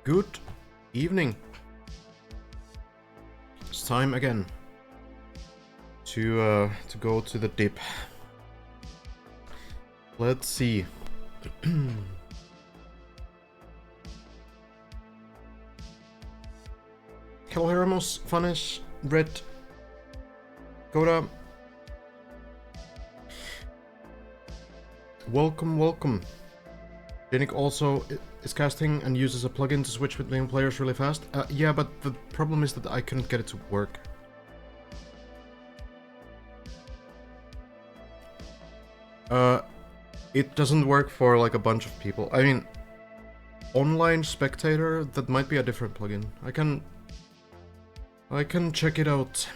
Good evening. It's time again to go to the dip. Let's see. Calheramos, Vanes, Red, Koda. Welcome. Janik also is casting and uses a plugin to switch between players really fast. Yeah, but the problem is that I couldn't get it to work. It doesn't work for like a bunch of people. I mean, online spectator, that might be a different plugin. I can check it out.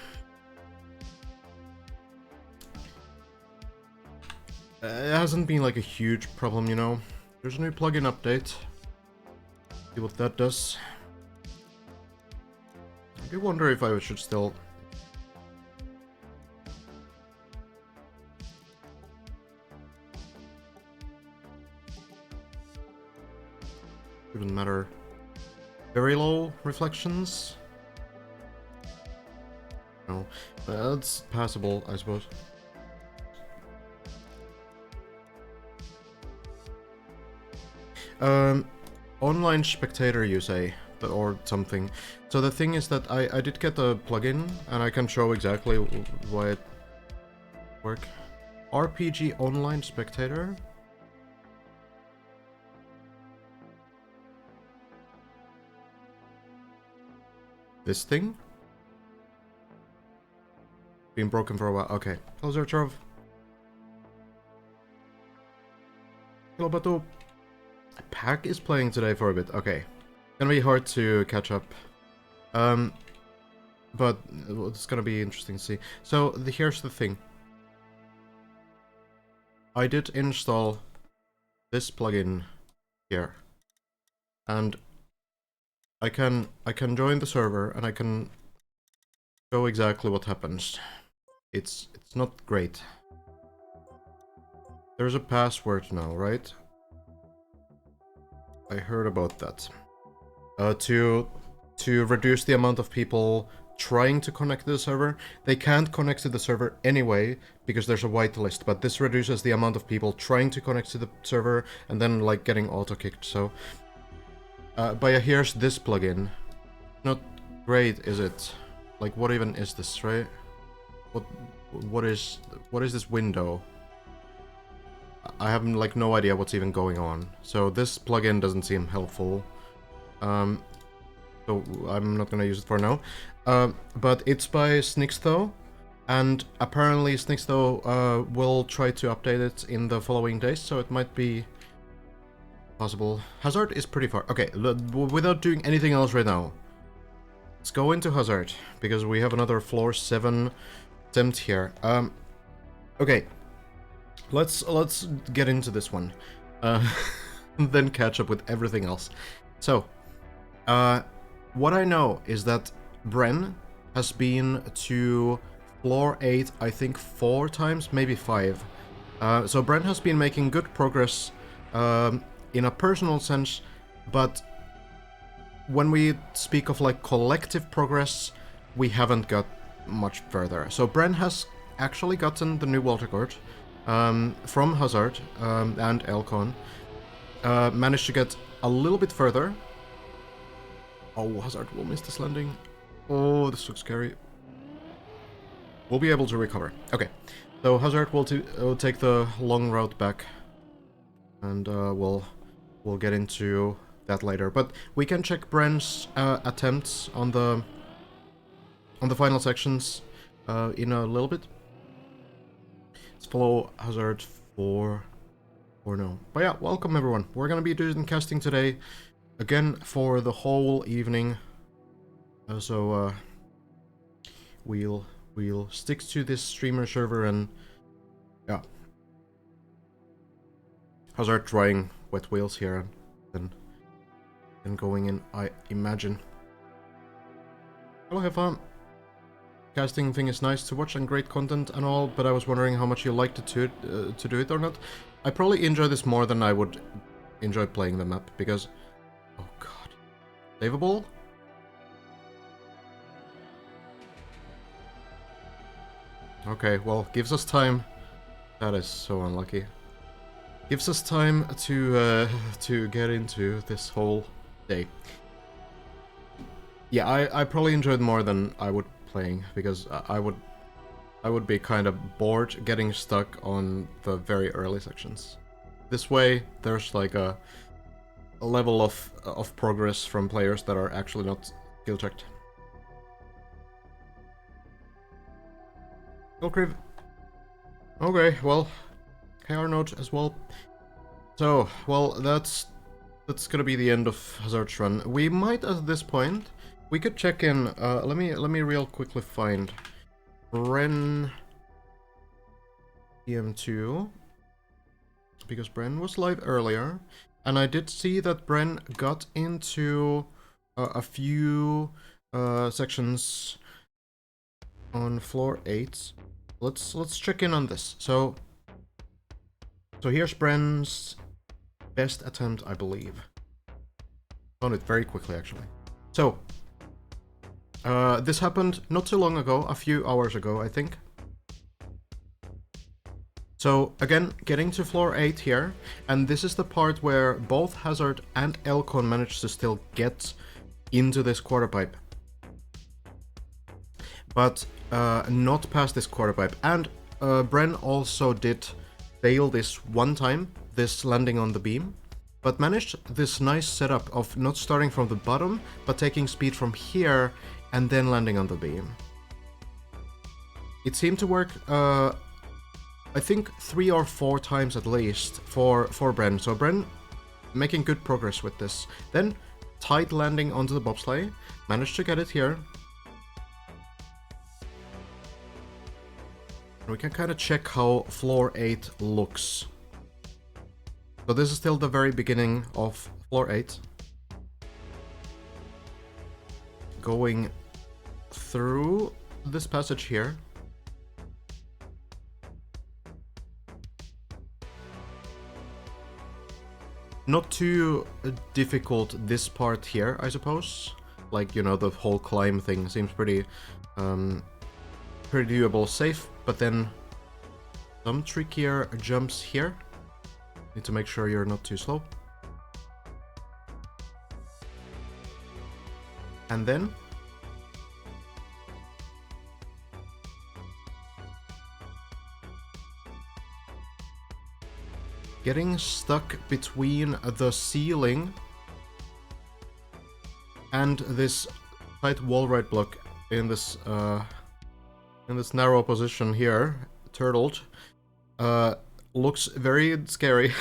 It hasn't been like a huge problem, you know. There's a new plugin update. See what that does. I do wonder if I should still... Shouldn't matter. Very low reflections? No. That's passable, I suppose. Online spectator, you say, or something. So the thing is that I did get a plugin, and I can show exactly why it works. RPG online spectator. This thing? Been broken for a while. Okay. Hello, Zertrov. Hello, Batu. Pack is playing today for a bit. Okay. Gonna be hard to catch up. But it's gonna be interesting to see. So, here's the thing. I did install this plugin here. And I can join the server and I can show exactly what happens. It's not great. There's a password now, right? I heard about that. To reduce the amount of people trying to connect to the server. They can't connect to the server anyway because there's a whitelist, but this reduces the amount of people trying to connect to the server and then like getting auto-kicked. So, but here's this plugin. Not great, is it? Like, what even is this, right? What is this window? I have like no idea what's even going on. So this plugin doesn't seem helpful. So I'm not gonna use it for now. But it's by Snixtho, and apparently Snixtho will try to update it in the following days, so it might be possible. Hazard is pretty far. Okay, without doing anything else right now, let's go into Hazard, because we have another floor 7 attempt here. Okay. Let's get into this one, then catch up with everything else. So, what I know is that Bren has been to floor 8, I think 4 times, maybe 5. So Bren has been making good progress in a personal sense, but when we speak of like collective progress, we haven't got much further. So Bren has actually gotten the new water court. From Hazard and Elcon, managed to get a little bit further. Oh, Hazard will miss this landing. Oh, this looks scary. We'll be able to recover. Okay, so Hazard will take the long route back, and we'll get into that later. But we can check Bren's attempts on the final sections in a little bit. Follow Hazard for now. But yeah, welcome everyone. We're gonna be doing casting today again for the whole evening. So we'll stick to this streamer server, and yeah, Hazard trying wet wheels here and then going in, I imagine. Hello, have fun. Casting thing is nice to watch and great content and all, but I was wondering how much you liked it to do it or not. I probably enjoy this more than I would enjoy playing the map, because... Oh god. Saveable? Okay, well, gives us time. That is so unlucky. Gives us time to get into this whole day. Yeah, I probably enjoyed more than I would playing, because I would be kind of bored getting stuck on the very early sections. This way, there's like a level of progress from players that are actually not skill checked. Kriv. Okay, well, KR note as well. So, well, that's gonna be the end of Hazard's run. We might, at this point, we could check in. Let me real quickly find Bren TM2, because Bren was live earlier, and I did see that Bren got into a few sections on floor 8. Let's check in on this. So here's Bren's best attempt, I believe. Found it very quickly, actually. So this happened not too long ago, a few hours ago, I think. So again, getting to floor 8 here, and this is the part where both Hazard and Elcon managed to still get into this quarter pipe. But not past this quarter pipe. And Bren also did fail this one time, this landing on the beam, but managed this nice setup of not starting from the bottom, but taking speed from here and then landing on the beam. It seemed to work, I think 3 or 4 times at least for Bren. So Bren making good progress with this. Then tight landing onto the bobsleigh, managed to get it here. We can kind of check how floor 8 looks. So this is still the very beginning of floor 8. Going through this passage here. Not too difficult this part here, I suppose. Like, you know, the whole climb thing seems pretty pretty doable, safe, but then some trickier jumps here. Need to make sure you're not too slow. And then getting stuck between the ceiling and this tight wall right block in this narrow position here, turtled, looks very scary.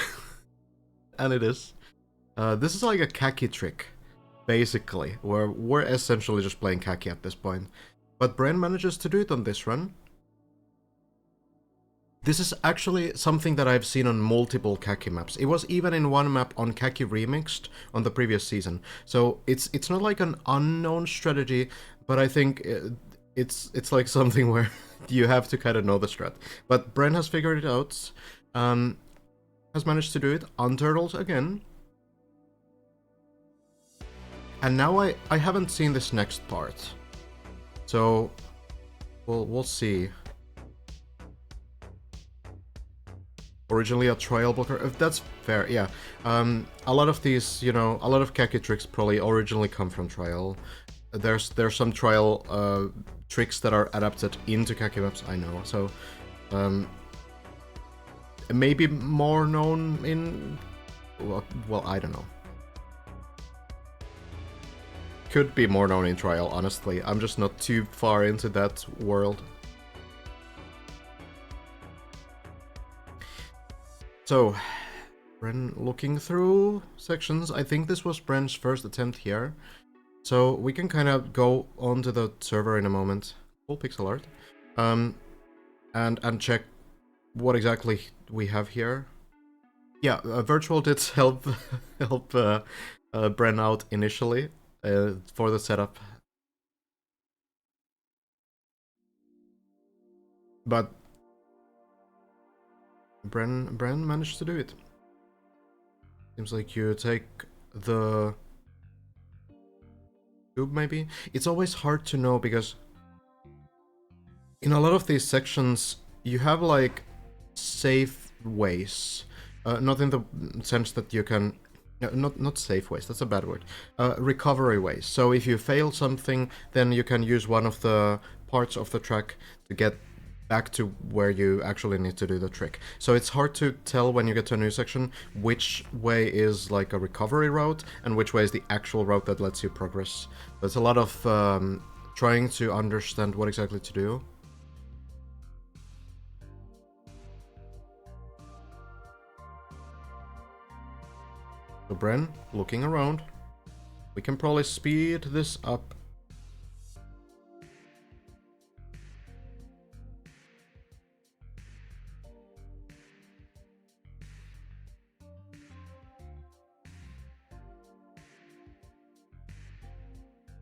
And it is. This is like a khaki trick, basically, where we're essentially just playing khaki at this point. But Bren manages to do it on this run. This is actually something that I've seen on multiple khaki maps. It was even in one map on khaki remixed on the previous season. So it's not like an unknown strategy, but I think it's like something where you have to kind of know the strat. But Bren has figured it out. Has managed to do it. Unturtled again. And now I haven't seen this next part. So we'll see. Originally a trial blocker, if that's fair, yeah. A lot of these, you know, a lot of khaki tricks probably originally come from trial. There's some trial tricks that are adapted into khaki maps, I know. So maybe more known in, well, I don't know. Could be more known in trial, honestly. I'm just not too far into that world. So, Bren looking through sections. I think this was Bren's first attempt here. So we can kind of go onto the server in a moment. Full pixel art. And check what exactly we have here. Yeah, Virtual did help Bren out initially for the setup. But Bren managed to do it. Seems like you take the tube maybe. It's always hard to know because in a lot of these sections you have like safe ways, not in the sense that you can, not safe ways, that's a bad word, recovery ways. So if you fail something, then you can use one of the parts of the track to get back to where you actually need to do the trick. So it's hard to tell when you get to a new section which way is like a recovery route and which way is the actual route that lets you progress. There's a lot of trying to understand what exactly to do. So Bren, looking around, we can probably speed this up.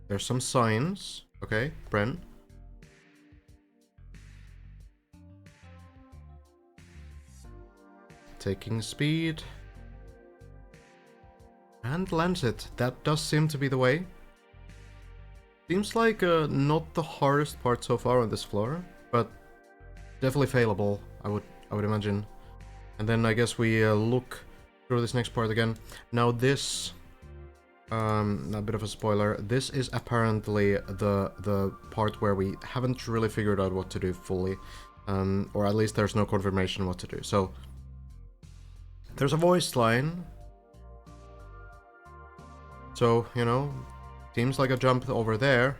There's some signs. Okay, Bren. Taking speed. And lands it. That does seem to be the way. Seems like not the hardest part so far on this floor, but definitely failable, I would imagine. And then I guess we look through this next part again. Now this, a bit of a spoiler, this is apparently the part where we haven't really figured out what to do fully. Or at least there's no confirmation what to do. So there's a voice line. So, you know, seems like a jump over there.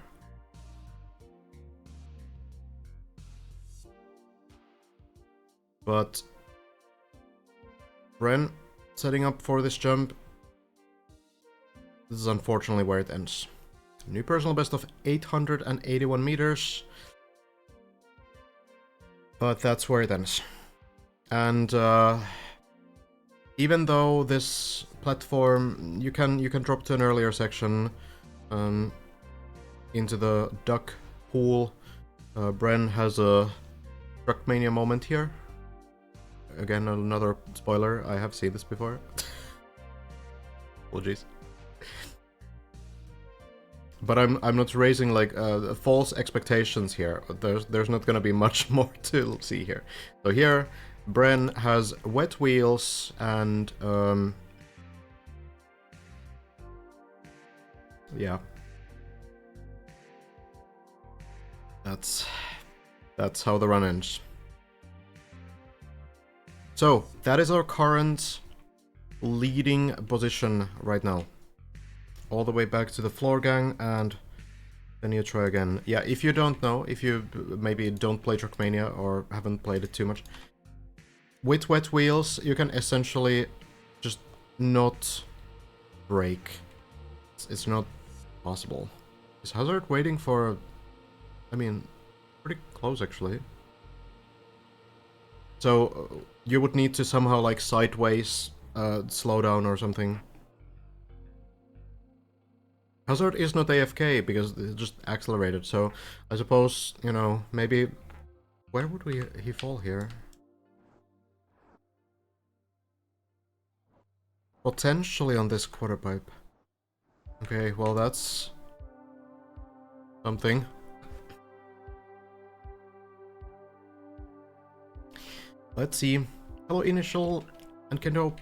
But Bren setting up for this jump. This is unfortunately where it ends. New personal best of 881 meters. But that's where it ends. And even though this platform, you can drop to an earlier section into the duck pool. Bren has a Trackmania moment here. Again, another spoiler. I have seen this before. Apologies. But I'm not raising like false expectations here. There's not gonna be much more to see here. So here, Bren has wet wheels and yeah. That's how the run ends. So that is our current leading position right now. All the way back to the floor gang, and then you try again. Yeah, if you don't know, if you maybe don't play Trackmania or haven't played it too much, with wet wheels you can essentially just not brake. It's not possible. Is Hazard waiting for... I mean, pretty close actually. So you would need to somehow like sideways slow down or something. Hazard is not AFK because it just accelerated, so I suppose, you know, maybe... Where would he fall here? Potentially on this quarter pipe. Okay, well that's... something. Let's see. Hello Initial and Kendo.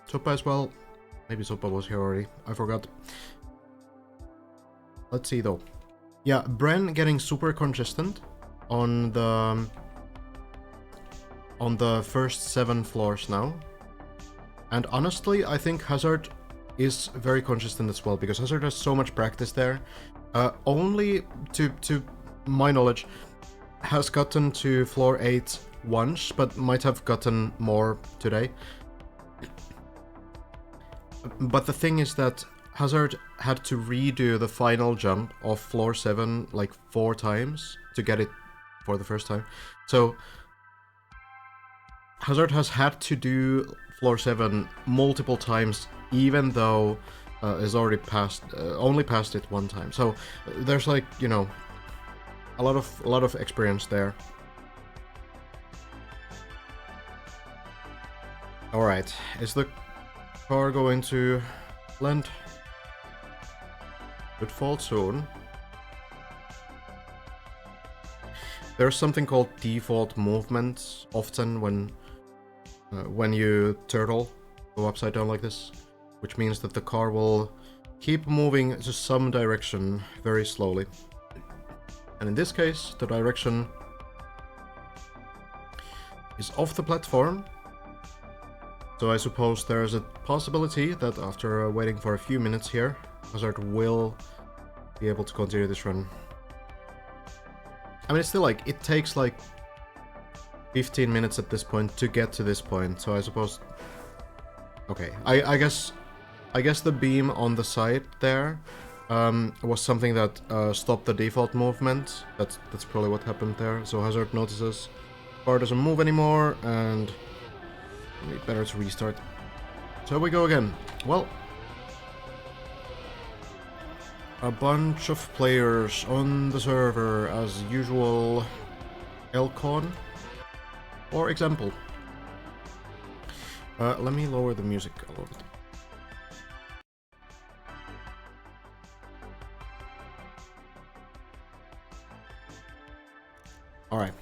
Sopa as well. Maybe Sopa was here already. I forgot. Let's see though. Yeah, Bren getting super consistent on the first 7 floors now. And honestly, I think Hazard is very consistent as well, because Hazard has so much practice there. Only, to my knowledge, has gotten to floor 8 once, but might have gotten more today. But the thing is that Hazard had to redo the final jump of floor 7 like 4 times to get it for the first time. So Hazard has had to do floor 7 multiple times, even though has already passed, only passed it 1 time. So there's like, you know, a lot of experience there. Alright, is the car going to land? Could fall soon. There's something called default movement often when you turtle, go upside down like this, which means that the car will keep moving to some direction very slowly. And in this case, the direction is off the platform. So I suppose there's a possibility that after waiting for a few minutes here, Hazard will be able to continue this run. I mean, it's still like, it takes like 15 minutes at this point to get to this point, so I suppose... Okay, I guess the beam on the side there was something that stopped the default movement. That's probably what happened there. So Hazard notices car doesn't move anymore, and better to restart. So we go again. Well, a bunch of players on the server as usual. Elcon, for example. Let me lower the music a little bit. Alright.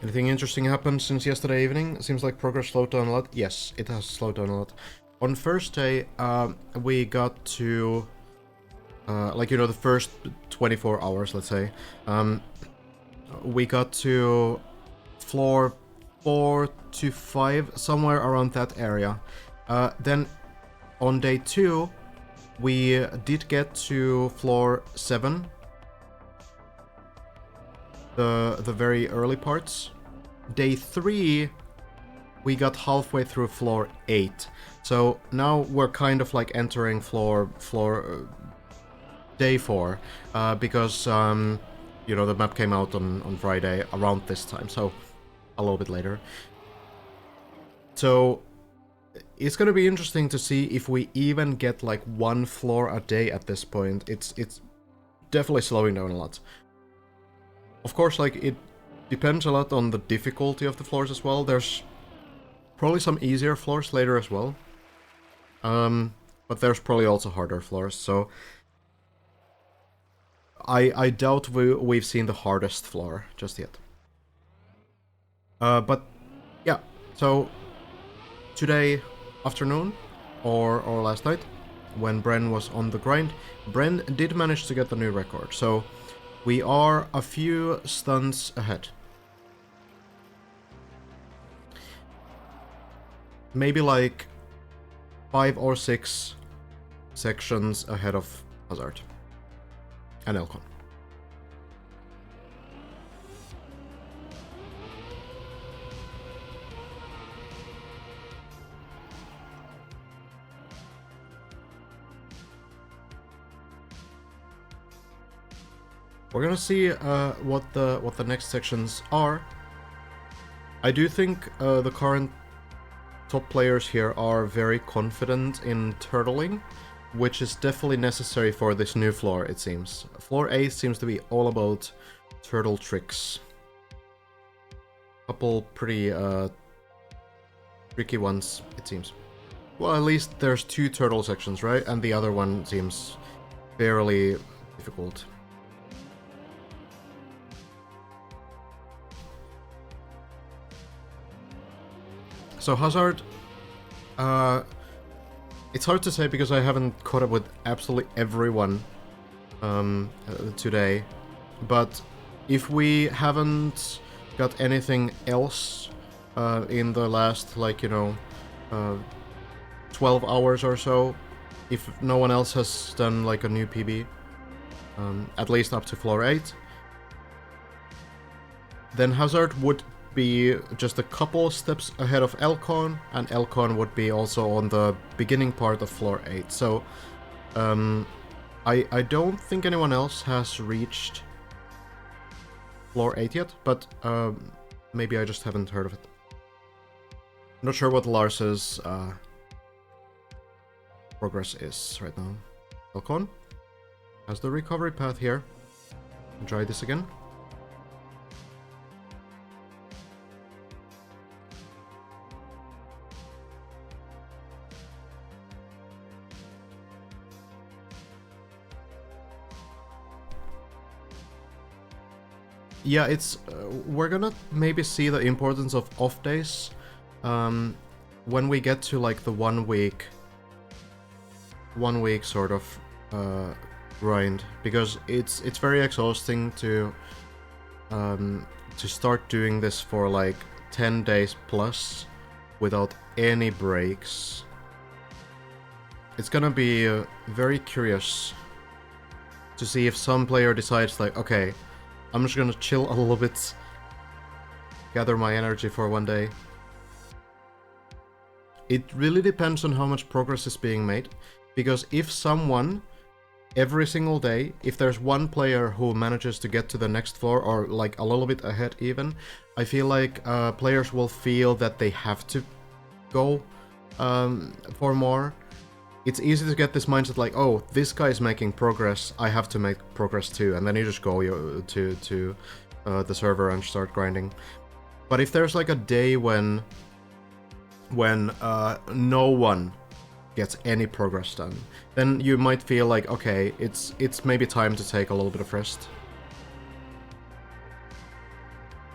Anything interesting happened since yesterday evening? It seems like progress slowed down a lot. Yes, it has slowed down a lot. On first day, we got to... like, you know, the first 24 hours, let's say. We got to floor 4 to 5, somewhere around that area. Then on day 2, we did get to floor 7. The very early parts. Day 3, we got halfway through floor 8. So now we're kind of like entering floor day 4, because you know, the map came out on Friday around this time, so a little bit later. So it's gonna be interesting to see if we even get like 1 floor a day at this point. It's definitely slowing down a lot. Of course, like, it depends a lot on the difficulty of the floors as well. There's probably some easier floors later as well. But there's probably also harder floors, so... I doubt we've seen the hardest floor just yet. But, yeah, so... Today afternoon, or last night, when Bren was on the grind, Bren did manage to get the new record, so... We are a few stunts ahead. Maybe like 5 or 6 sections ahead of Hazard and Elcon. We're gonna see what the next sections are. I do think the current top players here are very confident in turtling, which is definitely necessary for this new floor, it seems. Floor 8 seems to be all about turtle tricks. Couple pretty tricky ones, it seems. Well, at least there's 2 turtle sections, right? And the other one seems fairly difficult. So Hazard, it's hard to say because I haven't caught up with absolutely everyone today, but if we haven't got anything else in the last, like, you know, 12 hours or so, if no one else has done like a new PB, at least up to floor 8, then Hazard would be just a couple steps ahead of Elcon, and Elcon would be also on the beginning part of floor 8. So I don't think anyone else has reached floor 8 yet, but maybe I just haven't heard of it. I'm not sure what Lars's progress is right now. Elcon has the recovery path here. Try this again. Yeah, it's we're gonna maybe see the importance of off days when we get to like the 1 week sort of grind, because it's very exhausting to start doing this for like 10 days plus without any breaks. It's gonna be very curious to see if some player decides like, okay, I'm just gonna chill a little bit, gather my energy for 1 day. It really depends on how much progress is being made, because if someone, every single day, if there's one player who manages to get to the next floor or like a little bit ahead even, I feel like players will feel that they have to go for more. It's easy to get this mindset like, oh, this guy is making progress, I have to make progress too, and then you just go to the server and start grinding. But if there's like a day when no one gets any progress done, then you might feel like, okay, it's maybe time to take a little bit of rest.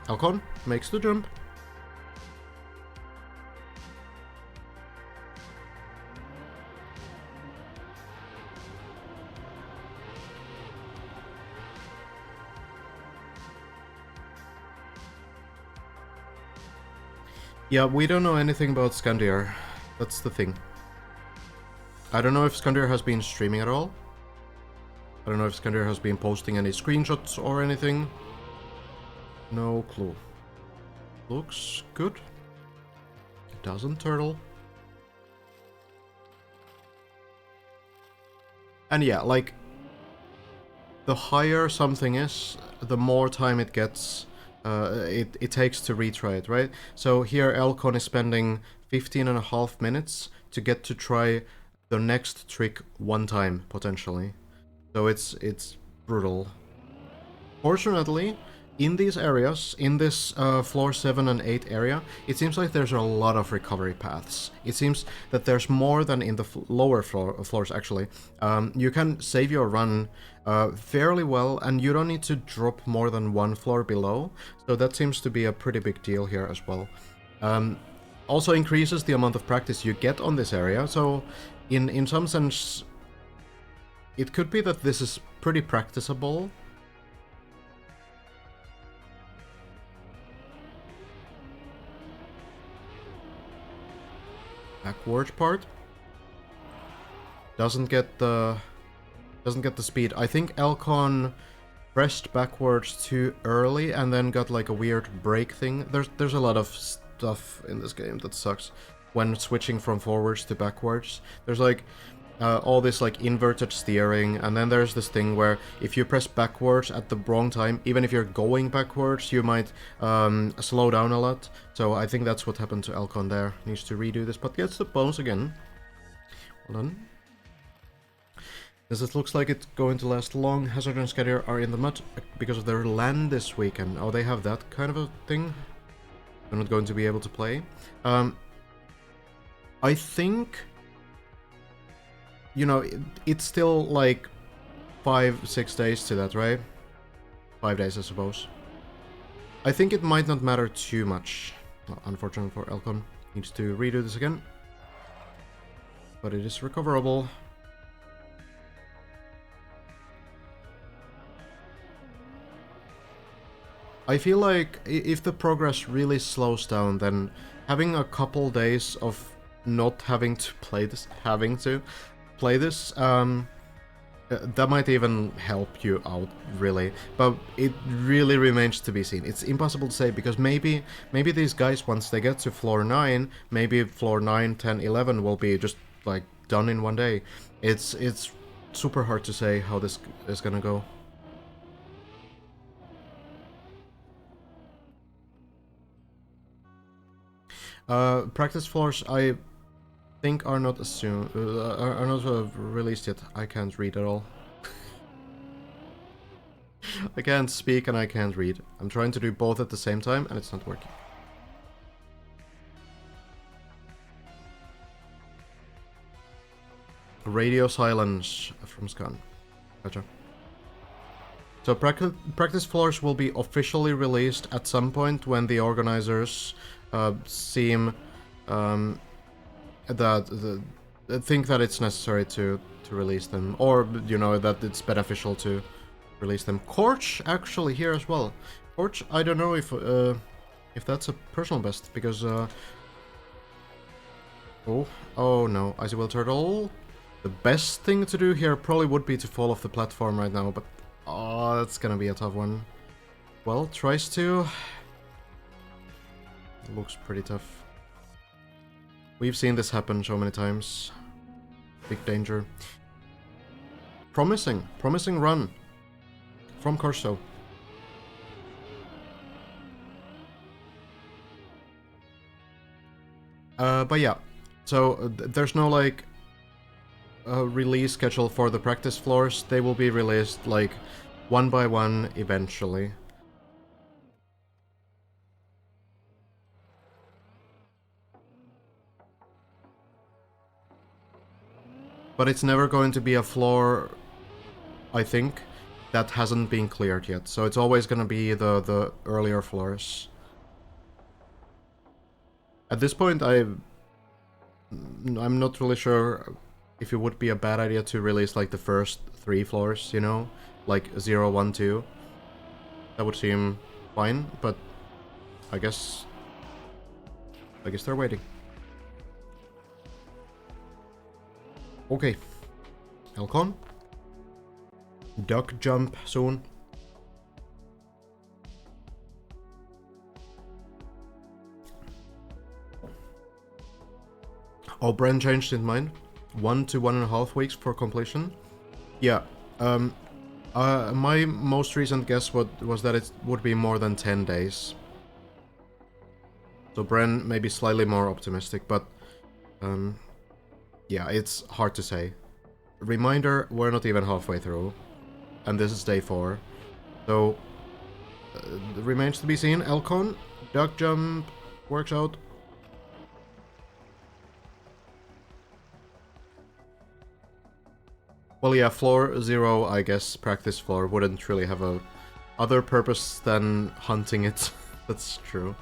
Alcon makes the jump. Yeah, we don't know anything about Scandier. That's the thing. I don't know if Scandier has been streaming at all. I don't know if Scandier has been posting any screenshots or anything. No clue. Looks good. It doesn't turtle. And yeah, like, the higher something is, the more time it gets, it takes to retry it, right? So here Elcon is spending 15.5 minutes to get to try the next trick 1 time, potentially. So it's brutal. Fortunately, in these areas, in this floor 7 and 8 area, it seems like there's a lot of recovery paths. It seems that there's more than in the lower floors, actually. You can save your run fairly well, and you don't need to drop more than 1 floor below, so that seems to be a pretty big deal here as well. Also increases the amount of practice you get on this area, so in some sense, it could be that this is pretty practicable. Backward part doesn't get the speed. I think Elcon pressed backwards too early and then got like a weird break thing. There's a lot of stuff in this game that sucks when switching from forwards to backwards. There's like all this like inverted steering, and then there's this thing where if you press backwards at the wrong time, even if you're going backwards, you might slow down a lot. So I think that's what happened to Elcon there. Needs to redo this, but gets the bonus again. Well done. As it looks like it's going to last long, Hazard and Scadier are in the mud because of their LAN this weekend. Oh, they have that kind of a thing? They're not going to be able to play. I think, you know, it's still like 5-6 days to that, right? 5 days, I suppose. I think it might not matter too much. Well, unfortunately for Elcon, needs to redo this again. But it is recoverable. I feel like if the progress really slows down, then having a couple days of not having to play this, that might even help you out, really. But it really remains to be seen. It's impossible to say, because maybe these guys, once they get to floor 9, maybe floor 9, 10, 11 will be just like done in 1 day. It's super hard to say how this is gonna go. Practice floors, I think, are not released yet. I can't read at all. I can't speak and I can't read. I'm trying to do both at the same time and it's not working. Radio silence from Scan. Gotcha. So practice floors will be officially released at some point when the organizers seem think that it's necessary to release them, or you know that it's beneficial to release them. Corch actually here as well. Corch, I don't know if that's a personal best because oh no, Icy Will Turtle. The best thing to do here probably would be to fall off the platform right now, but oh, that's gonna be a tough one. Well, tries to. Looks pretty tough. We've seen this happen so many times. Big danger. Promising run from Corso. But yeah, so there's no like release schedule for the practice floors. They will be released like one by one eventually. But it's never going to be a floor, I think, that hasn't been cleared yet. So it's always going to be the earlier floors. At this point, I'm not really sure if it would be a bad idea to release like the first 3 floors, you know? Like 0, 1, 2. That would seem fine, but I guess they're waiting. Okay. Elcon. Duck jump soon. Oh, Bren changed his mind. 1 to 1.5 weeks for completion. Yeah. My most recent guess was that it would be more than 10 days. So Bren may be slightly more optimistic, but yeah, it's hard to say. Reminder, we're not even halfway through, and this is day 4. So remains to be seen. Elcon, duck jump, works out. Well, yeah, floor 0, I guess, practice floor, wouldn't really have a other purpose than hunting it. That's true.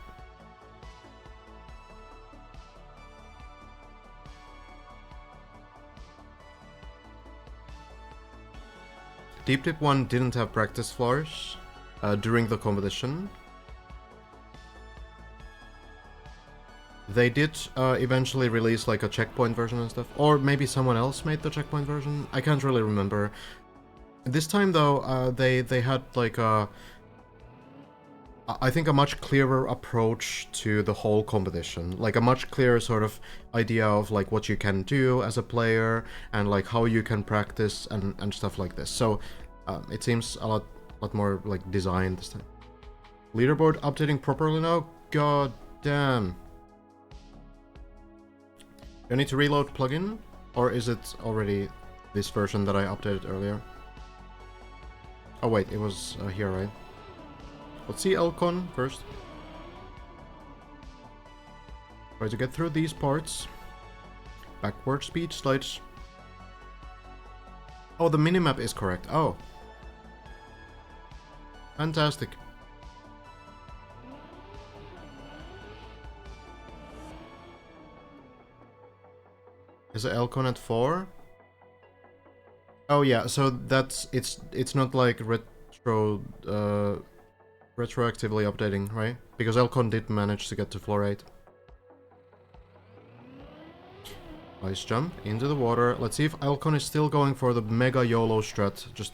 Deep Dip 1 didn't have practice floors during the competition. They did eventually release like a checkpoint version and stuff, or maybe someone else made the checkpoint version. I can't really remember. This time though, they had like I think a much clearer approach to the whole competition, like a much clearer sort of idea of like what you can do as a player and like how you can practice and stuff like this. So it seems a lot more like designed this time. Leaderboard updating properly now? God damn. Do I need to reload plugin? Or is it already this version that I updated earlier? Oh wait, it was here, right? Let's see Elcon first. Try to get through these parts. Backward speed slides. Oh, the minimap is correct. Oh. Fantastic. Is it Elcon at 4? Oh yeah, so that's it's not like retroactively updating, right? Because Elcon did manage to get to floor 8. Ice jump into the water. Let's see if Elcon is still going for the mega YOLO strat, just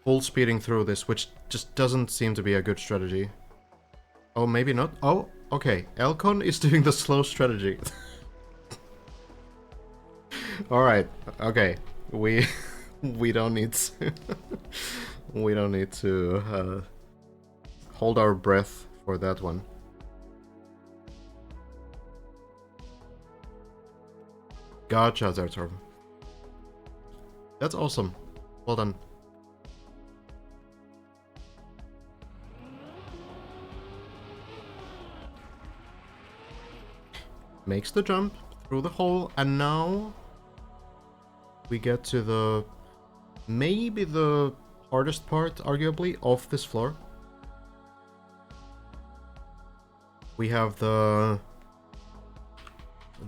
full speeding through this, which just doesn't seem to be a good strategy. Oh, maybe not. Oh, okay. Elcon is doing the slow strategy. Alright, okay. We don't need to we don't need to hold our breath for that one. Gotcha, Zertor. That's awesome. Well done. Makes the jump through the hole, and now we get to the maybe the hardest part, arguably, of this floor. We have the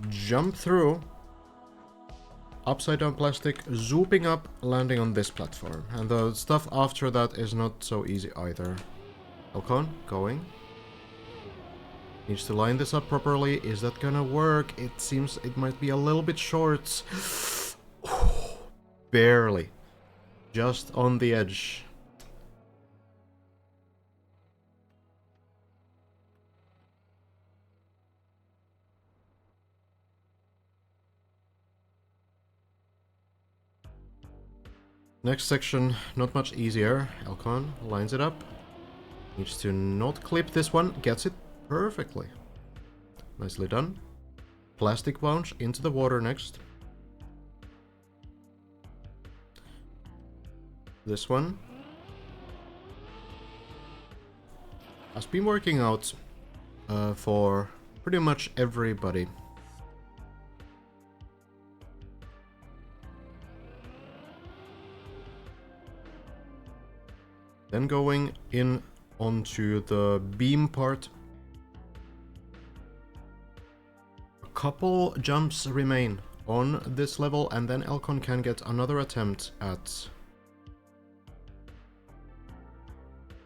jump through, upside down plastic, zooping up, landing on this platform. And the stuff after that is not so easy either. Elcon, going. Needs to line this up properly. Is that gonna work? It seems it might be a little bit short. Barely. Just on the edge. Next section, not much easier. Elcon lines it up. Needs to not clip this one. Gets it perfectly. Nicely done. Plastic bounce into the water next. This one has been working out for pretty much everybody. Then going in onto the beam part. A couple jumps remain on this level, and then Elcon can get another attempt at...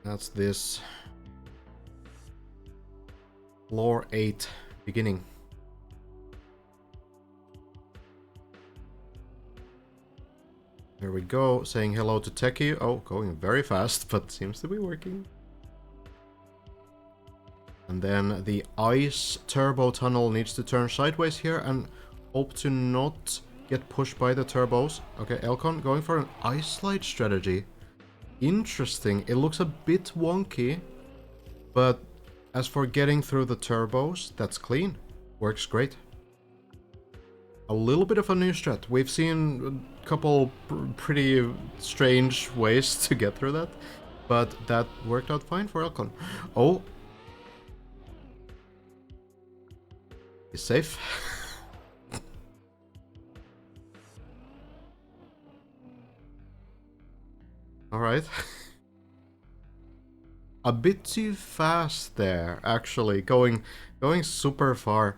That's this floor 8 beginning. There we go, saying hello to Techie. Oh, going very fast, but seems to be working. And then the ice turbo tunnel needs to turn sideways here and hope to not get pushed by the turbos. Okay, Elcon going for an ice slide strategy. Interesting. It looks a bit wonky, but as for getting through the turbos, that's clean. Works great. A little bit of a new strat. We've seen a couple pretty strange ways to get through that, but that worked out fine for Elcon. Oh. He's safe. Alright. A bit too fast there, actually. Going super far.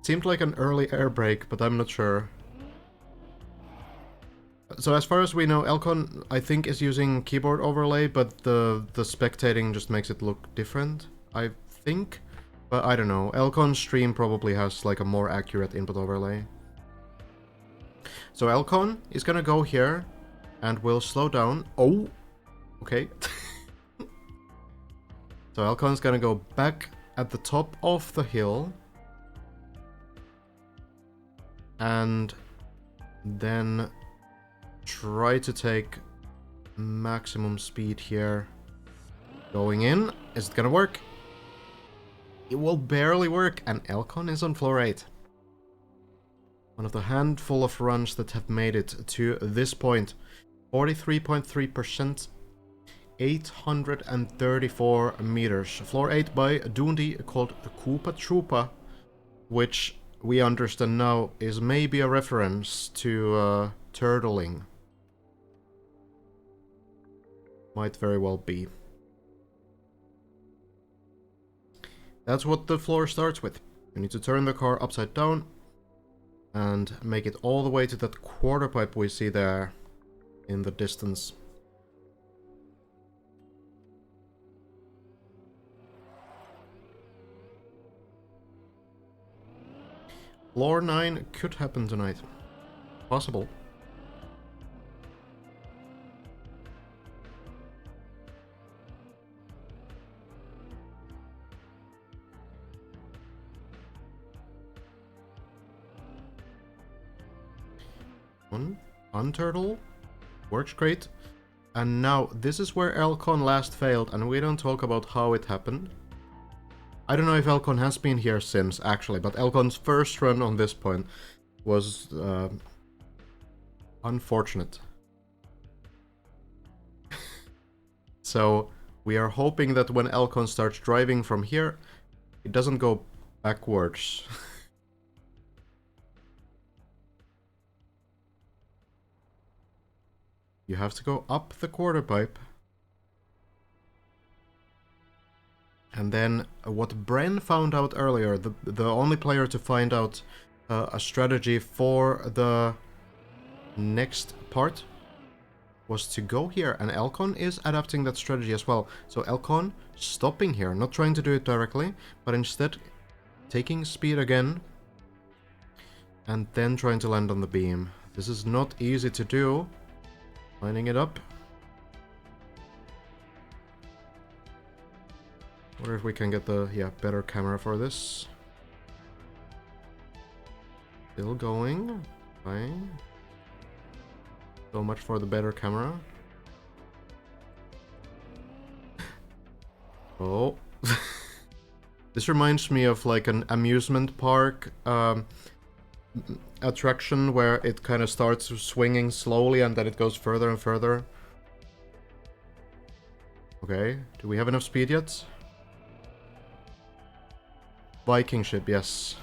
Seemed like an early air brake, but I'm not sure. So as far as we know, Elcon, I think, is using keyboard overlay, but the spectating just makes it look different, I think. But I don't know. Elcon's stream probably has like a more accurate input overlay. So Elcon is gonna go here, and we'll slow down. Oh! Okay. So Elcon's gonna go back at the top of the hill. And then try to take maximum speed here. Going in. Is it gonna work? It will barely work, and Elcon is on floor 8. One of the handful of runs that have made it to this point. 43.3%. 834 meters. Floor 8 by Dundee, called the Koopa Troopa, which we understand now is maybe a reference to turtling. Might very well be. That's what the floor starts with. You need to turn the car upside down and make it all the way to that quarter pipe we see there in the distance. Floor 9 could happen tonight. Possible. Unturtle. Works great. And now, this is where Elcon last failed, and we don't talk about how it happened. I don't know if Elcon has been here since, actually, but Elcon's first run on this point was unfortunate. So, we are hoping that when Elcon starts driving from here, it doesn't go backwards. You have to go up the quarter pipe. And then what Bren found out earlier, the only player to find out a strategy for the next part, was to go here. And Elcon is adapting that strategy as well. So Elcon stopping here, not trying to do it directly, but instead taking speed again and then trying to land on the beam. This is not easy to do. Lining it up. Wonder if we can get the, better camera for this. Still going. Fine. So much for the better camera. Oh. This reminds me of like an amusement park attraction where it kind of starts swinging slowly and then it goes further and further. Okay, do we have enough speed yet? Viking ship, yes.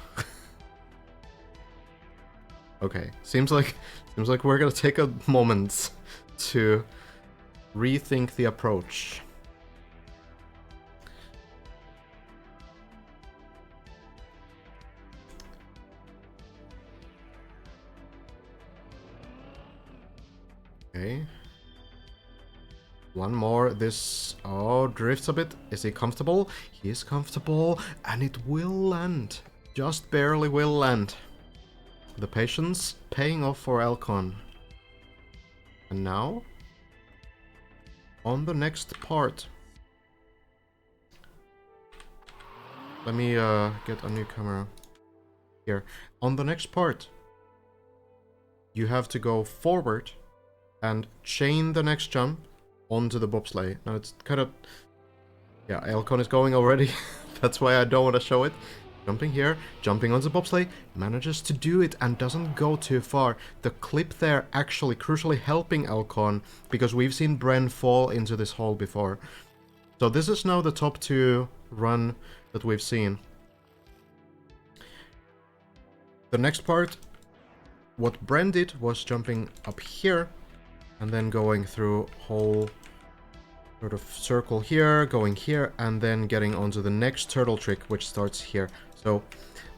Okay, seems like we're gonna take a moment to rethink the approach. Okay. One more. This... Oh, drifts a bit. Is he comfortable? He is comfortable. And it will land. Just barely will land. The patience paying off for Elcon. And now... on the next part. Let me get a new camera. Here. On the next part. You have to go forward and chain the next jump onto the bobsleigh. Now it's kind of... yeah, Elcon is going already. That's why I don't want to show it. Jumping here, jumping onto the bobsleigh, manages to do it and doesn't go too far. The clip there actually crucially helping Elcon, because we've seen Bren fall into this hole before. So this is now the top 2 run that we've seen. The next part, what Bren did was jumping up here, and then going through whole sort of circle here, going here, and then getting onto the next turtle trick, which starts here. So,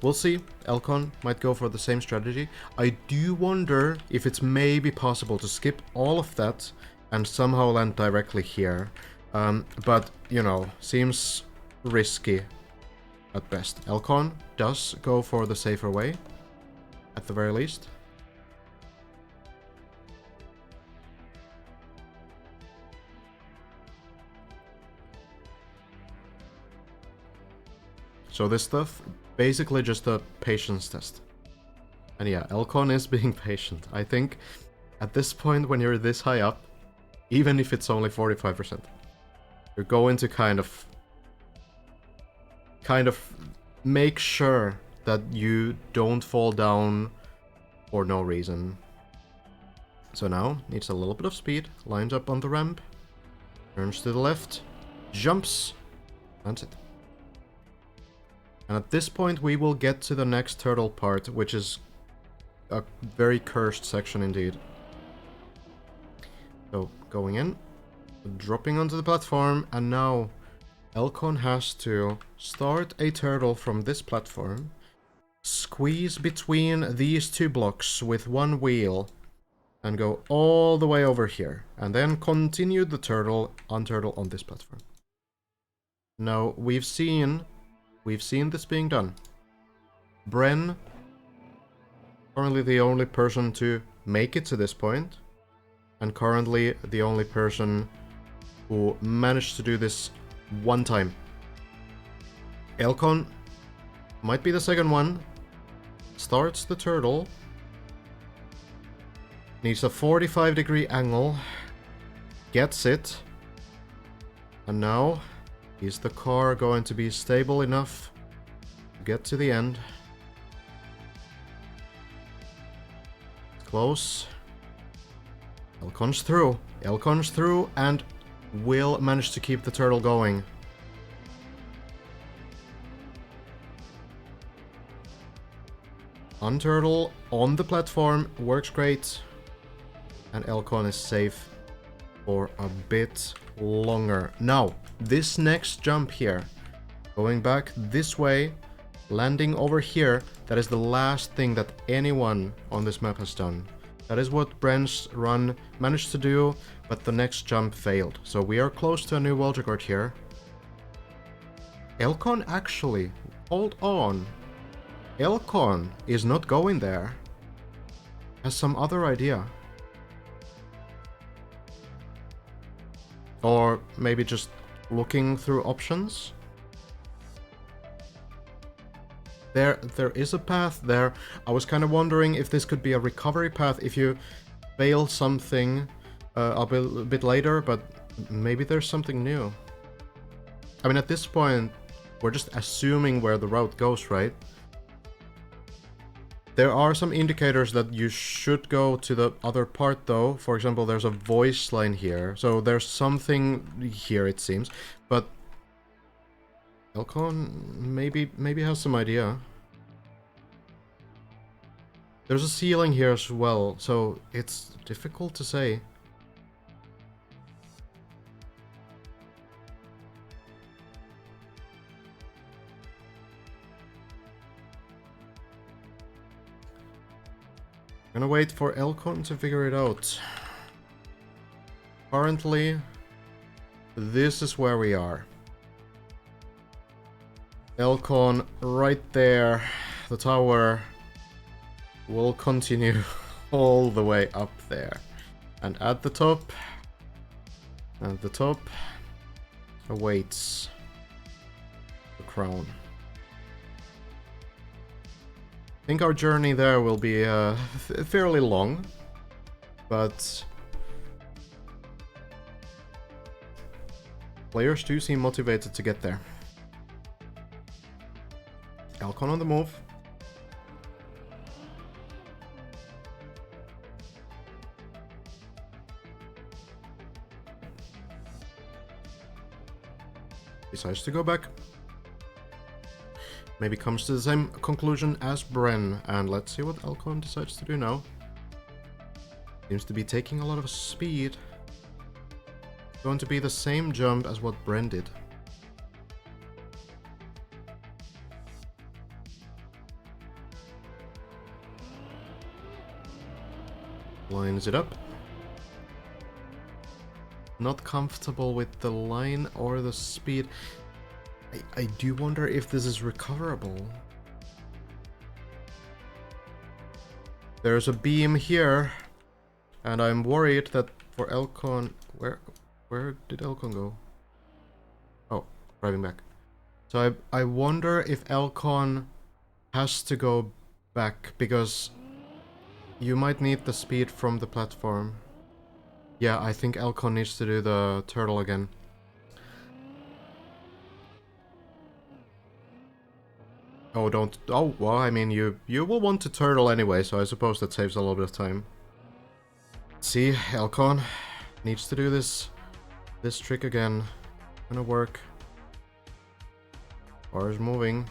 we'll see. Elcon might go for the same strategy. I do wonder if it's maybe possible to skip all of that and somehow land directly here. But, you know, seems risky at best. Elcon does go for the safer way, at the very least. So this stuff, basically just a patience test. And yeah, Elcon is being patient. I think at this point, when you're this high up, even if it's only 45%, you're going to kind of make sure that you don't fall down for no reason. So now, needs a little bit of speed, lines up on the ramp, turns to the left, jumps, lands it. And at this point we will get to the next turtle part, which is a very cursed section indeed. So, going in, dropping onto the platform, and now Elcon has to start a turtle from this platform, squeeze between these 2 blocks with 1 wheel, and go all the way over here, and then continue the turtle on this platform. Now, we've seen this being done. Bren, currently the only person to make it to this point, and currently the only person who managed to do this 1 time. Elcon might be the second one, starts the turtle, needs a 45-degree angle, gets it, and now... is the car going to be stable enough to get to the end? Close. Elcon's through. Elcon's through and will manage to keep the turtle going. Unturtle on the platform works great. And Elcon is safe for a bit longer. Now, this next jump here, going back this way, landing over here, that is the last thing that anyone on this map has done. That is what Brent's run managed to do, but the next jump failed. So we are close to a new world record here. Elcon actually, hold on. Elcon is not going there. Has some other idea. Or maybe just looking through options. There is a path there. I was kind of wondering if this could be a recovery path if you fail something a bit later, but maybe there's something new. I mean, at this point, we're just assuming where the route goes, right? There are some indicators that you should go to the other part, though. For example, there's a voice line here. So there's something here, it seems. But Elcon maybe has some idea. There's a ceiling here as well, so it's difficult to say. I'm gonna wait for Elcon to figure it out. Currently, this is where we are. Elcon right there. The tower will continue all the way up there. And at the top awaits the crown. I think our journey there will be fairly long, but players do seem motivated to get there. Elcon on the move. Decides to go back. Maybe comes to the same conclusion as Bren, and let's see what Elcon decides to do now. Seems to be taking a lot of speed. Going to be the same jump as what Bren did. Lines it up. Not comfortable with the line or the speed. I do wonder if this is recoverable. There's a beam here, and I'm worried that for Elcon... Where did Elcon go? Oh, driving back. So I wonder if Elcon has to go back, because you might need the speed from the platform. Yeah, I think Elcon needs to do the turtle again. Oh, don't... Oh, well, I mean, you will want to turtle anyway, so I suppose that saves a little bit of time. See, Elcon needs to do this trick again. Gonna work. Bar is moving.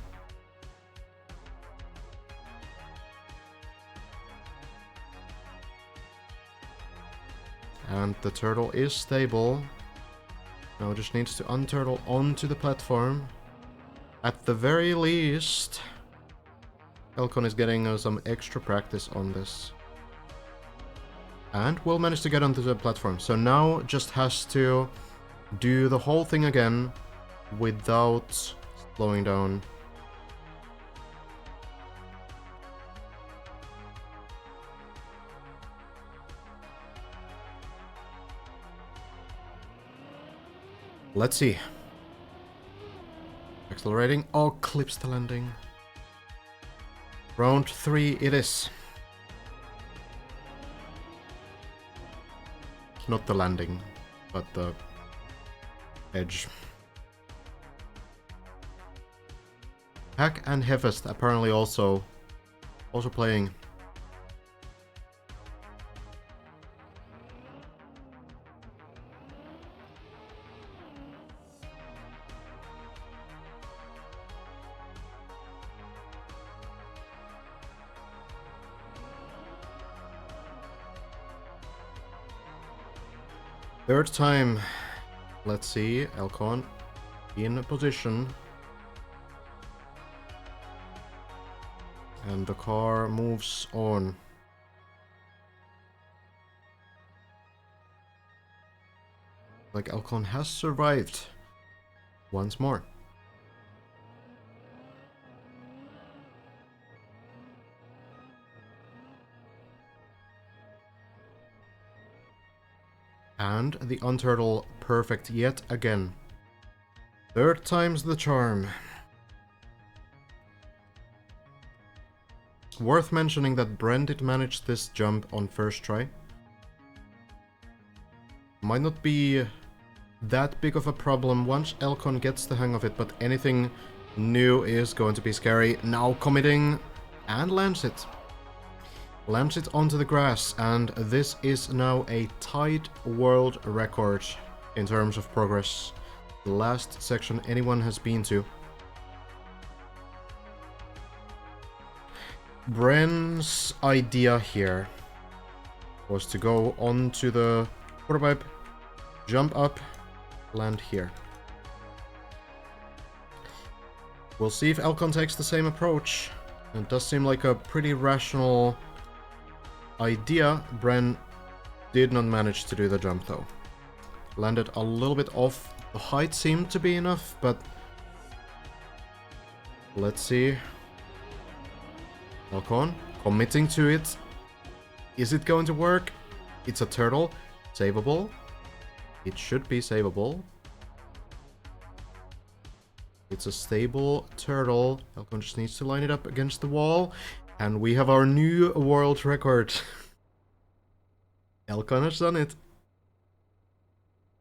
And the turtle is stable. Now just needs to unturtle onto the platform. At the very least, Elcon is getting some extra practice on this. And will manage to get onto the platform. So now just has to do the whole thing again without slowing down. Let's see. Accelerating. Oh, clips the landing. Round 3 it is. Not the landing, but the edge. Hack and Hefest apparently also playing. Third time. Let's see, Elcon in position. And the car moves on. Like Elcon has survived once more. And the Unturtle perfect yet again. Third time's the charm. Worth mentioning that Bren did manage this jump on first try. Might not be that big of a problem once Elcon gets the hang of it, but anything new is going to be scary. Now committing and lands it. Lands it onto the grass, and this is now a tied world record in terms of progress. The last section anyone has been to. Bren's idea here was to go onto the quarterpipe, jump up, land here. We'll see if Elcon takes the same approach. It does seem like a pretty rational idea. Bren did not manage to do the jump though. Landed a little bit off. The height seemed to be enough, but let's see. Elcon committing to it. Is it going to work? It's a turtle. Savable. It should be savable. It's a stable turtle. Elcon just needs to line it up against the wall. And we have our new world record. Elcon has done it.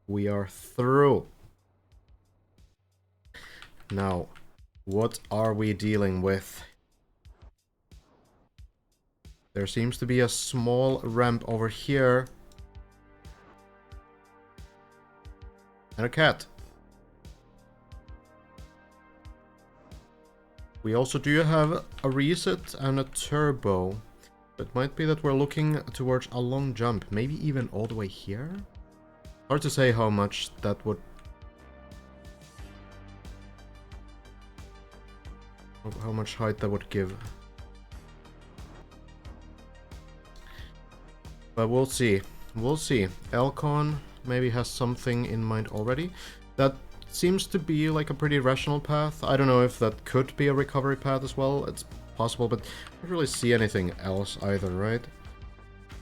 We are through. Now, what are we dealing with? There seems to be a small ramp over here. And a cat. We also do have a reset and a turbo. It might be that we're looking towards a long jump. Maybe even all the way here? Hard to say how much that would... how much height that would give. But we'll see. We'll see. Elcon maybe has something in mind already. That seems to be like a pretty rational path. I don't know if that could be a recovery path as well. It's possible, but I don't really see anything else either, right?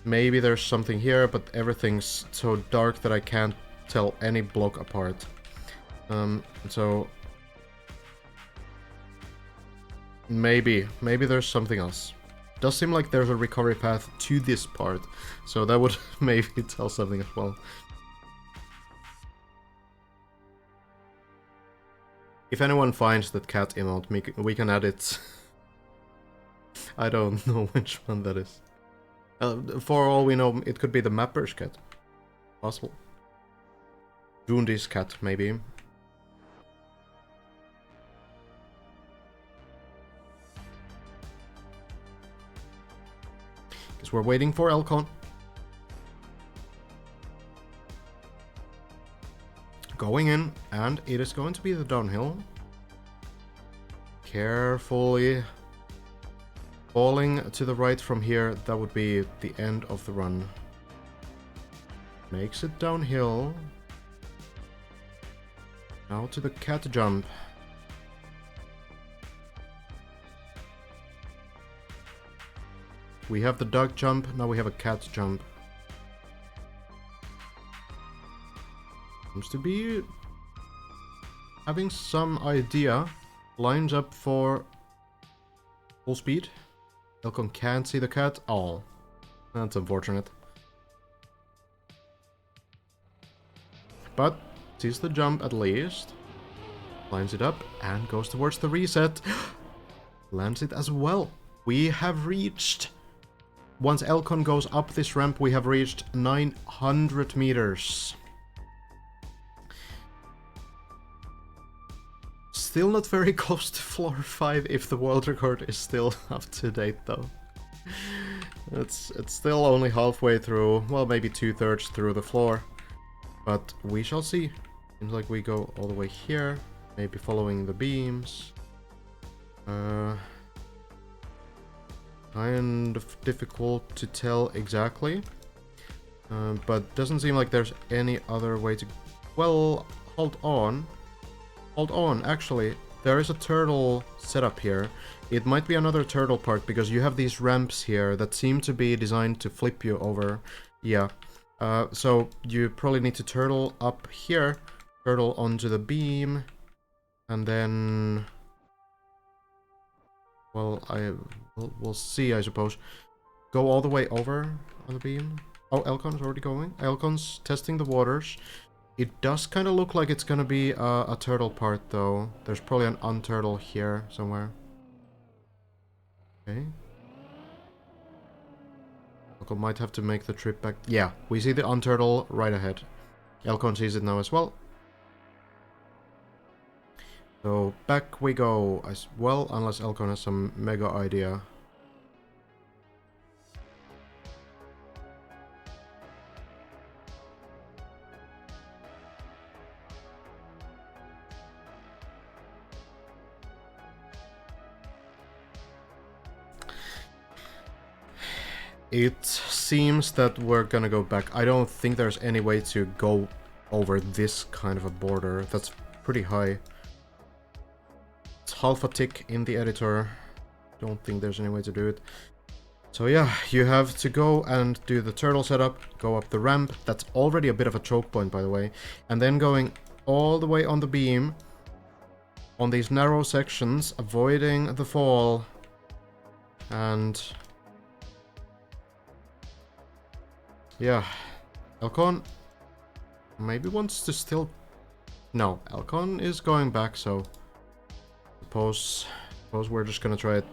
Maybe there's something here, but everything's so dark that I can't tell any block apart. So... maybe there's something else. Does seem like there's a recovery path to this part, so that would maybe tell something as well. If anyone finds that cat emote, we can add it. I don't know which one that is. For all we know, it could be the Mapper's cat. Possible. Doondy's cat, maybe. Because we're waiting for Elcon. Going in, and it is going to be the downhill. Carefully falling to the right from here, that would be the end of the run. Makes it downhill. Now to the cat jump. We have the duck jump, now we have a cat jump. Seems to be having some idea. Lines up for full speed. Elcon can't see the cat. Oh, that's unfortunate. But sees the jump at least. Lines it up and goes towards the reset. Lands it as well. We have reached... once Elcon goes up this ramp, we have reached 900 meters. Still not very close to floor 5 if the world record is still up to date though. It's still only halfway through, well maybe 2/3 through the floor. But we shall see. Seems like we go all the way here, maybe following the beams. Kind of difficult to tell exactly. But doesn't seem like there's any other way to... Well, hold on. Hold on, actually, there is a turtle setup here. It might be another turtle part, because you have these ramps here that seem to be designed to flip you over. Yeah. So you probably need to turtle up here, turtle onto the beam, and then... Well, we'll see, I suppose. Go all the way over on the beam. Oh, Elcon's already going. Elcon's testing the waters. It does kind of look like it's gonna be a turtle part, though. There's probably an unturtle here somewhere. Okay. Elcon might have to make the trip back. Yeah, we see the unturtle right ahead. Elcon sees it now as well. So back we go as well, unless Elcon has some mega idea. It seems that we're gonna go back. I don't think there's any way to go over this kind of a border. That's pretty high. It's half a tick in the editor. Don't think there's any way to do it. So yeah, you have to go and do the turtle setup, go up the ramp. That's already a bit of a choke point, by the way. And then going all the way on the beam, on these narrow sections, avoiding the fall. And... yeah, Elcon maybe wants to still... No, Elcon is going back, so... Suppose we're just gonna try it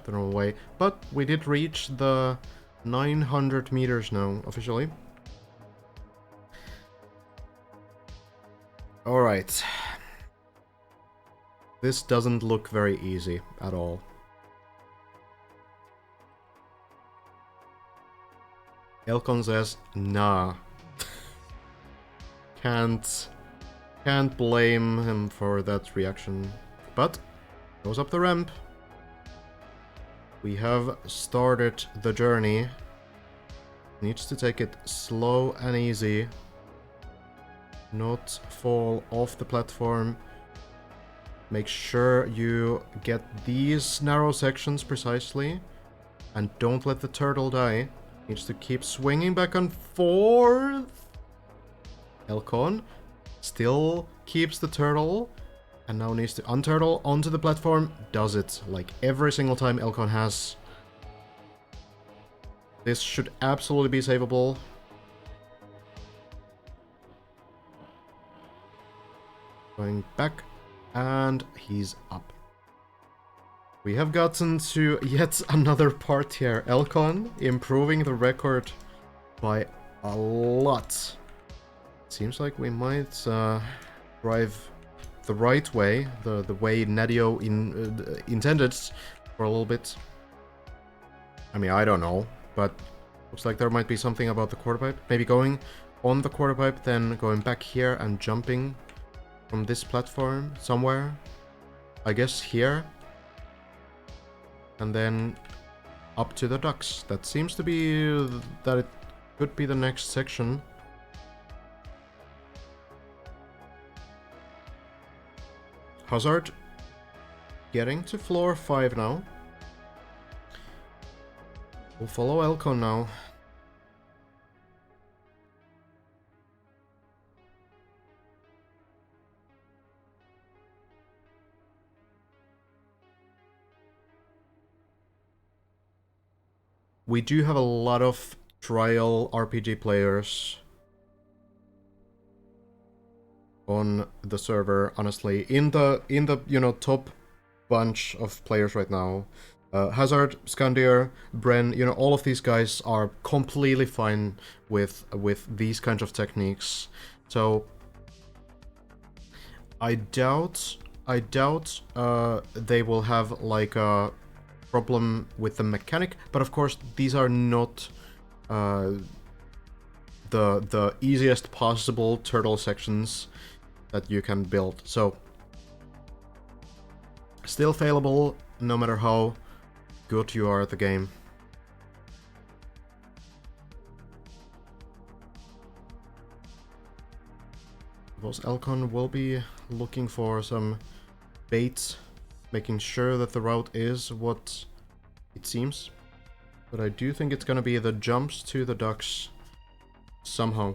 the normal way. But we did reach the 900 meters now, officially. Alright. This doesn't look very easy at all. Elcon says, nah. Can't blame him for that reaction. But, goes up the ramp. We have started the journey. Needs to take it slow and easy. Not fall off the platform. Make sure you get these narrow sections precisely. And don't let the turtle die. Needs to keep swinging back and forth. Elcon still keeps the turtle. And now needs to unturtle onto the platform. Does it. Like every single time Elcon has. This should absolutely be savable. Going back. And he's up. We have gotten to yet another part here. Elcon improving the record by a lot. Seems like we might drive the right way, the way Nadio intended for a little bit. I mean, I don't know, but looks like there might be something about the quarter pipe. Maybe going on the quarter pipe, then going back here and jumping from this platform somewhere. I guess here. And then up to the ducks. That seems to be that it could be the next section. Hazard getting to floor 5 now. We'll follow Elcon now. We do have a lot of trial RPG players on the server, honestly. In the you know, top bunch of players right now. Hazard, Skandir, Bren, you know, all of these guys are completely fine with these kinds of techniques. So I doubt they will have like a problem with the mechanic, but of course these are not the easiest possible turtle sections that you can build. So still failable no matter how good you are at the game. Suppose Elcon will be looking for some baits, making sure that the route is what it seems. But I do think it's gonna be the jumps to the ducks somehow.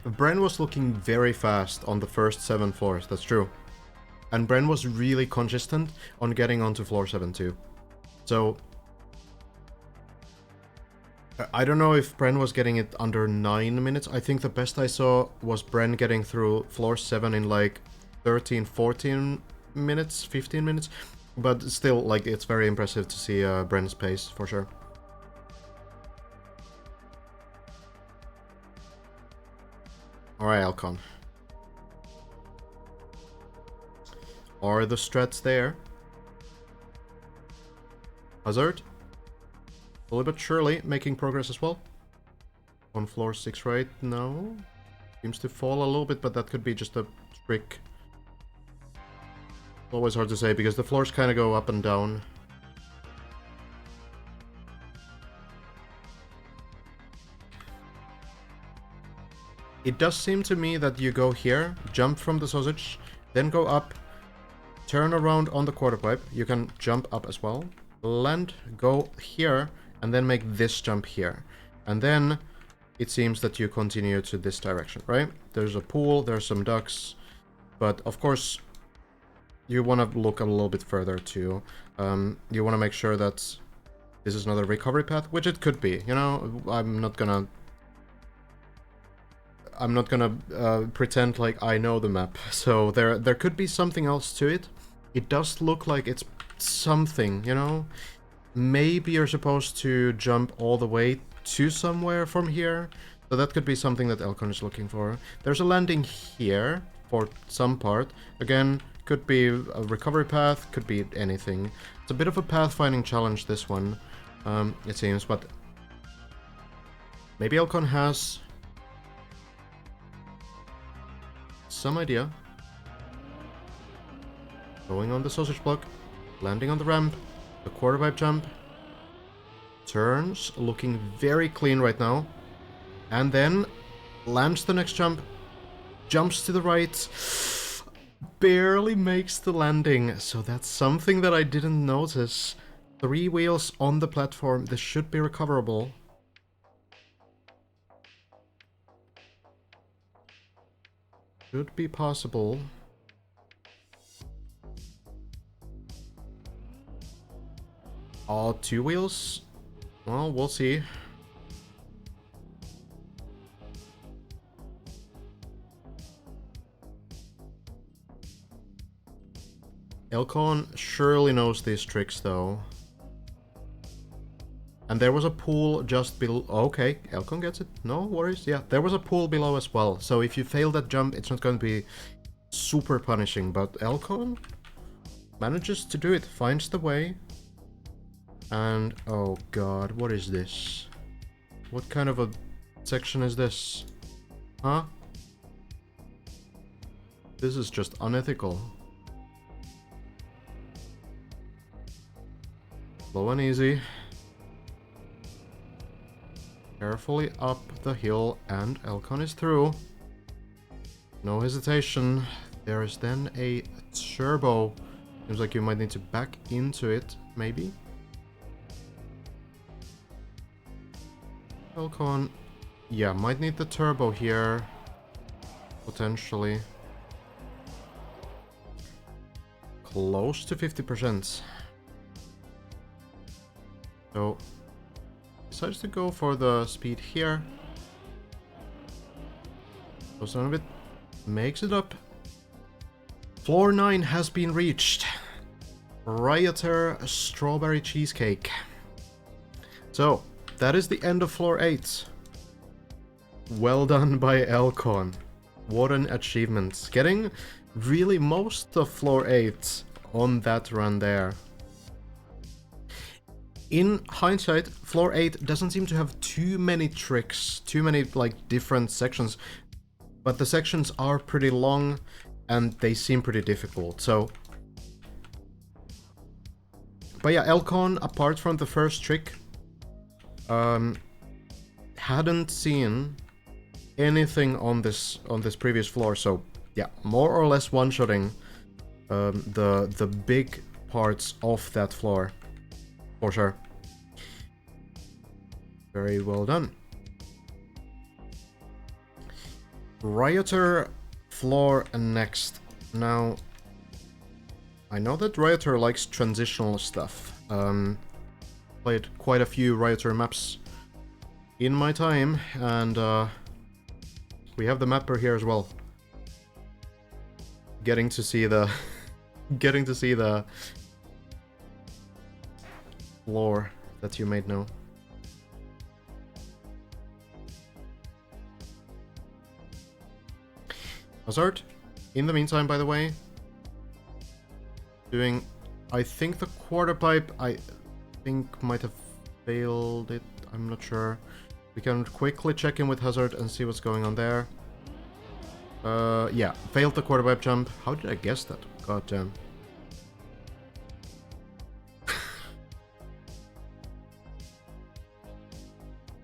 Bren was looking very fast on the first 7 floors, that's true. And Bren was really consistent on getting onto floor 7 too. So I don't know if Bren was getting it under 9 minutes. I think the best I saw was Bren getting through floor 7 in like 13, 14 minutes, 15 minutes. But still, like, it's very impressive to see Bren's pace, for sure. Alright, Alcon. Are the strats there? Hazard? Slowly but surely, making progress as well. On floor 6 right now. Seems to fall a little bit, but that could be just a trick. Always hard to say, because the floors kind of go up and down. It does seem to me that you go here, jump from the sausage, then go up, turn around on the quarter pipe. You can jump up as well. Land, go here, and then make this jump here. And then it seems that you continue to this direction, right? There's a pool, there's some ducks, but of course you want to look a little bit further too. You want to make sure that this is not a recovery path, which it could be, you know. I'm not gonna pretend like I know the map, so there could be something else to it. It does look like it's something, you know. Maybe you're supposed to jump all the way to somewhere from here, so that could be something that Elcon is looking for. There's a landing here for some part. Again, could be a recovery path, could be anything. It's a bit of a pathfinding challenge, this one, it seems, but maybe Elcon has some idea. Going on the sausage block, landing on the ramp, the quarter pipe jump, turns, looking very clean right now, and then lands the next jump, jumps to the right, barely makes the landing. So that's something that I didn't notice. 3 wheels on the platform, this should be recoverable. Should be possible. Oh, 2 wheels? Well, we'll see. Elcon surely knows these tricks, though. And there was a pool just below. Okay, Elcon gets it. No worries. Yeah, there was a pool below as well. So if you fail that jump, it's not going to be super punishing. But Elcon manages to do it, finds the way. And oh god, what is this? What kind of a section is this? Huh? This is just unethical. Slow and easy. Carefully up the hill, and Elcon is through. No hesitation. There is then a turbo. Seems like you might need to back into it, maybe. Elcon, yeah, might need the turbo here, potentially. Close to 50%. So, decides to go for the speed here. Goes down a bit, makes it up. Floor 9 has been reached. Rioter Strawberry Cheesecake. So, that is the end of floor 8. Well done by Elcon. What an achievement. Getting really most of floor 8 on that run there. In hindsight, floor 8 doesn't seem to have too many tricks, too many like different sections, but the sections are pretty long and they seem pretty difficult, so... But yeah, Elcon, apart from the first trick, hadn't seen anything on this previous floor, so yeah, more or less one-shotting the big parts of that floor, for sure. Very well done. Rioter floor next. Now, I know that Rioter likes transitional stuff. Played quite a few Rioter maps in my time, and we have the mapper here as well. Getting to see the floor that you made now. Hazard, in the meantime, by the way, doing, I think the quarter pipe, I think might have failed it, I'm not sure. We can quickly check in with Hazard and see what's going on there. Yeah, failed the quarter pipe jump. How did I guess that? God damn.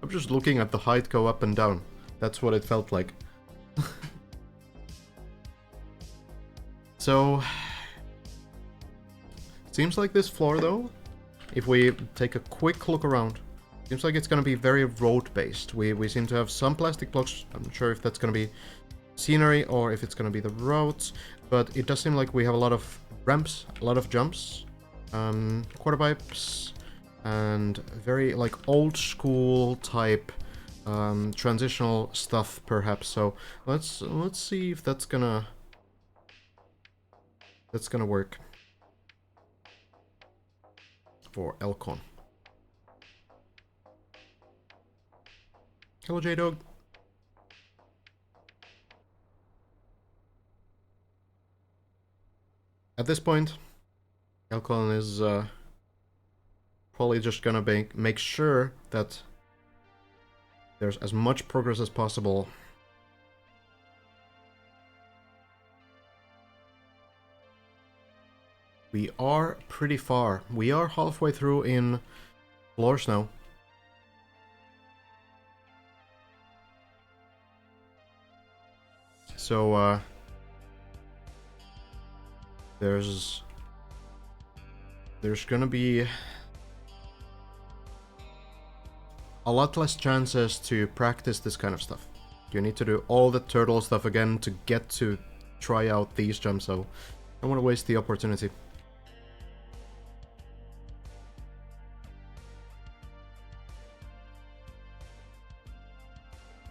I'm just looking at the height go up and down. That's what it felt like. So, seems like this floor though, if we take a quick look around, seems like it's gonna be very road-based. We seem to have some plastic blocks. I'm not sure if that's gonna be scenery or if it's gonna be the roads, but it does seem like we have a lot of ramps, a lot of jumps, quarter pipes, and very like old school type transitional stuff perhaps. So let's see if that's gonna work for Elcon. Hello, J-Dog. At this point, Elcon is probably just gonna make sure that there's as much progress as possible. We are pretty far. We are halfway through in floors now. So, there's gonna be a lot less chances to practice this kind of stuff. You need to do all the turtle stuff again to get to try out these jumps, so I don't want to waste the opportunity.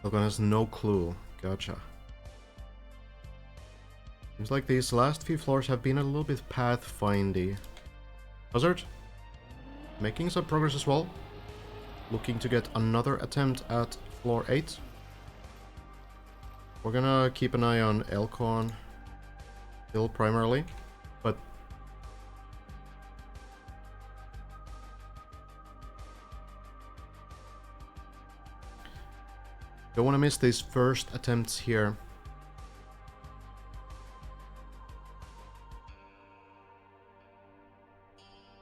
Elcon has no clue. Gotcha. Seems like these last few floors have been a little bit pathfindy. Hazard, making some progress as well. Looking to get another attempt at floor 8. We're gonna keep an eye on Elcon still primarily, but don't want to miss these first attempts here.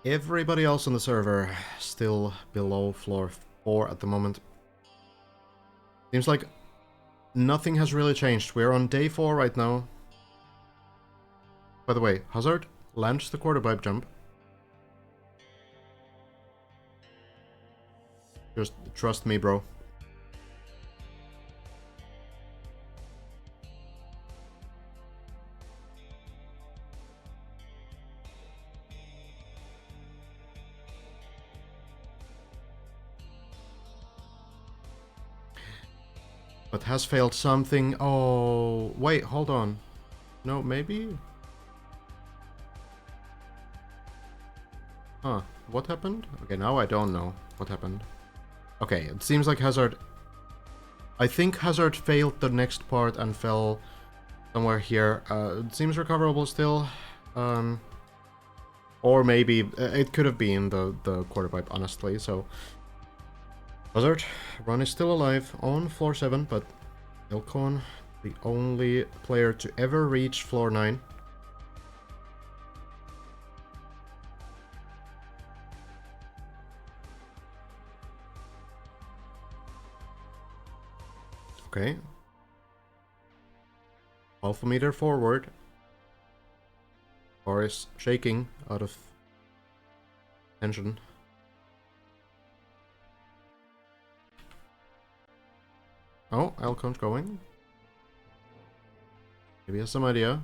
Everybody else on the server still below floor 4 at the moment. Seems like nothing has really changed. We're on day 4 right now. By the way, Hazard lands the quarter pipe jump. Just trust me, bro. But has failed something. Oh, wait, hold on. No, maybe? Huh, what happened? Okay, now I don't know what happened. Okay, it seems like Hazard... I think Hazard failed the next part and fell somewhere here. It seems recoverable still. Or maybe it could have been the quarter pipe, honestly. So Hazard, Ron is still alive on floor 7, but Elcon, the only player to ever reach floor 9. Okay. Half a meter forward. Car is shaking out of tension. Oh, Elcon's going. Maybe he has some idea.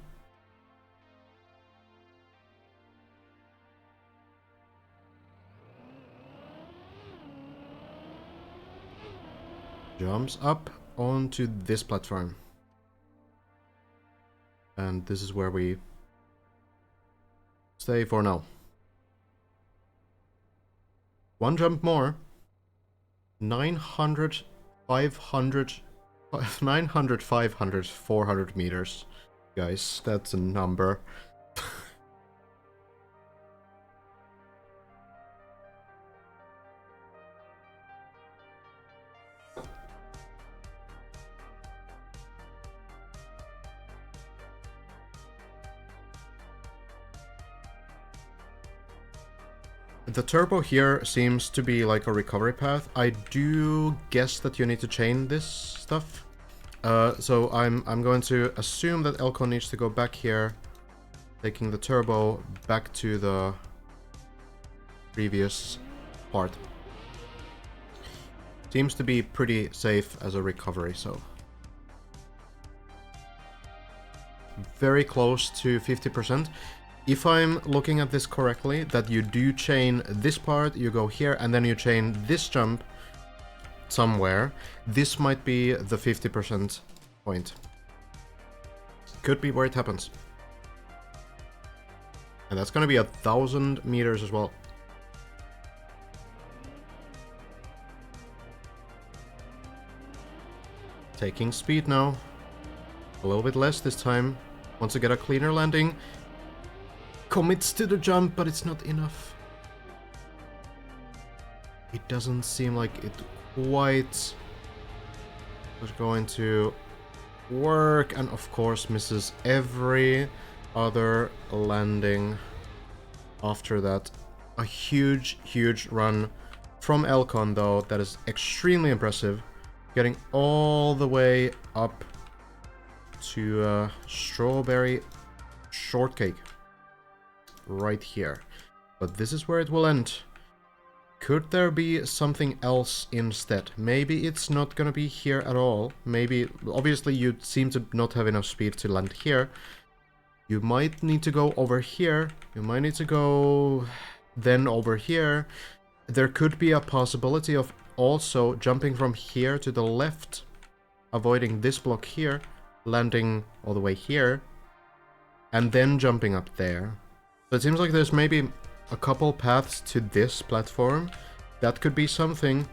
Jumps up onto this platform. And this is where we stay for now. One jump more. 900, 500, 900, 500, 400 meters. Guys, that's a number. The turbo here seems to be like a recovery path. I do guess that you need to chain this stuff. So I'm going to assume that Elcon needs to go back here, taking the turbo back to the previous part. Seems to be pretty safe as a recovery, so very close to 50%. If I'm looking at this correctly, that you do chain this part, you go here, and then you chain this jump somewhere, this might be the 50% point. Could be where it happens. And that's gonna be 1,000 meters as well. Taking speed now. A little bit less this time. Wants to get a cleaner landing. Commits to the jump, but it's not enough. It doesn't seem like it quite was going to work, and of course misses every other landing after that. A huge, huge run from Elcon, though. That is extremely impressive. Getting all the way up to Strawberry Shortcake. Right here. But this is where it will end. Could there be something else instead? Maybe it's not gonna be here at all. Maybe, obviously you seem to not have enough speed to land here. You might need to go over here. You might need to go then over here. There could be a possibility of also jumping from here to the left, avoiding this block here, landing all the way here, and then jumping up there. So it seems like there's maybe a couple paths to this platform. That could be something,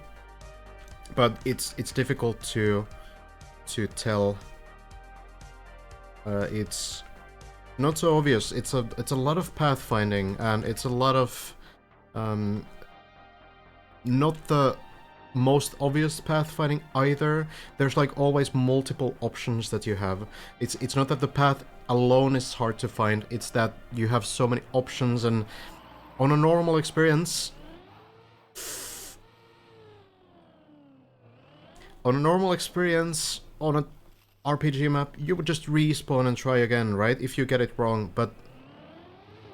but it's difficult to tell. It's not so obvious. It's a lot of pathfinding, and it's a lot of not the most obvious pathfinding either. There's like always multiple options that you have. It's not that the path alone is hard to find, it's that you have so many options, and on a normal experience, on a RPG map, you would just respawn and try again, right? If you get it wrong, but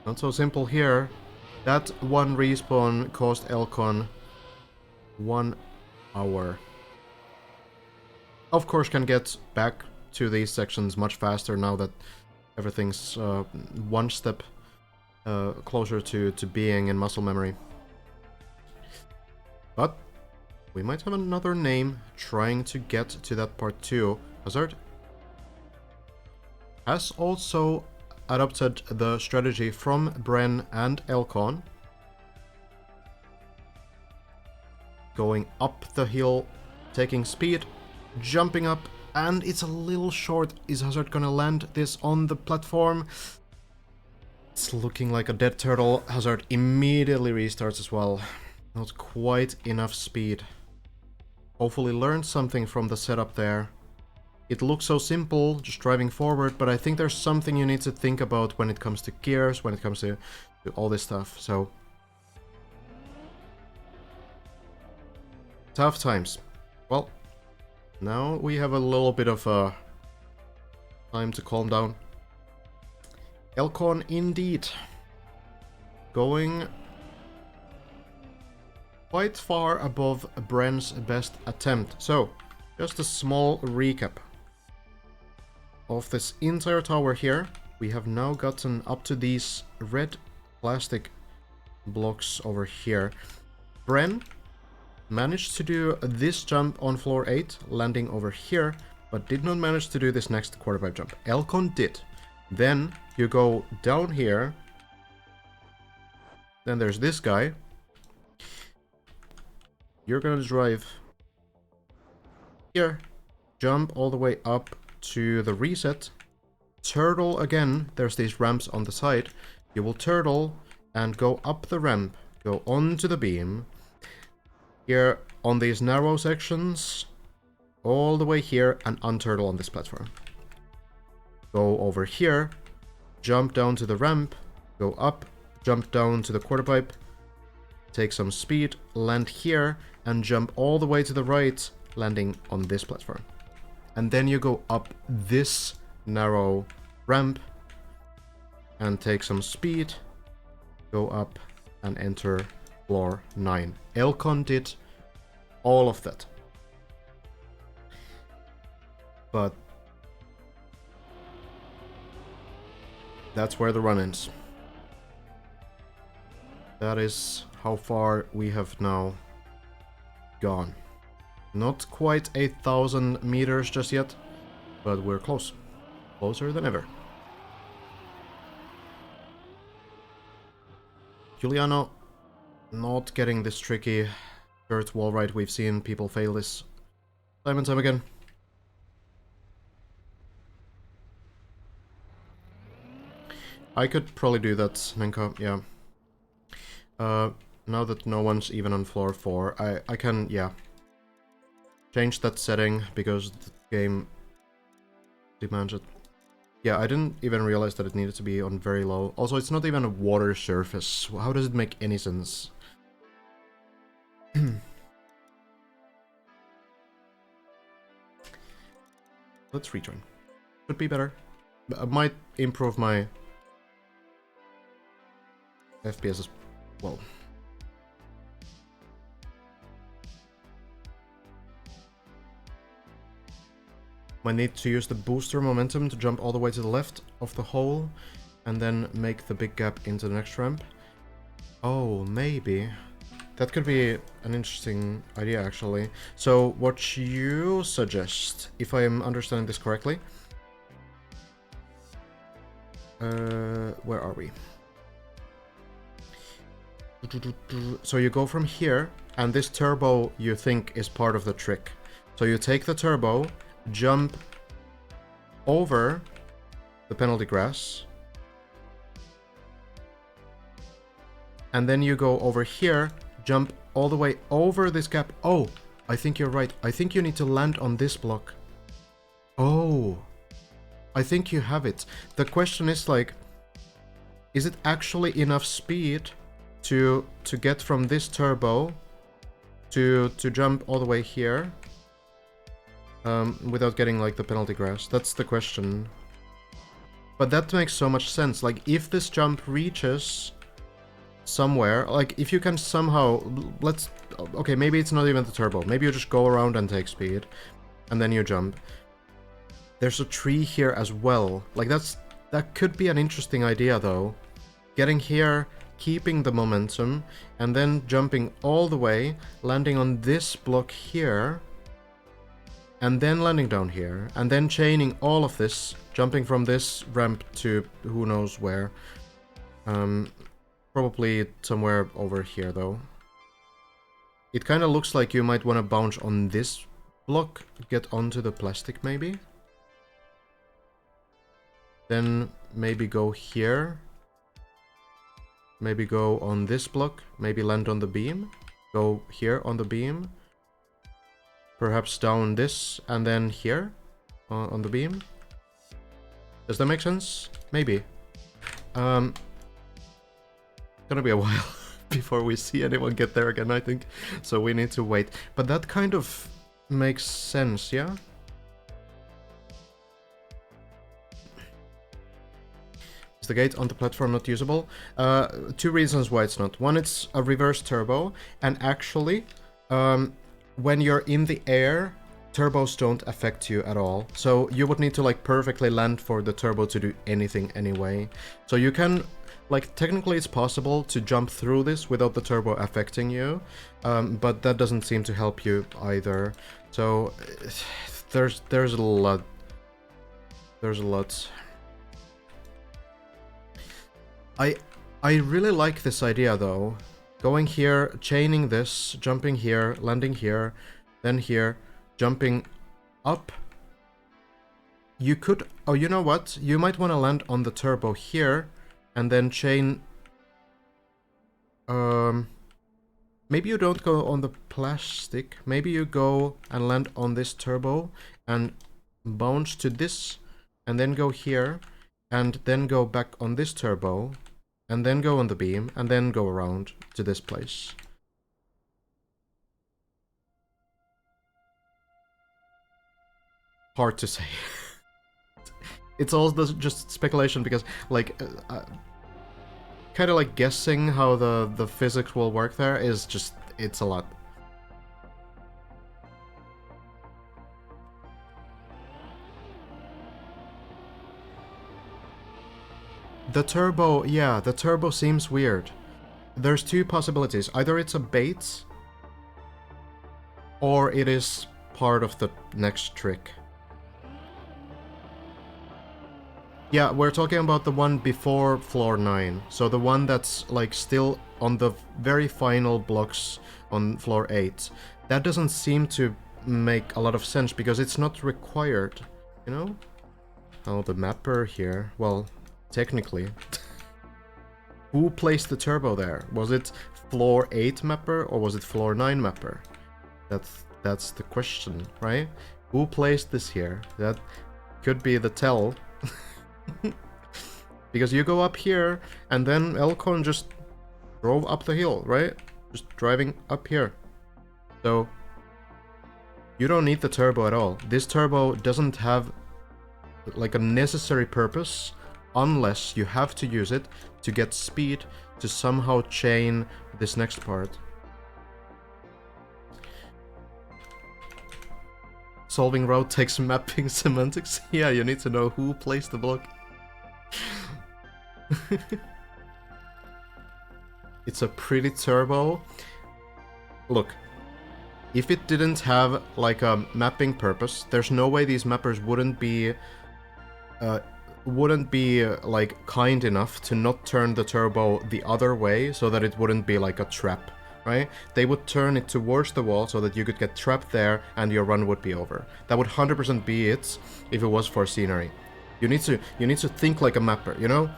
not so simple here. That one respawn cost Elcon 1 hour. Of course, can get back to these sections much faster now that everything's one step closer to being in muscle memory. But we might have another name trying to get to that part too. Hazard has also adopted the strategy from Bren and Elcon. Going up the hill, taking speed, jumping up, And it's a little short. Is Hazard gonna land this on the platform? It's looking like a dead turtle. Hazard immediately restarts as well. Not quite enough speed. Hopefully learned something from the setup there. It looks so simple, just driving forward, but I think there's something you need to think about when it comes to gears, when it comes to all this stuff, so... Tough times. Well, now we have a little bit of time to calm down. Elcon indeed. Going quite far above Bren's best attempt. So, just a small recap of this entire tower here. We have now gotten up to these red plastic blocks over here. Bren managed to do this jump on floor 8, landing over here, but did not manage to do this next quarter pipe jump. Elcon did. Then you go down here. Then there's this guy. You're gonna drive here, jump all the way up to the reset, turtle again. There's these ramps on the side. You will turtle and go up the ramp, go onto the beam. Here on these narrow sections, all the way here, and unturtle on this platform. Go over here, jump down to the ramp, go up, jump down to the quarter pipe, take some speed, land here, and jump all the way to the right, landing on this platform. And then you go up this narrow ramp, and take some speed, go up, and enter floor 9. Elcon did all of that. But that's where the run ends. That is how far we have now gone. Not quite 8,000 meters just yet, but we're close. Closer than ever. Giuliano not getting this tricky third wall right. We've seen people fail this time and time again. I could probably do that, Nenka, yeah. Now that no one's even on floor 4, I can, yeah, change that setting because the game demands it. Yeah, I didn't even realize that it needed to be on very low. Also, it's not even a water surface. How does it make any sense? Let's rejoin. Could be better. I might improve my FPS as well. Might need to use the booster momentum to jump all the way to the left of the hole and then make the big gap into the next ramp. Oh, maybe. That could be an interesting idea, actually. So, what you suggest, if I am understanding this correctly... where are we? So you go from here, and this turbo you think is part of the trick. So you take the turbo, jump over the penalty grass, and then you go over here, jump all the way over this gap. Oh, I think you're right. I think you need to land on this block. Oh, I think you have it. The question is, like, is it actually enough speed to get from this turbo to jump all the way here without getting, like, the penalty grass? That's the question. But that makes so much sense. Like, if this jump reaches somewhere, like, if you can somehow, let's, okay, maybe it's not even the turbo. Maybe you just go around and take speed, and then you jump. There's a tree here as well. Like, that could be an interesting idea, though. Getting here, keeping the momentum, and then jumping all the way, landing on this block here, and then landing down here, and then chaining all of this, jumping from this ramp to who knows where. Probably somewhere over here, though. It kind of looks like you might want to bounce on this block get onto the plastic maybe. Then maybe go here. Maybe go on this block. Maybe land on the beam. Go here on the beam. Perhaps down this and then here on the beam. Does that make sense? Maybe. Gonna be a while before we see anyone get there again, I think. So we need to wait. But that kind of makes sense, yeah? Is the gate on the platform not usable? Two reasons why it's not. One, it's a reverse turbo, and actually, when you're in the air, turbos don't affect you at all. So you would need to like perfectly land for the turbo to do anything anyway. So you can, like, technically it's possible to jump through this without the turbo affecting you, but that doesn't seem to help you either. So there's a lot. There's a lot. I really like this idea though. Going here, chaining this, jumping here, landing here, then here, jumping up. You could... Oh, you know what? You might want to land on the turbo here, and then chain... Maybe you don't go on the plastic. Maybe you go and land on this turbo, and bounce to this, and then go here, and then go back on this turbo, and then go on the beam, and then go around to this place. Hard to say. It's all just speculation because, like, kind of like guessing how the physics will work there is just, it's a lot. The turbo, yeah, the turbo seems weird. There's two possibilities. Either it's a bait, or it is part of the next trick. Yeah, we're talking about the one before floor 9. So the one that's like still on the very final blocks on floor 8. That doesn't seem to make a lot of sense because it's not required, you know? Oh, the mapper here. Well, technically. Who placed the turbo there? Was it floor 8 mapper or was it floor 9 mapper? That's the question, right? Who placed this here? That could be the tell. Because you go up here and then Elcon just drove up the hill, right? Just driving up here. So you don't need the turbo at all. This turbo doesn't have like a necessary purpose unless you have to use it to get speed to somehow chain this next part. Solving road takes mapping semantics. Yeah, you need to know who placed the block. It's a pretty turbo. Look, if it didn't have like a mapping purpose, there's no way these mappers wouldn't be like kind enough to not turn the turbo the other way so that it wouldn't be like a trap, right? They would turn it towards the wall so that you could get trapped there and your run would be over. That would 100% be it if it was for scenery. You need to think like a mapper, you know?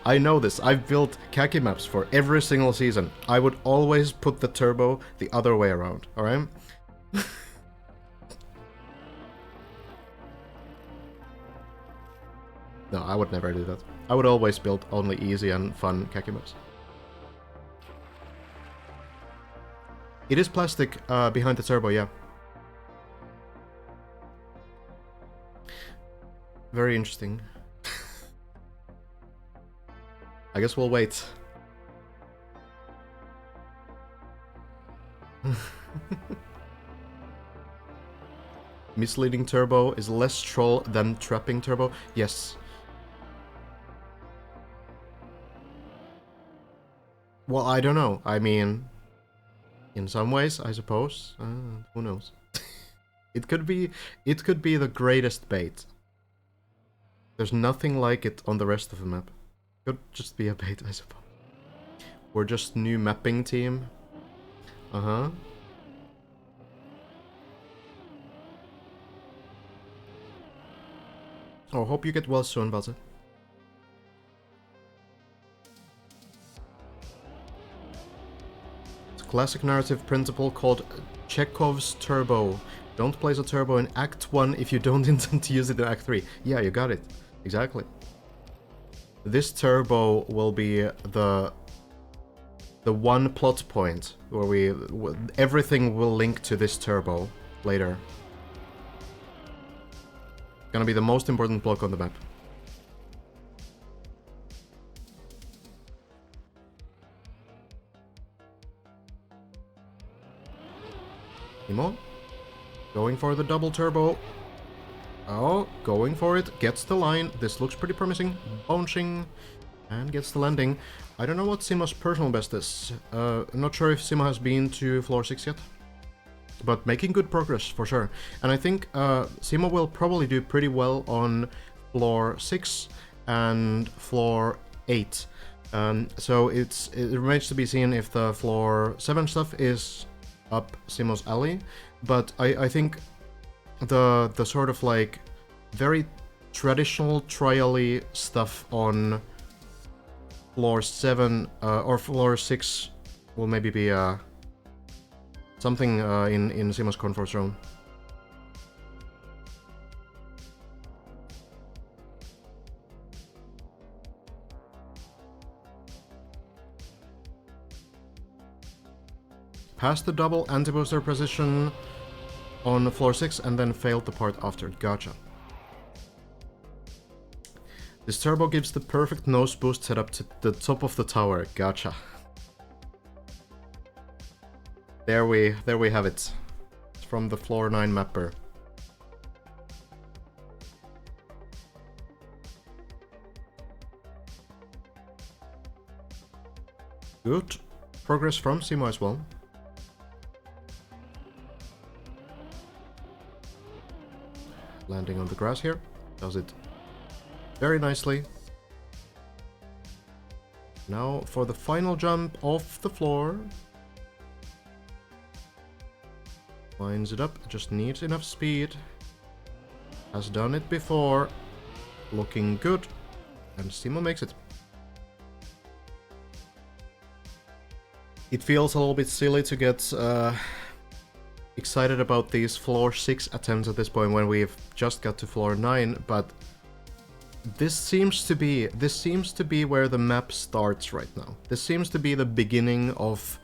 I know this. I've built khaki maps for every single season. I would always put the turbo the other way around, alright? No, I would never do that. I would always build only easy and fun khaki maps. It is plastic behind the turbo, yeah. Very interesting. I guess we'll wait. Misleading turbo is less troll than trapping turbo. Yes. Well, I don't know. I mean, in some ways, I suppose. Who knows? It could be the greatest bait. There's nothing like it on the rest of the map. Could just be a bait, I suppose. We're just new mapping team. Uh-huh. Oh, hope you get well soon, Balza. It's a classic narrative principle called Chekhov's Turbo. Don't place a turbo in Act 1 if you don't intend to use it in Act 3. Yeah, you got it. Exactly. This turbo will be the one plot point where everything will link to this turbo later. Gonna be the most important block on the map. Imo, going for the double turbo. Oh, going for it, gets the line. This looks pretty promising. Bouncing, and gets the landing. I don't know what Simo's personal best is. I'm not sure if Simo has been to floor 6 yet. But making good progress, for sure. And I think Simo will probably do pretty well on floor 6 and floor 8. So it remains to be seen if the floor 7 stuff is up Simo's alley. But I think the sort of like very traditional trial-y stuff on floor 7 or floor 6 will maybe be something in Simo's comfort zone. Passed the double anti-booster precision on floor 6 and then failed the part after. Gotcha. This turbo gives the perfect nose boost setup to the top of the tower. Gotcha. There we have it. It's from the floor 9 mapper. Good progress from Simo as well. Landing on the grass here. Does it very nicely. Now for the final jump off the floor. Lines it up, just needs enough speed. Has done it before. Looking good. And Simo makes it. It feels a little bit silly to get excited about these floor 6 attempts at this point when we've just got to floor 9, but this seems to be where the map starts right now. This seems to be the beginning of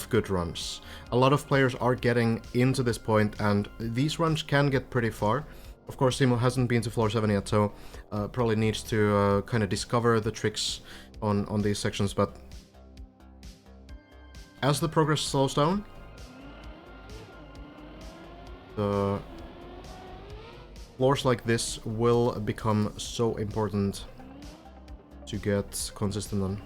good runs. A lot of players are getting into this point, and these runs can get pretty far. Of course, Simo hasn't been to floor 7 yet, so probably needs to kind of discover the tricks on these sections, but as the progress slows down, the floors like this will become so important to get consistent on.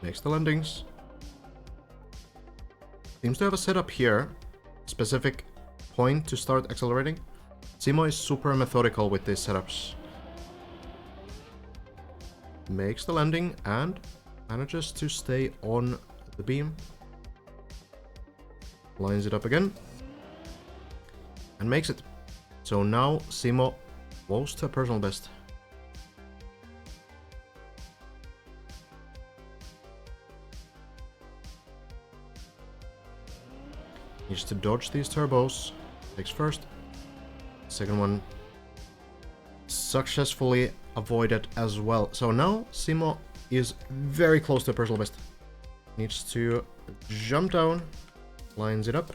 Makes the landings. Seems to have a setup here, specific point to start accelerating. Simo is super methodical with these setups. Makes the landing and manages to stay on the beam. Lines it up again. And makes it. So now Simo close to a personal best. Needs to dodge these turbos. Takes first. Second one successfully avoided as well. So now Simo is very close to a personal best. Needs to jump down, lines it up,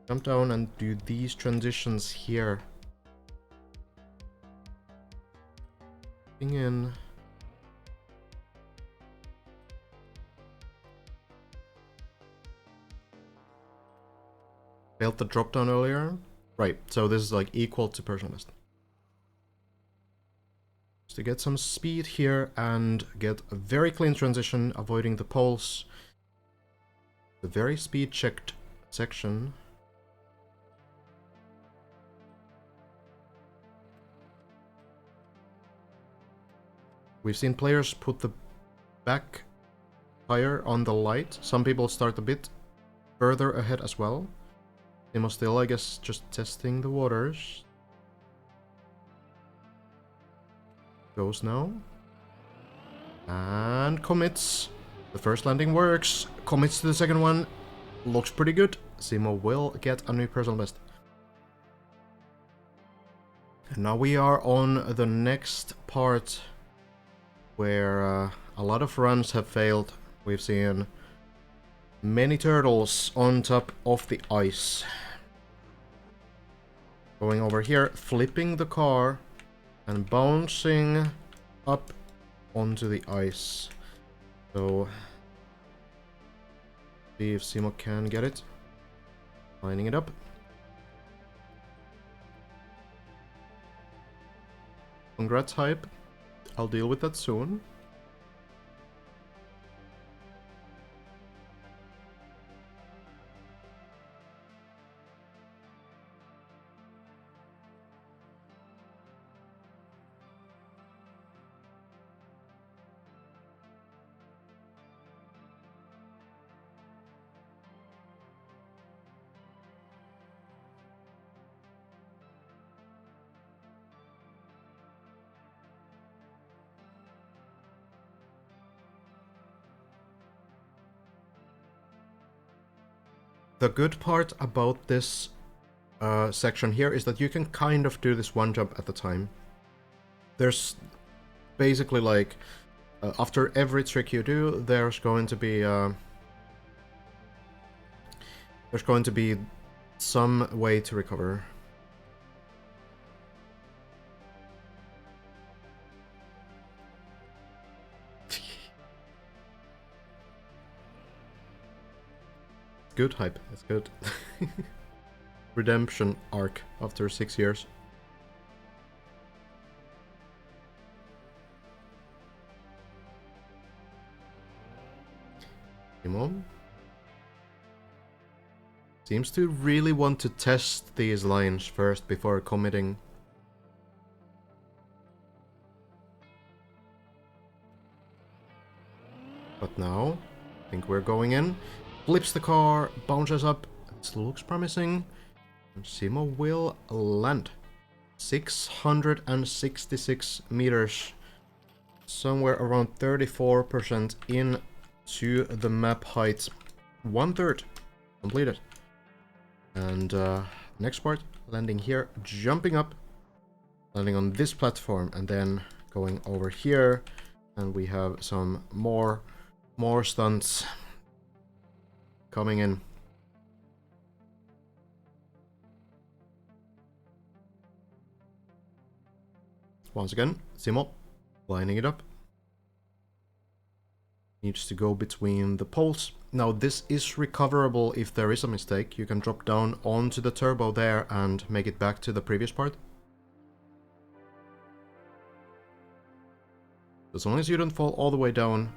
jump down and do these transitions here. In. Failed the drop down earlier. Right, so this is like equal to personal best. To get some speed here and get a very clean transition, avoiding the poles. The very speed checked section. We've seen players put the back tire on the light. Some people start a bit further ahead as well. Simo still, I guess, just testing the waters. Goes now. And commits. The first landing works. Commits to the second one. Looks pretty good. Simo will get a new personal best. And now we are on the next part where a lot of runs have failed. We've seen many turtles on top of the ice. Going over here, flipping the car and bouncing up onto the ice. So, see if Simo can get it. Lining it up. Congrats, Hype. I'll deal with that soon. The good part about this section here is that you can kind of do this one jump at a time. There's basically like, after every trick you do, there's going to be some way to recover. Good, Hype. It's good. Redemption arc after 6 years. Simo seems to really want to test these lines first before committing. But now, I think we're going in. Flips the car, bounces up. This looks promising. And Simo will land. 666 meters. Somewhere around 34% into the map height. 1/3 completed. And next part, landing here, jumping up. Landing on this platform and then going over here. And we have some more stunts coming in. Once again, Simo lining it up. Needs to go between the poles. Now this is recoverable if there is a mistake. You can drop down onto the turbo there and make it back to the previous part. As long as you don't fall all the way down,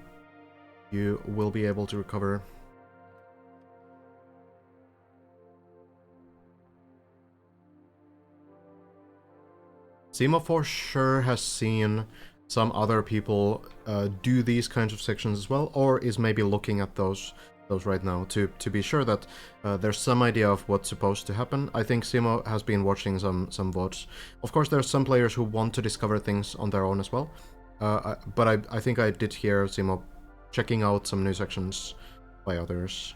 you will be able to recover. Simo for sure has seen some other people do these kinds of sections as well, or is maybe looking at those right now to be sure that there's some idea of what's supposed to happen. I think Simo has been watching some VODs. Of course, there's some players who want to discover things on their own as well, but I think I did hear Simo checking out some new sections by others,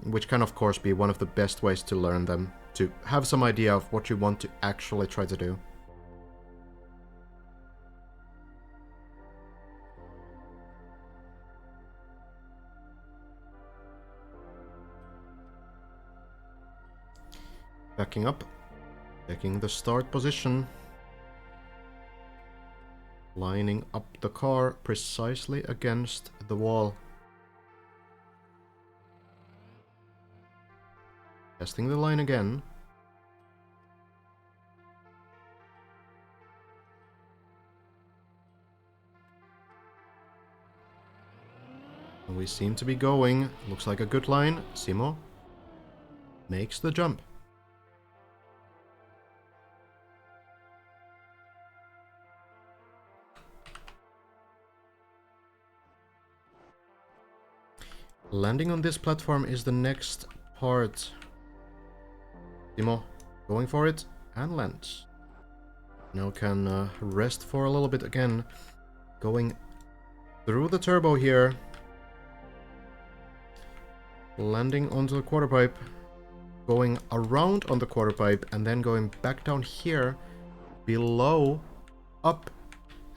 which can of course be one of the best ways to learn them, to have some idea of what you want to actually try to do. Backing up, taking the start position, lining up the car precisely against the wall. Testing the line again. And we seem to be going. Looks like a good line. Simo makes the jump. Landing on this platform is the next part Timo going for it and lands. Now can rest for a little bit again. Going through the turbo here. Landing onto the quarter pipe. Going around on the quarter pipe and then going back down here. Below. Up.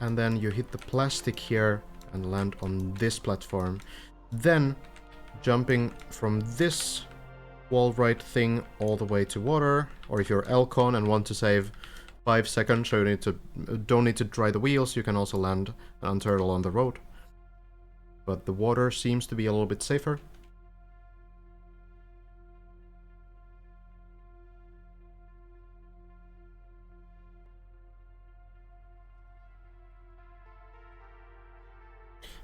And then you hit the plastic here and land on this platform. Then jumping from this wall right thing all the way to water. Or if you're Elcon and want to save 5 seconds, so you don't need to dry the wheels, you can also land an unturtle on the road. But the water seems to be a little bit safer.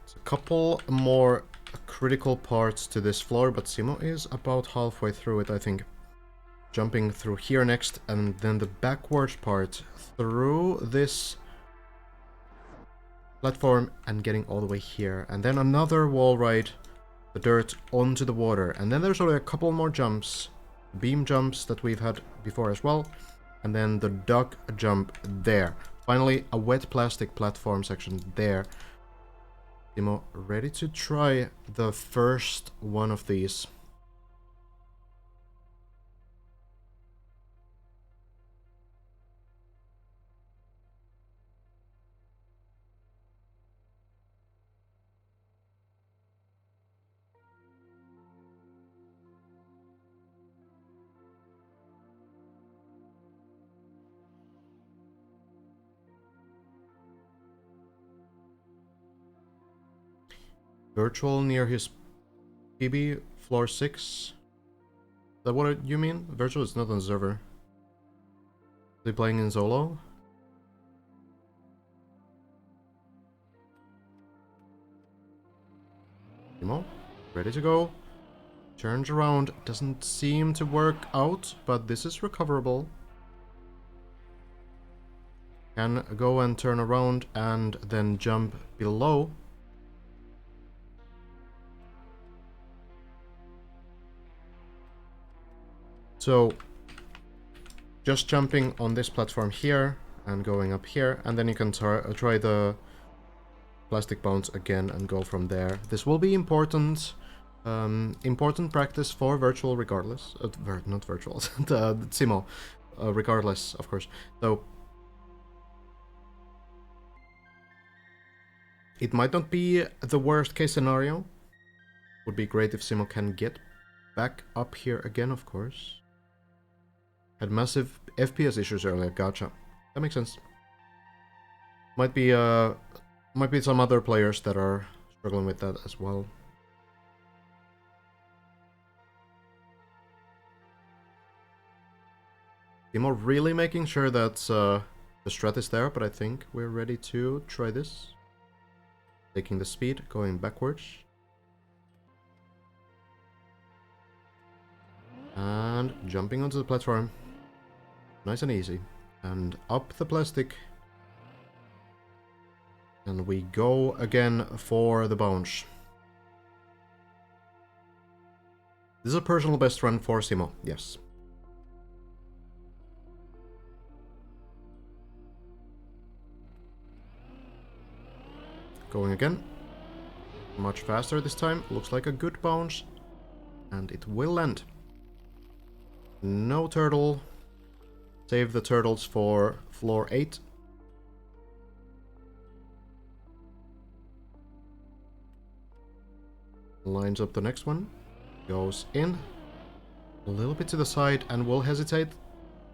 It's a couple more critical parts to this floor, but Simo is about halfway through it, I think. Jumping through here next, and then the backwards part through this platform and getting all the way here. And then another wall ride, the dirt onto the water. And then there's only a couple more jumps, beam jumps that we've had before as well. And then the duck jump there. Finally, a wet plastic platform section there. Timo, ready to try the first one of these. Virtual near his PB, floor 6. Is that what you mean? Virtual is not on server. Is he playing in solo? Timo, ready to go. Turns around, doesn't seem to work out, but this is recoverable. Can go and turn around and then jump below. So, just jumping on this platform here and going up here, and then you can try the plastic bounce again and go from there. This will be important, important practice for virtual regardless. Not virtual, the Simo, regardless, of course. So, it might not be the worst case scenario. Would be great if Simo can get back up here again, of course. Had massive FPS issues earlier, gotcha. That makes sense. Might be some other players that are struggling with that as well. Timo really making sure that the strat is there, but I think we're ready to try this. Taking the speed, going backwards. And jumping onto the platform. Nice and easy. And up the plastic. And we go again for the bounce. This is a personal best run for Simo, yes. Going again. Much faster this time. Looks like a good bounce. And it will land. No turtle. Save the turtles for floor 8. Lines up the next one. Goes in. A little bit to the side and will hesitate.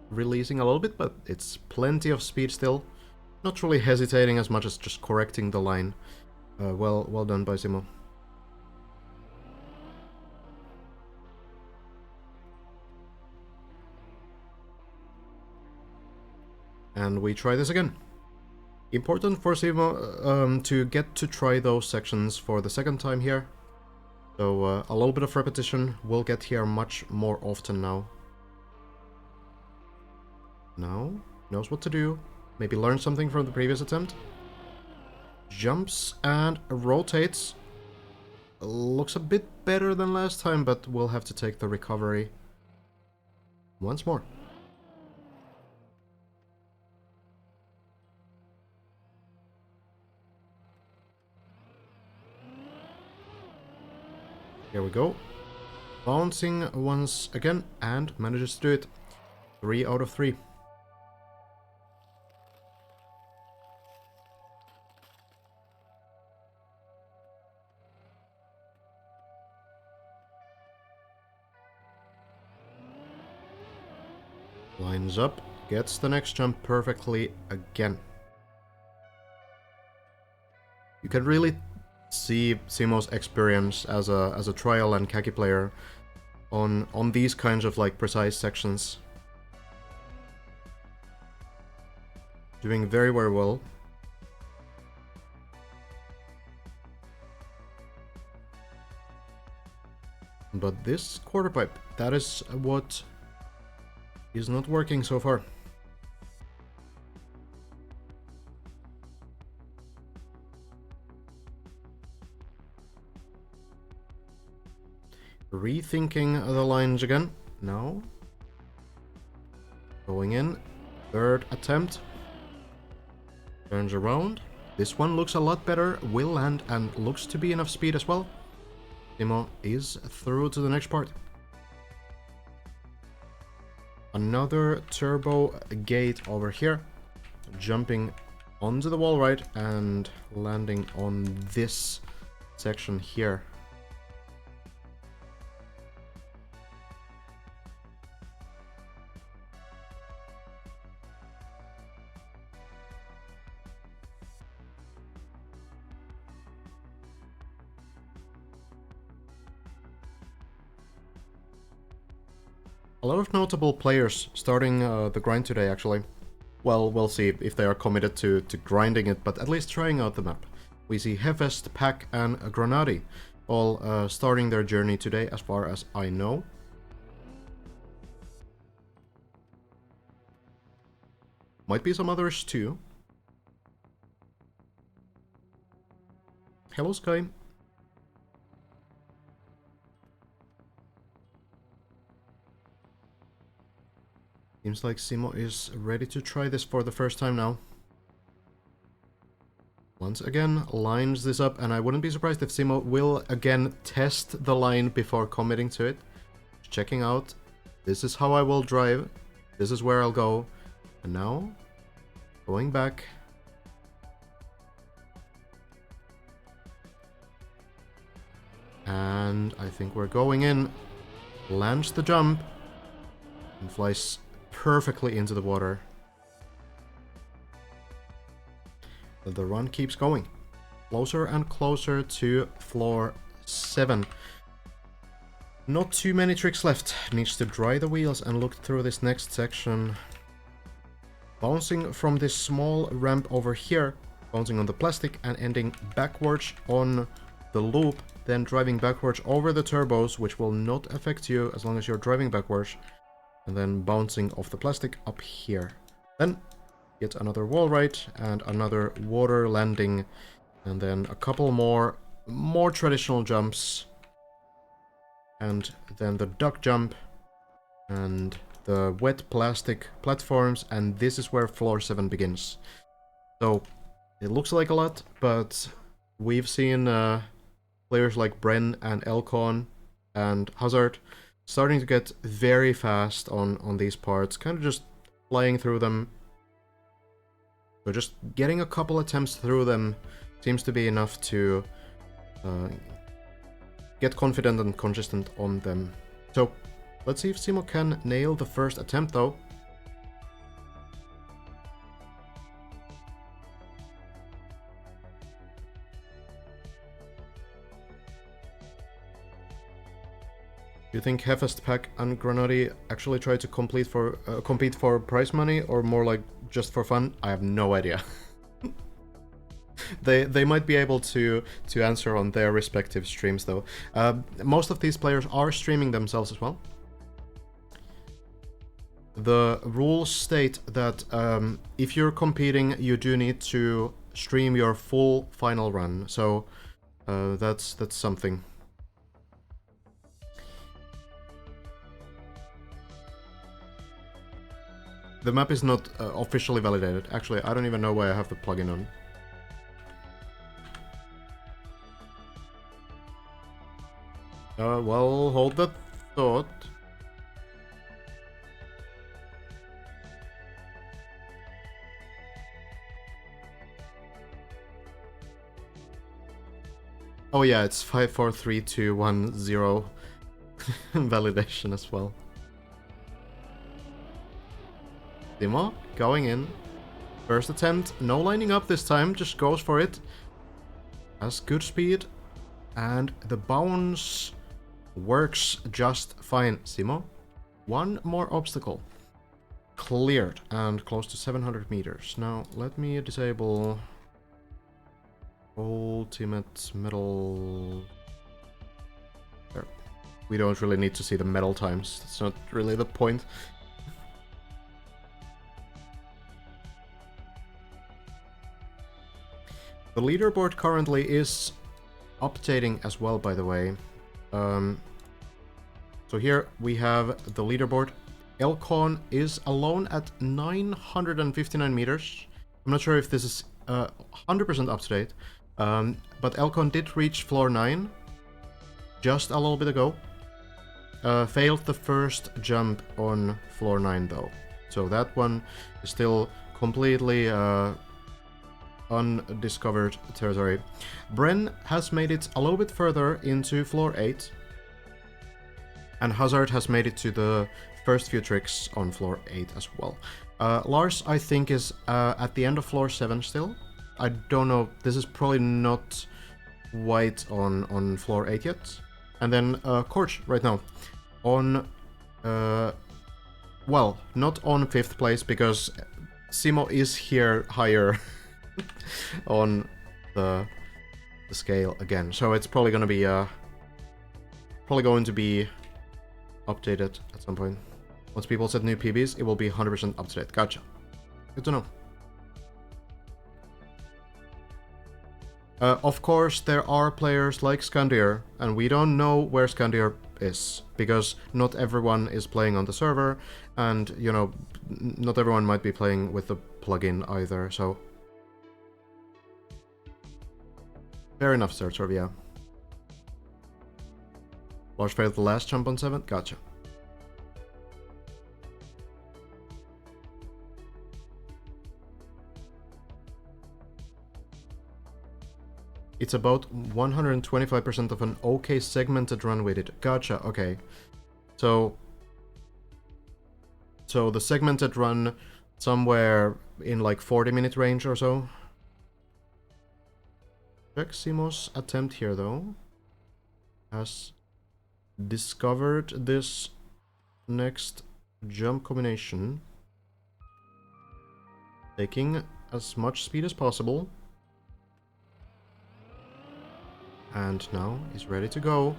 Releasing a little bit, but it's plenty of speed still. Not really hesitating as much as just correcting the line. Well done by Simo. And we try this again. Important for Simo to get to try those sections for the second time here. So a little bit of repetition will get here much more often now. Now, knows what to do. Maybe learn something from the previous attempt. Jumps and rotates. Looks a bit better than last time, but we'll have to take the recovery. Once more. Here we go. Bouncing once again, and manages to do it. 3 out of 3. Lines up, gets the next jump perfectly again. You can really see Simo's experience as a trial and khaki player on these kinds of like precise sections. Doing very, very well. But this quarter pipe, that is what is not working so far. Rethinking the lines again. Now. Going in. Third attempt. Turns around. This one looks a lot better. Will land and looks to be enough speed as well. Simo is through to the next part. Another turbo gate over here. Jumping onto the wall right and landing on this section here. A lot of notable players starting the grind today, actually. Well, we'll see if they are committed to grinding it, but at least trying out the map. We see Hefest, Pack, and Granadi all starting their journey today, as far as I know. Might be some others too. Hello, Sky. Seems like Simo is ready to try this for the first time now. Once again, lines this up, and I wouldn't be surprised if Simo will again test the line before committing to it. Checking out, this is how I will drive, this is where I'll go, and now, going back. And I think we're going in, lands the jump, and flies perfectly into the water. The run keeps going. Closer and closer to floor 7. Not too many tricks left. Needs to dry the wheels and look through this next section. Bouncing from this small ramp over here, bouncing on the plastic and ending backwards on the loop, then driving backwards over the turbos, which will not affect you as long as you're driving backwards. And then bouncing off the plastic up here. Then get another wall right and another water landing, and then a couple more traditional jumps, and then the duck jump and the wet plastic platforms, and this is where floor 7 begins. So it looks like a lot, but we've seen players like Bren and Elcon and Hazard starting to get very fast on these parts, kind of just flying through them. So just getting a couple attempts through them seems to be enough to get confident and consistent on them. So let's see if Simo can nail the first attempt though. Do you think Hefest, Pack, and Granadi actually try to compete for prize money, or more like just for fun? I have no idea. They might be able to answer on their respective streams though. Most of these players are streaming themselves as well. The rules state that if you're competing, you do need to stream your full final run. So that's something. The map is not officially validated. Actually, I don't even know why I have the plugin on. Well, hold that thought. Oh yeah, it's 543210 validation as well. Dimo, going in. First attempt, no lining up this time, just goes for it. Has good speed. And the bounce works just fine. Simo, one more obstacle. Cleared and close to 700 meters. Now, let me disable ultimate metal. There. We don't really need to see the metal times. That's not really the point. The leaderboard currently is updating as well, by the way. So here we have the leaderboard. Elcon is alone at 959 meters. I'm not sure if this is 100% up to date, but Elcon did reach floor 9 just a little bit ago. Failed the first jump on floor 9 though. So that one is still completely undiscovered territory. Bren has made it a little bit further into floor 8. And Hazard has made it to the first few tricks on floor 8 as well. Lars, I think, is at the end of floor 7 still. I don't know, this is probably not white on floor 8 yet. And then Korch right now on, well, not on 5th place because Simo is here higher on the scale again. So it's probably going to be updated at some point. Once people set new PBs, it will be 100% up to date. Gotcha. Good to know. Of course, there are players like Scandier, and we don't know where Scandier is, because not everyone is playing on the server, and, you know, not everyone might be playing with the plugin either, so... Fair enough, Search yeah. Lars failed the last jump on 7? Gotcha. It's about 125% of an okay segmented run we did. Gotcha, okay. So the segmented run somewhere in like 40-minute range or so. Check Simo's attempt here though. Has discovered this next jump combination. Taking as much speed as possible. And now he's ready to go.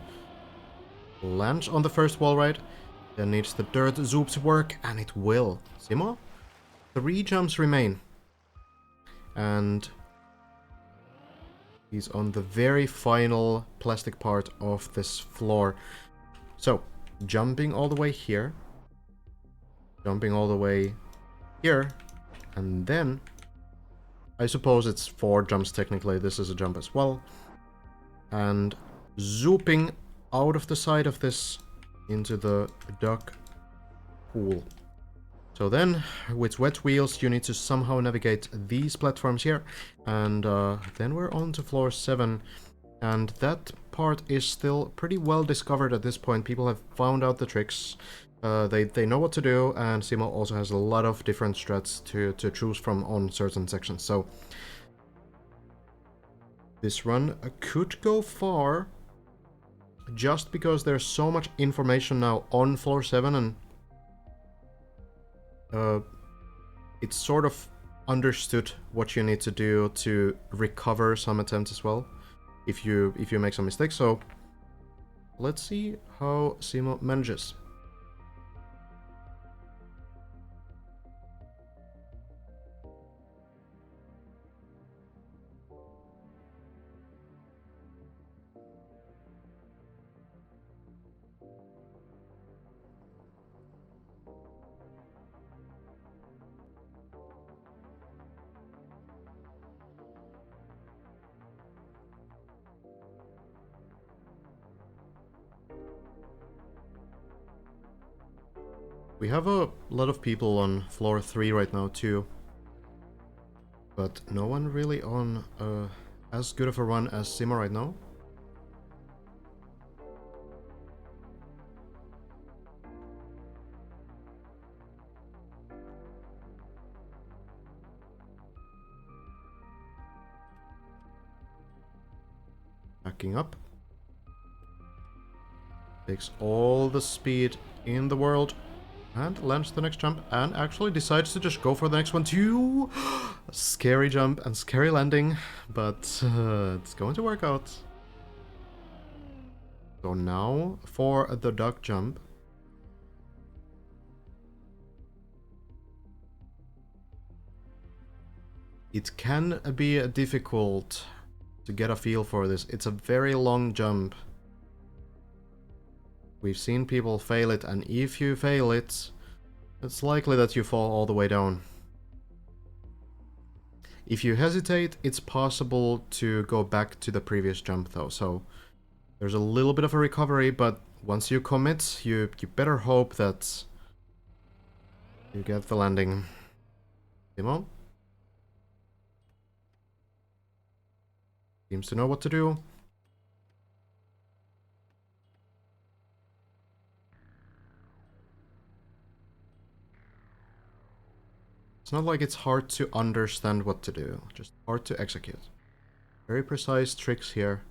Lands on the first wall ride. Then needs the dirt zoop to work, and it will. Simo? 3 jumps remain. And he's on the very final plastic part of this floor. So, jumping all the way here. Jumping all the way here. And then, I suppose it's 4 jumps technically. This is a jump as well. And zooping out of the side of this into the duck pool. So then, with wet wheels, you need to somehow navigate these platforms here. And then we're on to floor 7. And that part is still pretty well discovered at this point. People have found out the tricks. They know what to do. And Simo also has a lot of different strats to choose from on certain sections. So this run could go far. Just because there's so much information now on floor 7 and it's sort of understood what you need to do to recover some attempts as well if you make some mistakes. So let's see how Simo manages. We have a lot of people on floor 3 right now too. But no one really on as good of a run as Simo right now. Backing up. Takes all the speed in the world. And lands the next jump. And actually decides to just go for the next one too. Scary jump and scary landing. But it's going to work out. So now for the duck jump. It can be difficult to get a feel for this. It's a very long jump. We've seen people fail it, and if you fail it, it's likely that you fall all the way down. If you hesitate, it's possible to go back to the previous jump though, so there's a little bit of a recovery, but once you commit, you better hope that you get the landing. Simo seems to know what to do. It's not like it's hard to understand what to do, just hard to execute. Very precise tricks here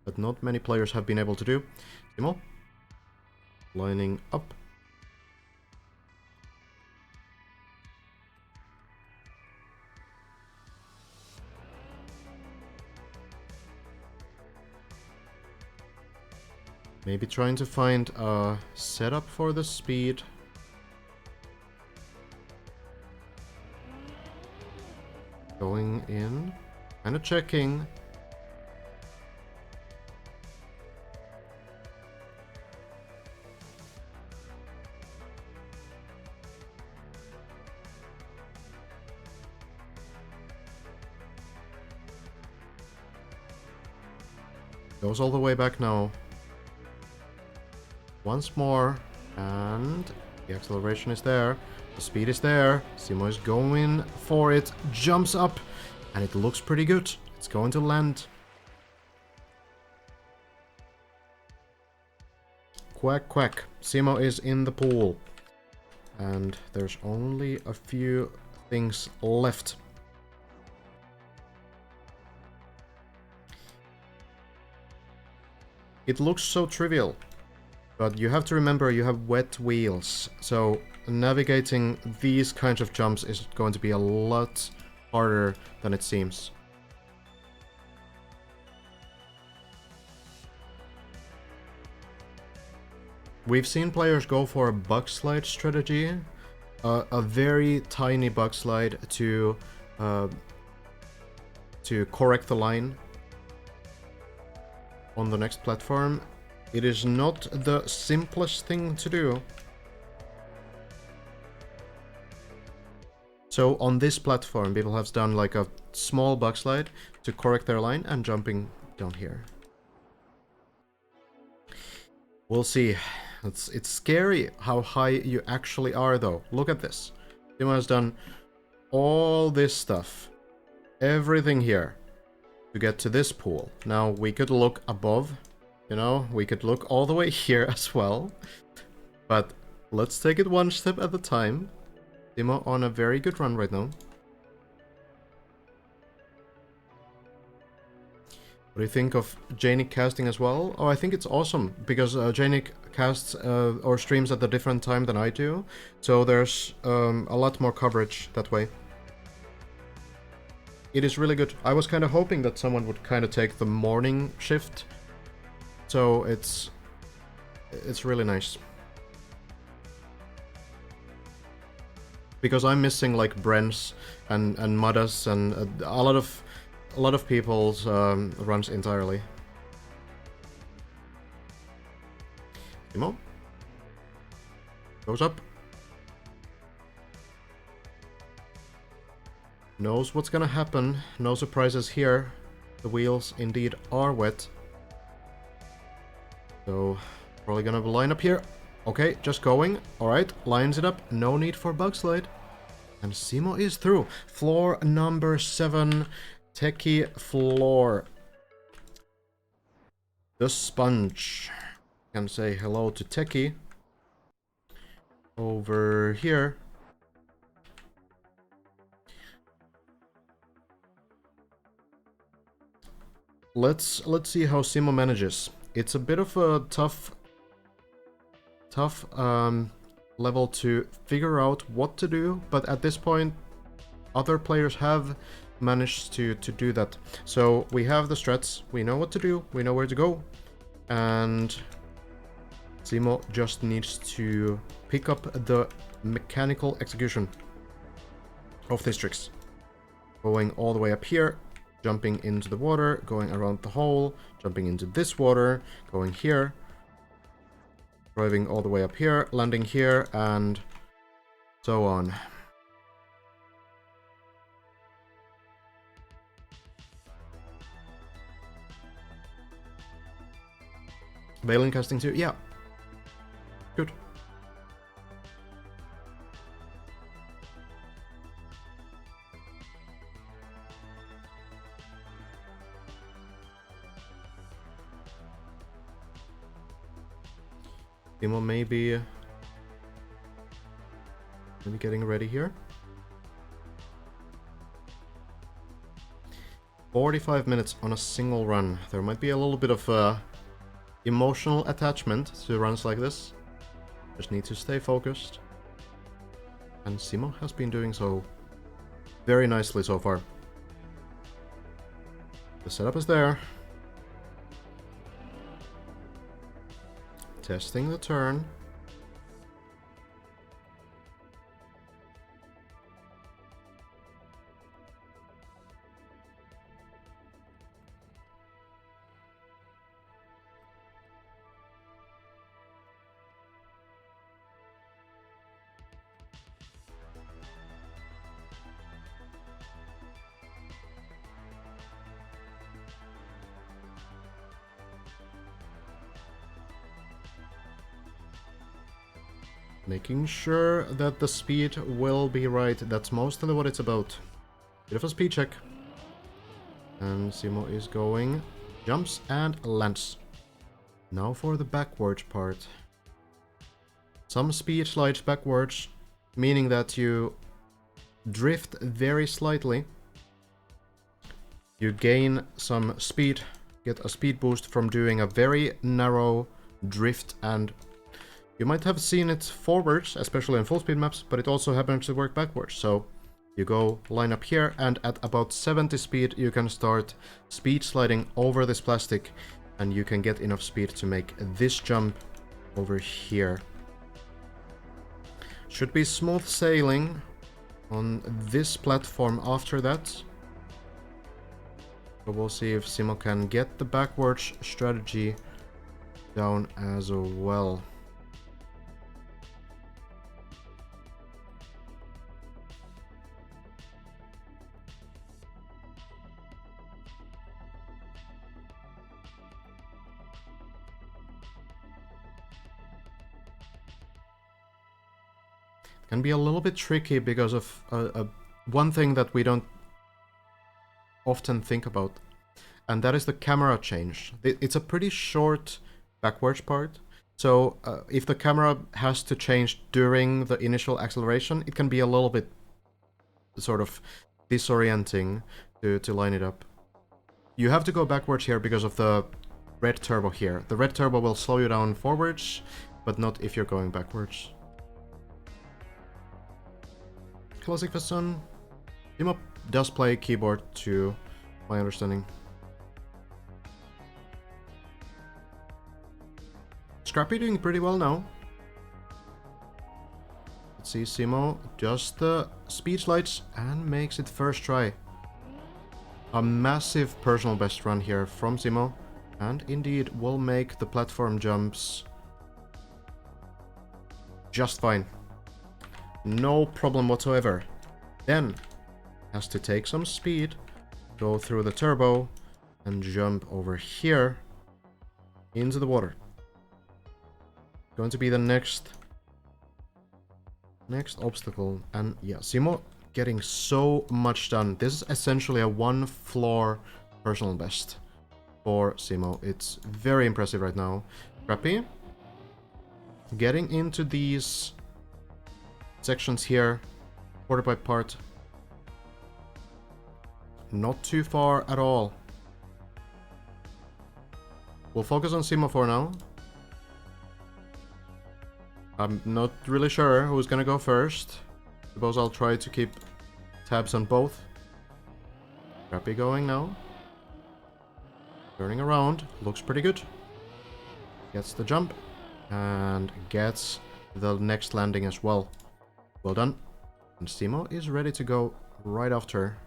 that not many players have been able to do. Simo, lining up. Maybe trying to find a setup for the speed. Going in, kind of checking. Goes all the way back now. Once more, and the acceleration is there. The speed is there. Simo is going for it. Jumps up. And it looks pretty good. It's going to land. Quack, quack. Simo is in the pool. And there's only a few things left. It looks so trivial. But you have to remember you have wet wheels. So navigating these kinds of jumps is going to be a lot harder than it seems. We've seen players go for a bug slide strategy, a very tiny bug slide to correct the line on the next platform. It is not the simplest thing to do. So on this platform, people have done like a small bug slide to correct their line and jumping down here. We'll see. It's scary how high you actually are though. Look at this. Simo has done all this stuff. Everything here to get to this pool. Now we could look above, you know, we could look all the way here as well. But let's take it one step at a time. Simo on a very good run right now. What do you think of Janik casting as well? Oh, I think it's awesome, because Janik casts or streams at a different time than I do, so there's a lot more coverage that way. It is really good. I was kind of hoping that someone would kind of take the morning shift, so it's really nice. Because I'm missing like Brens and Madas and a lot of people's runs entirely. Simo goes up. Knows what's gonna happen. No surprises here. The wheels indeed are wet. So probably gonna line up here. Okay, just going. Alright, lines it up. No need for bug slide. And Simo is through. Floor number 7. Techie floor. The sponge. Can say hello to Techie. Over here. Let's see how Simo manages. It's a bit of a tough level to figure out what to do, but at this point other players have managed to do that. So we have the strats, we know what to do, we know where to go, and Simo just needs to pick up the mechanical execution of these tricks. Going all the way up here, jumping into the water, going around the hole, jumping into this water, going here, driving all the way up here, landing here, and so on. Valen casting too? Yeah. Good. Simo maybe getting ready here. 45 minutes on a single run. There might be a little bit of emotional attachment to runs like this. Just need to stay focused. And Simo has been doing so very nicely so far. The setup is there. Testing the turn. Making sure that the speed will be right. That's mostly what it's about. Bit of a speed check. And Simo is going. Jumps and lands. Now for the backwards part. Some speed slides backwards, meaning that you drift very slightly. You gain some speed, get a speed boost from doing a very narrow drift, and you might have seen it forwards, especially in full speed maps, but it also happens to work backwards. So you go line up here, and at about 70 speed you can start speed sliding over this plastic, and you can get enough speed to make this jump over here. Should be smooth sailing on this platform after that. So we'll see if Simo can get the backwards strategy down as well. Can be a little bit tricky because of one thing that we don't often think about, and that is the camera change. It's a pretty short backwards part, so if the camera has to change during the initial acceleration, it can be a little bit sort of disorienting to line it up. You have to go backwards here because of the red turbo here. The red turbo will slow you down forwards, but not if you're going backwards. Classic Fasson. Simo does play keyboard to my understanding. Scrappy doing pretty well now. Let's see, Simo does the speed slides and makes it first try. A massive personal best run here from Simo, and indeed will make the platform jumps just fine. No problem whatsoever. Then has to take some speed, go through the turbo, and jump over here into the water. Going to be the next obstacle. And yeah, Simo getting so much done. This is essentially a one floor personal best for Simo. It's very impressive right now. Scrappy getting into these sections here, quarter by part. Not too far at all. We'll focus on Simo for now. I'm not really sure who's gonna go first. Suppose I'll try to keep tabs on both. Scrappy going now. Turning around. Looks pretty good. Gets the jump. And gets the next landing as well. Well done. And Simo is ready to go right after.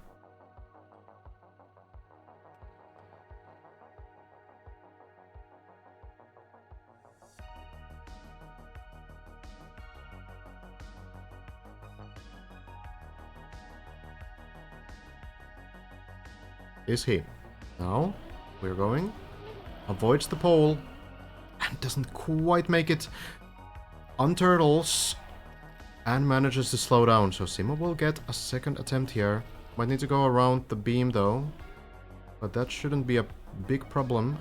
Is he? Now, we're going. Avoids the pole. And doesn't quite make it. Unturtles. And manages to slow down. So Simo will get a second attempt here. Might need to go around the beam though. But that shouldn't be a big problem.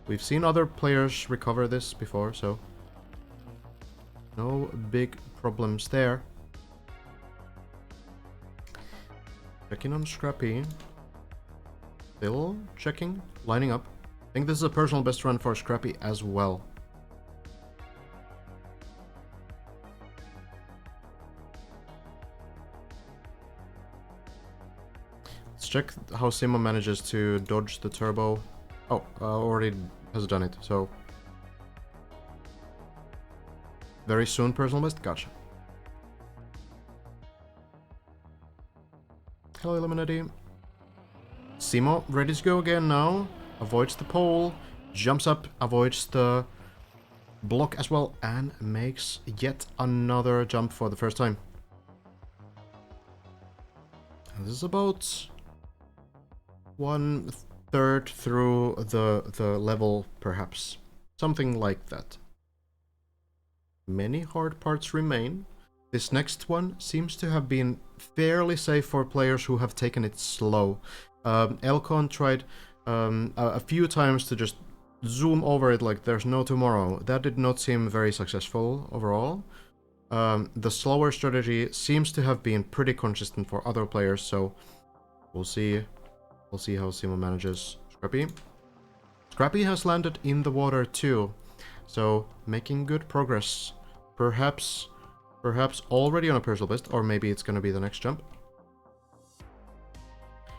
We've seen other players recover this before, so no big problems there. Checking on Scrappy. Still checking, lining up. I think this is a personal best run for Scrappy as well. Let's check how Simo manages to dodge the turbo. Oh, already has done it, so very soon personal best. Gotcha. Hello, Illuminati. Simo ready to go again now. Avoids the pole. Jumps up, avoids the block as well, and makes yet another jump for the first time. This is about 1/3 through the level, perhaps. Something like that. Many hard parts remain. This next one seems to have been fairly safe for players who have taken it slow. Elcon tried a few times to just zoom over it like there's no tomorrow. That did not seem very successful overall. The slower strategy seems to have been pretty consistent for other players, so we'll see. We'll see how Simo manages. Scrappy. Scrappy has landed in the water too, so making good progress. Perhaps already on a personal best, or maybe it's gonna be the next jump.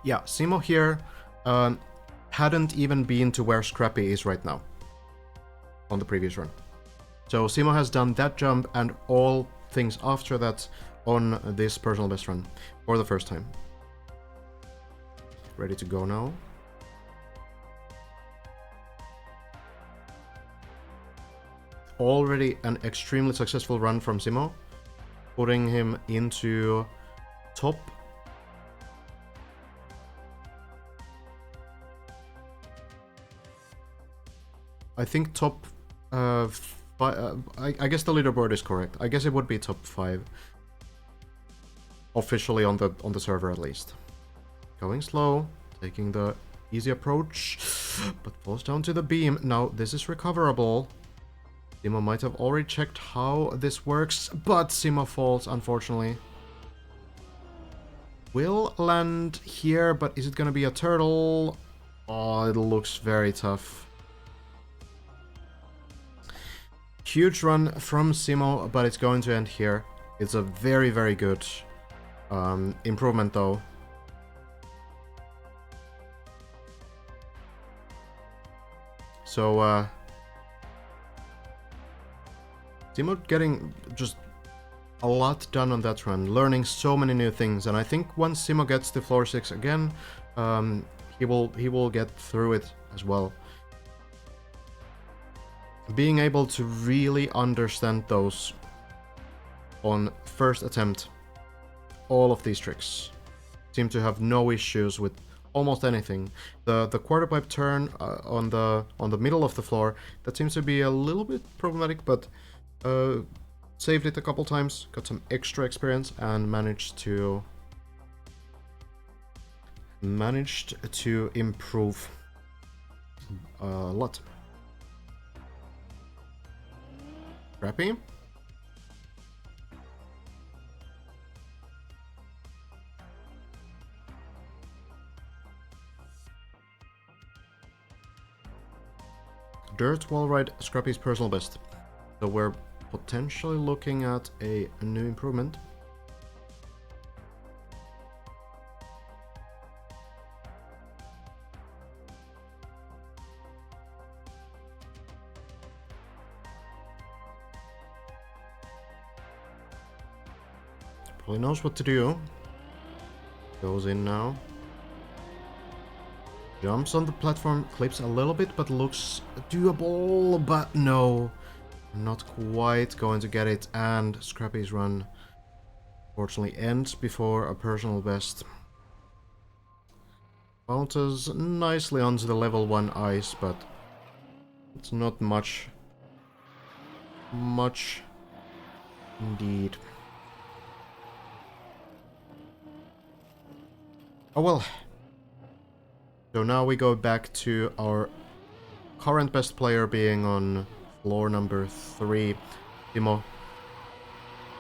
Yeah, Simo here hadn't even been to where Scrappy is right now on the previous run. So Simo has done that jump and all things after that on this personal best run for the first time. Ready to go now. Already an extremely successful run from Simo, putting him into top. I think top I guess the leaderboard is correct. I guess it would be top 5 officially on the server at least. Going slow, taking the easy approach, but falls down to the beam. Now this is recoverable. Simo might have already checked how this works, but Simo falls, unfortunately. Will land here, but is it gonna be a turtle? Oh, it looks very tough. Huge run from Simo, but it's going to end here. It's a very, very good improvement, though. So, Simo getting just a lot done on that run, learning so many new things, and I think once Simo gets to floor 6 again, he will get through it as well. Being able to really understand those on first attempt, all of these tricks, seem to have no issues with almost anything. The quarter pipe turn on the middle of the floor, that seems to be a little bit problematic, but saved it a couple times, got some extra experience, and managed to improve a lot. Crappy. Dirt wall ride Scrappy's personal best. So we're potentially looking at a new improvement. Probably knows what to do. Goes in now. Jumps on the platform, clips a little bit, but looks doable, but no. Not quite going to get it, and Scrappy's run fortunately ends before a personal best. Bounces nicely onto the level 1 ice, but it's not much. Much indeed. Oh well. So now we go back to our current best player being on floor number 3. Timo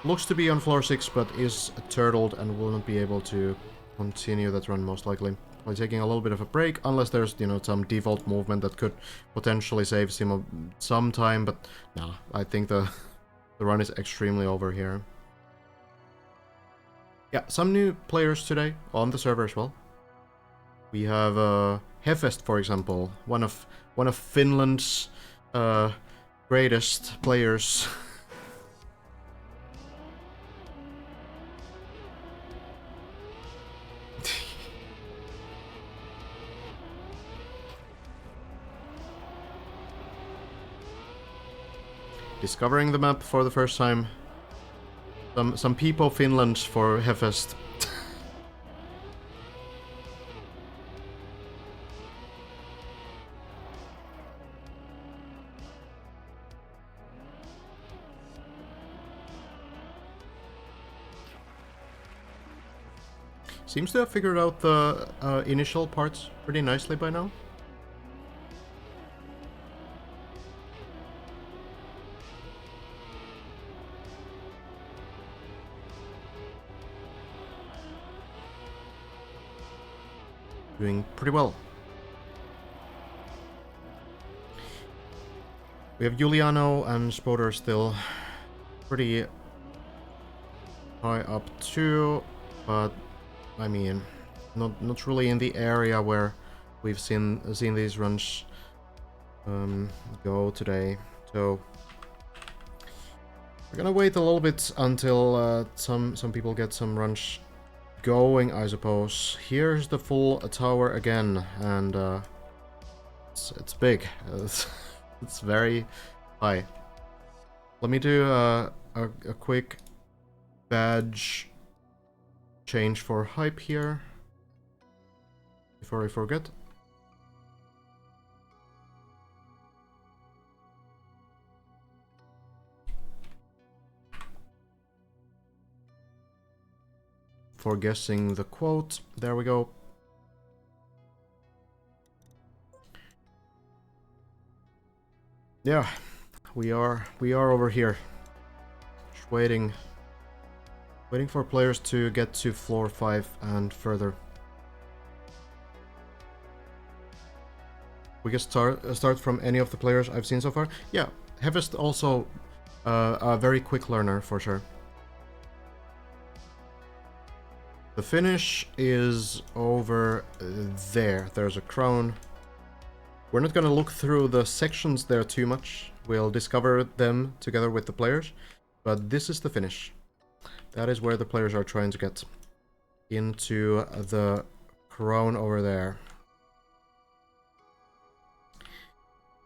looks to be on floor 6, but is turtled and will not be able to continue that run most likely. By taking a little bit of a break, unless there's, you know, some default movement that could potentially save Timo some time, but nah, I think the run is extremely over here. Yeah, some new players today on the server as well. We have Hefest, for example, one of Finland's greatest players. Discovering the map for the first time. Some people Finland for Hefest. Seems to have figured out the initial parts pretty nicely by now. Doing pretty well. We have Giuliano and Spoder still pretty high up too, but I mean, not really in the area where we've seen these runs go today. So we're gonna wait a little bit until some people get some runs going, I suppose. Here's the full tower again, and it's big. It's very high. Let me do a quick badge change for hype here before I forget. For guessing the quote, there we go. Yeah, we are over here, just waiting for players to get to floor 5 and further. We can start from any of the players I've seen so far. Yeah, Hevest also a very quick learner for sure. The finish is over there. There's a crown. We're not gonna look through the sections there too much. We'll discover them together with the players. But this is the finish. That is where the players are trying to get into the crown over there.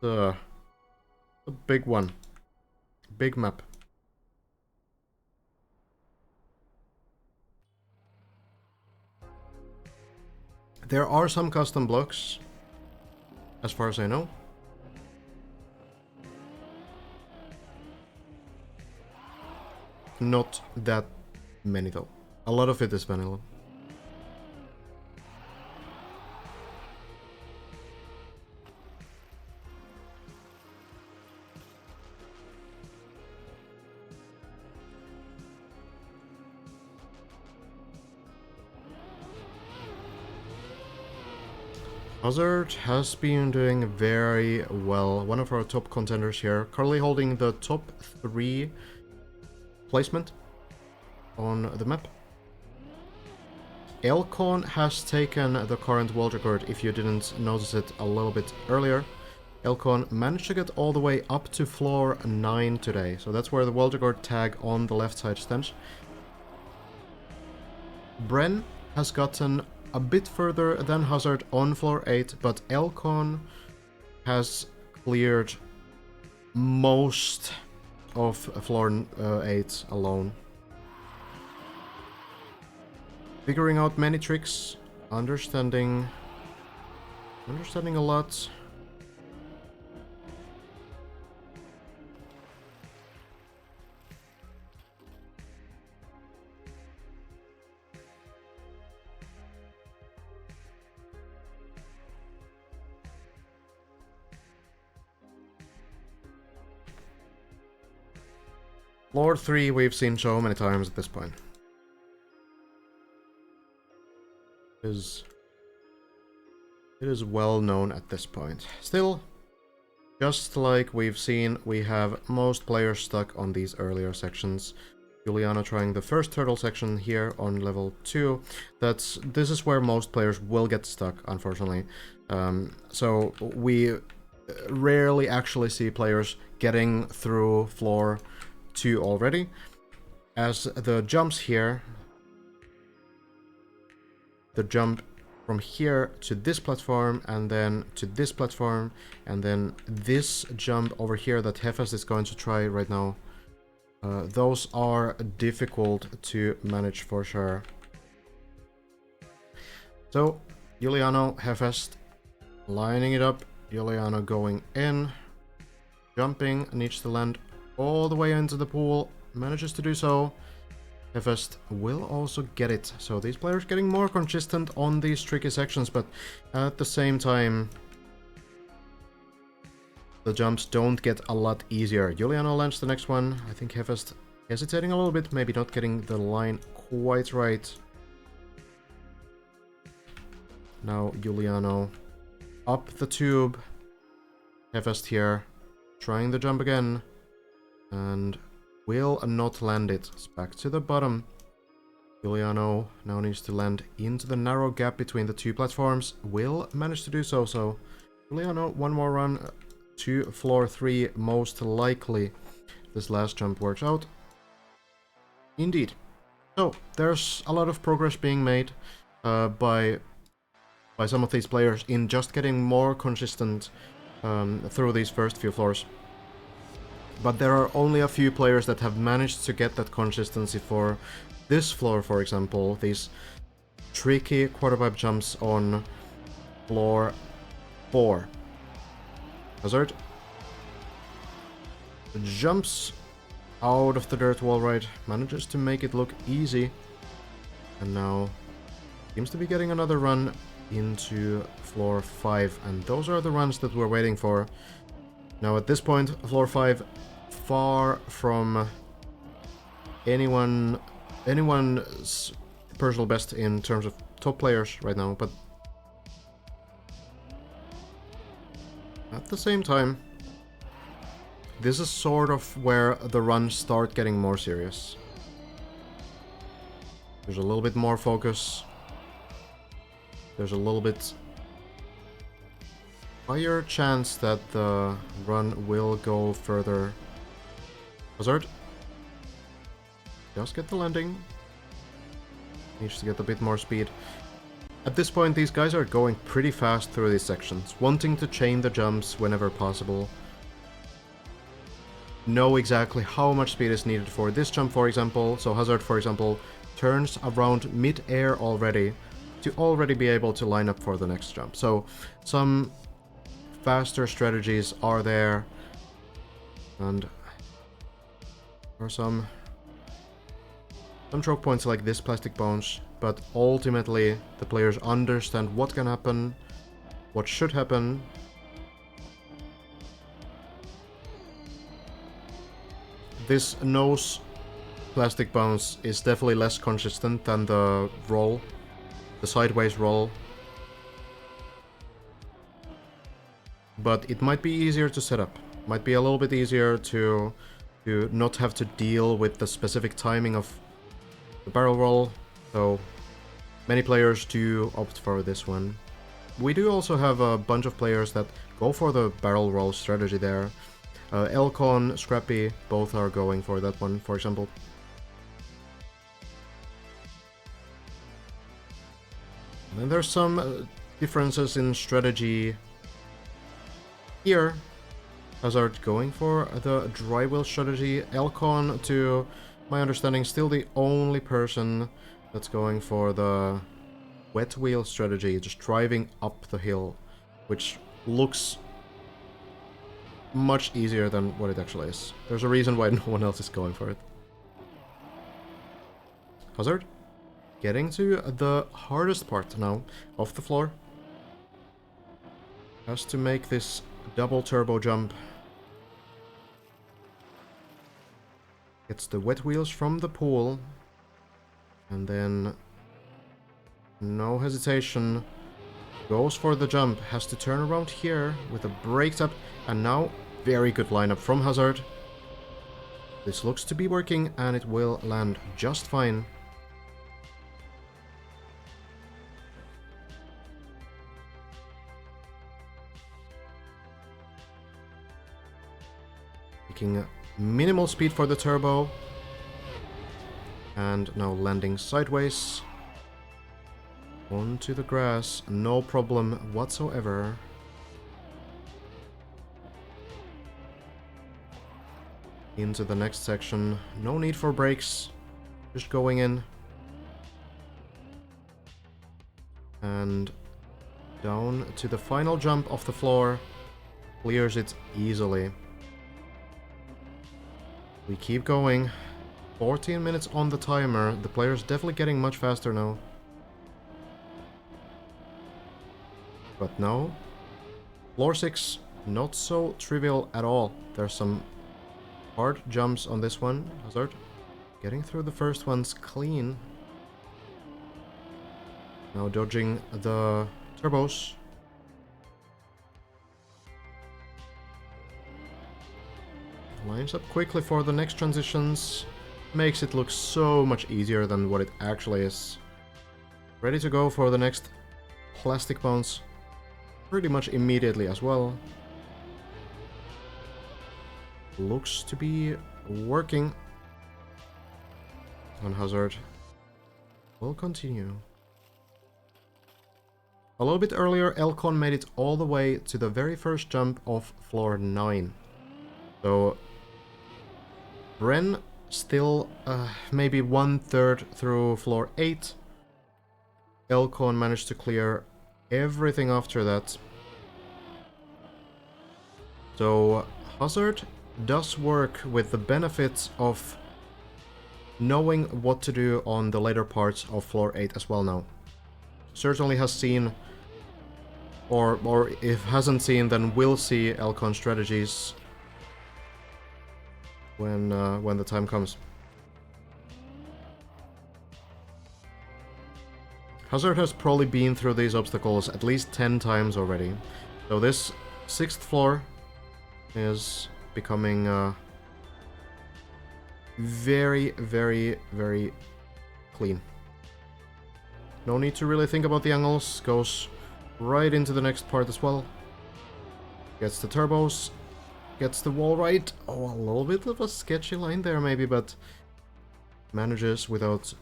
The big one. Big map. There are some custom blocks, as far as I know. Not that many though. A lot of it is vanilla. Hazard has been doing very well. One of our top contenders here, currently holding the top 3 placement on the map. Elcon has taken the current world record, if you didn't notice it a little bit earlier. Elcon managed to get all the way up to floor 9 today, so that's where the world record tag on the left side stands. Bren has gotten a bit further than Hazard on floor 8, but Elcon has cleared most of floor 8 alone. Figuring out many tricks, understanding a lot. Floor 3 we've seen so many times at this point. It is well known at this point. Still, just like we've seen, we have most players stuck on these earlier sections. Juliano trying the first turtle section here on level 2. This is where most players will get stuck, unfortunately. So we rarely actually see players getting through floor 2 already, as the jumps here, the jump from here to this platform and then to this platform and then this jump over here that Hefes is going to try right now, those are difficult to manage for sure. So Juliano, Hefes lining it up, Juliano going in, jumping, needs to land all the way into the pool, manages to do so. Hefest will also get it, so these players getting more consistent on these tricky sections, but at the same time the jumps don't get a lot easier. Juliano lands the next one. I think Hefest hesitating a little bit, maybe not getting the line quite right. Now Juliano up the tube. Hefest here trying the jump again and will not land it. It's back to the bottom. Juliano now needs to land into the narrow gap between the 2 platforms. Will manage to do so. So Juliano, one more run to floor 3, most likely. This last jump works out. Indeed. So there's a lot of progress being made by some of these players in just getting more consistent through these first few floors. But there are only a few players that have managed to get that consistency for this floor, for example. These tricky quarterpipe jumps on floor 4. Hazard jumps out of the dirt wall right, manages to make it look easy, and now seems to be getting another run into floor 5, and those are the runs that we're waiting for. Now at this point, floor 5 far from anyone's personal best in terms of top players right now, but at the same time, this is sort of where the runs start getting more serious. There's a little bit more focus. There's a little bit higher chance that the run will go further. Hazard just get the landing. Needs to get a bit more speed. At this point, these guys are going pretty fast through these sections, wanting to chain the jumps whenever possible. Know exactly how much speed is needed for this jump, for example. So Hazard, for example, turns around mid-air already, to already be able to line up for the next jump. So some faster strategies are there, and there are some choke points like this plastic bones, but ultimately the players understand what can happen, what should happen. This nose plastic bounce is definitely less consistent than the roll, the sideways roll. But it might be easier to set up. Might be a little bit easier to not have to deal with the specific timing of the barrel roll. So many players do opt for this one. We do also have a bunch of players that go for the barrel roll strategy there. Elcon, Scrappy, both are going for that one, for example. And then there's some differences in strategy here. Hazard going for the dry wheel strategy. Elcon, to my understanding, still the only person that's going for the wet wheel strategy, just driving up the hill, which looks much easier than what it actually is. There's a reason why no one else is going for it. Hazard getting to the hardest part now of the floor. Has to make this double turbo jump. Gets the wet wheels from the pool. And then, no hesitation, goes for the jump. Has to turn around here with a brake tap. And now, very good lineup from Hazard. This looks to be working, and it will land just fine. Taking minimal speed for the turbo. And now landing sideways. Onto the grass, no problem whatsoever. Into the next section, no need for brakes, just going in. And down to the final jump off the floor, clears it easily. We keep going. 14 minutes on the timer. The player's definitely getting much faster now. But no. Floor 6, not so trivial at all. There's some hard jumps on this one. Hazard getting through the first ones clean. Now dodging the turbos. Lines up quickly for the next transitions. Makes it look so much easier than what it actually is. Ready to go for the next plastic bounce. Pretty much immediately as well. Looks to be working. On Hazard. We'll continue. A little bit earlier, Elcon made it all the way to the very first jump of floor 9. So Bren still maybe 1/3 through floor 8. Elcon managed to clear everything after that. So Hazard does work with the benefits of knowing what to do on the later parts of floor 8 as well now. Certainly has seen, or if hasn't seen, then will see Elcon strategies when the time comes. Hazard has probably been through these obstacles at least 10 times already. So this 6th floor is becoming very, very, very clean. No need to really think about the angles. Goes right into the next part as well. Gets the turbos. Gets the wall right. Oh, a little bit of a sketchy line there maybe, but manages without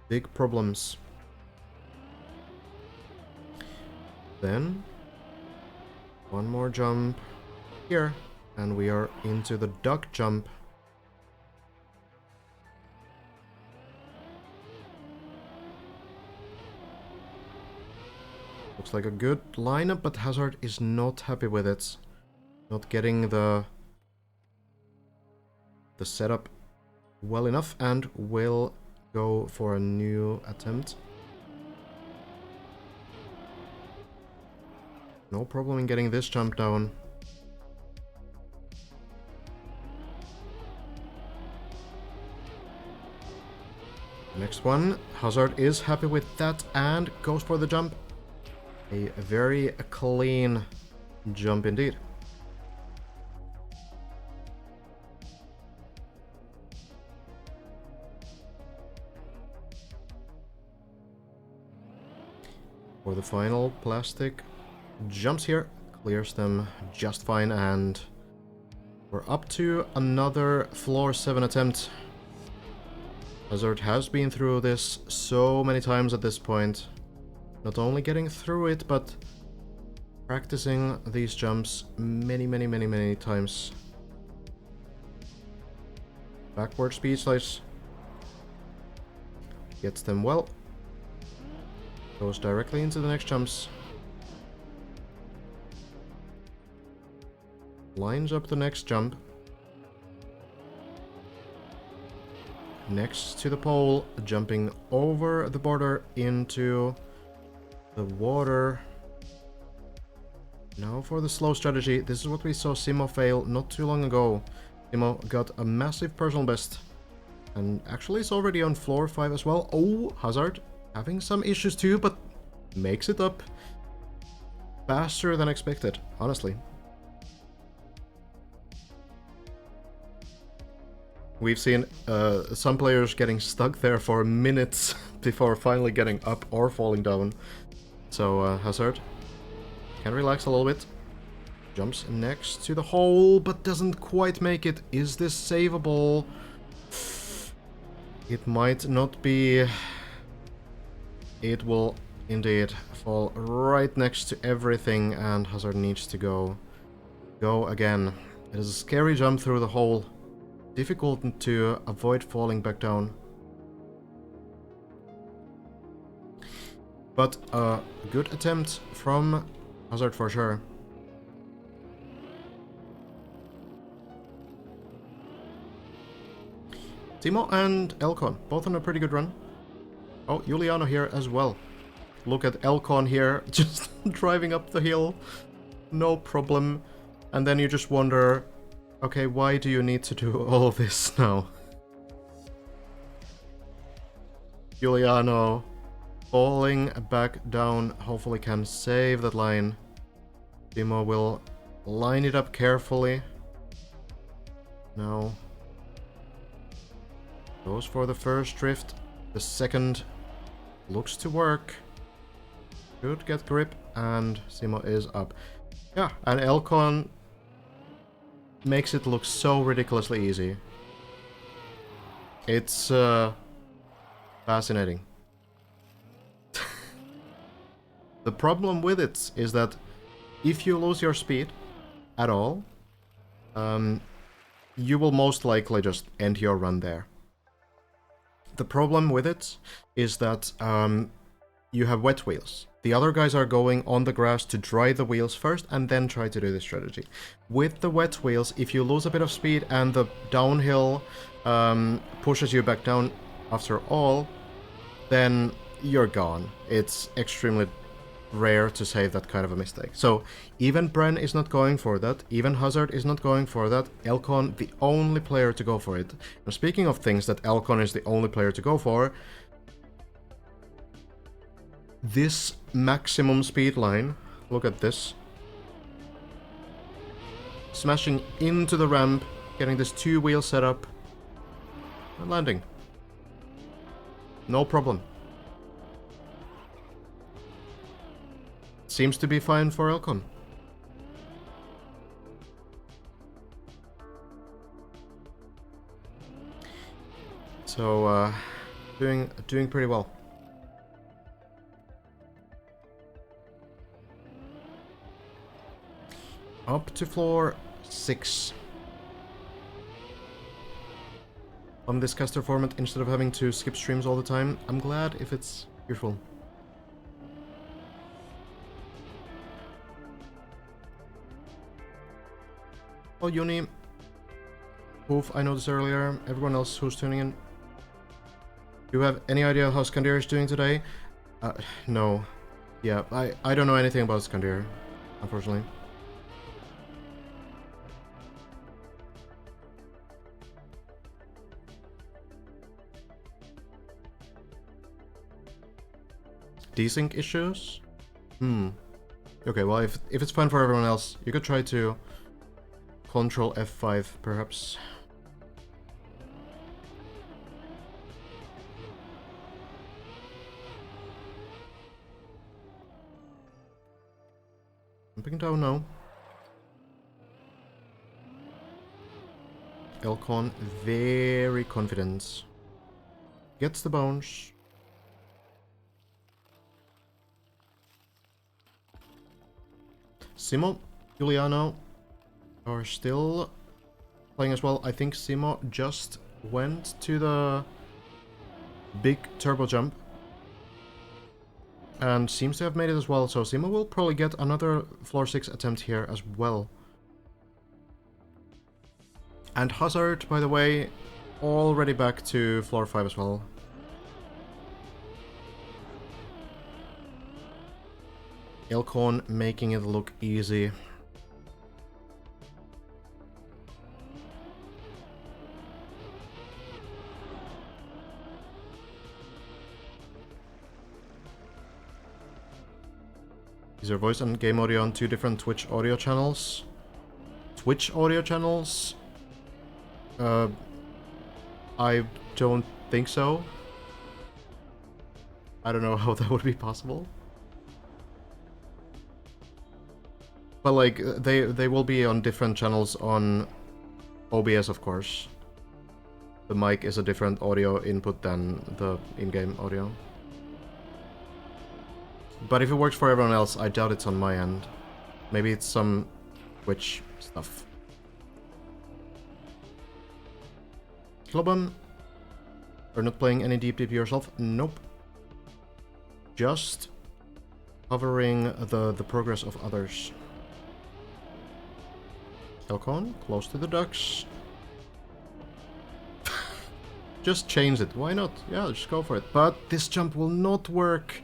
big problems. Then one more jump here, and we are into the duck jump. Looks like a good lineup, but Hazard is not happy with it. Not getting the setup well enough, and will go for a new attempt. No problem in getting this jump down. Next one, Hazard is happy with that and goes for the jump. A very clean jump indeed. For the final, plastic jumps here, clears them just fine, and we're up to another floor 7 attempt. Hazard has been through this so many times at this point. Not only getting through it, but practicing these jumps many times. Backward speed slice. Gets them well. Goes directly into the next jumps. Lines up the next jump. Next to the pole, jumping over the border into the water. Now for the slow strategy. This is what we saw Simo fail not too long ago. Simo got a massive personal best. And actually is already on floor 5 as well. Oh, Hazard having some issues too, but makes it up faster than expected, honestly. We've seen some players getting stuck there for minutes before finally getting up or falling down. So Hazard can relax a little bit. Jumps next to the hole, but doesn't quite make it. Is this savable? It might not be. It will indeed fall right next to everything, and Hazard needs to go again. It is a scary jump through the hole. Difficult to avoid falling back down. But a good attempt from Hazard for sure. Timo and Elcon, both on a pretty good run. Oh, Juliano here as well. Look at Elcon here, just driving up the hill. No problem. And then you just wonder, okay, why do you need to do all of this now? Juliano falling back down, hopefully can save that line. Timo will line it up carefully. Now goes for the first drift. The second looks to work. Should get grip, and Simo is up. Yeah, and Elcon makes it look so ridiculously easy. It's fascinating. The problem with it is that if you lose your speed at all, you will most likely just end your run there. The problem with it is that you have wet wheels. The other guys are going on the grass to dry the wheels first and then try to do this strategy. With the wet wheels, if you lose a bit of speed and the downhill pushes you back down after all, then you're gone. It's extremely rare to save that kind of a mistake. So even Bren is not going for that, even Hazard is not going for that, Elcon the only player to go for it. Now speaking of things that Elcon is the only player to go for, this maximum speed line, look at this. Smashing into the ramp, getting this two-wheel setup, and landing. No problem. Seems to be fine for Elcon. So, doing pretty well. Up to floor 6. On this caster format, instead of having to skip streams all the time, I'm glad if it's useful. Oh, Uni. Poof, I noticed earlier. Everyone else who's tuning in. Do you have any idea how Skandir is doing today? No. Yeah, I don't know anything about Skandir, unfortunately. Desync issues? Okay, well, if it's fine for everyone else, you could try to Control F5, perhaps. Jumping down now. Elcon, very confident. Gets the bones. Simo, Giuliano are still playing as well. I think Simo just went to the big turbo jump and seems to have made it as well, so Simo will probably get another floor 6 attempt here as well. And Hazard, by the way, already back to floor 5 as well. Elcon making it look easy. Is your voice and game audio on 2 different Twitch audio channels? Twitch audio channels? I don't think so. I don't know how that would be possible. But like, they will be on different channels on OBS, of course. The mic is a different audio input than the in-game audio. But if it works for everyone else, I doubt it's on my end. Maybe it's some Twitch stuff. Klobam, you're not playing any deep yourself? Nope. Just covering the progress of others. Elcon, close to the ducks. Just change it, why not? Yeah, just go for it. But this jump will not work.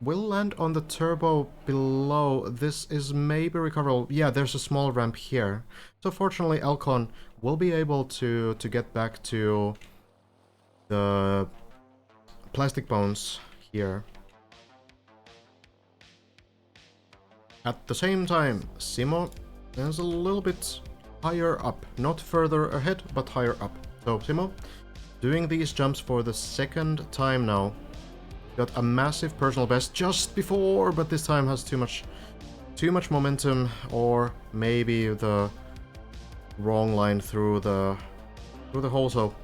Will land on the turbo below. This is maybe recoverable. Yeah, there's a small ramp here. So fortunately, Elcon will be able to get back to the plastic bones here. At the same time, Simo is a little bit higher up. Not further ahead, but higher up. So Simo, doing these jumps for the second time now. Got a massive personal best just before, but this time has too much momentum, or maybe the wrong line through the hole. So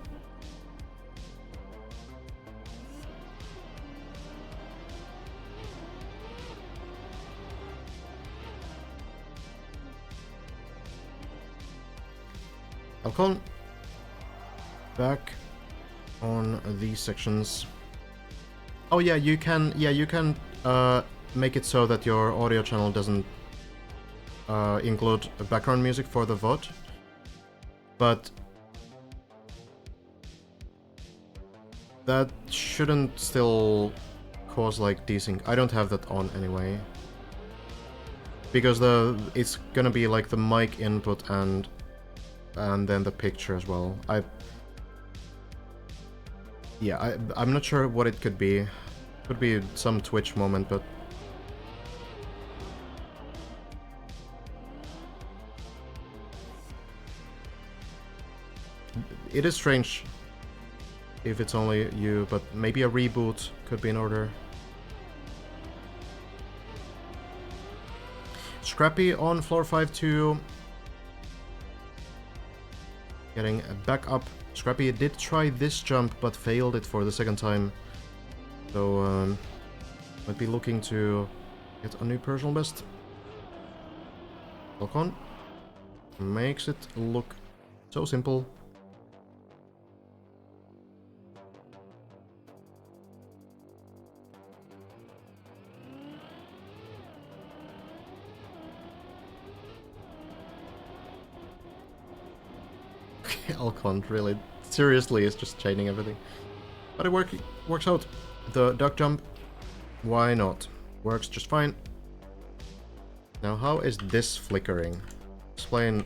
Elcon back on these sections. Oh yeah, you can make it so that your audio channel doesn't include background music for the VOD, but that shouldn't still cause like desync. I don't have that on anyway, because it's gonna be like the mic input and then the picture as well. I'm not sure what it could be. Could be some Twitch moment, but it is strange if it's only you, but maybe a reboot could be in order. Scrappy on floor 5 too. Getting back up. Scrappy did try this jump, but failed it for the second time. So, might be looking to get a new personal best. Elcon makes it look so simple. Elcon really, seriously, is just chaining everything. But it works out. The duck jump, why not? Works just fine. Now, how is this flickering? Explain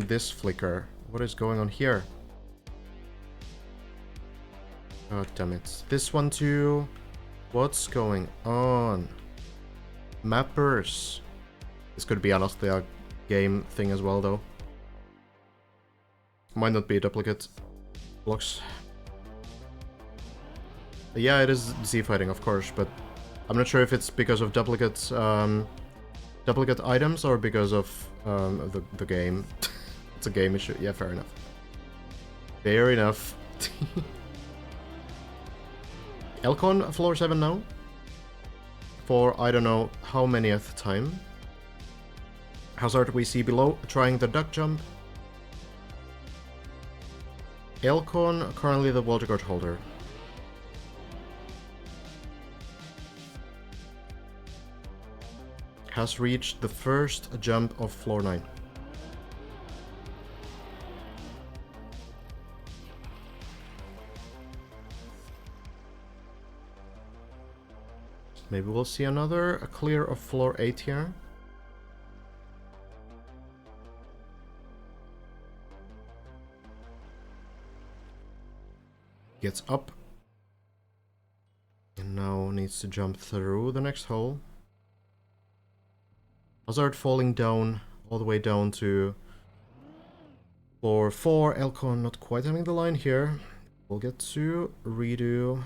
this flicker. What is going on here? God damn it. This one too. What's going on? Mappers. This could be honestly a game thing as well, though. Might not be duplicate blocks. Yeah, it is Z fighting, of course, but I'm not sure if it's because of duplicate items or because of the game. It's a game issue. Yeah, fair enough. Fair enough. Elcon floor 7 now. For I don't know how manyth time. Hazard we see below trying the duck jump. Elcon currently the world record holder. Has reached the first jump of floor 9. Maybe we'll see another clear of floor 8 here. Gets up. And now needs to jump through the next hole. Hazard falling down, all the way down to floor 4. Elcon not quite having the line here. We'll get to redo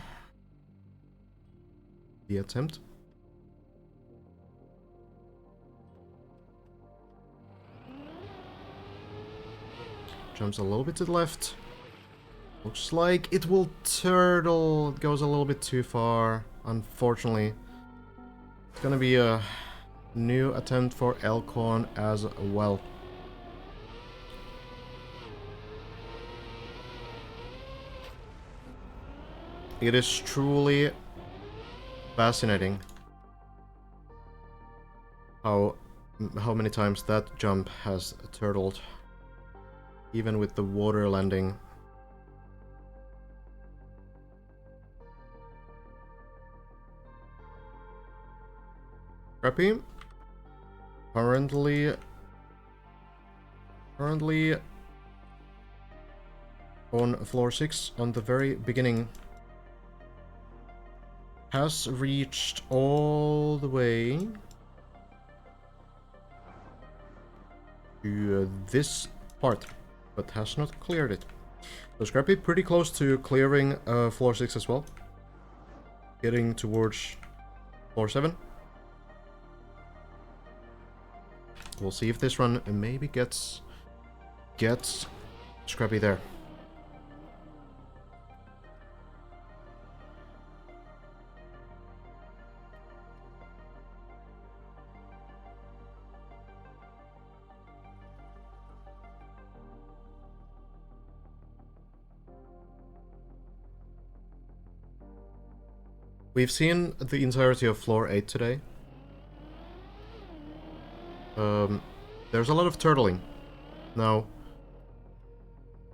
the attempt. Jumps a little bit to the left. Looks like it will turtle. It goes a little bit too far, unfortunately. It's gonna be a new attempt for Elcon as well. It is truly fascinating how many times that jump has turtled, even with the water landing. Crappy. Currently on floor 6 on the very beginning. Has reached all the way to this part, but has not cleared it. So Scrappy pretty close to clearing floor 6 as well. Getting towards floor 7. We'll see if this run maybe gets Scrappy there. We've seen the entirety of floor 8 today. There's a lot of turtling. Now,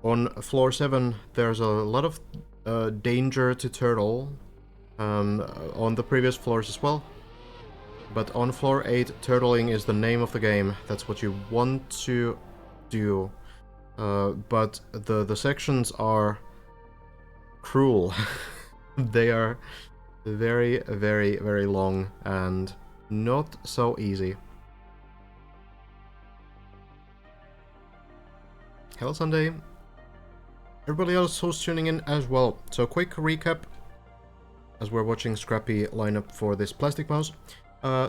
on floor 7, there's a lot of danger to turtle. On the previous floors as well. But on floor 8, turtling is the name of the game. That's what you want to do. But the sections are cruel. They are very, very, very long and not so easy. Hello Sunday. Everybody else who's tuning in as well. So quick recap as we're watching Scrappy line up for this plastic mouse.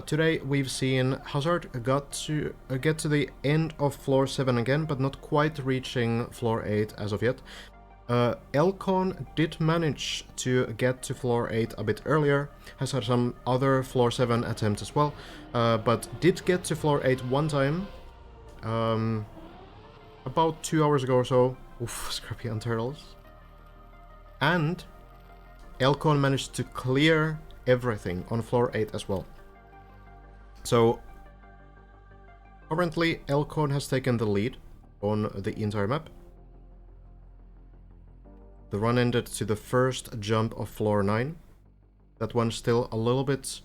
Today we've seen Hazard get to the end of floor 7 again, but not quite reaching floor 8 as of yet. Elcon did manage to get to floor 8 a bit earlier, has had some other floor 7 attempts as well, but did get to floor 8 one time, about 2 hours ago or so. Oof, Scrappy on turtles. And Elcon managed to clear everything on floor 8 as well. So currently Elcon has taken the lead on the entire map. The run ended to the first jump of floor 9. That one's still a little bit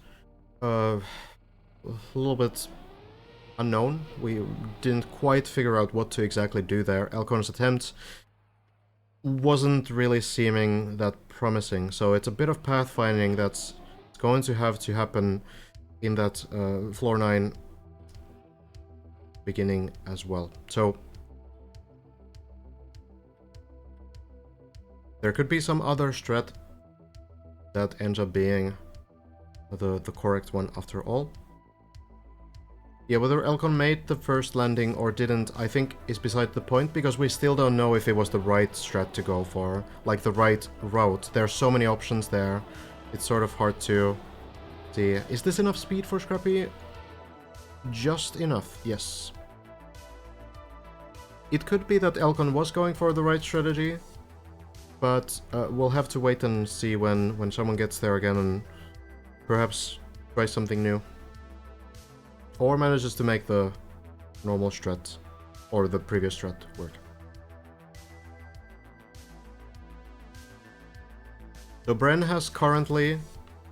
unknown. We didn't quite figure out what to exactly do there. Elkon's attempt wasn't really seeming that promising, so it's a bit of pathfinding that's going to have to happen in that floor 9 beginning as well. So there could be some other strat that ends up being the correct one after all. Yeah, whether Elkon made the first landing or didn't, I think is beside the point, because we still don't know if it was the right strat to go for, like the right route. There are so many options there, it's sort of hard to see. Is this enough speed for Scrappy? Just enough, yes. It could be that Elkon was going for the right strategy, but we'll have to wait and see when someone gets there again and perhaps try something new. Or manages to make the normal strat, or the previous strat, work. So Bren has currently,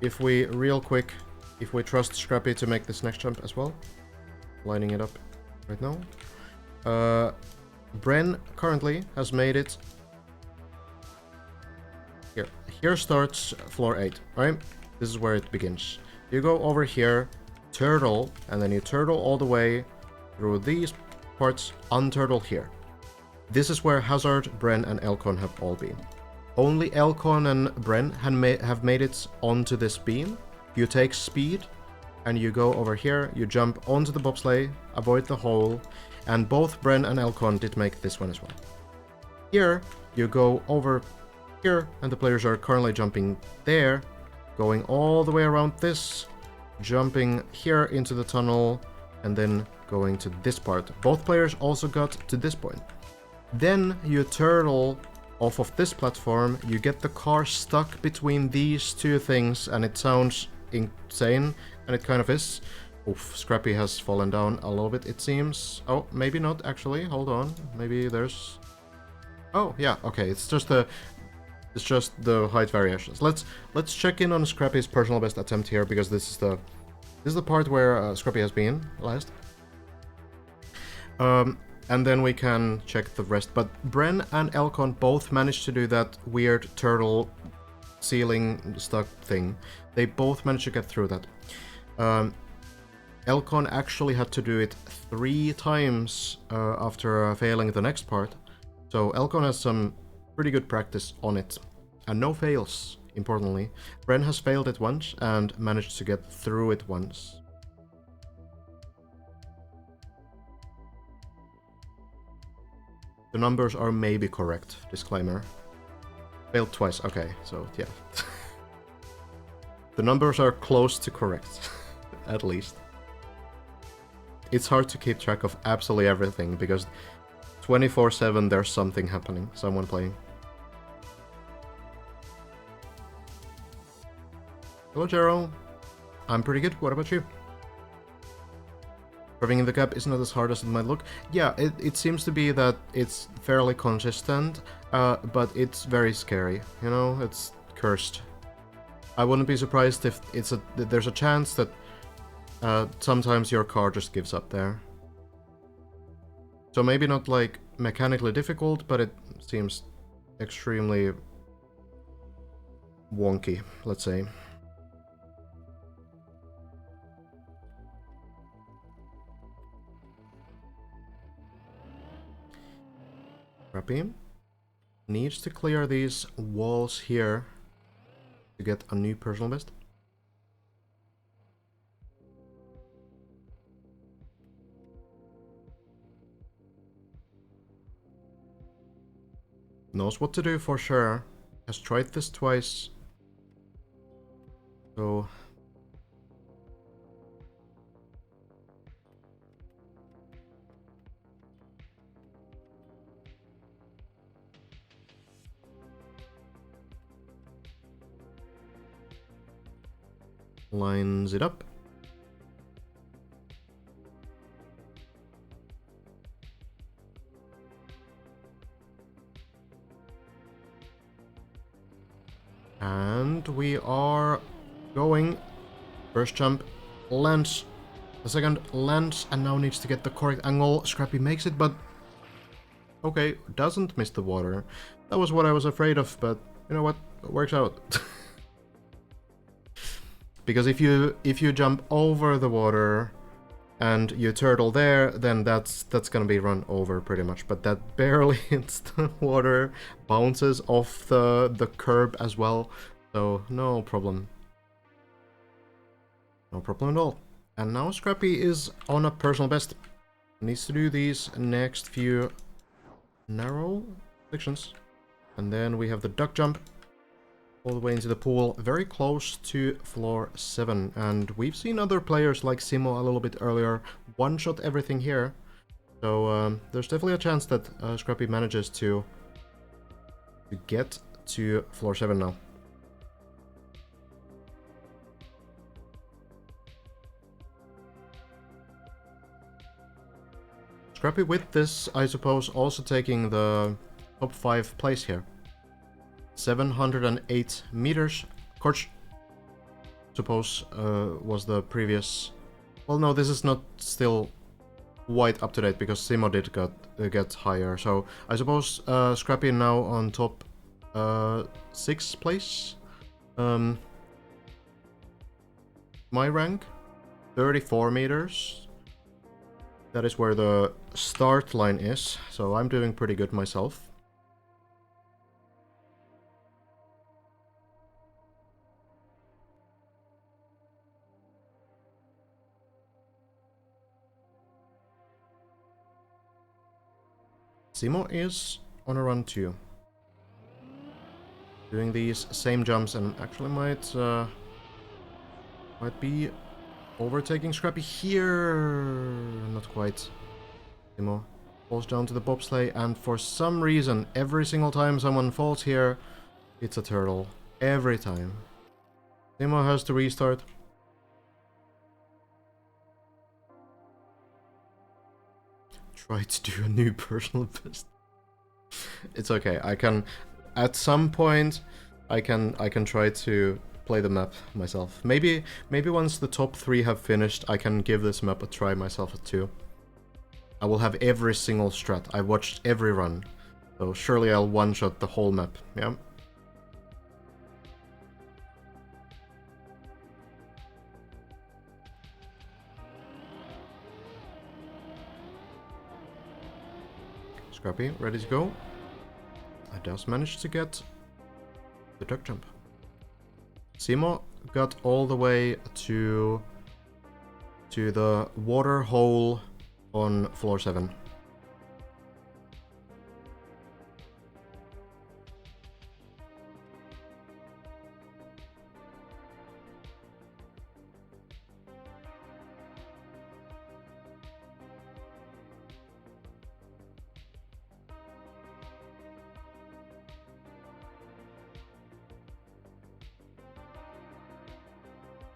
if we trust Scrappy to make this next jump as well, lining it up right now. Bren currently has made it. Here starts floor 8, right? This is where it begins. You go over here, turtle, and then you turtle all the way through these parts, unturtle here. This is where Hazard, Bren, and Elkon have all been. Only Elkon and Bren have made it onto this beam. You take speed, and you go over here, you jump onto the bobsleigh, avoid the hole, and both Bren and Elkon did make this one as well. Here, you go over here, and the players are currently jumping there, going all the way around this, jumping here into the tunnel, and then going to this part. Both players also got to this point. Then you turtle off of this platform, you get the car stuck between these two things, and it sounds insane, and it kind of is. Oof, Scrappy has fallen down a little bit, it seems. Oh, maybe not, actually. Hold on. Maybe there's... Oh, yeah, okay. It's just the height variations. Let's check in on Scrappy's personal best attempt here, because this is the part where Scrappy has been last. And then we can check the rest. But Bren and Elkon both managed to do that weird turtle ceiling stuck thing. They both managed to get through that. Elkon actually had to do it 3 times after failing the next part. So Elkon has some pretty good practice on it. And no fails, importantly. Bren has failed it once and managed to get through it once. The numbers are maybe correct, disclaimer. Failed twice, okay, so yeah. The numbers are close to correct, at least. It's hard to keep track of absolutely everything, because 24/7 there's something happening, someone playing. Hello, Jero. I'm pretty good. What about you? Driving in the gap is not as hard as it might look. Yeah, it seems to be that it's fairly consistent, but it's very scary. You know, it's cursed. I wouldn't be surprised if there's a chance that sometimes your car just gives up there. So maybe not like mechanically difficult, but it seems extremely wonky, let's say. Scrappy needs to clear these walls here to get a new personal best. Knows what to do for sure. Has tried this twice. So... lines it up. And we are going. First jump lands. The second lands and now needs to get the correct angle. Scrappy makes it, but... Okay, doesn't miss the water. That was what I was afraid of, but you know what? It works out. Because if you jump over the water and you turtle there, then that's gonna be run over pretty much. But that barely hits the water, bounces off the curb as well, so no problem. No problem at all. And now Scrappy is on a personal best. Needs to do these next few narrow sections. And then we have the duck jump all the way into the pool, very close to floor 7. And we've seen other players like Simo a little bit earlier one-shot everything here. So there's definitely a chance that Scrappy manages to get to floor 7 now. Scrappy with this, I suppose, also taking the top 5 place here. 708 meters. Coach, suppose, was the previous... Well, no, this is not still quite up to date because Simo did get higher. So I suppose Scrappy now on top 6th place. My rank, 34 meters. That is where the start line is, so I'm doing pretty good myself. Simo is on a run too. Doing these same jumps and actually might be overtaking Scrappy here. Not quite. Simo falls down to the bobsleigh, and for some reason, every single time someone falls here, it's a turtle. Every time. Simo has to restart. Try to do a new personal best. It's okay. I can, at some point, I can try to play the map myself. Maybe once the top 3 have finished, I can give this map a try myself too. I will have every single strat. I watched every run, so surely I'll one-shot the whole map. Yeah. Scrappy, ready to go. I just managed to get the duck jump. Simo got all the way to the water hole on floor 7.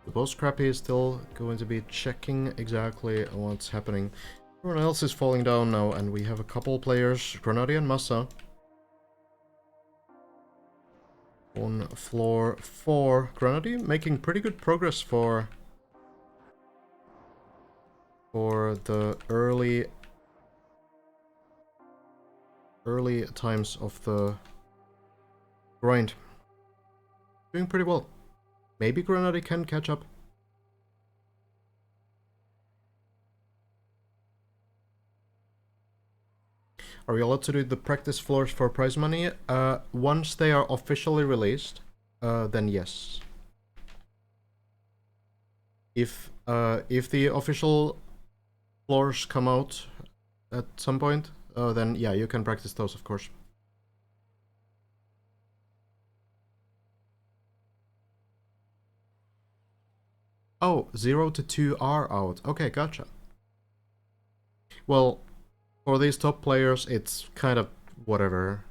Suppose Scrappy is still going to be checking exactly what's happening. Everyone else is falling down now, and we have a couple players, Grenadier and Massa, on floor 4. Grenadier making pretty good progress for the early times of the grind. Doing pretty well. Maybe Grenadier can catch up. Are we allowed to do the practice floors for prize money? Once they are officially released, then yes. If the official floors come out at some point, then yeah, you can practice those, of course. Oh, 0 to 2 are out. Okay, gotcha. Well, for these top players, it's kind of whatever.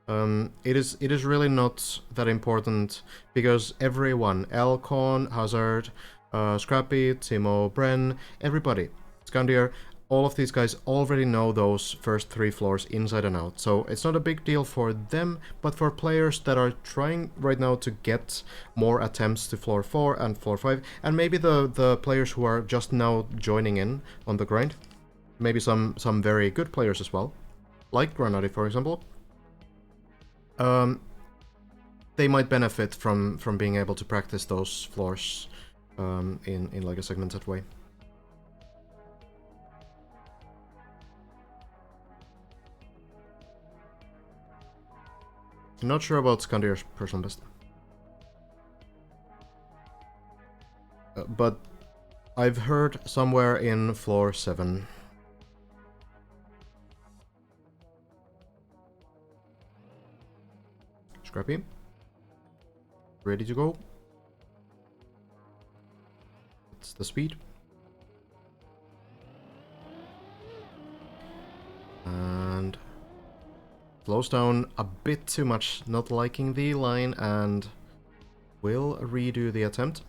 It is really not that important because everyone, Elcon, Hazard, Scrappy, Timo, Bren, everybody, Scandier, all of these guys already know those first 3 floors inside and out, so it's not a big deal for them, but for players that are trying right now to get more attempts to floor 4 and floor 5, and maybe the players who are just now joining in on the grind, maybe some very good players as well, like Granati for example, they might benefit from being able to practice those floors in like a segmented way. I'm not sure about Skandir's personal best. But I've heard somewhere in floor 7. Scrappy. Ready to go. It's the speed. And slows down a bit too much, not liking the line, and will redo the attempt.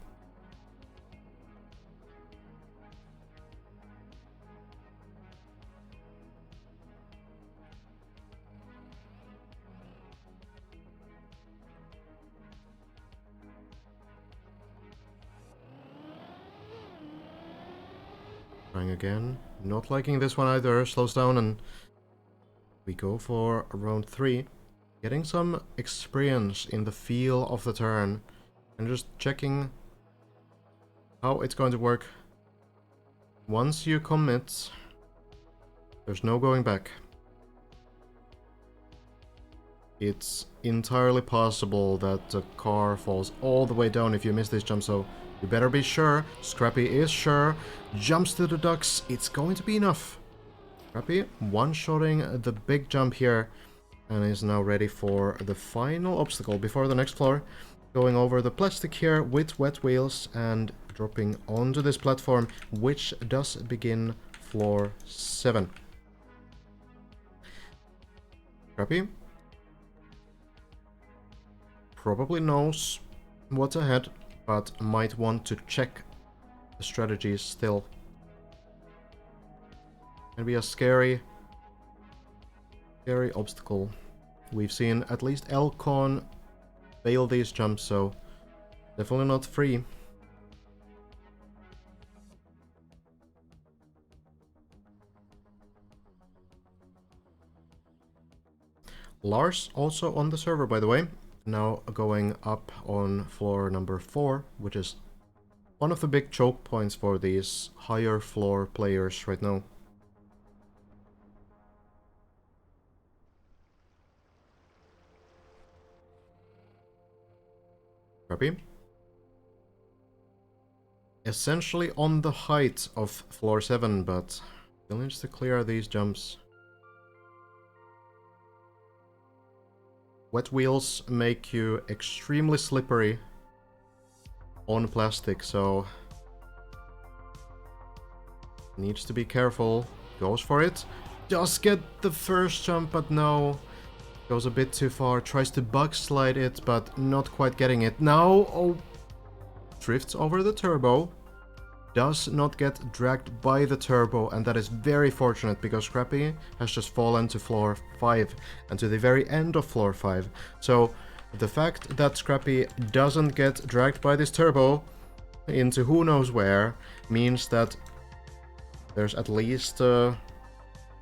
Trying again, not liking this one either, slows down, and we go for round 3. Getting some experience in the feel of the turn and just checking how it's going to work. Once you commit, there's no going back. It's entirely possible that the car falls all the way down if you miss this jump, so you better be sure. Scrappy is sure. Jumps to the ducks. It's going to be enough. Scrappy one-shotting the big jump here and is now ready for the final obstacle before the next floor. Going over the plastic here with wet wheels and dropping onto this platform, which does begin floor 7. Scrappy probably knows what's ahead, but might want to check the strategies still. Can be a scary obstacle. We've seen at least Elcon fail these jumps, so definitely not free. Lars also on the server, by the way, now going up on floor number 4, which is one of the big choke points for these higher floor players right now. Scrappy. Essentially on the height of floor 7, but still needs to clear these jumps. Wet wheels make you extremely slippery on plastic, so needs to be careful. Goes for it. Does get the first jump, but no. Goes a bit too far. Tries to bug slide it, but not quite getting it. Now, oh, drifts over the turbo. Does not get dragged by the turbo, and that is very fortunate because Scrappy has just fallen to floor 5 and to the very end of floor 5. So the fact that Scrappy doesn't get dragged by this turbo into who knows where means that there's at least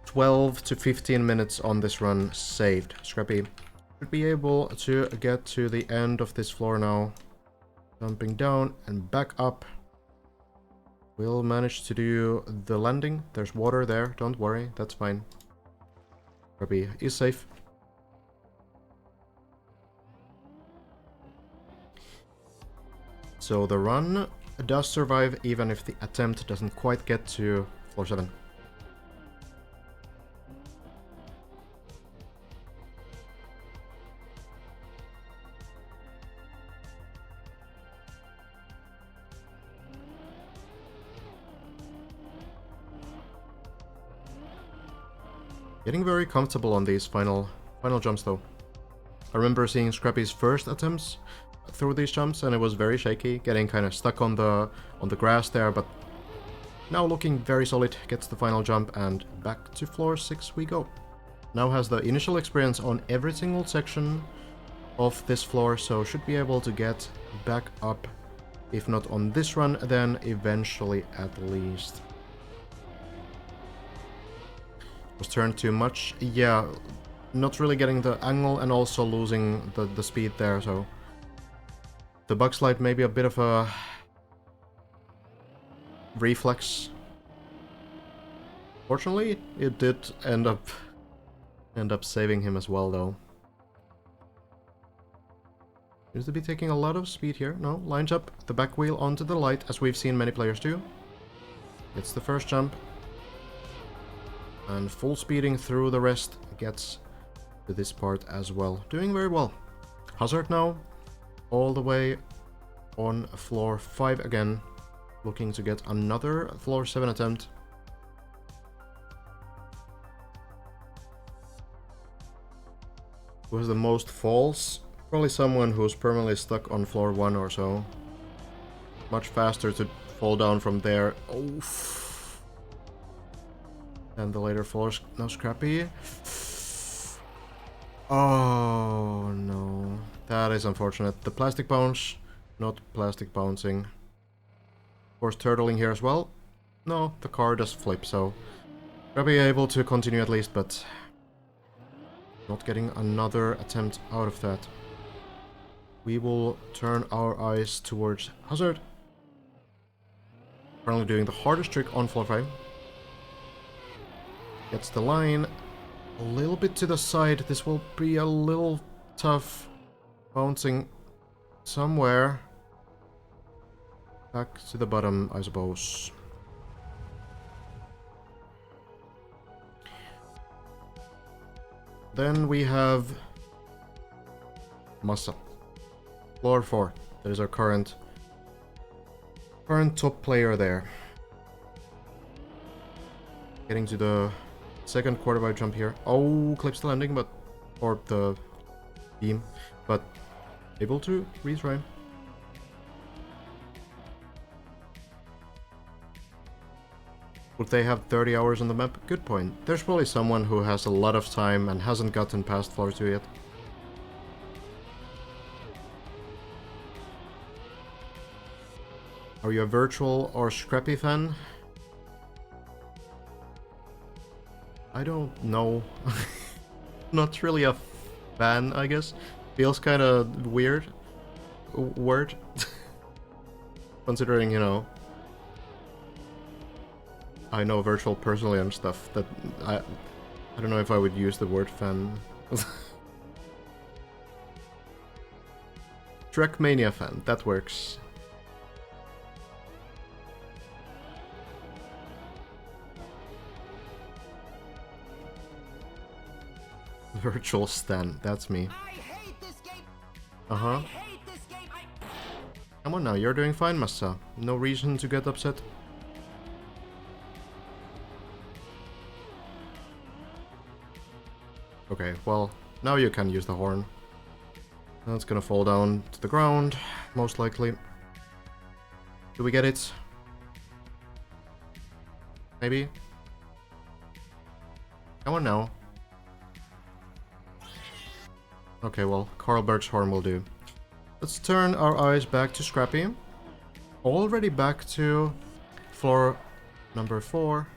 12 to 15 minutes on this run saved. Scrappy should be able to get to the end of this floor now. Jumping down and back up. We'll manage to do the landing. There's water there, don't worry, that's fine. Scrappy is safe. So the run does survive even if the attempt doesn't quite get to floor 7. Getting very comfortable on these final jumps though. I remember seeing Scrappy's first attempts through these jumps and it was very shaky, getting kind of stuck on the grass there, but Now looking very solid, gets the final jump, and back to floor 6 we go. Now has the initial experience on every single section of this floor, so should be able to get back up, if not on this run, then eventually at least. Was turned too much, yeah, not really getting the angle and also losing the speed there, so the bug slide may be a bit of a reflex. Fortunately, it did end up saving him as well, though. Seems to be taking a lot of speed here. No, lines up the back wheel onto the light, as we've seen many players do. It's the first jump. And full speeding through the rest gets to this part as well. Doing very well. Hazard now, all the way on floor 5 again. Looking to get another floor 7 attempt. Who has the most falls? Probably someone who's permanently stuck on floor 1 or so. Much faster to fall down from there. Oof. And the later floors. No, Scrappy. Oh no. That is unfortunate. The plastic bounce, not plastic bouncing. Of course, turtling here as well. No, the car does flip, so Scrappy able to continue at least, but not getting another attempt out of that. We will turn our eyes towards Hazard. Currently doing the hardest trick on floor 5. Gets the line a little bit to the side. This will be a little tough. Bouncing somewhere. Back to the bottom, I suppose. Then we have Massa. Floor 4. That is our current top player there. Getting to the second quarter pipe jump here. Oh, clips the landing, but or the beam, but able to retry. Would they have 30 hours on the map? Good point. There's probably someone who has a lot of time and hasn't gotten past floor 2 yet. Are you a virtual or Scrappy fan? I don't know. Not really a fan, I guess. Feels kind of weird. Word. Considering, you know, I know virtual personally and stuff, that I don't know if I would use the word fan. Trackmania fan, that works. Virtual Stan, that's me. Uh-huh. Come on now, you're doing fine, Massa. No reason to get upset. Okay, well, now you can use the horn. That's gonna fall down to the ground, most likely. Do we get it? Maybe? Come on now. Okay, well, Carlberg's horn will do. Let's turn our eyes back to Scrappy. Already back to floor number 4.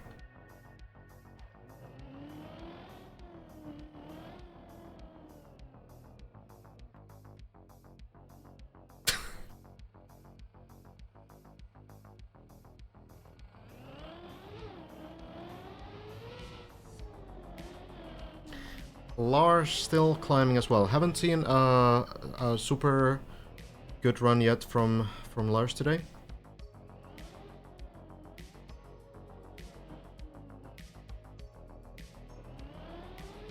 Lars still climbing as well. Haven't seen a super good run yet from Lars today.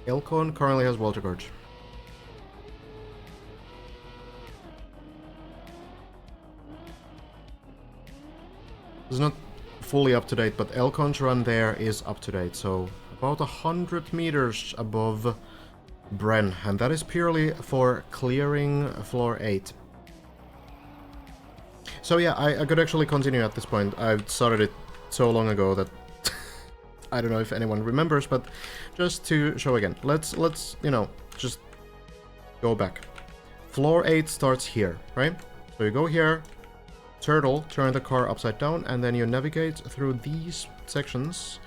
Elcon currently has Walter Gorge. It's not fully up to date, but Elcon's run there is up to date, so about 100 meters above Bren, and that is purely for clearing floor 8. So yeah, I could actually continue at this point. I've started it so long ago that I don't know if anyone remembers, but just to show again, let's you know, just go back. Floor 8 starts here, right? So you go here, turtle, turn the car upside down, and then you navigate through these sections,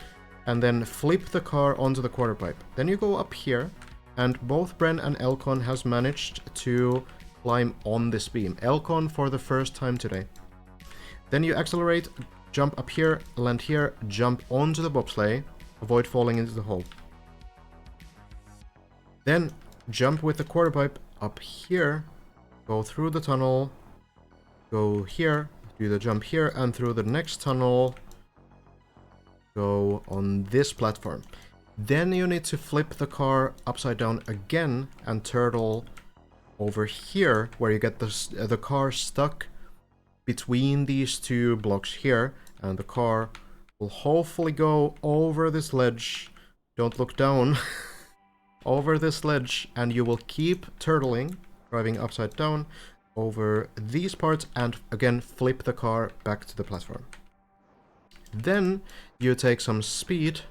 and then flip the car onto the quarter pipe. Then you go up here, and both Bren and Elcon has managed to climb on this beam. Elcon for the first time today. Then you accelerate, jump up here, land here, jump onto the bobsleigh, avoid falling into the hole. Then jump with the quarter pipe up here, go through the tunnel, go here, do the jump here, and through the next tunnel, go on this platform. Then you need to flip the car upside down again and turtle over here, where you get the car stuck between these two blocks here, and the car will hopefully go over this ledge. Don't look down. Over this ledge, and you will keep turtling, driving upside down over these parts, and again flip the car back to the platform. Then you take some speed,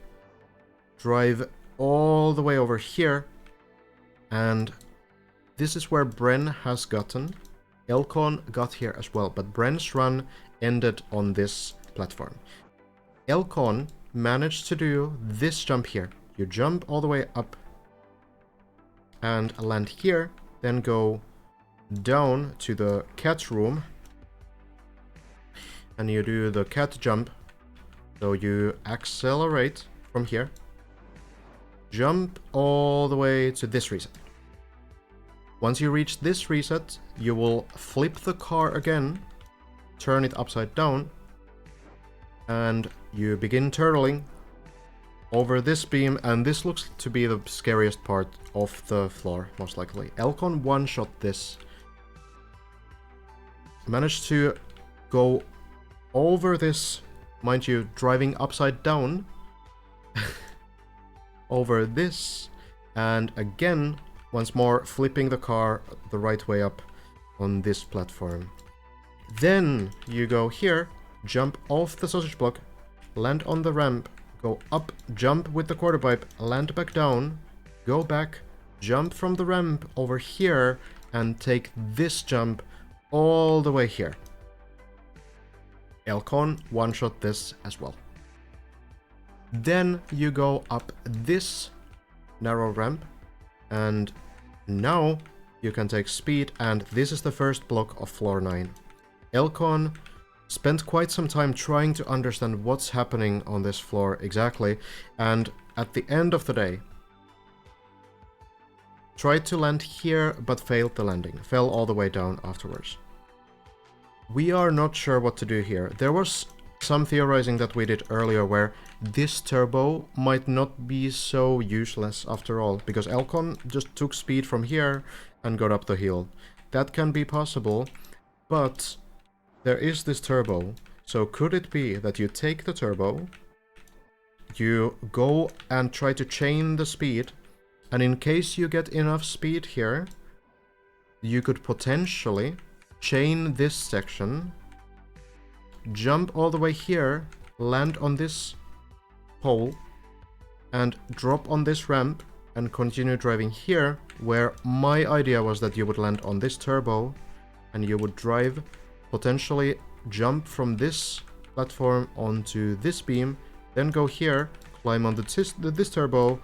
drive all the way over here, and this is where Bren has gotten. Elcon got here as well, but Bren's run ended on this platform. Elcon managed to do this jump here. You jump all the way up and land here, then go down to the cat room, and you do the cat jump. So you accelerate from here, jump all the way to this reset. Once you reach this reset, you will flip the car again, turn it upside down, and you begin turtling over this beam, and this looks to be the scariest part of the floor, most likely. Elcon one-shot this. Managed to go over this, mind you, driving upside down, over this, and again, once more, flipping the car the right way up on this platform. Then you go here, jump off the sausage block, land on the ramp, go up, jump with the quarter pipe, land back down, go back, jump from the ramp over here, and take this jump all the way here. Elcon one-shot this as well. Then you go up this narrow ramp, and now you can take speed, and this is the first block of floor 9. Elcon spent quite some time trying to understand what's happening on this floor exactly, and at the end of the day, tried to land here but failed the landing, fell all the way down afterwards. We are not sure what to do here. There was some theorizing that we did earlier where this turbo might not be so useless after all, because Elcon just took speed from here and got up the hill. That can be possible, but there is this turbo, so could it be that you take the turbo, you go and try to chain the speed, and in case you get enough speed here, you could potentially chain this section, jump all the way here, land on this pole, and drop on this ramp, and continue driving here, where my idea was that you would land on this turbo, and you would drive, potentially jump from this platform onto this beam, then go here, climb on this turbo,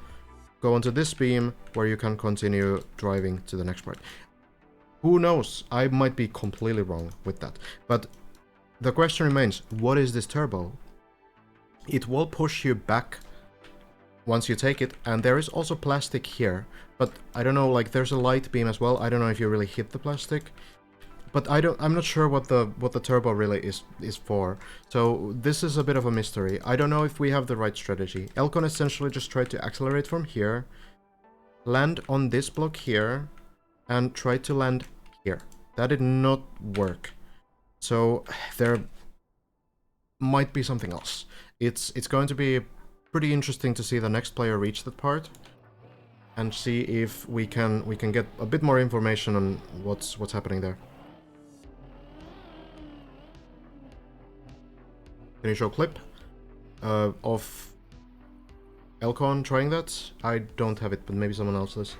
go onto this beam, where you can continue driving to the next part. Who knows? I might be completely wrong with that. But the question remains, what is this turbo? It will push you back once you take it, and there is also plastic here. But I don't know, like there's a light beam as well. I don't know if you really hit the plastic. But I'm not sure what the turbo really is for. So this is a bit of a mystery. I don't know if we have the right strategy. Elcon essentially just tried to accelerate from here, land on this block here, and try to land here. That did not work. So there might be something else. It's going to be pretty interesting to see the next player reach that part and see if we can get a bit more information on what's happening there. Can you show clip? of Elcon trying that. I don't have it, but maybe someone else does.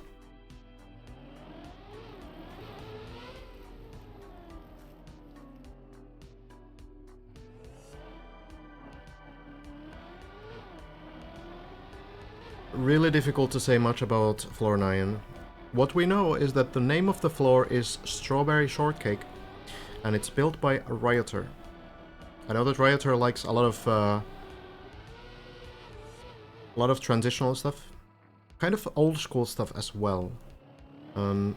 Really difficult to say much about floor 9. What we know is that the name of the floor is Strawberry Shortcake, and it's built by a Rioter. I know that Rioter likes a lot of transitional stuff, kind of old school stuff as well. A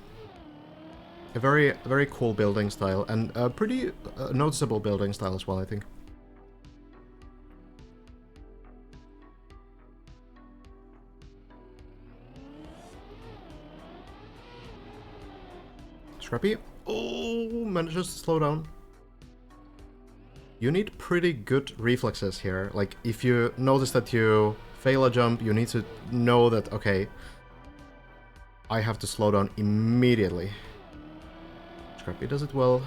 very cool building style, and a pretty noticeable building style as well, I think. Scrappy. Oh, manages to slow down. You need pretty good reflexes here. Like, if you notice that you fail a jump, you need to know that, okay, I have to slow down immediately. Scrappy does it well.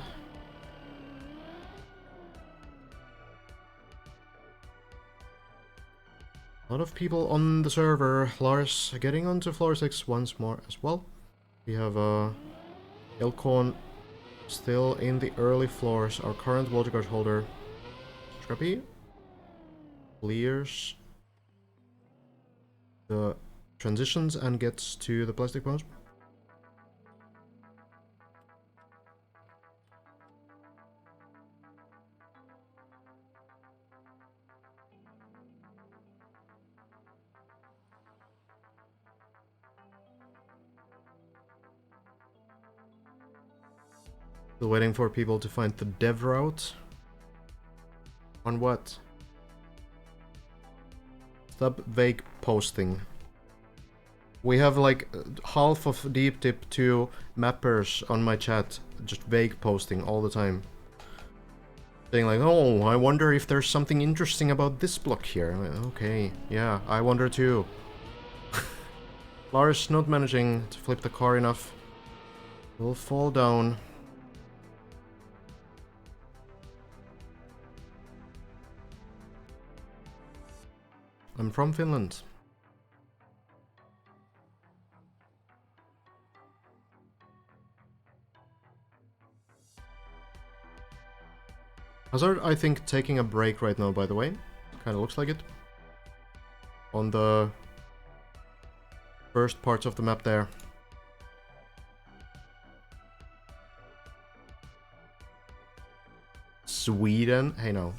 A lot of people on the server. Lars getting onto floor 6 once more as well. We have Ilkorn still in the early floors. Our current water guard holder, Scrappy, clears the transitions and gets to the plastic bones. Still waiting for people to find the dev route. On what? Stop vague posting. We have like half of Deep Dip 2 mappers on my chat just vague posting all the time. Saying like, oh, I wonder if there's something interesting about this block here. Okay, yeah, I wonder too. Lars not managing to flip the car enough. Will fall down. I'm from Finland. Hazard, I think, taking a break right now, by the way. Kinda looks like it. On the first parts of the map there. Sweden? Hey, no.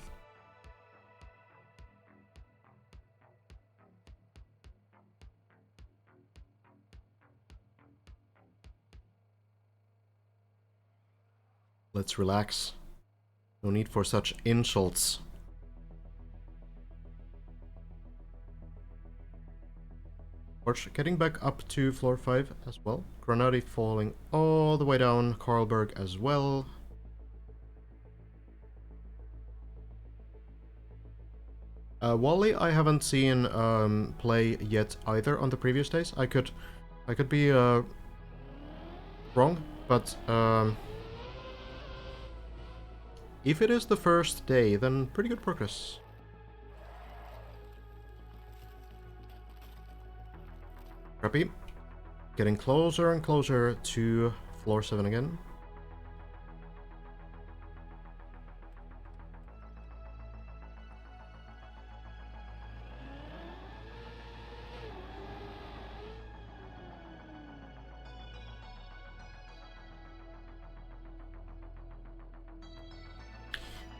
Let's relax. No need for such insults. Arch getting back up to floor 5 as well. Granati falling all the way down. Carlberg as well. Wally I haven't seen play yet either on the previous days. I could be wrong, but if it is the first day, then pretty good progress. Crappy. Getting closer and closer to floor 7 again.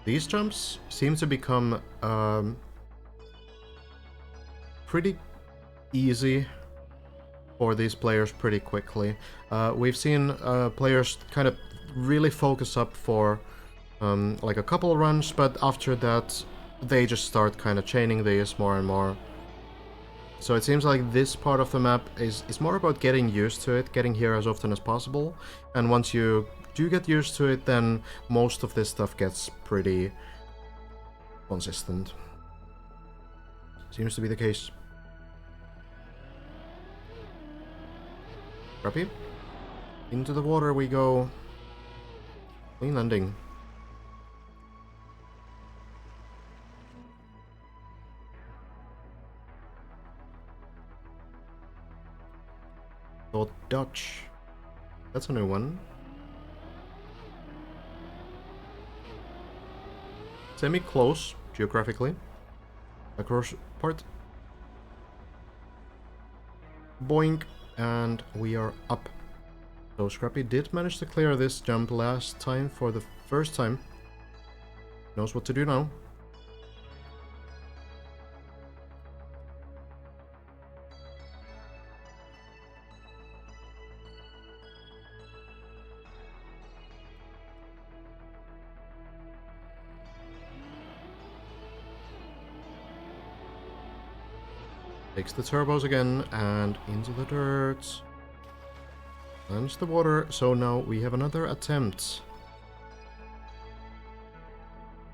These jumps seem to become pretty easy for these players pretty quickly. We've seen players kind of really focus up for like a couple runs, but after that they just start kind of chaining these more and more. So it seems like this part of the map is more about getting used to it, getting here as often as possible, and once you do get used to it, then most of this stuff gets pretty consistent. Seems to be the case. Crappy. Into the water we go. Clean landing. Thought Dutch. That's a new one. Semi-close, geographically. Across part. Boink. And we are up. So Scrappy did manage to clear this jump last time for the first time. Knows what to do now. Takes the turbos again and into the dirt. Plunge the water, so now we have another attempt.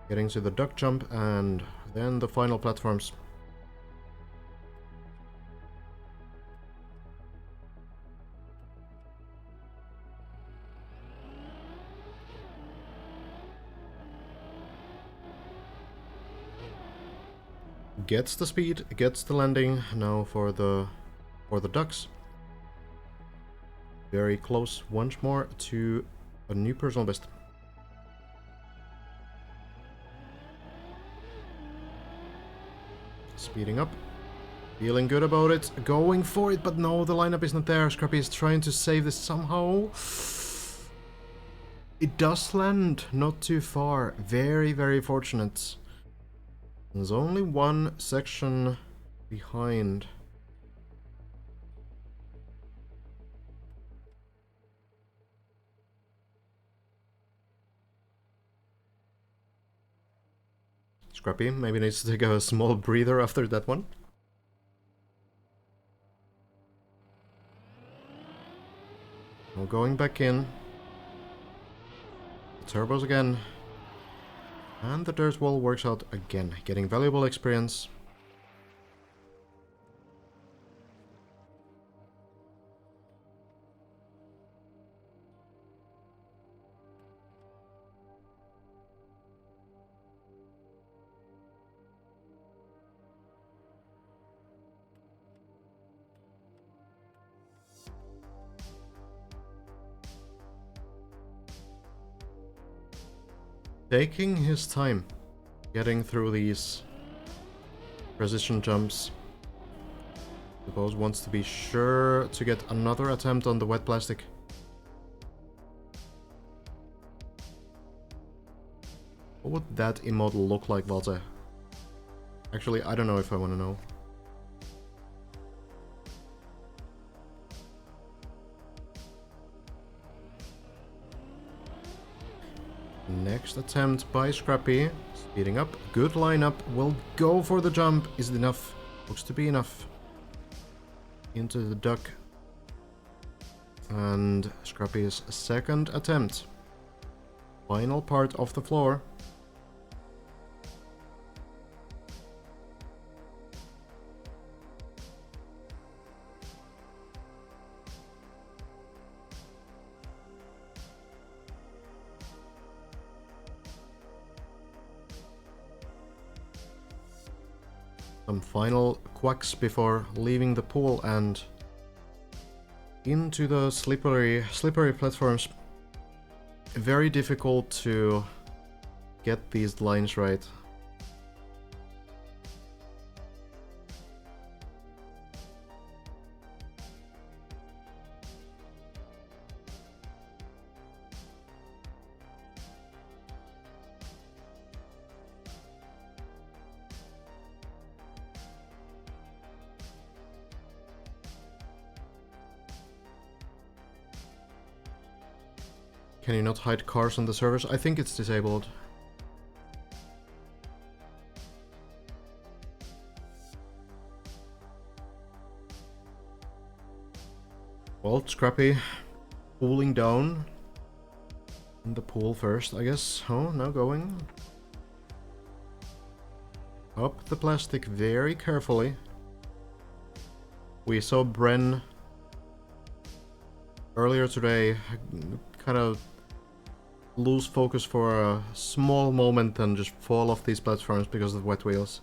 Getting to the duck jump and then the final platforms. Gets the speed, gets the landing. Now for the ducks. Very close once more to a new personal best. Speeding up. Feeling good about it. Going for it, but no, the lineup is not there. Scrappy is trying to save this somehow. It does land not too far. Very, very fortunate. There's only one section behind. Scrappy maybe needs to take a small breather after that one. Now going back in. Turbos again. And the dirt wall works out again, getting valuable experience. Taking his time, getting through these precision jumps. Suppose wants to be sure to get another attempt on the wet plastic. What would that emote look like, Valze? Actually, I don't know if I want to know. Next attempt by Scrappy. Speeding up. Good lineup. Will go for the jump. Is it enough? Looks to be enough. Into the duck. And Scrappy's second attempt. Final part of the floor. Some final quacks before leaving the pool and into the slippery platforms. Very difficult to get these lines right. Can you not hide cars on the servers? I think it's disabled. Well, Scrappy cooling down in the pool first, I guess. Oh, now going up the plastic very carefully. We saw Bren earlier today kind of lose focus for a small moment and just fall off these platforms because of wet wheels.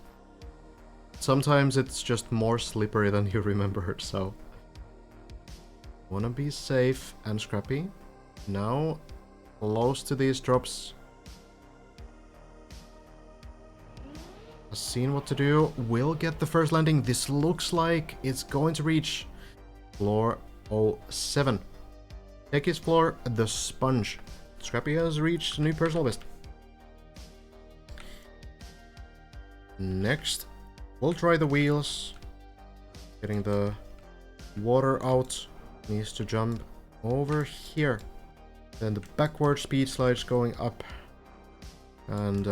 Sometimes it's just more slippery than you remembered, so Wanna be safe and scrappy. Now, close to these drops. Has seen what to do. Will get the first landing. This looks like it's going to reach floor 07. Take his floor, the sponge. Scrappy has reached a new personal best. Next, we'll try the wheels. Getting the water out. Needs to jump over here. Then the backward speed slides going up. And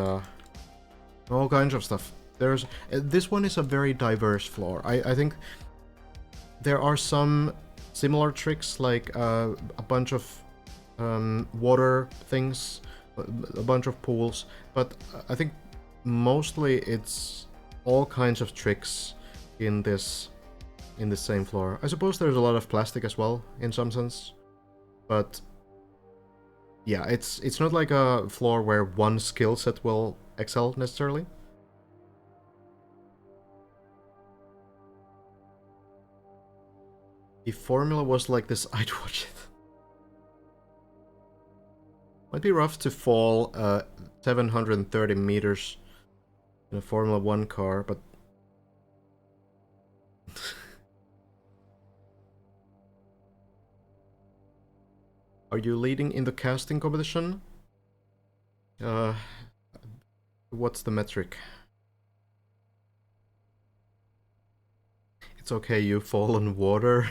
all kinds of stuff. There's this one is a very diverse floor. I think there are some similar tricks, like a bunch of water things, a bunch of pools, but I think mostly it's all kinds of tricks in the same floor. I suppose there's a lot of plastic as well in some sense, but yeah, it's not like a floor where one skill set will excel necessarily. If Formula was like this, I'd watch it. Might be rough to fall 730 meters in a Formula 1 car, but... Are you leading in the casting competition? What's the metric? It's okay, you fall in water.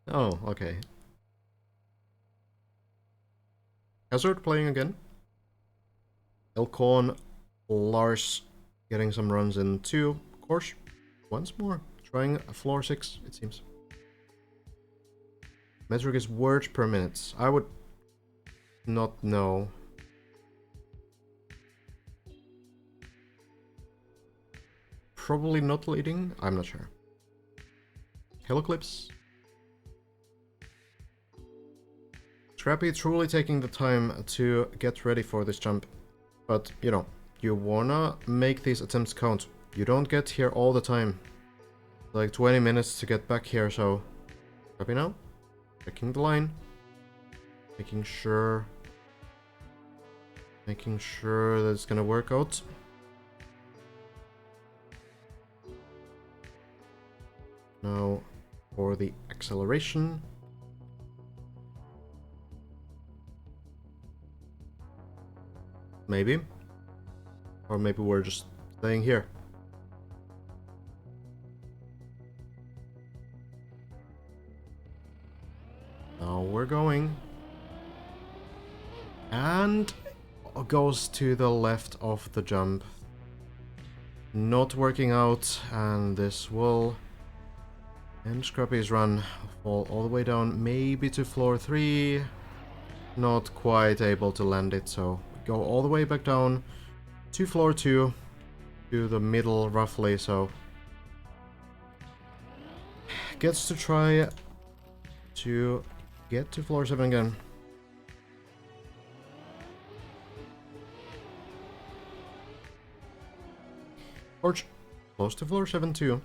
Oh, okay. Hazard playing again. Elcon, Lars getting some runs in too. Of course, once more. Trying a floor 6, it seems. Metric is words per minute. I would not know. Probably not leading. I'm not sure. Hello, Clips. Scrappy truly taking the time to get ready for this jump. But, you know, you wanna make these attempts count. You don't get here all the time. Like 20 minutes to get back here, so... Scrappy now. Checking the line. Making sure that it's gonna work out. Now, for the acceleration. Maybe. Or maybe we're just staying here. Now we're going. And goes to the left of the jump. Not working out, and this will end Scrappy's run. Fall all the way down, maybe to floor 3. Not quite able to land it, so go all the way back down to floor 2, to the middle roughly, so gets to try to get to floor 7 again. Torch, close to floor 7 too.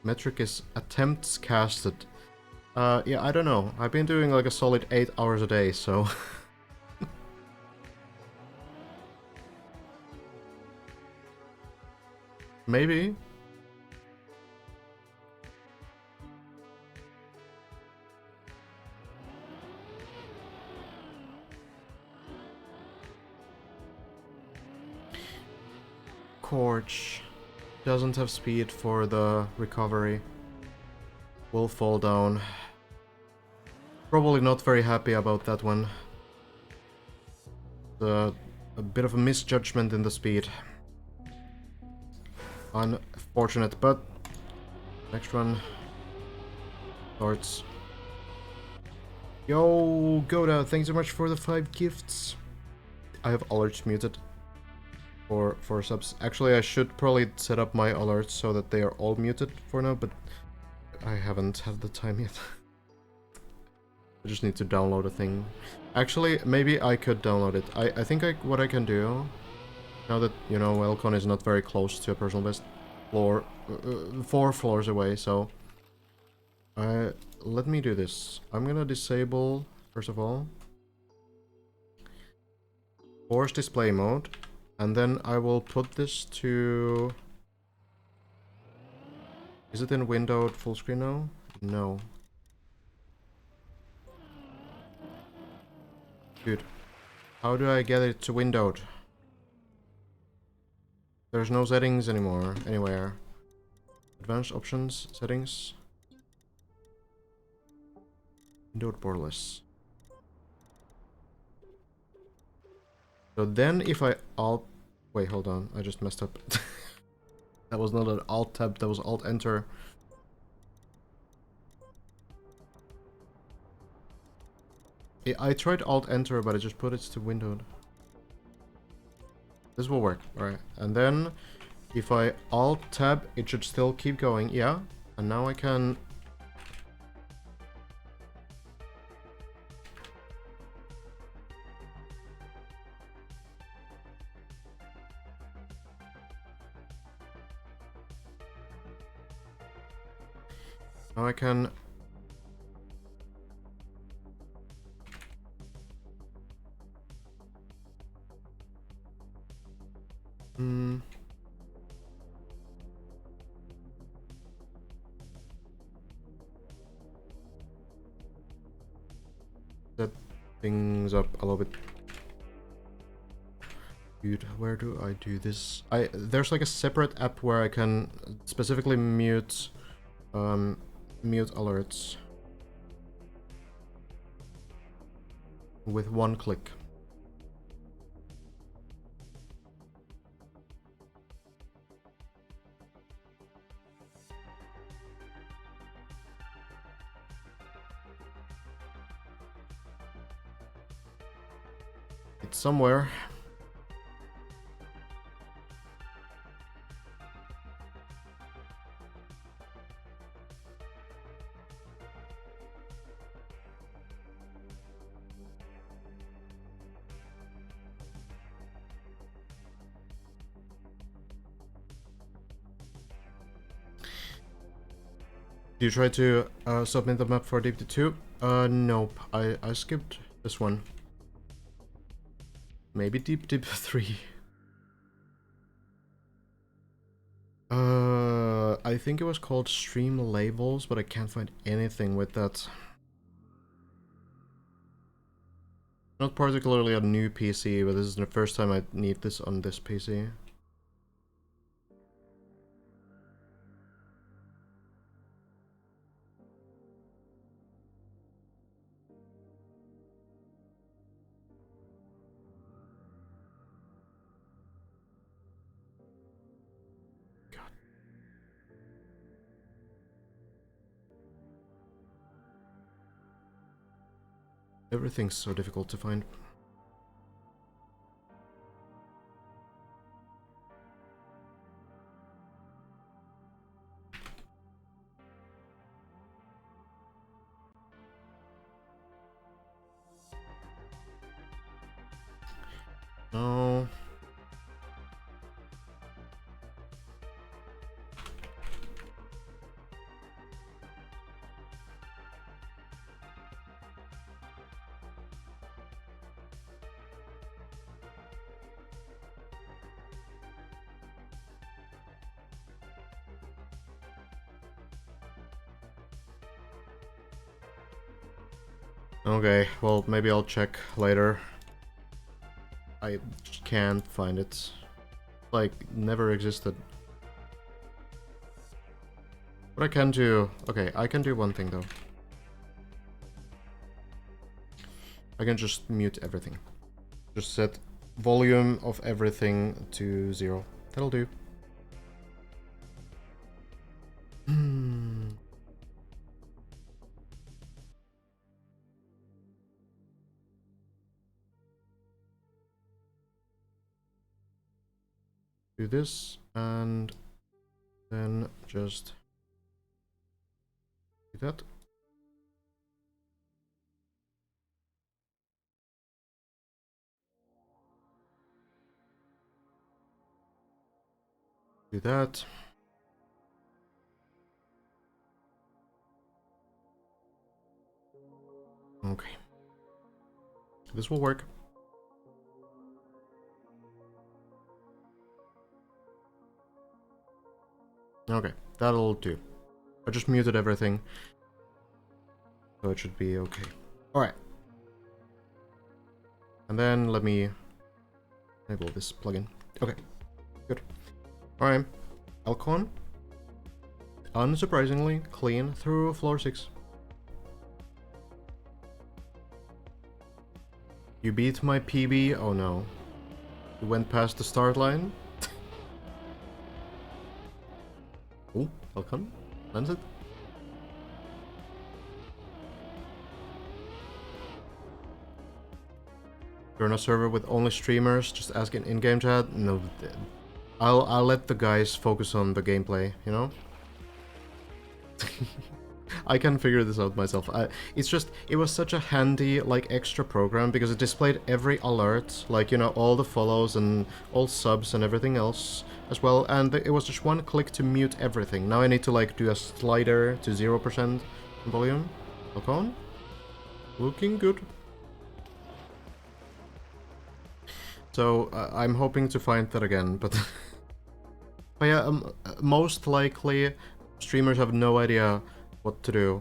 Metric is attempts casted. Yeah, I don't know. I've been doing like a solid 8 hours a day, so... Maybe. Corch doesn't have speed for the recovery. Will fall down. Probably not very happy about that one. A bit of a misjudgment in the speed. Unfortunate, but next run starts. Yo, Goda, thanks so much for the 5 gifts. I have alerts muted for subs. Actually, I should probably set up my alerts so that they are all muted for now, but I haven't had the time yet. I just need to download a thing. Actually, maybe I could download it. I think what I can do, now that, you know, Elcon is not very close to a personal best floor, 4 floors away, so Let me do this. I'm gonna disable, first of all, force display mode, and then I will put this to... Is it in windowed full screen now? No. Dude, how do I get it to windowed? There's no settings anymore, anywhere. Advanced options, settings. Windowed borderless. So then if I alt... Wait, hold on, I just messed up. That was not an alt tab, that was alt enter. I tried alt enter, but I just put it to windowed. This will work, alright. And then if I alt tab, it should still keep going, yeah. And now I can... Now I can... Set things up a little bit. Dude, where do I do this? There's like a separate app where I can specifically mute mute alerts with one click. It's somewhere. Do you try to submit the map for DP2? Nope. I skipped this one. Maybe Deep 3. I think it was called Stream Labels, but I can't find anything with that. Not particularly a new PC, but this is the first time I need this on this PC. Everything's so difficult to find. No. Okay, well, maybe I'll check later. I can't find it. Like, never existed. What I can do... Okay, I can do one thing, though. I can just mute everything. Just set volume of everything to 0. That'll do. Do this, and then just do that. Do that. Okay. This will work. Okay, that'll do. I just muted everything, so it should be okay. Alright. And then let me enable this plugin. Okay, good. Alright, Alcon. Unsurprisingly, clean through floor 6. You beat my PB? Oh no. You went past the start line? Oh, Alcon. Lands it. You're on a server with only streamers, just ask in game chat? No. I'll let the guys focus on the gameplay, you know? I can figure this out myself. It's just, it was such a handy, like, extra program because it displayed every alert, like, you know, all the follows and all subs and everything else as well, and it was just one click to mute everything. Now I need to, like, do a slider to 0% volume. Alcon? Looking good. So, I'm hoping to find that again, but... but yeah, most likely, streamers have no idea what to do.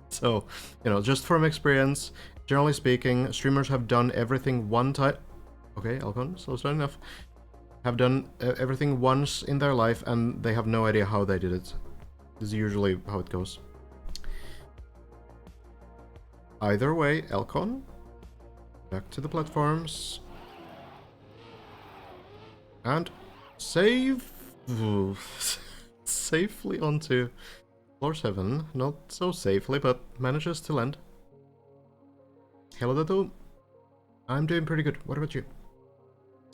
So, you know, just from experience, generally speaking, streamers have done everything one time. Okay, Alcon, so slow enough. Have done everything once in their life, and they have no idea how they did it. This is usually how it goes. Either way, Alcon, back to the platforms. And save... safely onto floor 7. Not so safely, but manages to land. Hello, Dato. I'm doing pretty good. What about you?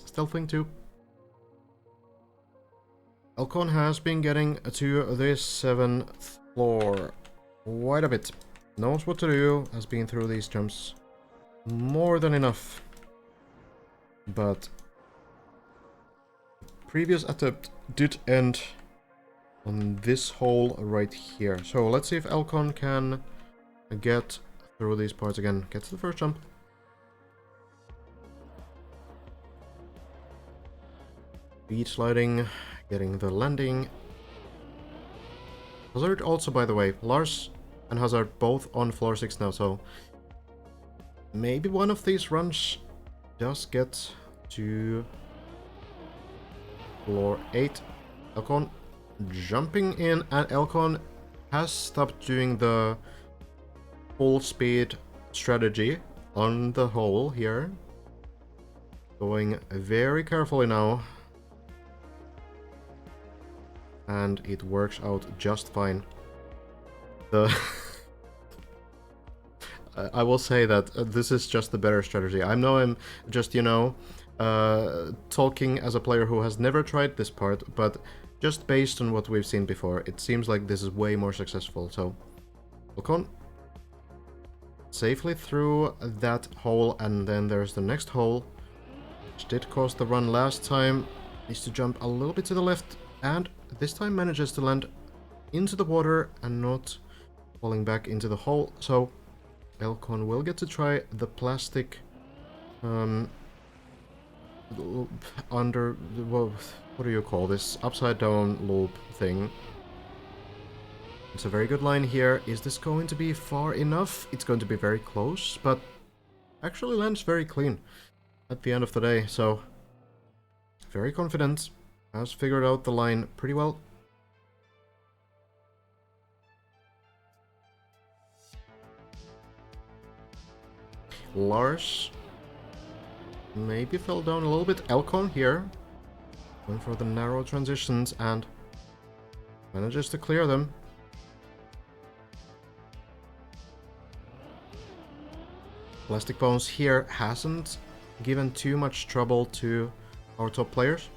Stealthing too. Alcon has been getting to this 7th floor quite a bit. Knows what to do, has been through these jumps more than enough. But previous attempt did end on this hole right here. So let's see if Alcon can get through these parts again. Gets the first jump. Beat sliding, getting the landing. Hazard also, by the way, Lars and Hazard both on floor 6 now, so maybe one of these runs does get to floor 8. Alcon jumping in, and Alcon has stopped doing the full speed strategy on the hole here. Going very carefully now. And it works out just fine. I will say that this is just the better strategy. I know I'm just, you know, talking as a player who has never tried this part, but just based on what we've seen before, it seems like this is way more successful. So, Alcon safely through that hole, and then there's the next hole, which did cost the run last time. Needs to jump a little bit to the left, and this time manages to land into the water and not falling back into the hole. So Alcon will get to try the plastic under, well, what do you call this? Upside down loop thing. It's a very good line here. Is this going to be far enough? It's going to be very close, but actually lands very clean at the end of the day. So very confident. Has figured out the line pretty well. Lars maybe fell down a little bit. Alcon here going for the narrow transitions and manages to clear them. Plastic Bones here hasn't given too much trouble to our top players.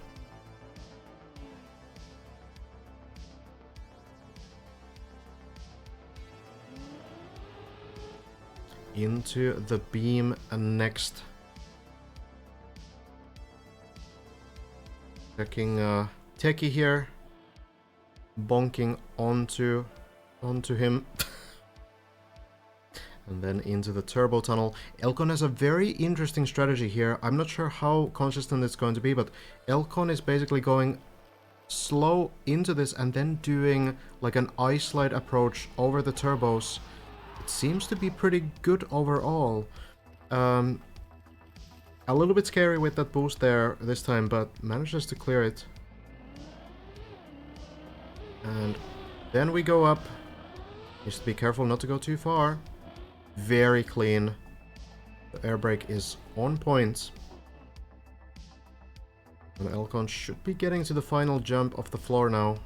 Into the beam next. Checking Techie here. Bonking onto him. And then into the turbo tunnel. Elcon has a very interesting strategy here. I'm not sure how consistent it's going to be, but Elcon is basically going slow into this and then doing like an ice slide approach over the turbos. It seems to be pretty good overall. A little bit scary with that boost there this time, but manages to clear it. And then we go up. Needs to be careful not to go too far. Very clean. The air brake is on point. And Elcon should be getting to the final jump of the floor now.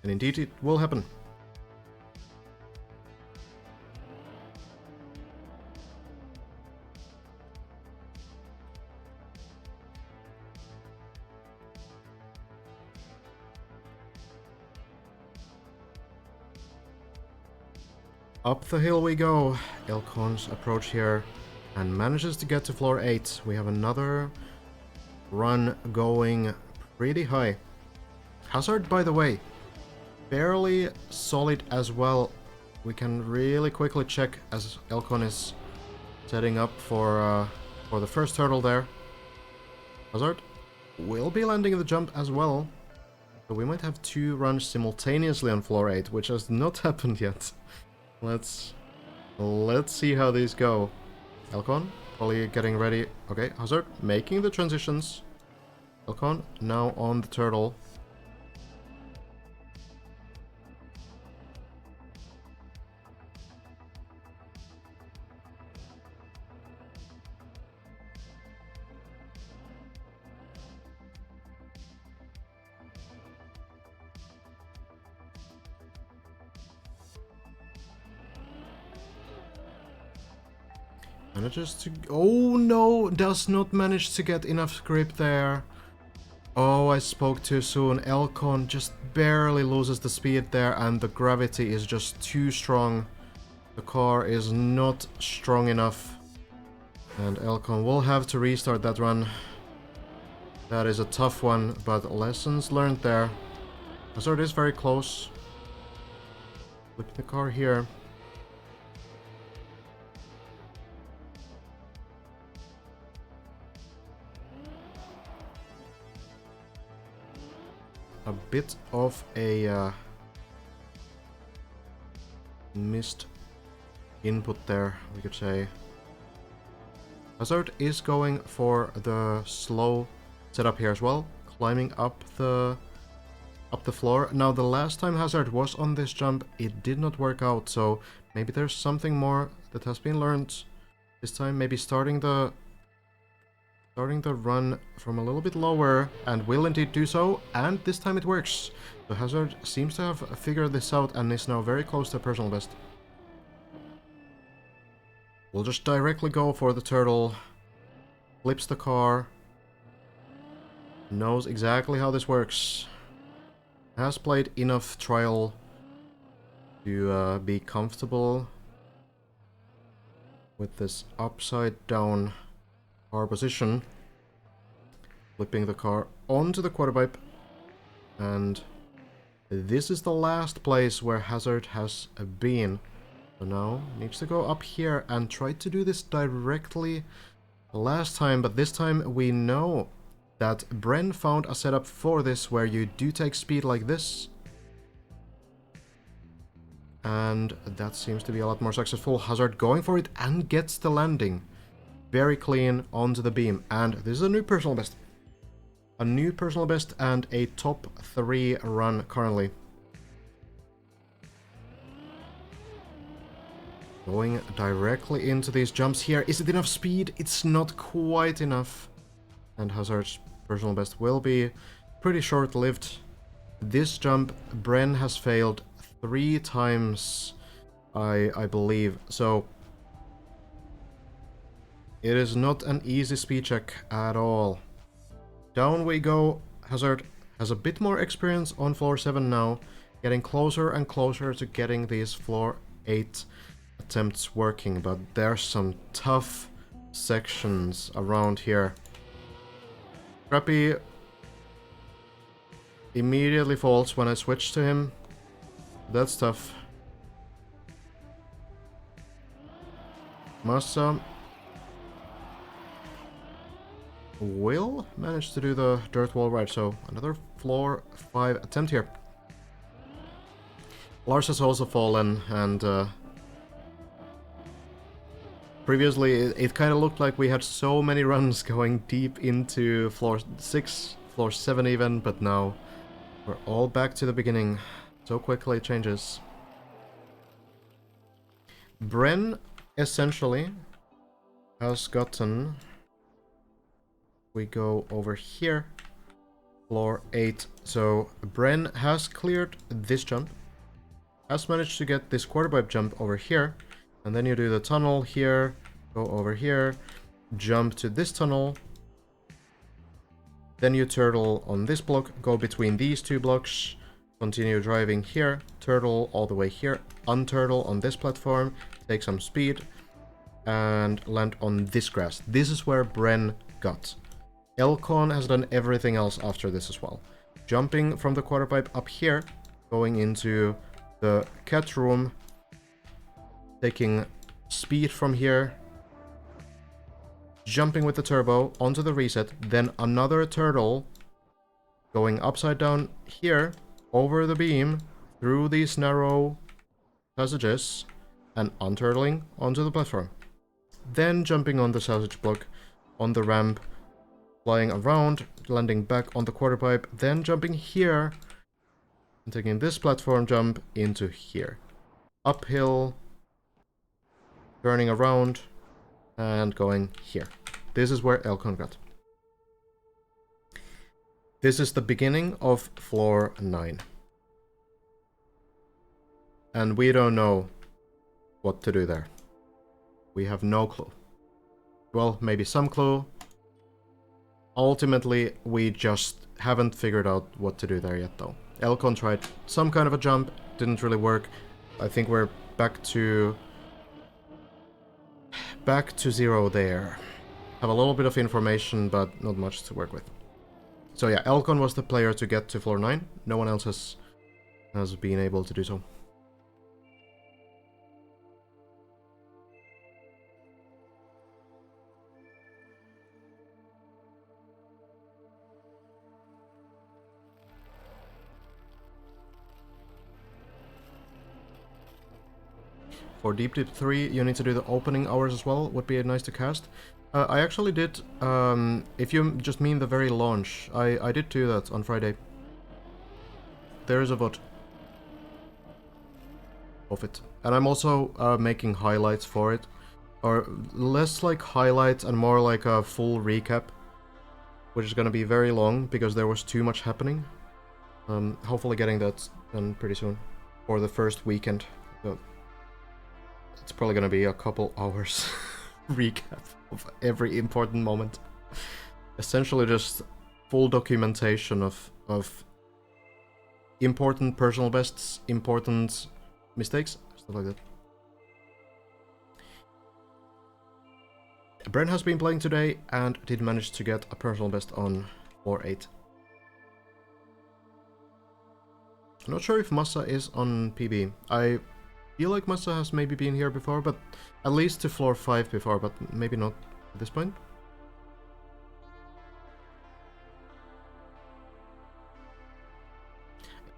And indeed it will happen. Up the hill we go. Elcon's approach here and manages to get to floor 8. We have another run going pretty high. Hazard, by the way, fairly solid as well. We can really quickly check as Elcon is setting up for the first turtle there. Hazard will be landing the jump as well. So we might have 2 runs simultaneously on floor 8, which has not happened yet. Let's see how these go. Elcon probably getting ready. Okay, Hazard making the transitions. Elcon now on the turtle. Manages to... Oh no! Does not manage to get enough grip there. Oh, I spoke too soon. Elcon just barely loses the speed there and the gravity is just too strong. The car is not strong enough. And Elcon will have to restart that run. That is a tough one, but lessons learned there. Hazard is very close. Flip the car here. A bit of a missed input there, we could say. Hazard is going for the slow setup here as well, climbing up the floor. Now, the last time Hazard was on this jump, it did not work out, so maybe there's something more that has been learned this time. Maybe starting the run from a little bit lower, and will indeed do so, and this time it works. So Hazard seems to have figured this out and is now very close to personal best. We'll just directly go for the turtle. Flips the car. Knows exactly how this works. Has played enough trial to be comfortable with this upside down car position. Flipping the car onto the quarter pipe. And this is the last place where Hazard has been. So now needs to go up here and try to do this directly last time, but this time we know that Bren found a setup for this where you do take speed like this. And that seems to be a lot more successful. Hazard going for it and gets the landing. Very clean onto the beam. And this is a new personal best. A new personal best and a top 3 run currently. Going directly into these jumps here. Is it enough speed? It's not quite enough. And Hazard's personal best will be pretty short-lived. This jump, Bren has failed 3 times, I believe. So it is not an easy speed check at all. Down we go. Hazard has a bit more experience on floor 7 now, getting closer and closer to getting these floor 8 attempts working, but there's some tough sections around here. Scrappy immediately falls when I switch to him. That's tough. Massa will manage to do the dirt wall right, so another floor 5 attempt here. Lars has also fallen, and previously it kind of looked like we had so many runs going deep into floor 6, floor 7 even, but now we're all back to the beginning. So quickly it changes. Bren essentially has gotten... We go over here, floor 8. So Bren has cleared this jump, has managed to get this quarter pipe jump over here, and then you do the tunnel here, go over here, jump to this tunnel, then you turtle on this block, go between these two blocks, continue driving here, turtle all the way here, unturtle on this platform, take some speed, and land on this grass. This is where Bren got. Elcon has done everything else after this as well. Jumping from the quarter pipe up here, going into the cat room, taking speed from here, jumping with the turbo onto the reset, then another turtle, going upside down here, over the beam, through these narrow passages, and unturtling onto the platform. Then jumping on the sausage block, on the ramp, flying around, landing back on the quarter pipe, then jumping here, and taking this platform jump into here. Uphill, turning around, and going here. This is where Elcon got. This is the beginning of floor 9. And we don't know what to do there. We have no clue. Well, maybe some clue. Ultimately, we just haven't figured out what to do there yet, though. Elcon tried some kind of a jump, didn't really work. I think we're back to zero there. Have a little bit of information, but not much to work with. So yeah, Elcon was the player to get to floor 9. No one else has been able to do so. For Deep Deep 3, you need to do the opening hours as well, would be nice to cast. I actually did, if you just mean the very launch, I did do that on Friday. There is a VOD of it. And I'm also making highlights for it. Or less like highlights and more like a full recap, which is gonna be very long because there was too much happening. Hopefully getting that done pretty soon, for the first weekend. So it's probably gonna be a couple hours recap of every important moment. Essentially just full documentation of important personal bests, important mistakes, stuff like that. Bren has been playing today and did manage to get a personal best on floor 8. I'm not sure if Massa is on PB. I feel like Massa has maybe been here before, but at least to floor 5 before, but maybe not at this point.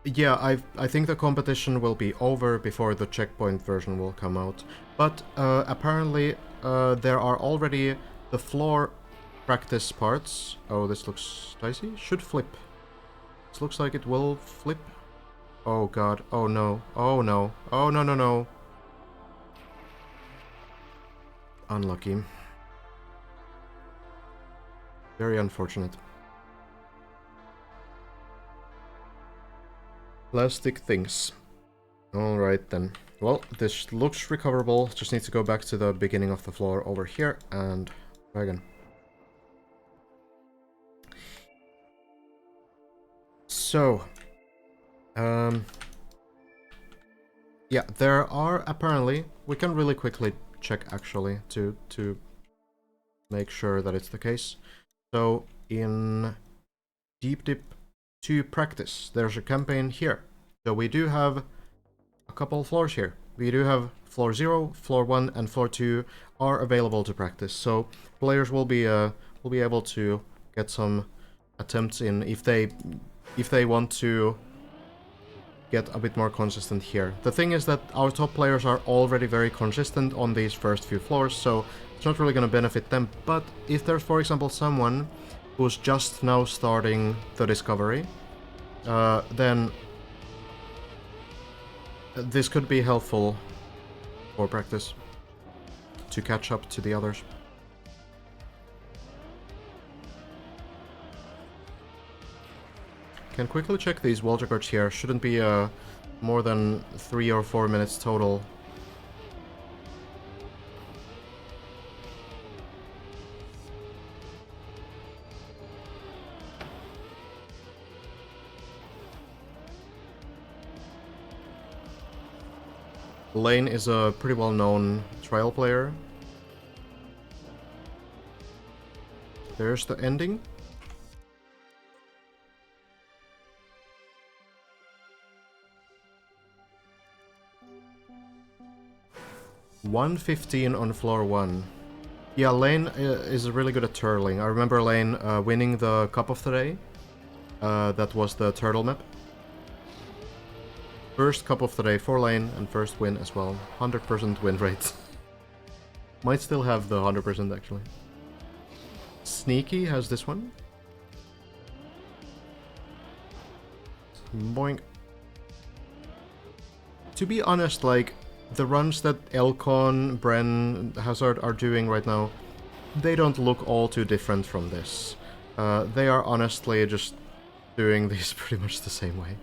Yeah, I think the competition will be over before the checkpoint version will come out. But apparently there are already the floor practice parts. Oh, this looks dicey. Should flip. This looks like it will flip. Oh god. Oh no. Oh no. Oh no no no. Unlucky. Very unfortunate. Plastic things. Alright then. Well, this looks recoverable. Just need to go back to the beginning of the floor over here and try again. So, yeah, there are apparently, we can really quickly check actually to make sure that it's the case. So in Deep Dip 2 practice. There's a campaign here. So we do have a couple floors here. We do have floor 0, floor 1, and floor 2 are available to practice. So players will be able to get some attempts in if they want to get a bit more consistent here. The thing is that our top players are already very consistent on these first few floors, so it's not really going to benefit them. But if there's, for example, someone who's just now starting the discovery, then this could be helpful for practice to catch up to the others. Can quickly check these wall records here. Shouldn't be more than 3 or 4 minutes total. Lane is a pretty well-known trial player. There's the ending. $115 on floor 1. Yeah, Lane is really good at turtling. I remember Lane winning the Cup of the Day. That was the turtle map. First Cup of the Day for Lane, and first win as well. 100% win rate. Might still have the 100% actually. Sneaky has this one. Boink. To be honest, like, the runs that Elcon, Bren, Hazard are doing right now, they don't look all too different from this. They are honestly just doing these pretty much the same way.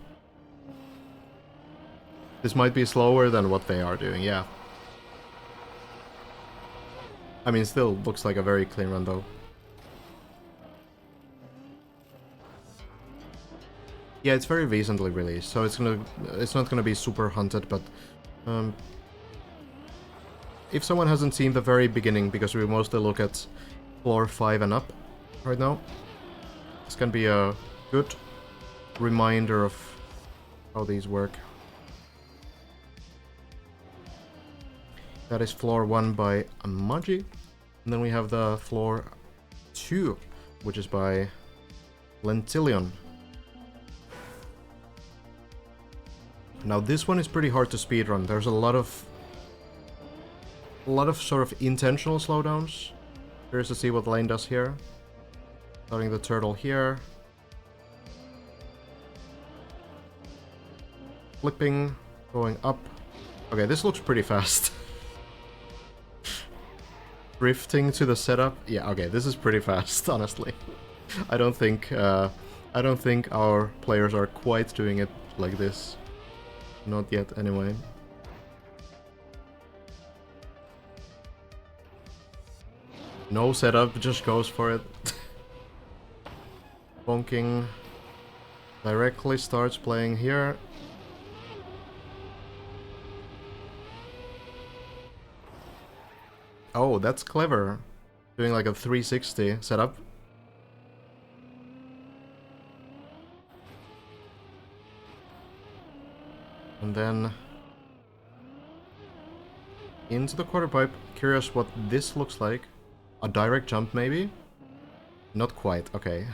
This might be slower than what they are doing, yeah. I mean, still looks like a very clean run though. Yeah, it's very recently released, so it's not gonna be super hunted, but if someone hasn't seen the very beginning, because we mostly look at floor 5 and up right now, this can be a good reminder of how these work. That is floor 1 by Amaji. And then we have the floor 2, which is by Lentillion. Now this one is pretty hard to speedrun. There's a lot of sort of intentional slowdowns. Curious to see what Lane does here. Starting the turtle here. Flipping, going up. Okay, this looks pretty fast. Drifting to the setup. Yeah, okay, this is pretty fast, honestly. I don't think our players are quite doing it like this. Not yet, anyway. No setup, just goes for it. Bonking. Directly starts playing here. Oh, that's clever. Doing like a 360 setup. And then into the quarter pipe. Curious what this looks like. A direct jump, maybe? Not quite, okay.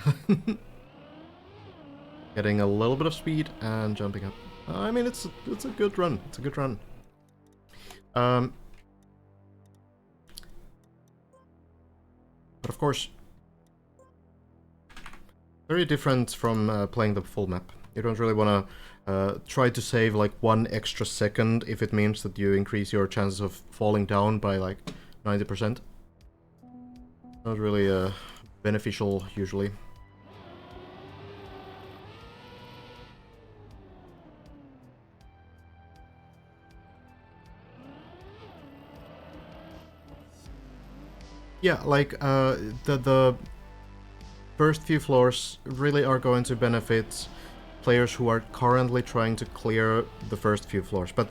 Getting a little bit of speed and jumping up. I mean, it's a good run. It's a good run. But of course, very different from playing the full map. You don't really want to try to save like 1 extra second if it means that you increase your chances of falling down by like 90%. Not really beneficial usually. Yeah, like the first few floors really are going to benefit players who are currently trying to clear the first few floors. But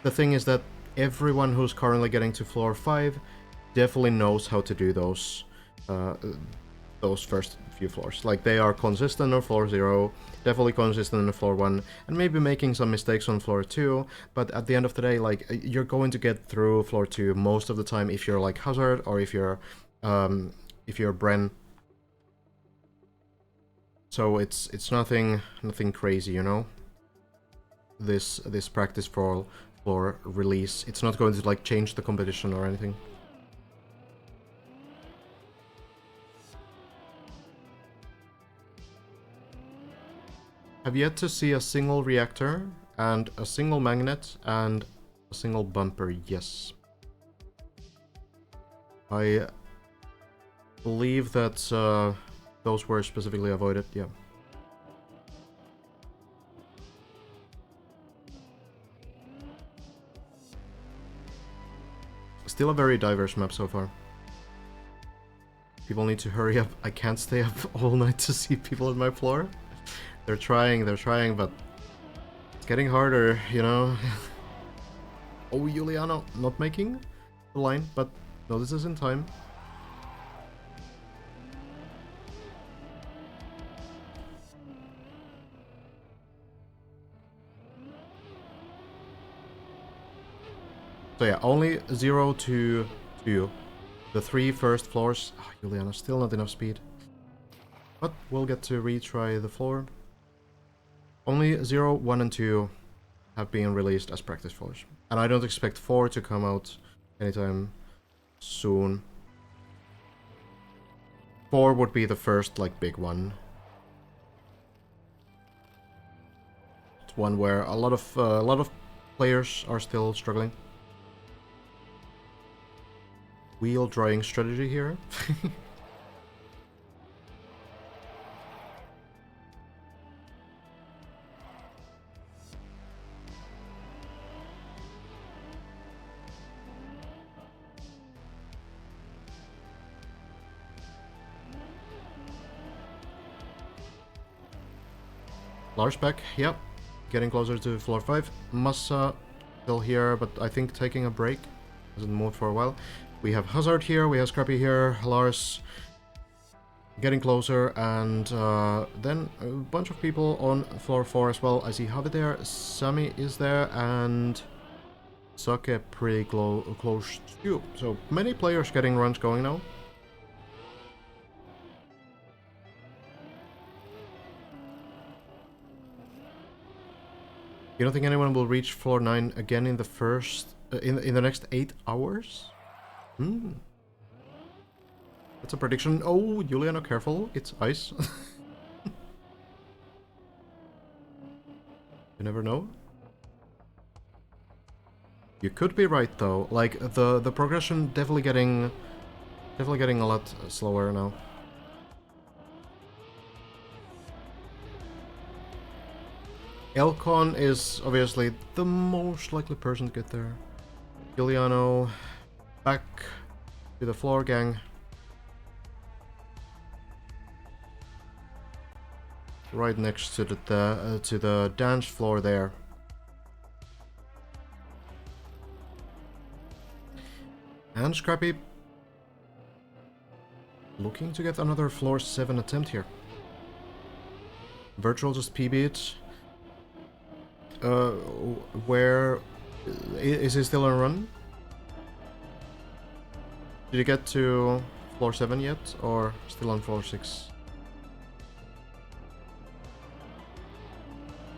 the thing is that everyone who's currently getting to floor 5 definitely knows how to do those those first few floors. Like, they are consistent on floor 0, definitely consistent on floor 1, and maybe making some mistakes on floor 2, but at the end of the day, like, you're going to get through floor 2 most of the time if you're like Hazard or if you're Bren. So it's nothing crazy, you know? This practice floor release. It's not going to like change the competition or anything. Have yet to see a single reactor and a single magnet and a single bumper, yes. I believe that those were specifically avoided, yeah. Still a very diverse map so far. People need to hurry up. I can't stay up all night to see people on my floor. They're trying, but it's getting harder, you know? Oh, Juliano, not making the line, but no, this is in time. So yeah, only 0 to 2. The 3 first floors. Oh, Juliano, still not enough speed. But we'll get to retry the floor. Only 0, 1, and 2 have been released as practice floors. And I don't expect 4 to come out anytime soon. 4 would be the first, like, big one. It's one where a lot of players are still struggling. Wheel drying strategy here. Lars back, yep. Getting closer to floor 5. Massa still here, but I think taking a break. Hasn't moved for a while. We have Hazard here, we have Scrappy here, Lars getting closer, and then a bunch of people on floor 4 as well. I see Javi there, Sami is there, and Sake pretty close too. So many players getting runs going now. You don't think anyone will reach floor 9 again in the first in the next 8 hours? That's a prediction. Oh, Juliano, careful. It's ice. You never know. You could be right though. Like the progression definitely getting a lot slower now. Elcon is obviously the most likely person to get there. Juliano back to the floor, gang. Right next to the dance floor there. And Scrappy looking to get another floor 7 attempt here. Virtual just PB'd. Where is he still on run? Did you get to floor 7 yet, or still on floor 6?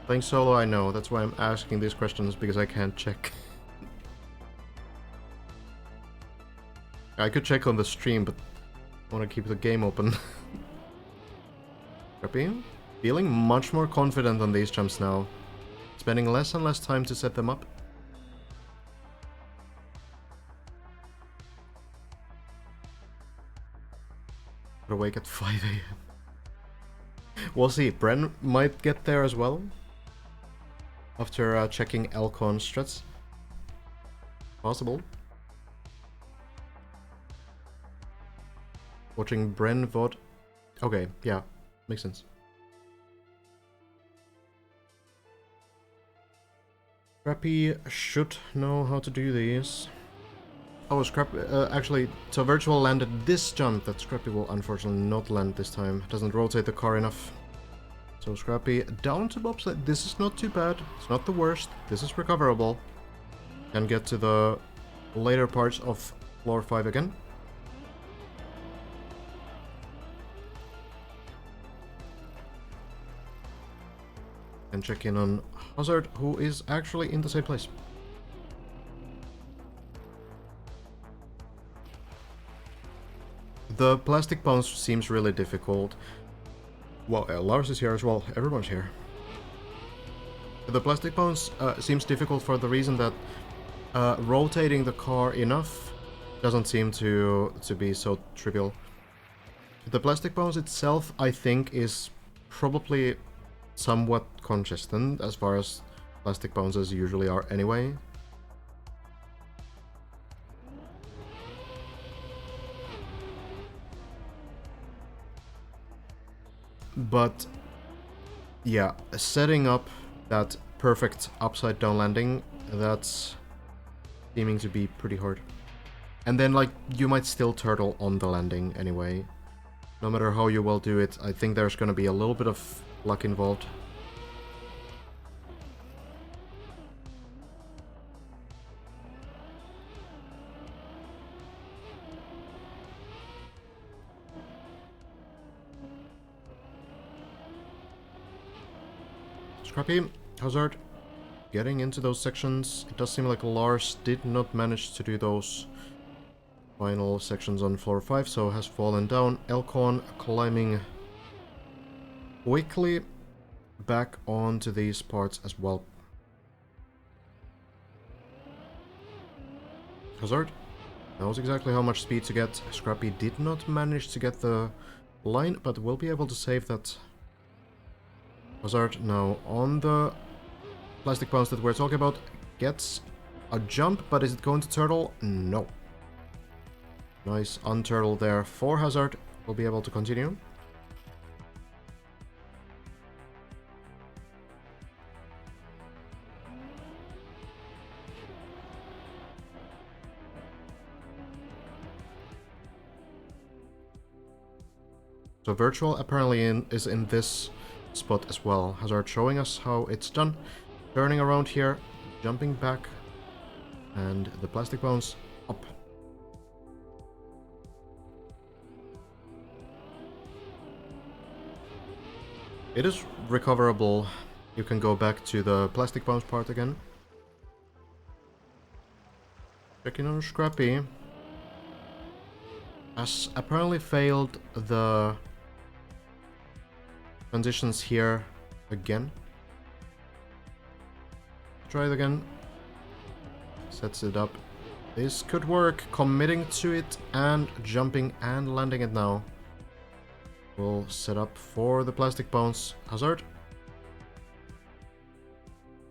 Playing solo, I know. That's why I'm asking these questions, because I can't check. I could check on the stream, but I want to keep the game open. Scrappy, feeling much more confident on these jumps now. Spending less and less time to set them up. Awake at 5 AM. We'll see. Bren might get there as well. After checking Elcon strats. Possible. Watching Bren VOD. Okay, yeah. Makes sense. Scrappy should know how to do these. Oh, Scrappy, actually, so Virtual landed this jump that Scrappy will unfortunately not land this time. Doesn't rotate the car enough. So Scrappy down to bobsled. This is not too bad. It's not the worst. This is recoverable. Can get to the later parts of floor 5 again. And check in on Hazard, who is actually in the same place. The plastic bounce seems really difficult. Well, Lars is here as well. Everyone's here. The plastic bounce seems difficult for the reason that rotating the car enough doesn't seem to be so trivial. The plastic bounce itself, I think, is probably somewhat consistent as far as plastic bounces usually are anyway. But yeah, setting up that perfect upside down landing, that's seeming to be pretty hard. And then, like, you might still turtle on the landing anyway. No matter how you well do it, I think there's gonna be a little bit of luck involved. Scrappy, Hazard, getting into those sections. It does seem like Lars did not manage to do those final sections on floor 5, so has fallen down. Elcon climbing quickly back onto these parts as well. Hazard knows exactly how much speed to get. Scrappy did not manage to get the line, but will be able to save that. Hazard now on the plastic bounce that we're talking about, gets a jump, but is it going to turtle? No. Nice unturtle there for Hazard. Will be able to continue. So Virtual apparently is in this spot as well. Hazard showing us how it's done. Turning around here, jumping back, and the plastic bounce up. It is recoverable. You can go back to the plastic bounce part again. Checking on Scrappy. Has apparently failed the transitions here again. Try it again. Sets it up. This could work. Committing to it and jumping and landing it now. We'll set up for the plastic bounce. Hazard.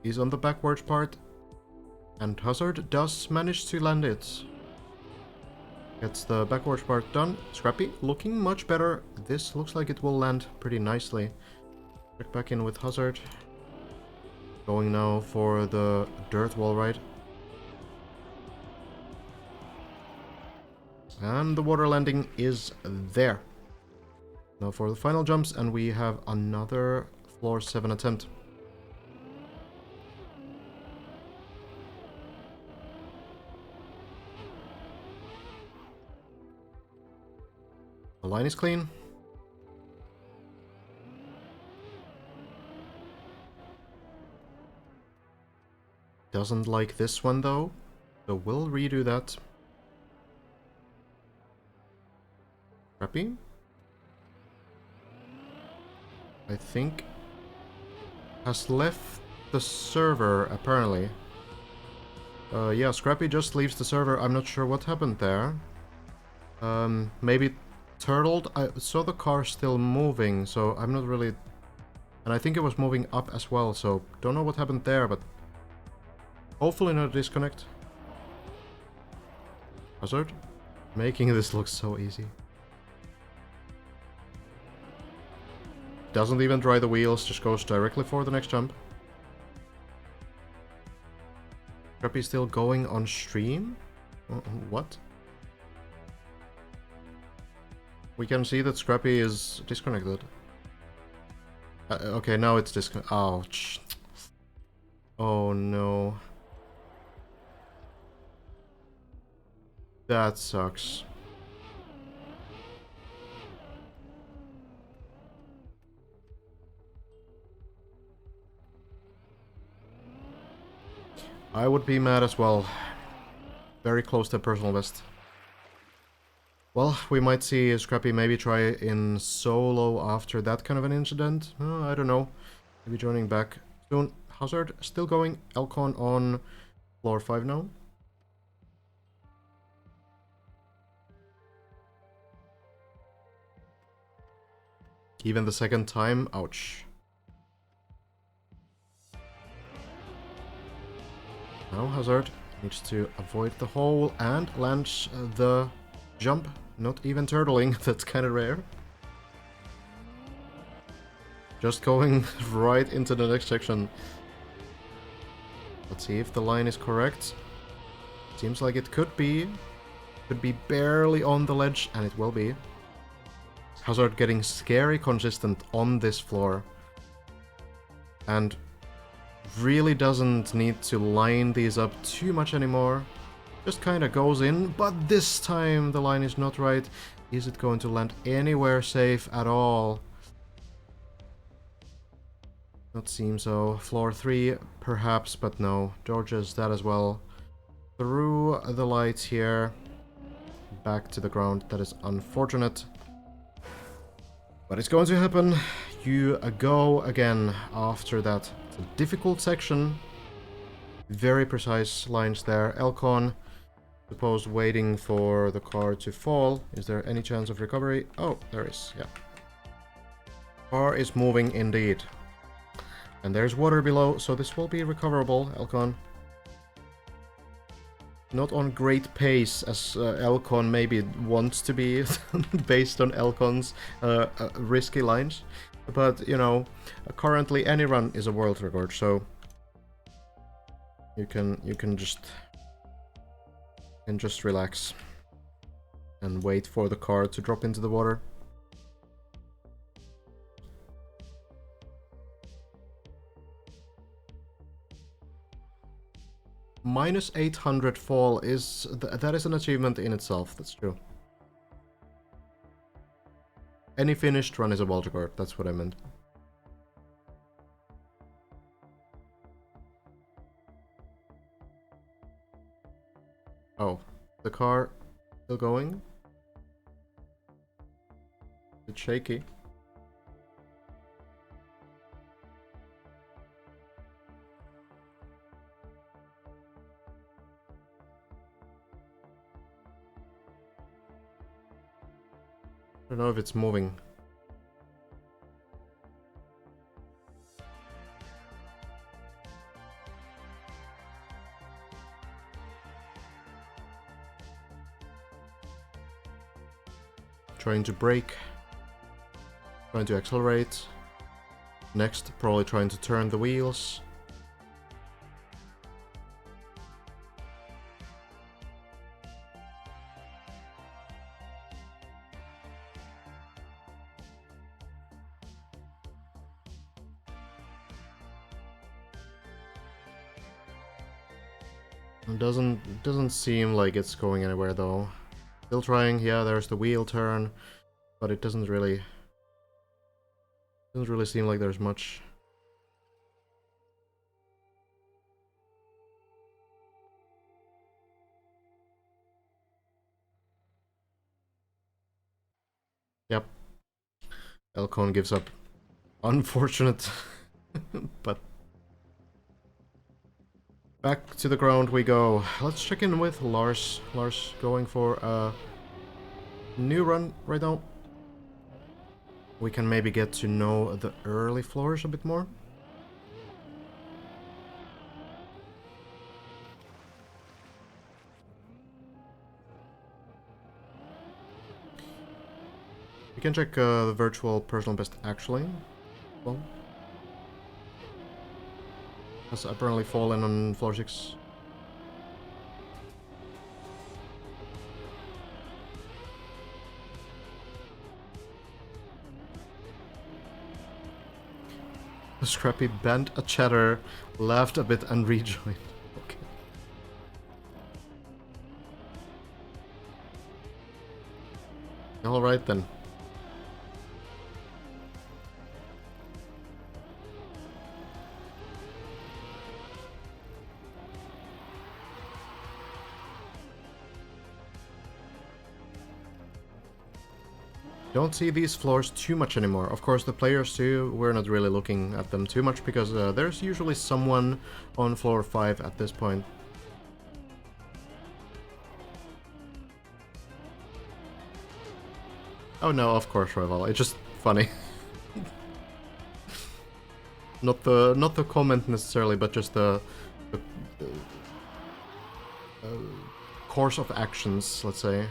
He's on the backwards part. And Hazard does manage to land it. Gets the backwards part done. Scrappy looking much better. This looks like it will land pretty nicely. Check back in with Hazard. Going now for the dirt wall ride. And the water landing is there. Now for the final jumps, and we have another floor 7 attempt. The line is clean. Doesn't like this one though, so we'll redo that. Scrappy? I think has left the server apparently. Yeah, Scrappy just leaves the server. I'm not sure what happened there. Maybe turtled. I saw the car still moving, so I'm not really... And I think it was moving up as well, so don't know what happened there, but hopefully not a disconnect. Hazard? Making this look so easy. Doesn't even dry the wheels, just goes directly for the next jump. Scrappy still going on stream. What? We can see that Scrappy is disconnected. Okay, now it's disconnected. Ouch. Oh no. That sucks. I would be mad as well. Very close to personal best. Well, we might see Scrappy maybe try in solo after that kind of an incident. I don't know. Maybe joining back soon. Hazard still going. Elcon on floor 5 now. Even the second time. Ouch. Now Hazard needs to avoid the hole and lands the jump. Not even turtling. That's kind of rare. Just going right into the next section. Let's see if the line is correct. Seems like it could be. Could be barely on the ledge, and it will be. Hazard getting scary consistent on this floor. And really doesn't need to line these up too much anymore. Just kind of goes in, but this time the line is not right. Is it going to land anywhere safe at all? Not seem so. Floor 3, perhaps, but no. Dodges that as well. Through the lights here. Back to the ground. That is unfortunate. But it's going to happen. You go again after that. It's a difficult section. Very precise lines there. Elcon, suppose waiting for the car to fall. Is there any chance of recovery? Oh, there is, yeah. Car is moving indeed. And there's water below, so this will be recoverable, Elcon. Not on great pace as Elcon maybe wants to be, based on Elcon's risky lines. But, you know, currently any run is a world record, so you can just relax and wait for the car to drop into the water. Minus 800 fall is that is an achievement in itself. That's true. Any finished run is a world record. That's what I meant. Oh, the car still going? It's shaky. I don't know if it's moving. Trying to brake. Trying to accelerate. Next, probably trying to turn the wheels. Doesn't seem like it's going anywhere though. Still trying. Yeah, there's the wheel turn, but it doesn't really seem like there's much. Yep. Elcon gives up. Unfortunate, but back to the ground we go. Let's check in with Lars. Lars going for a new run right now. We can maybe get to know the early floors a bit more. We can check the virtual personal best actually. Well, has apparently fallen on floor 6. Scrappy bent a chatter, laughed a bit, and rejoined. Okay. Alright then. Don't see these floors too much anymore. Of course, the players too, we're not really looking at them too much because there's usually someone on floor 5 at this point. Oh no, of course, Rival. It's just funny. not the comment necessarily, but just the course of actions, let's say.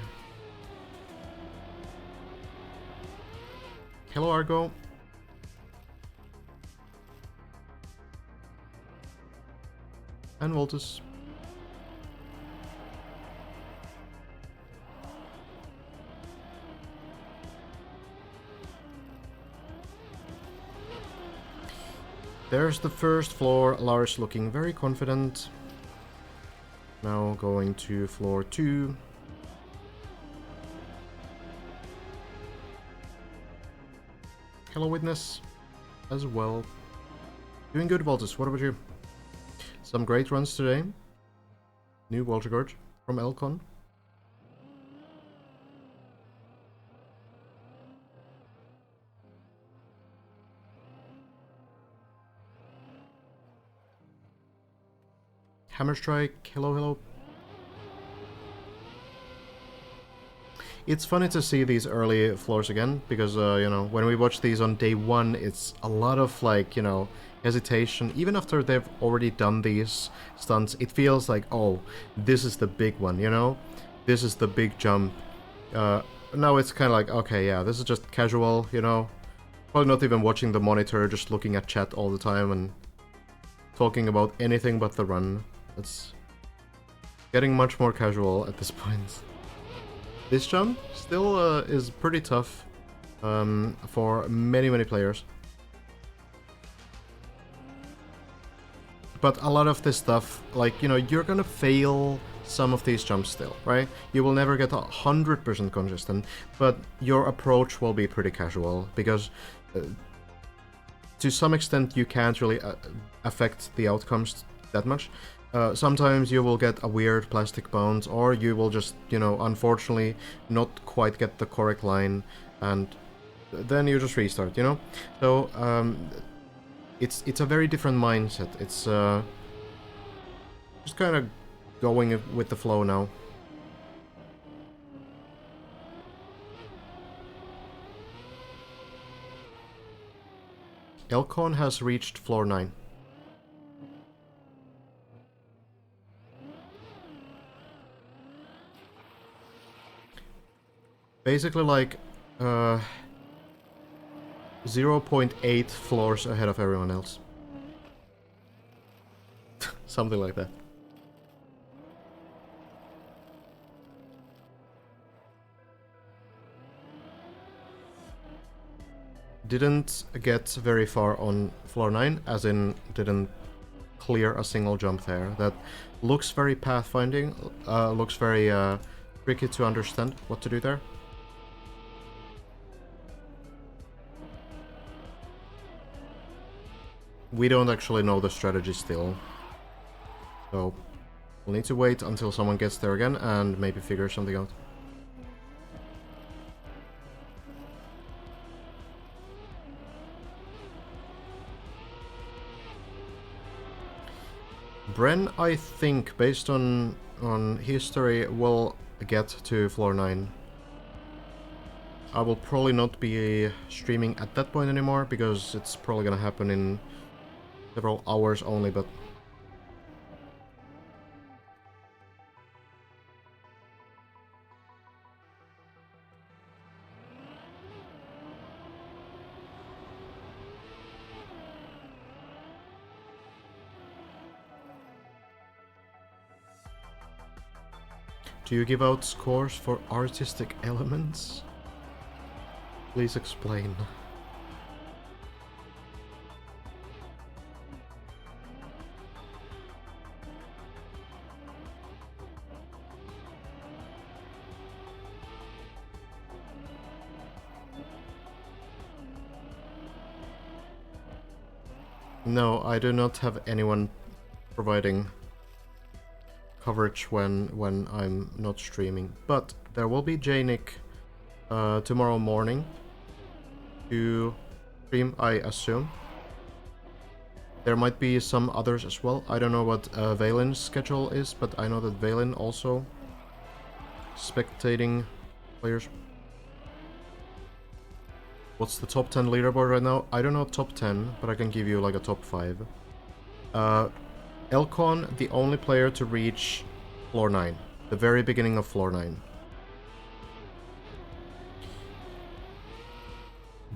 Hello, Argo. And Voltus. There's the first floor. Lars looking very confident. Now going to floor 2. Hello, Witness, as well. Doing good, Voltus. What about you? Some great runs today. New Walter Gorge from Elcon. Hammer Strike, hello, hello. It's funny to see these early floors again, because, you know, when we watch these on day 1, it's a lot of, like, you know, hesitation. Even after they've already done these stunts, it feels like, oh, this is the big one, you know? This is the big jump. Now it's kind of like, okay, yeah, this is just casual, you know? Probably not even watching the monitor, just looking at chat all the time and talking about anything but the run. It's getting much more casual at this point. This jump still is pretty tough for many players. But a lot of this stuff, like, you know, you're gonna fail some of these jumps still, right? You will never get 100% consistent, but your approach will be pretty casual, because to some extent you can't really affect the outcomes that much. Sometimes you will get a weird plastic bounce, or you will just, you know, unfortunately not quite get the correct line, and then you just restart, you know? So, it's a very different mindset. It's just kind of going with the flow now. Elcon has reached floor 9. Basically like 0.8 floors ahead of everyone else. Something like that. Didn't get very far on floor 9, as in didn't clear a single jump there. That looks very pathfinding, looks very tricky to understand what to do there. We don't actually know the strategy still, so we'll need to wait until someone gets there again and maybe figure something out. Bren, I think, based on history, will get to floor 9. I will probably not be streaming at that point anymore, because it's probably gonna happen in several hours only, but... Do you give out scores for artistic elements? Please explain. No, I do not have anyone providing coverage when I'm not streaming, but there will be Janick tomorrow morning to stream, I assume. There might be some others as well. I don't know what Valen's schedule is, but I know that Valen also spectating players. What's the top 10 leaderboard right now? I don't know top 10, but I can give you like a top 5. Elcon, the only player to reach floor 9. The very beginning of floor 9.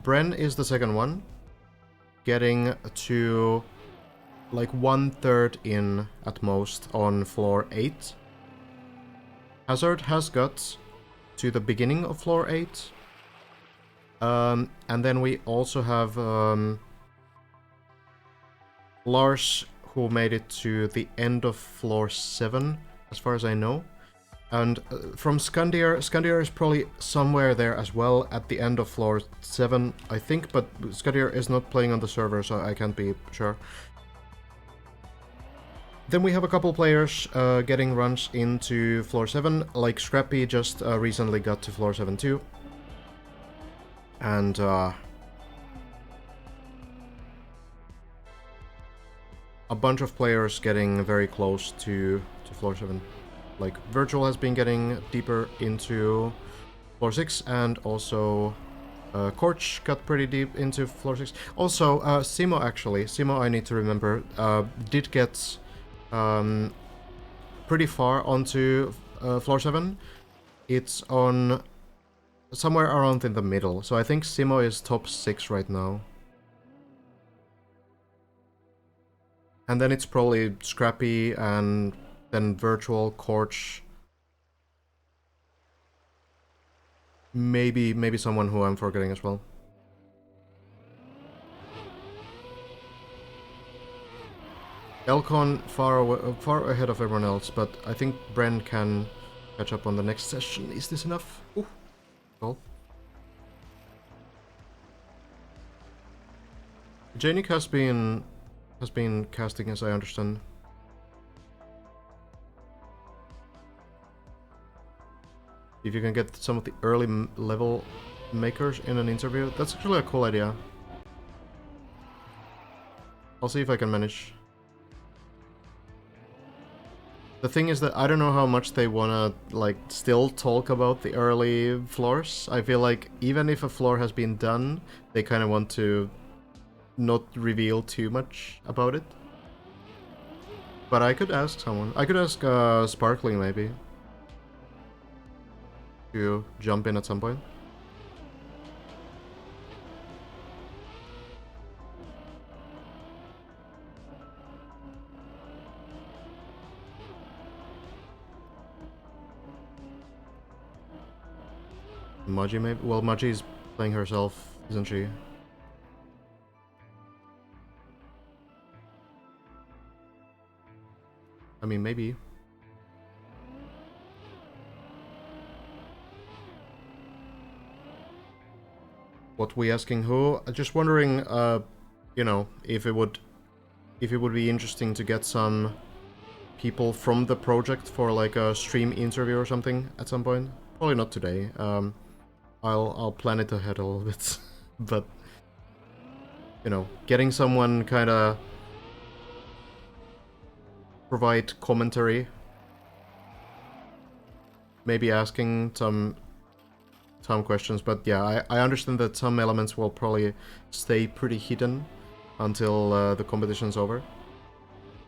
Bren is the second one, getting to like 1/3 in at most on floor 8. Hazard has got to the beginning of floor 8. And then we also have Lars, who made it to the end of floor 7, as far as I know. And from Skandir is probably somewhere there as well at the end of floor 7, I think, but Skandir is not playing on the server, so I can't be sure. Then we have a couple players getting runs into floor 7, like Scrappy just recently got to floor 7 too. And a bunch of players getting very close to floor 7. Like, Virtual has been getting deeper into floor 6, and also Korch got pretty deep into floor 6. Also, Simo, actually. Simo, I need to remember, did get pretty far onto floor 7. It's on somewhere around in the middle, so I think Simo is top 6 right now. And then it's probably Scrappy, and then Virtual, Korch. Maybe someone who I'm forgetting as well. Elcon far ahead of everyone else, but I think Bren can catch up on the next session. Is this enough? Ooh, goal. Janik has been casting, as I understand. If you can get some of the early level makers in an interview, that's actually a cool idea. I'll see if I can manage. The thing is that I don't know how much they wanna, like, still talk about the early floors. I feel like even if a floor has been done, they kind of want to not reveal too much about it. But I could ask someone. I could ask Sparkling, maybe, to jump in at some point. Maji, maybe? Well, Maji's playing herself, isn't she? I mean, maybe. What we asking who? Just wondering, you know, if it would be interesting to get some people from the project for like a stream interview or something at some point. Probably not today. I'll plan it ahead a little bit, but you know, getting someone kind of provide commentary, maybe asking some questions. But yeah, I understand that some elements will probably stay pretty hidden until the competition's over.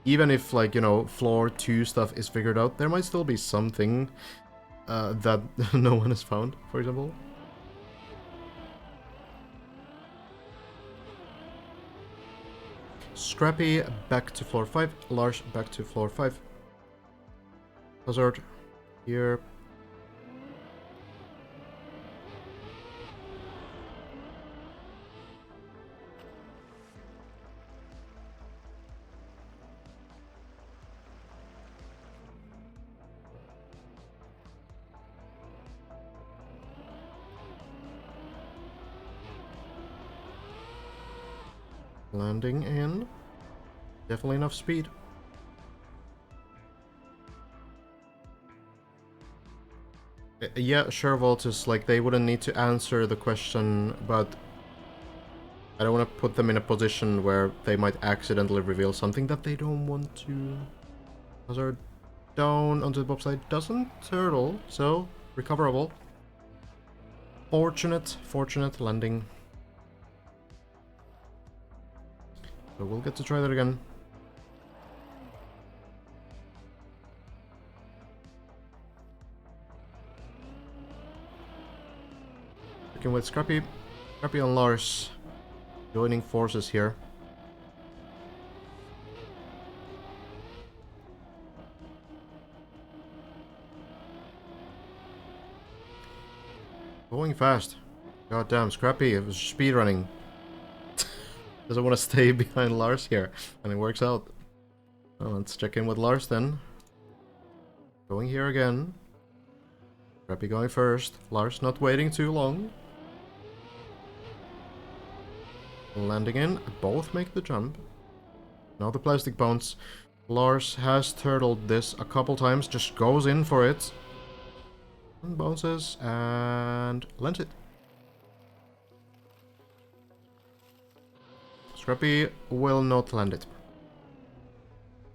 Even if, like, you know, floor 2 stuff is figured out, there might still be something that no one has found, for example. Scrappy back to floor 5, Lars back to floor 5. Hazard here. Landing in. Definitely enough speed. Yeah, sure, Voltus, like, they wouldn't need to answer the question, but I don't want to put them in a position where they might accidentally reveal something that they don't want to. Hazard down onto the bobsled, doesn't turtle, so recoverable. Fortunate landing. So we'll get to try that again. Working with Scrappy and Lars joining forces here. Going fast. God damn, Scrappy, it was speedrunning. Doesn't want to stay behind Lars here, and it works out. Well, let's check in with Lars then. Going here again. Scrappy going first. Lars not waiting too long. Landing in. Both make the jump. Now the plastic bounce. Lars has turtled this a couple times. Just goes in for it. And bounces and lands it. Scrappy will not land it.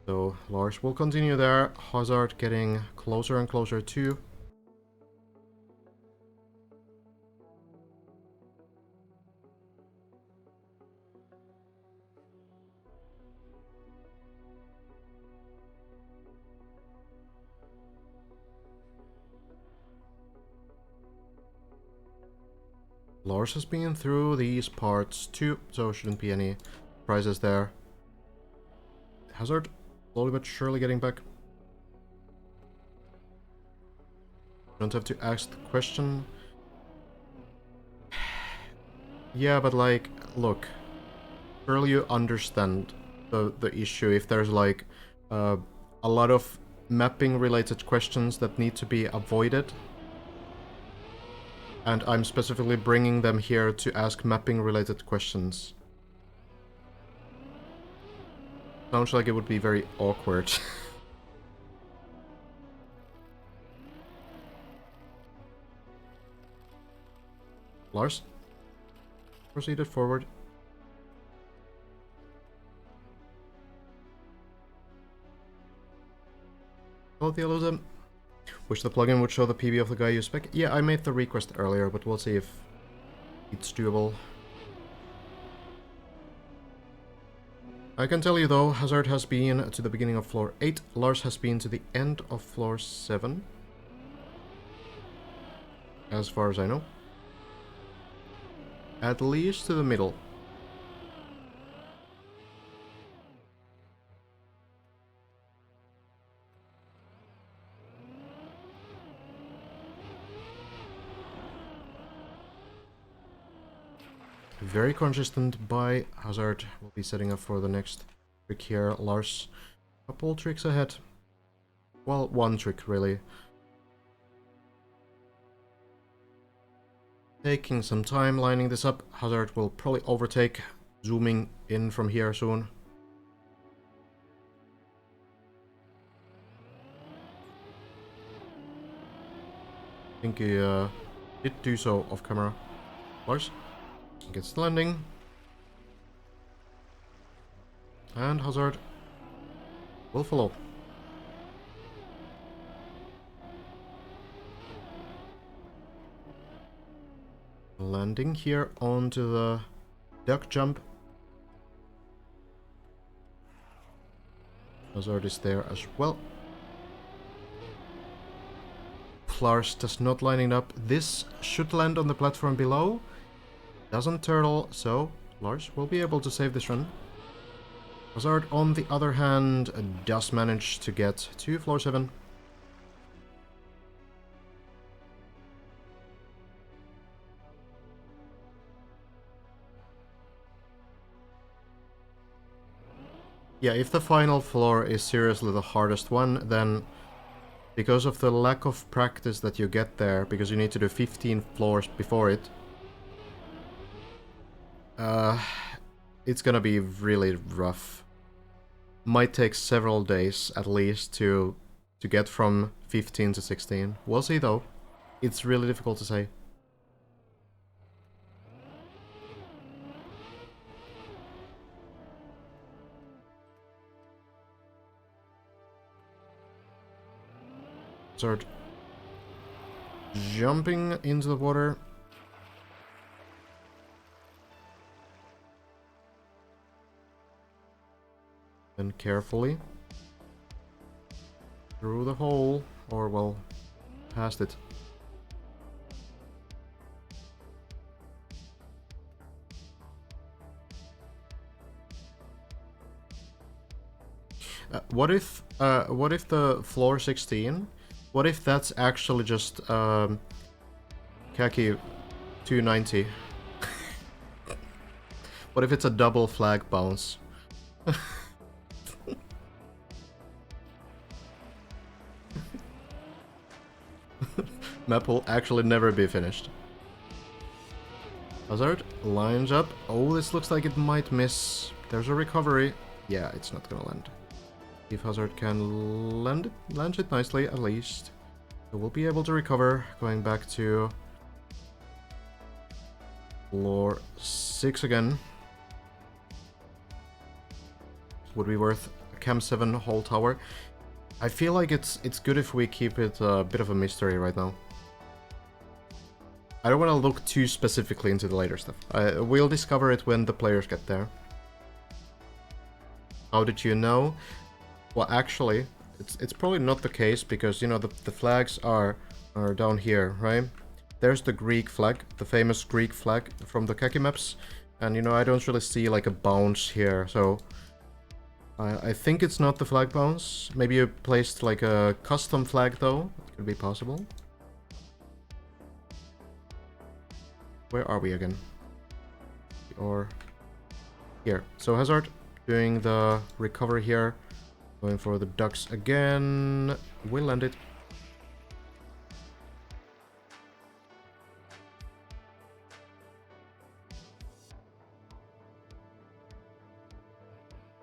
So Lars will continue there. Hazard getting closer and closer to. Lars has been through these parts too, so shouldn't be any surprises there. Hazard slowly but surely getting back. Don't have to ask the question. Yeah, but like, look, surely you understand the issue if there's like a lot of mapping related questions that need to be avoided. And I'm specifically bringing them here to ask mapping related questions. Sounds like it would be very awkward. Lars? Proceeded forward. Hello, Theoloza. Wish the plugin would show the PB of the guy you spec. Yeah, I made the request earlier, but we'll see if it's doable. I can tell you though, Hazard has been to the beginning of floor 8, Lars has been to the end of floor 7. As far as I know. At least to the middle. Very consistent by Hazard. Will be setting up for the next trick here. Lars, couple tricks ahead. Well, one trick really. Taking some time lining this up. Hazard will probably overtake, zooming in from here soon. I think he did do so off camera. Lars gets the landing. And Hazard will follow. Landing here onto the duck jump. Hazard is there as well. Lars does not lining up. This should land on the platform below. Doesn't turtle, so Lars will be able to save this run. Hazard, on the other hand, does manage to get to floor 7. Yeah, if the final floor is seriously the hardest one, then because of the lack of practice that you get there, because you need to do 15 floors before it, it's gonna be really rough. might take several days at least to get from 15 to 16. We'll see though. It's really difficult to say. Start jumping into the water. Then carefully through the hole, or well, past it. What if the floor 16? What if that's actually just khaki 290? What if it's a double flag bounce? Map will actually never be finished. Hazard lines up. Oh, this looks like it might miss. There's a recovery. Yeah, it's not gonna land. If Hazard can land it nicely, at least. So we'll be able to recover, going back to floor 6 again. Would be worth a Cam 7 whole tower. I feel like it's good if we keep it a bit of a mystery right now. I don't want to look too specifically into the later stuff. We'll discover it when the players get there. How did you know? Well, actually, it's probably not the case because, you know, the flags are down here, right? There's the Greek flag, the famous Greek flag from the khaki maps. And, you know, I don't really see, like, a bounce here, so... I think it's not the flag bounce. Maybe you placed, like, a custom flag, though. It could be possible. Where are we again? Or... here. So Hazard doing the recovery here. Going for the ducks again. We'll land it.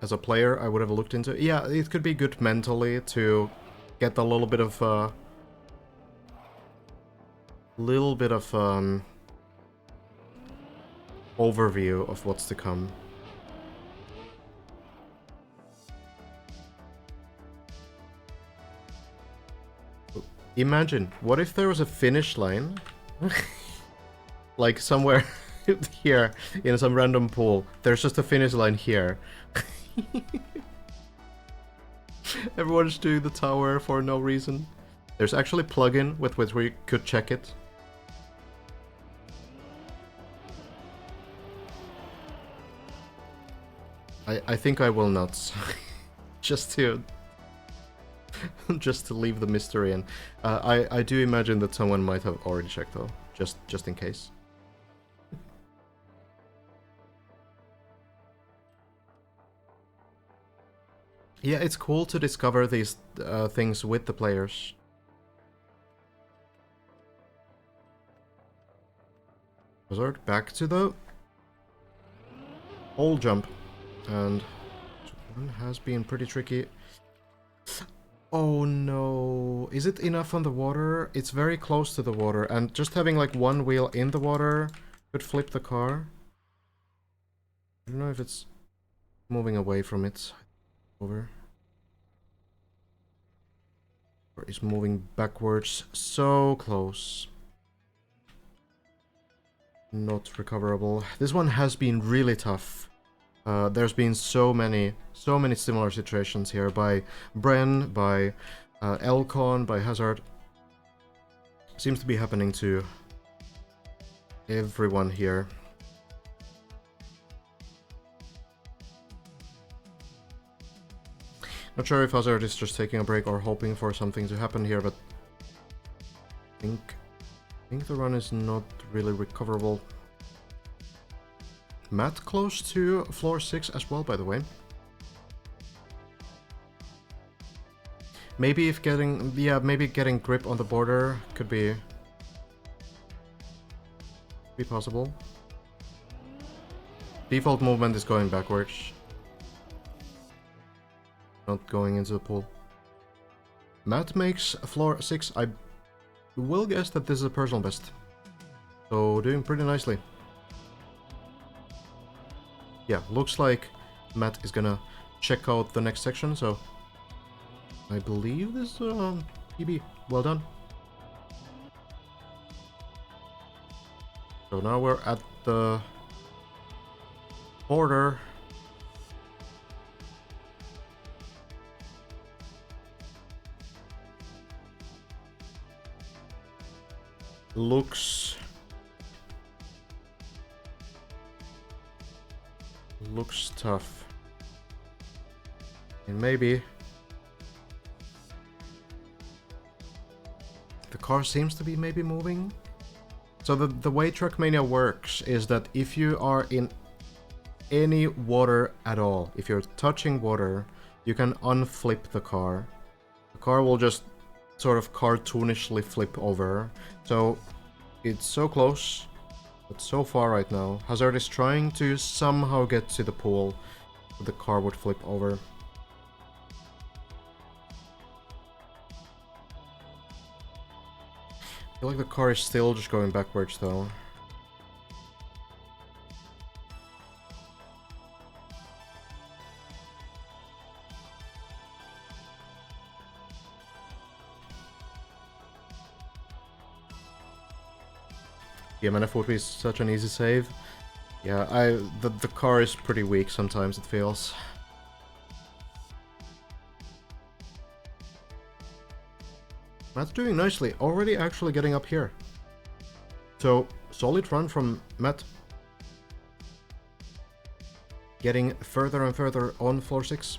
As a player, I would have looked into... yeah, it could be good mentally to get a little bit of... overview of what's to come. Imagine, what if there was a finish line? Like somewhere here, in some random pool. There's just a finish line here. Everyone's doing the tower for no reason. There's actually a plugin with which we could check it. I think I will not. just to leave the mystery in. I do imagine that someone might have already checked though, just in case. Yeah, it's cool to discover these things with the players. Hazard back to the hole jump. And one has been pretty tricky. Oh no. Is it enough on the water? It's very close to the water, and just having like one wheel in the water could flip the car. I don't know if it's moving away from it. Over. Or is moving backwards. So close. Not recoverable. This one has been really tough. There's been so many similar situations here by Bren, by Elcon, by Hazard. Seems to be happening to everyone here. Not sure if Hazard is just taking a break or hoping for something to happen here, but I think the run is not really recoverable. Matt close to floor 6 as well, by the way. Maybe if getting... yeah, maybe getting grip on the border could be possible. Default movement is going backwards. Not going into the pool. Matt makes floor 6. I will guess that this is a personal best. So doing pretty nicely. Yeah, looks like Matt is gonna check out the next section, so I believe this is PB. Well done. So now we're at the border. Looks tough. And maybe the car seems to be maybe moving. So the way Trackmania works is that if you are in any water at all, if you're touching water, you can unflip the car. The car will just sort of cartoonishly flip over. So it's so close, but so far right now. Hazard is trying to somehow get to the pool, but the car would flip over. I feel like the car is still just going backwards though. The MNF would be such an easy save. Yeah, the car is pretty weak sometimes, it feels. Matt's doing nicely, already actually getting up here. So, solid run from Matt. Getting further and further on floor 6.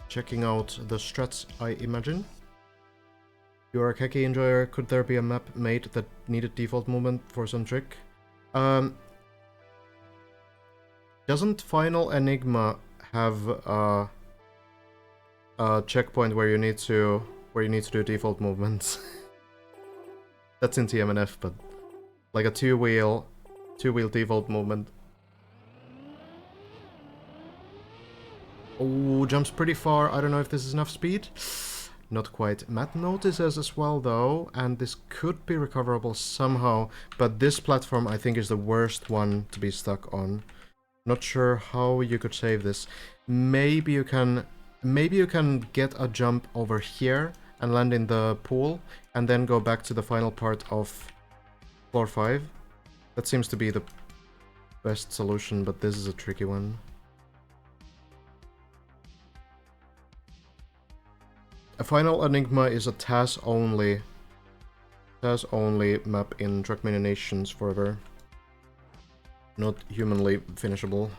Checking out the strats, I imagine. You're a khaki enjoyer. Could there be a map made that needed default movement for some trick? Doesn't Final Enigma have a checkpoint where you need to do default movements? That's in TMNF, but like a two-wheel default movement. Oh, jumps pretty far. I don't know if this is enough speed. Not quite. Matt notices as well, though, and this could be recoverable somehow, but this platform, I think, is the worst one to be stuck on. Not sure how you could save this. Maybe you can get a jump over here and land in the pool, and then go back to the final part of floor 5. That seems to be the best solution, but this is a tricky one. A Final Enigma is a TAS only map in Trackmania Nations forever. Not humanly finishable.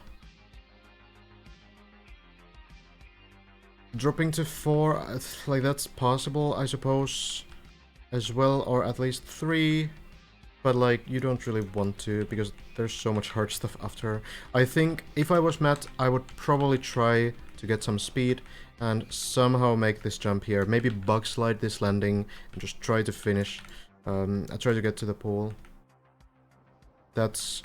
Dropping to 4, like that's possible, I suppose, as well, or at least 3. But like, you don't really want to, because there's so much hard stuff after. I think if I was Matt, I would probably try to get some speed and somehow make this jump here. Maybe bug slide this landing and just try to finish. I try to get to the pool. That's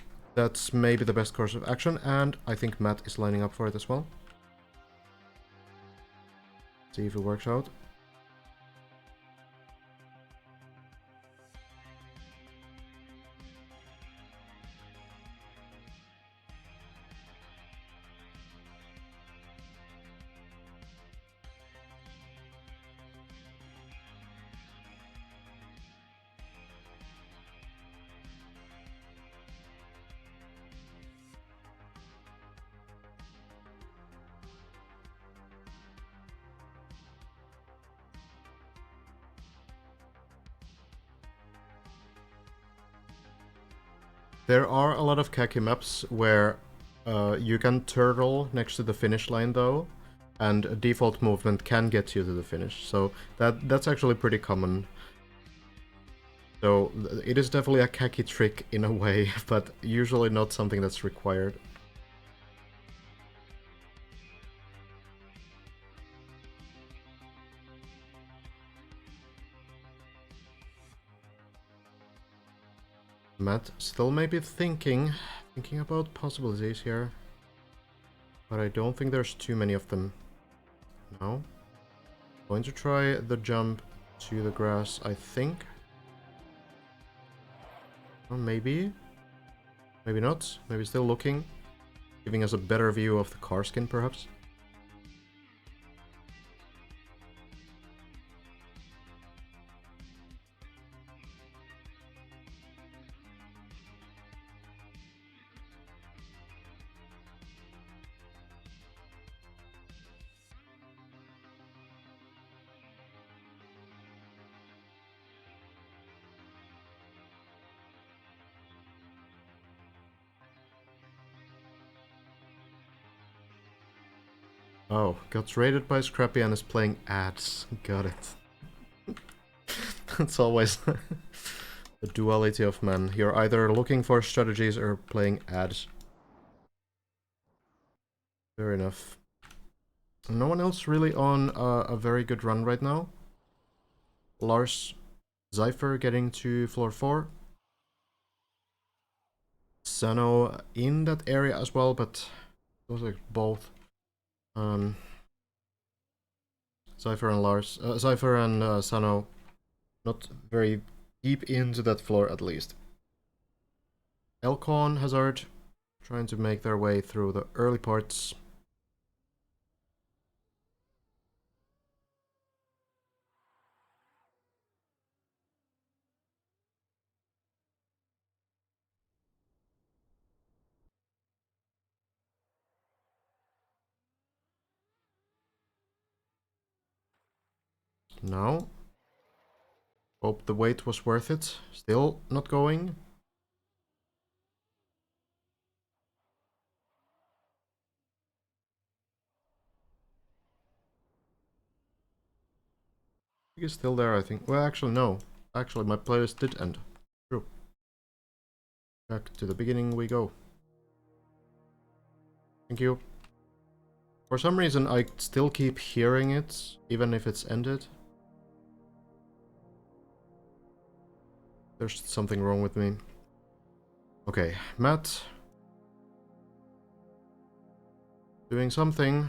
maybe the best course of action, and I think Matt is lining up for it as well. See if it works out. There are a lot of khaki maps where you can turtle next to the finish line though, and a default movement can get you to the finish, so that's actually pretty common. So it is definitely a khaki trick in a way, but usually not something that's required. Matt still may be thinking about possibilities here, but I don't think there's too many of them. No. Going to try the jump to the grass, I think. Or maybe. Maybe not. Maybe still looking. Giving us a better view of the car skin, perhaps. Oh, got raided by Scrappy and is playing ads. Got it. It's always the duality of man. You're either looking for strategies or playing ads. Fair enough. No one else really on a very good run right now. Lars, Zypher getting to floor 4. Sano in that area as well, but those are both. Zypher and Lars, Zypher and Sano, not very deep into that floor at least. Elcon, Hazard, trying to make their way through the early parts. Now, hope the wait was worth it. Still not going. He's still there, I think. Well, actually, no. Actually, my playlist did end. True. Back to the beginning we go. Thank you. For some reason, I still keep hearing it, even if it's ended. There's something wrong with me. Okay, Matt. Doing something.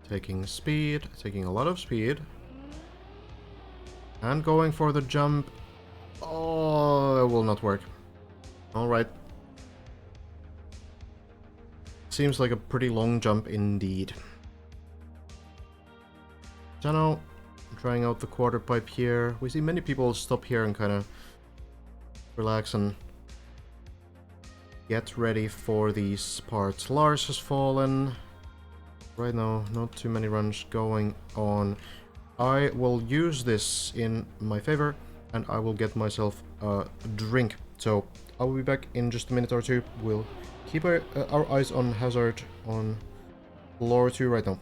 Taking speed, taking a lot of speed. And going for the jump. Oh, it will not work. Alright. Seems like a pretty long jump indeed. Jano, trying out the quarter pipe here. We see many people stop here and kind of relax and get ready for these parts. Lars has fallen. Right now, not too many runs going on. I will use this in my favor, and I will get myself a drink. So, I will be back in just a minute or two. We'll keep our eyes on Hazard on floor 2 right now.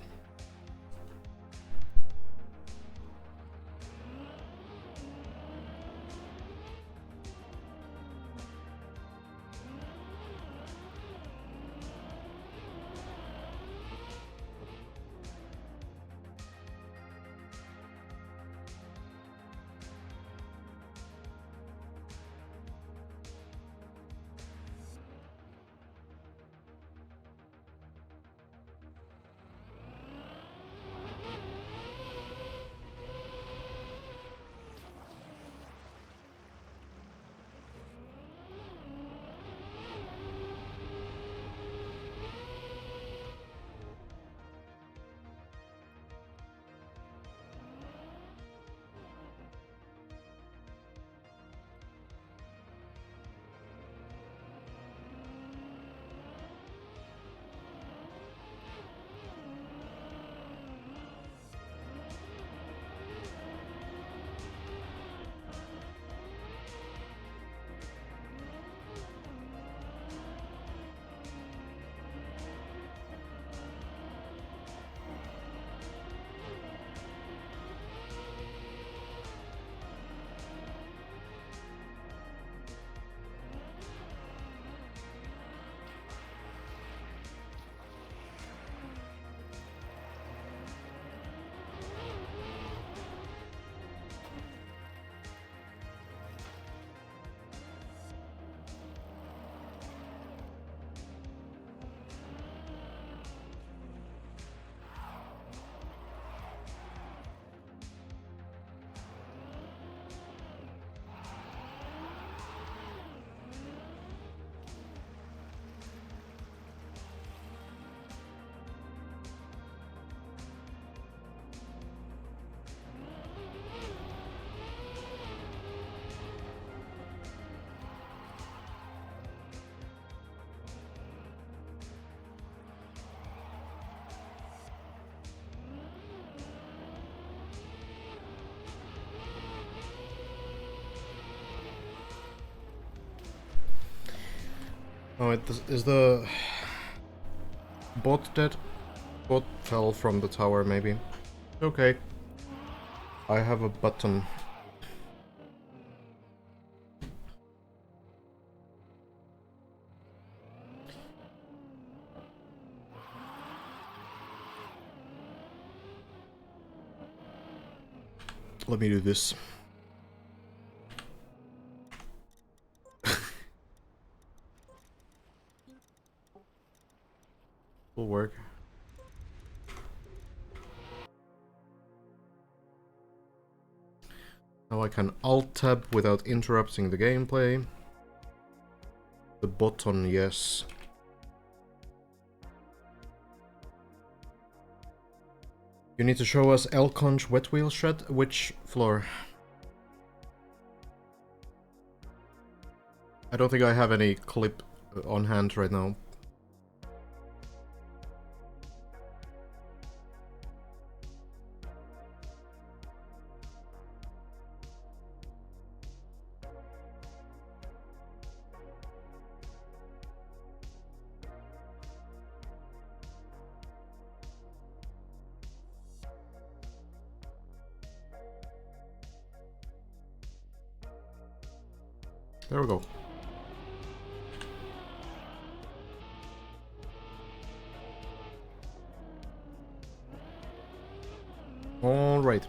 Oh, is the bot dead? Bot fell from the tower, maybe. Okay. I have a button. Let me do this. Will work. Now I can alt-tab without interrupting the gameplay. The button, yes. You need to show us Elconch wet wheel shred. Which floor? I don't think I have any clip on hand right now. There we go. All right.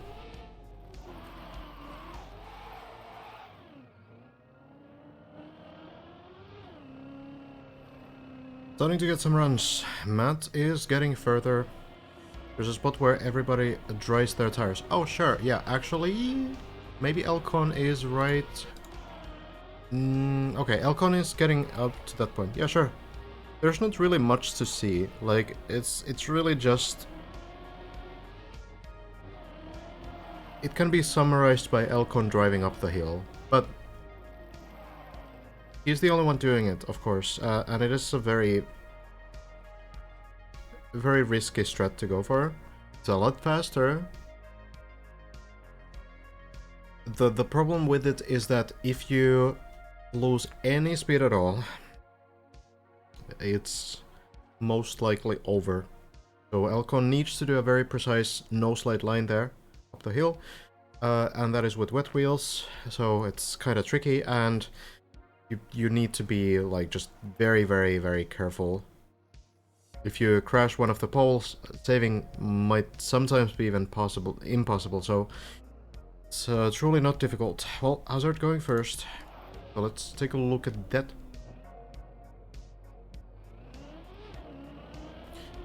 Starting to get some runs. Matt is getting further. There's a spot where everybody dries their tires. Oh, sure. Yeah, actually, maybe Elcon is right. Okay, Elcon is getting up to that point. Yeah, sure. There's not really much to see. Like, it's really just... It can be summarized by Elcon driving up the hill, but he's the only one doing it, of course, and it is a very risky strat to go for. It's a lot faster. The problem with it is that if you lose any speed at all, it's most likely over. So Elcon needs to do a very precise no-slide line there up the hill, and that is with wet wheels, so it's kind of tricky, and you need to be like just very careful. If you crash one of the poles, saving might sometimes be even impossible, so it's truly not difficult. Well, Hazard going first, so let's take a look at that.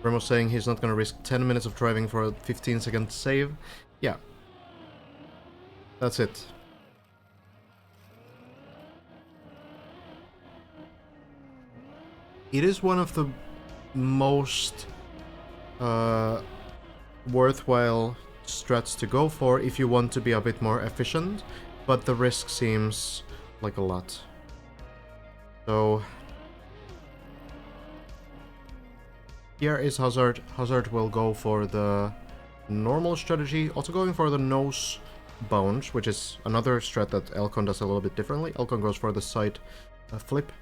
Remo's saying he's not gonna risk 10 minutes of driving for a 15-second save. Yeah. That's it. It is one of the most worthwhile strats to go for if you want to be a bit more efficient, but the risk seems like a lot. So here is Hazard. Hazard will go for the normal strategy, also going for the nose bound, which is another strat that Elcon does a little bit differently. Elcon goes for the side flip.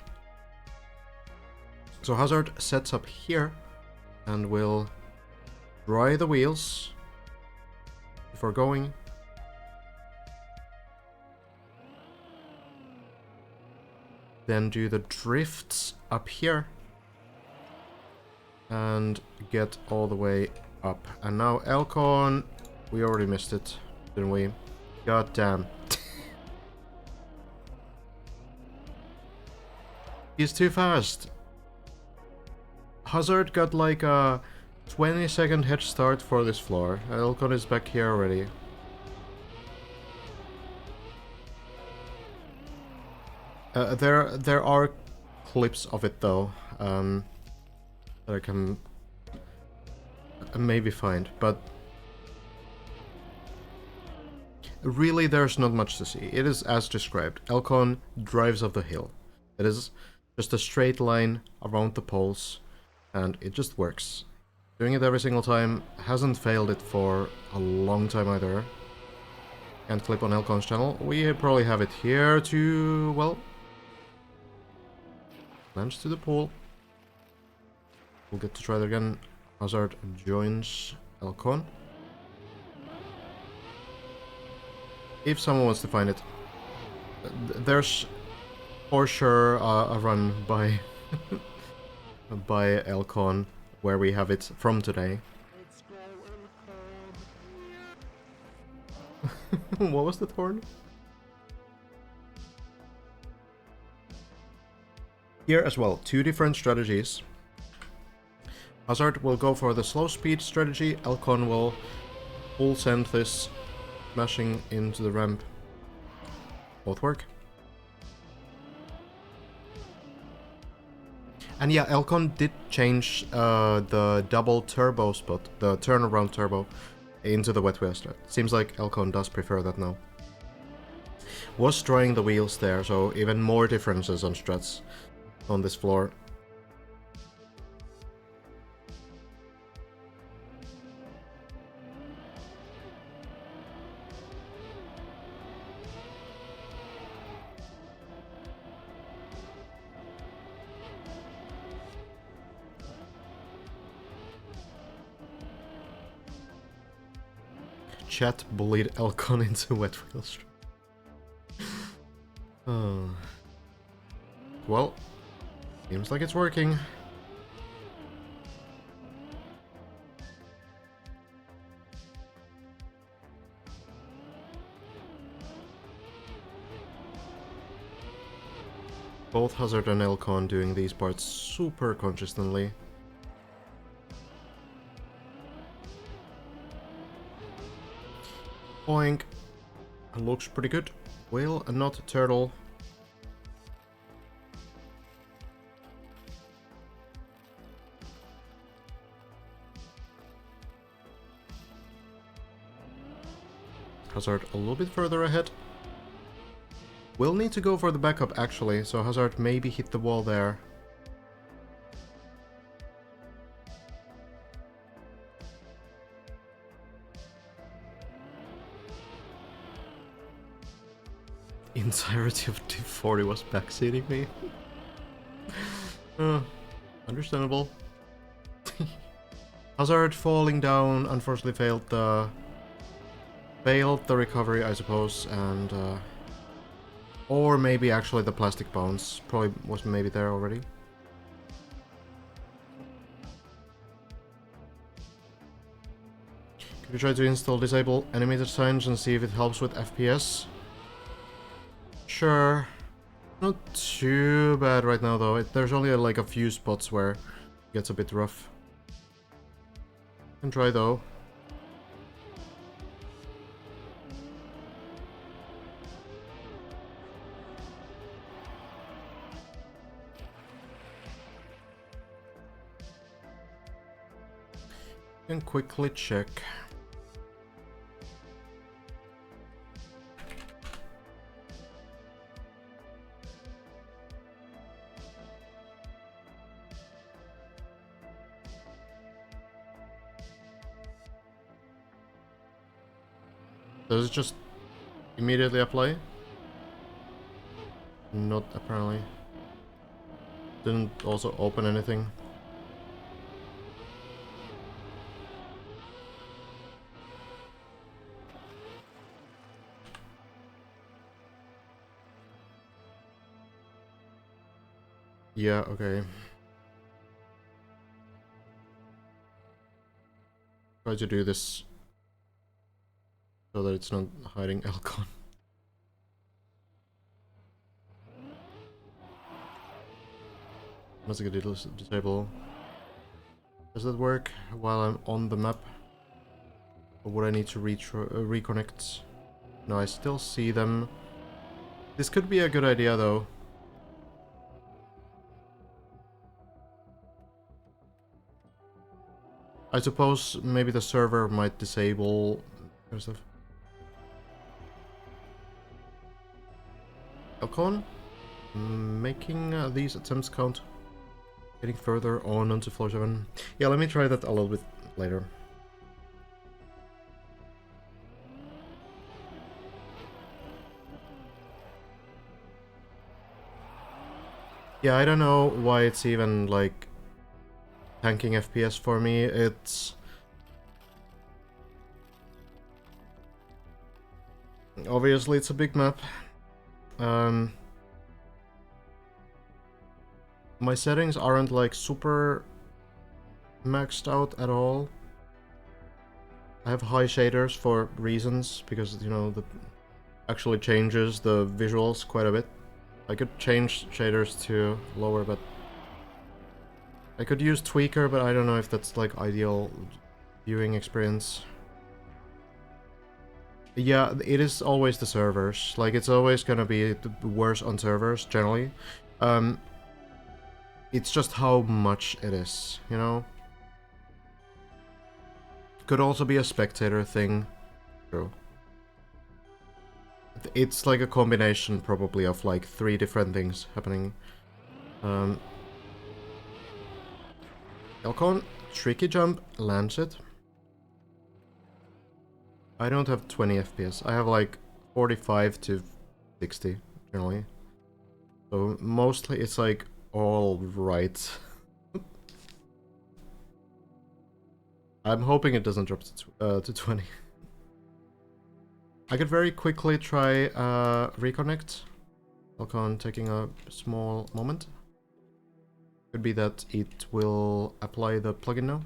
So Hazard sets up here and will dry the wheels before going. Then do the drifts up here and get all the way up. And now Elcon, we already missed it, didn't we? God damn. He's too fast. Hazard got like a 20-second head start for this floor. Elcon is back here already. There are clips of it though, that I can maybe find, but really there's not much to see. It is as described. Elcon drives up the hill. It is just a straight line around the poles, and it just works. Doing it every single time, hasn't failed it for a long time either. Can't clip on Elcon's channel. We probably have it here to, well... Lands to the pool. We'll get to try it again. Hazard joins Elcon. If someone wants to find it, there's for sure a run by by Elcon where we have it from today. What was the thorn? Here as well, two different strategies. Hazard will go for the slow speed strategy, Elcon will full send this smashing into the ramp. Both work. And yeah, Elcon did change the double turbo spot, the turnaround turbo, into the wet wheel strat. Seems like Elcon does prefer that now. Was drawing the wheels there, so even more differences on strats on this floor. Chat bullied Elcon into wet wheel strat. Well, seems like it's working. Both Hazard and Elcon doing these parts super consistently. Boink. Looks pretty good. Whale and not turtle. Hazard a little bit further ahead. We'll need to go for the backup actually, so Hazard maybe hit the wall there. Entirety of T40 was backseating me. Understandable. Hazard falling down unfortunately failed the recovery, I suppose, and or maybe actually the plastic bounce probably was maybe there already. Could we try to install disable animated signs and see if it helps with FPS? Sure. Not too bad right now though. There's only like a few spots where it gets a bit rough. Can try though. Can quickly check. Does it just immediately apply? Not apparently. Didn't also open anything. Yeah, okay. Try to do this so that it's not hiding Elcon. Must get disable. Does that work while I'm on the map? Or would I need to reconnect? No, I still see them. This could be a good idea though. I suppose maybe the server might disable stuff. Elcon? Making these attempts count. Getting further on onto floor 7. Yeah, let me try that a little bit later. Yeah, I don't know why it's even, like, tanking FPS for me. It's... Obviously, it's a big map. My settings aren't, like, super maxed out at all. I have high shaders for reasons, because, you know, that actually changes the visuals quite a bit. I could change shaders to lower, but I could use tweaker, but I don't know if that's like ideal viewing experience. Yeah, it is always the servers. Like, it's always gonna be worse on servers generally. It's just how much it is, you know? Could also be a spectator thing. True. It's like a combination probably of like 3 different things happening. Elcon, tricky jump, lands it. I don't have 20 FPS. I have like 45 to 60 generally. So mostly it's like all right. I'm hoping it doesn't drop to 20. I could very quickly try reconnect. Elcon taking a small moment. Could be that it will apply the plugin now.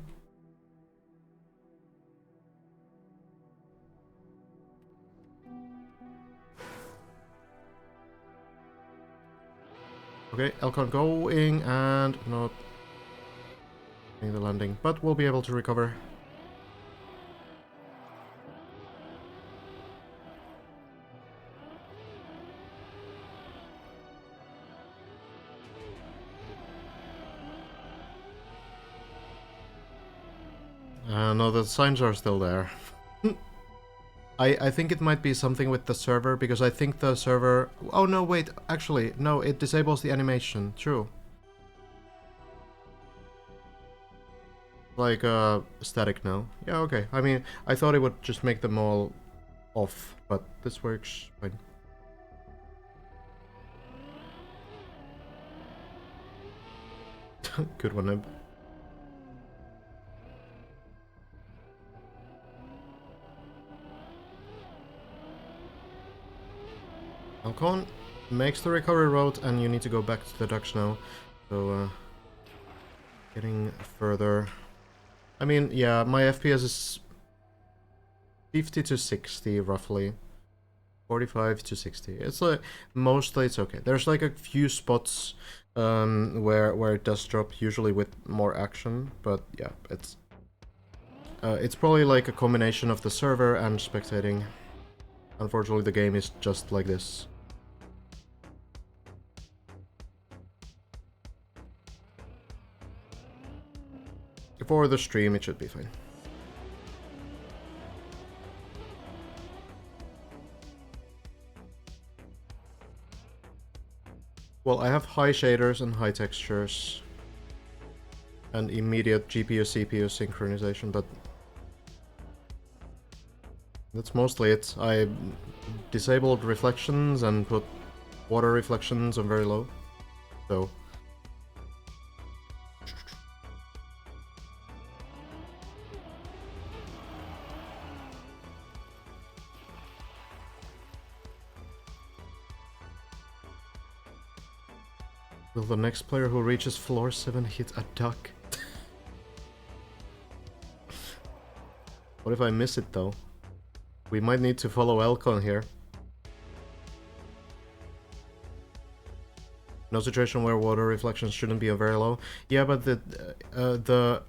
Okay, Elcon going and not getting the landing, but we'll be able to recover. No, the signs are still there. I think it might be something with the server, because I think the server... Oh no, wait, actually, no, it disables the animation, true. Like, static now. Yeah, okay. I mean, I thought it would just make them all off, but this works fine. Good one, Nib. Elcon makes the recovery road, and you need to go back to the ducks now. So, getting further. I mean, yeah, my FPS is 50 to 60, roughly. 45 to 60. It's like, mostly it's okay. There's like a few spots where it does drop, usually with more action, but yeah, it's probably like a combination of the server and spectating. Unfortunately, the game is just like this. For the stream, it should be fine. Well, I have high shaders and high textures and immediate GPU-CPU synchronization, but that's mostly it. I disabled reflections and put water reflections on very low, so... Will the next player who reaches floor 7 hit a duck? What if I miss it though? We might need to follow Elcon here. No situation where water reflections shouldn't be very low. Yeah, but the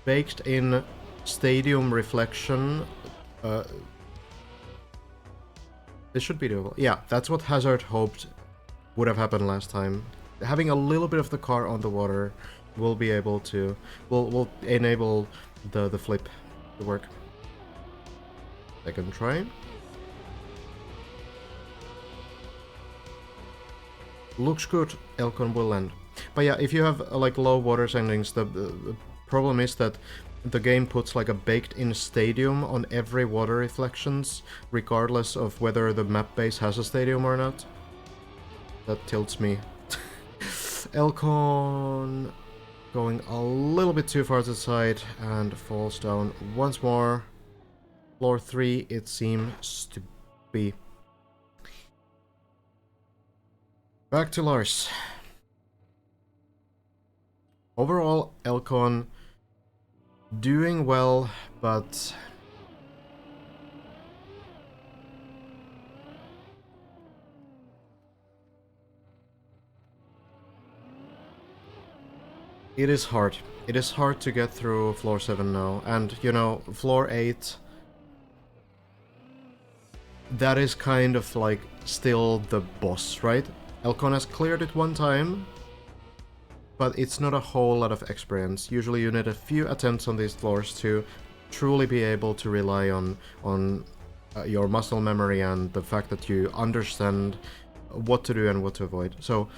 baked-in stadium reflection, this should be doable. Yeah, that's what Hazard hoped would have happened last time. Having a little bit of the car on the water will be able to... will enable the flip to work. Second try. Looks good, Elcon will land. But yeah, if you have like low water settings, the problem is that the game puts like a baked-in stadium on every water reflections, regardless of whether the map base has a stadium or not. That tilts me. Elcon going a little bit too far to the side and falls down once more. Floor 3 it seems to be. Back to Lars. Overall, Elcon doing well, but it is hard. It is hard to get through floor 7 now, and you know, floor 8, that is kind of like still the boss, right? Elcon has cleared it one time, but it's not a whole lot of experience. Usually you need a few attempts on these floors to truly be able to rely on your muscle memory and the fact that you understand what to do and what to avoid. So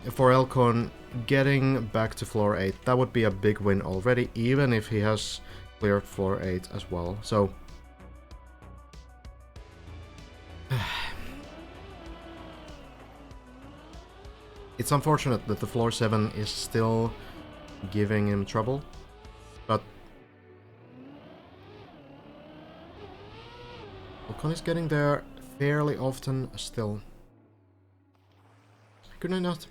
for Elcon, getting back to floor 8, that would be a big win already, even if he has cleared floor 8 as well. So it's unfortunate that the floor 7 is still giving him trouble, but Elcon is getting there fairly often still. Could I not?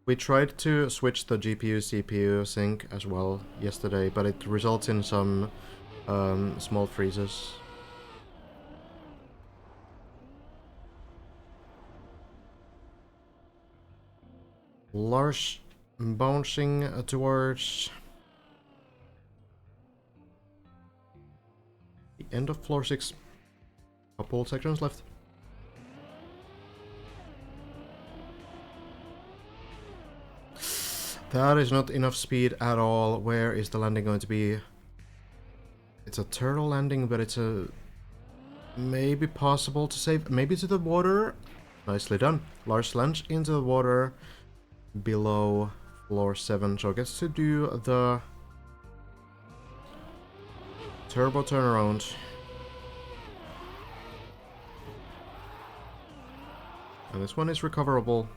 We tried to switch the GPU-CPU sync as well yesterday, but it results in some small freezes. Lars bouncing towards the end of floor 6. Couple sections left. That is not enough speed at all. Where is the landing going to be? It's a turtle landing, but it's a maybe possible to save. Maybe to the water. Nicely done. Lars lands into the water below floor 7, so gets to do the turbo turnaround. And this one is recoverable.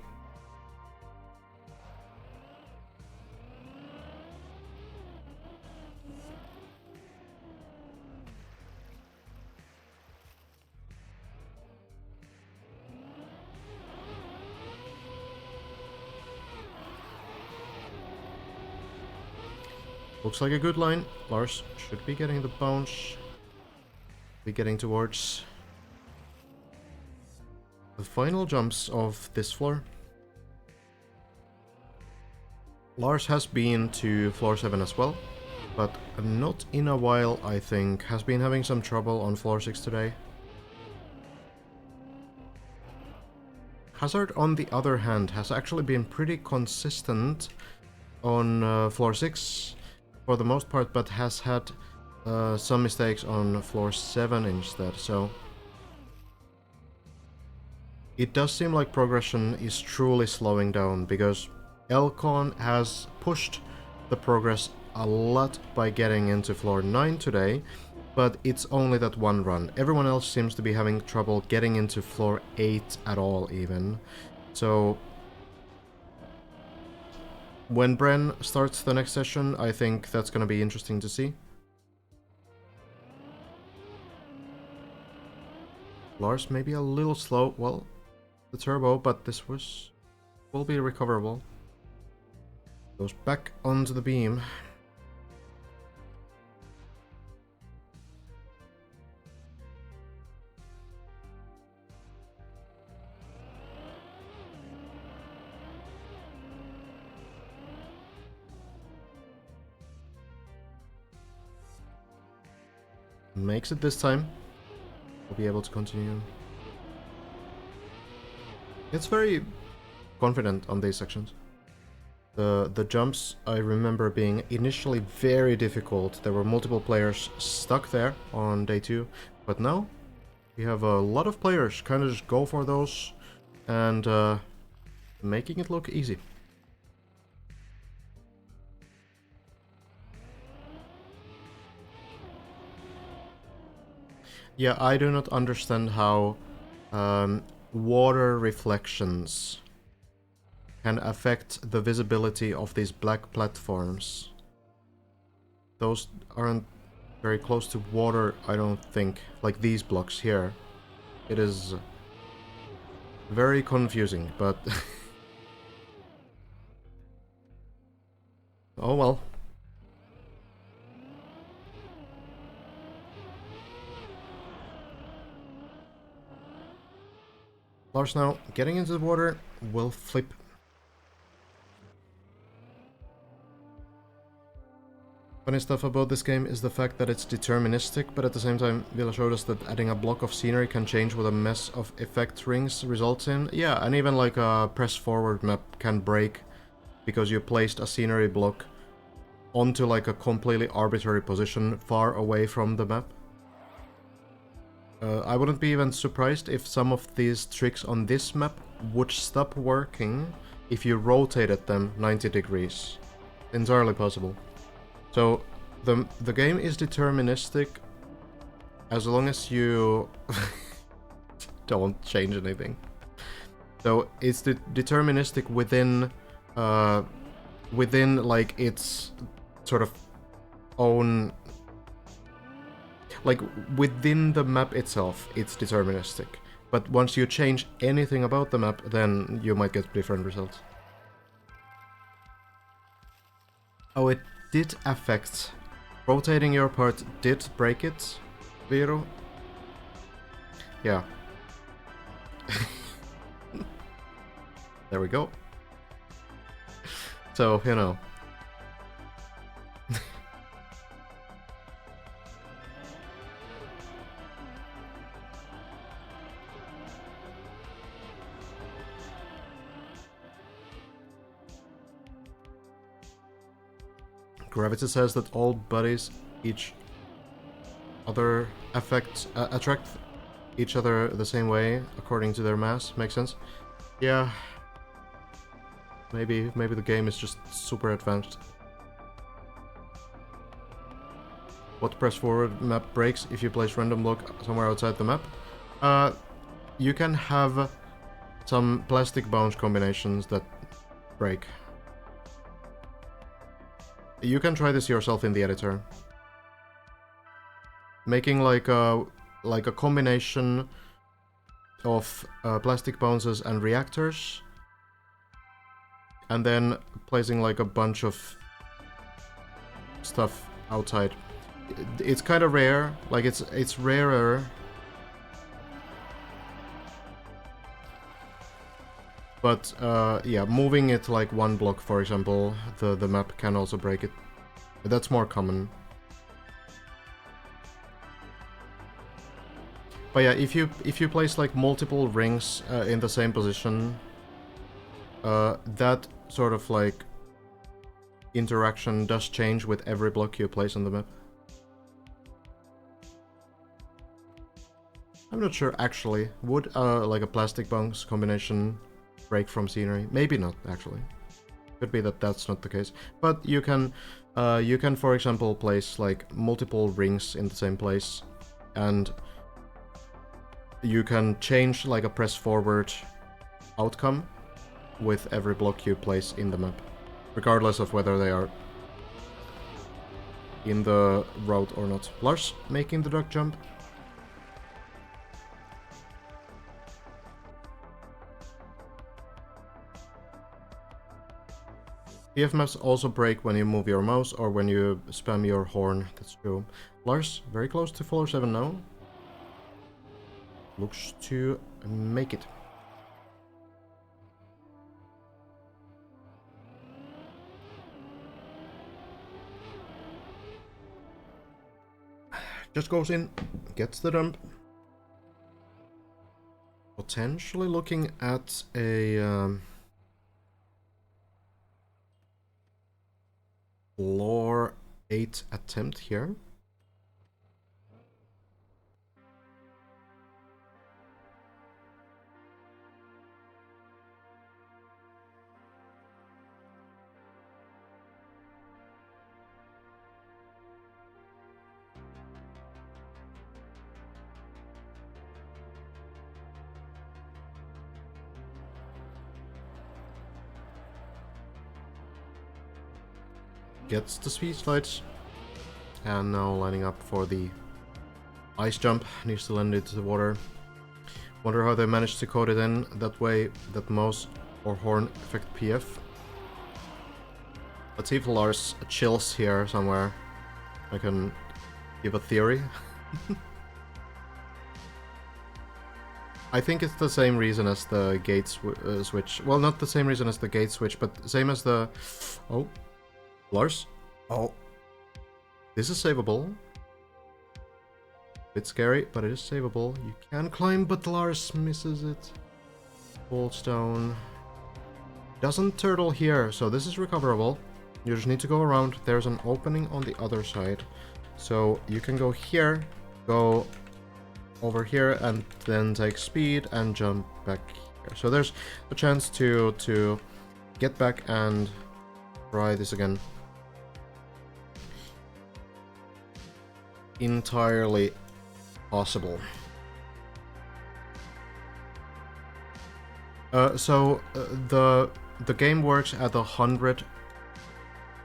Looks like a good line. Lars should be getting the bounce. Be getting towards the final jumps of this floor. Lars has been to floor 7 as well, but not in a while, I think. Has been having some trouble on floor 6 today. Hazard, on the other hand, has actually been pretty consistent on floor 6 for the most part, but has had some mistakes on floor 7 instead, so it does seem like progression is truly slowing down, because Elcon has pushed the progress a lot by getting into floor 9 today, but it's only that one run. Everyone else seems to be having trouble getting into floor 8 at all even. So when Bren starts the next session, I think that's going to be interesting to see. Lars may be a little slow. Well, the turbo, but this will be recoverable. Goes back onto the beam. Makes it this time. We'll be able to continue. It's very confident on these sections. The jumps, I remember, being initially very difficult. There were multiple players stuck there on day 2, but now we have a lot of players kind of just go for those and making it look easy. Yeah, I do not understand how water reflections can affect the visibility of these black platforms. Those aren't very close to water, I don't think. Like these blocks here. It is very confusing, but... oh well. Lars now, getting into the water will flip. Funny stuff about this game is the fact that it's deterministic, but at the same time, Villa showed us that adding a block of scenery can change what a mess of effect rings results in. Yeah, and even like a press forward map can break because you placed a scenery block onto like a completely arbitrary position far away from the map. I wouldn't be even surprised if some of these tricks on this map would stop working if you rotated them 90 degrees. Entirely possible. So, the game is deterministic as long as you don't change anything. So, it's deterministic within like its sort of own... like, within the map itself, it's deterministic. But once you change anything about the map, then you might get different results. Oh, it did affect. Rotating your part did break it, Vero. Yeah. There we go. So, you know. Gravity says that all bodies each other attract each other the same way according to their mass. Makes sense? Yeah. Maybe the game is just super advanced. What press forward map breaks if you place random block somewhere outside the map? You can have some plastic bounce combinations that break. You can try this yourself in the editor. Making like a combination of plastic bounces and reactors, and then placing like a bunch of stuff outside. It's kind of rare, like it's rarer. But yeah, moving it like one block, for example, the map can also break it. That's more common. But yeah, if you place like multiple rings in the same position, that sort of like interaction does change with every block you place on the map. I'm not sure actually. Would like a plastic bounce combination break from scenery? Maybe not actually. Could be that that's not the case. But you can for example place like multiple rings in the same place, and you can change like a press forward outcome with every block you place in the map, regardless of whether they are in the route or not. Lars making the duck jump. PF maps also break when you move your mouse or when you spam your horn, that's true. Lars, very close to floor 7 now. Looks to make it. Just goes in, gets the dump. Potentially looking at a floor 8 attempt here. gets the speed slides. And now lining up for the ice jump. Needs to land into the water. Wonder how they managed to code it in that way that Mouse or Horn affect PF. Let's see if Lars chills here somewhere. I can give a theory. I think it's the same reason as the gate switch. Well, not the same reason as the gate switch, but same as the... Oh. Lars? Oh. This is savable. Bit scary, but it is savable. You can climb, but Lars misses it. Bolt stone. Doesn't turtle here, so this is recoverable. You just need to go around. There's an opening on the other side. So you can go here, go over here, and then take speed and jump back here. So there's a chance to get back and try this again. Entirely possible. The game works at 100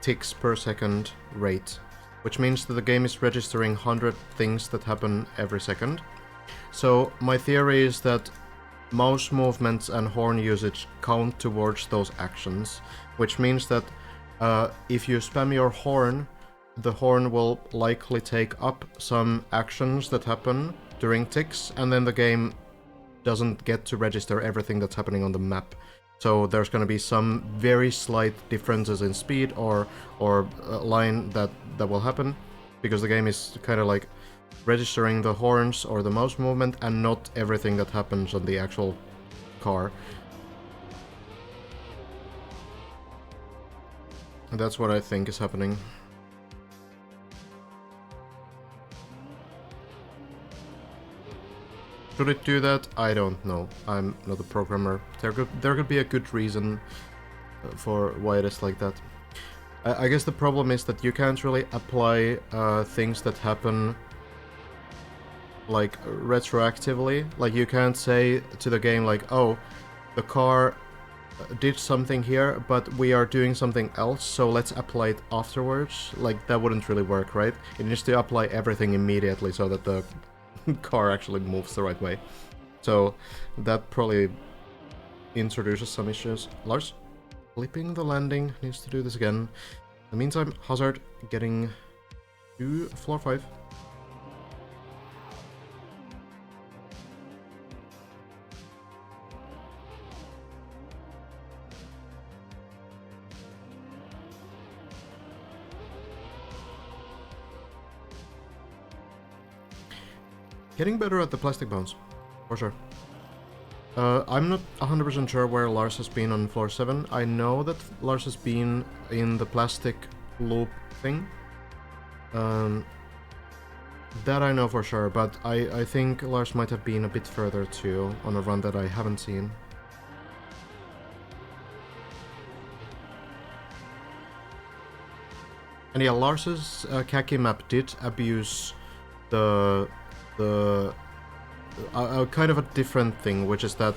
ticks per second rate, which means that the game is registering 100 things that happen every second. So my theory is that mouse movements and horn usage count towards those actions, which means that if you spam your horn, the horn will likely take up some actions that happen during ticks, and then the game doesn't get to register everything that's happening on the map. So there's going to be some very slight differences in speed or line that will happen, because the game is kind of like registering the horns or the mouse movement and not everything that happens on the actual car. And that's what I think is happening. Should it do that? I don't know. I'm not a programmer. There could be a good reason for why it is like that. I guess the problem is that you can't really apply things that happen like retroactively. Like you can't say to the game like, oh, the car did something here, but we are doing something else, so let's apply it afterwards. Like that wouldn't really work, right? It needs to apply everything immediately so that the car actually moves the right way. So that probably introduces some issues. Lars, flipping the landing, needs to do this again. In the meantime, Hazard getting to floor 5. Getting better at the plastic bounce, for sure. I'm not 100% sure where Lars has been on floor 7. I know that Lars has been in the plastic loop thing. That I know for sure, but I think Lars might have been a bit further too, on a run that I haven't seen. And yeah, Lars's khaki map did abuse the kind of a different thing, which is that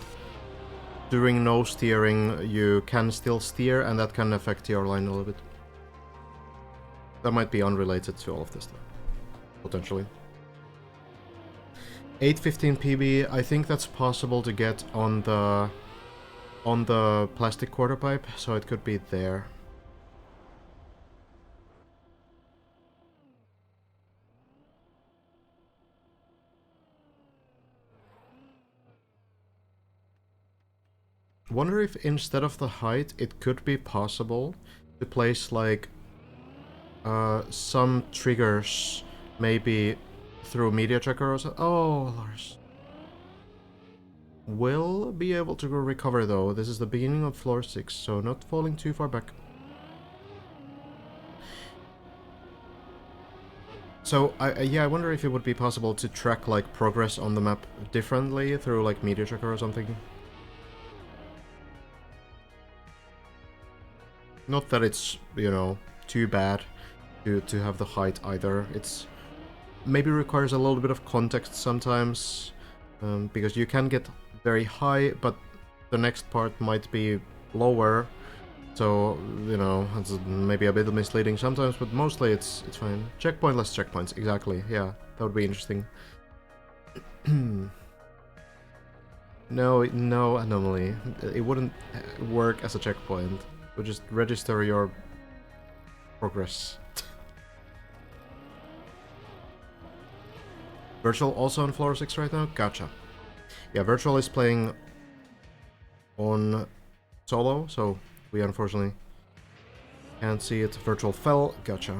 during no steering you can still steer, and that can affect your line a little bit. That might be unrelated to all of this stuff, potentially. 815 PB, I think that's possible to get on the plastic quarter pipe, so it could be there. Wonder if instead of the height, it could be possible to place like some triggers, maybe through media tracker or so. Oh, Lars. Will be able to recover though. This is the beginning of floor 6, so not falling too far back. So yeah, I wonder if it would be possible to track like progress on the map differently through like media tracker or something. Not that it's, you know, too bad to have the height either. It's maybe requires a little bit of context sometimes, because you can get very high, but the next part might be lower, So, you know, it's maybe a bit misleading sometimes, but mostly it's fine. Checkpointless checkpoints, exactly. Yeah, that would be interesting. No anomaly. It wouldn't work as a checkpoint. It would just register your progress. Virtual also on floor 6 right now? Gotcha. Yeah, Virtual is playing on solo, so we unfortunately can't see it. Virtual fell. Gotcha.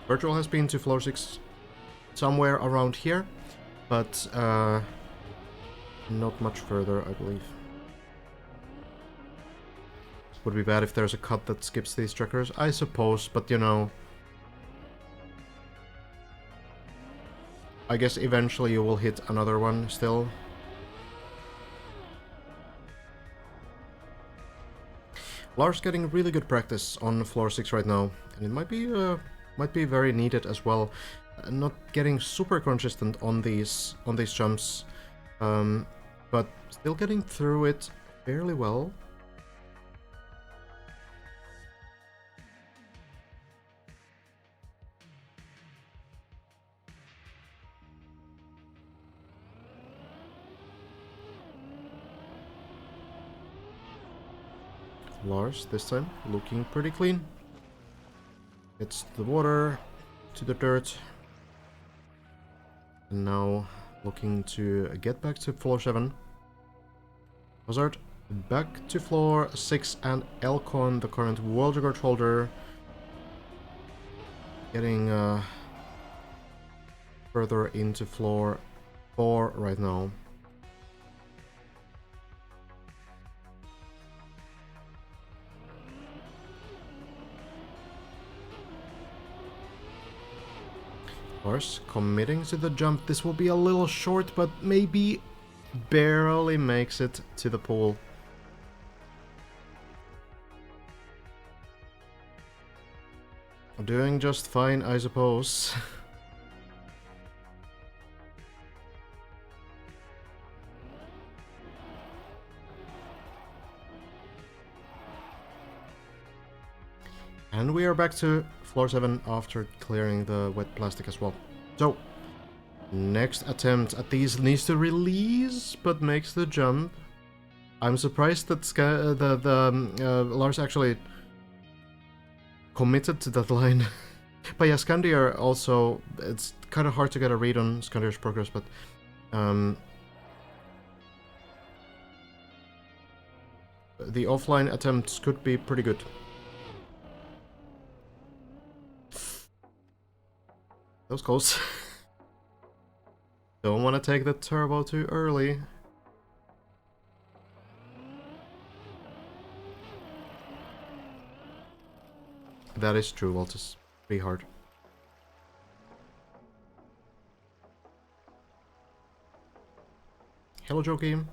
Virtual has been to floor 6 somewhere around here, but not much further, I believe. Would be bad if there's a cut that skips these trackers, I suppose, but you know... I guess eventually you will hit another one still. Lars getting really good practice on floor 6 right now, and it might be very needed as well. Not getting super consistent on these jumps, but still getting through it fairly well. Lars this time looking pretty clean. It's the water to the dirt. And now looking to get back to floor 7. Hazard back to floor 6 and Elcon, the current world record holder, getting further into floor 4 right now. Lars committing to the jump. This will be a little short, but maybe barely makes it to the pool. Doing just fine, I suppose. And we are back to floor 7 after clearing the wet plastic as well. So, next attempt at these needs to release, but makes the jump. I'm surprised that Lars actually committed to that line. But yeah, Skandir also, it's kind of hard to get a read on Skandir's progress, but the offline attempts could be pretty good. That was close. Don't want to take the turbo too early. That is true, Waltus. Pretty hard. Hello, Joachim.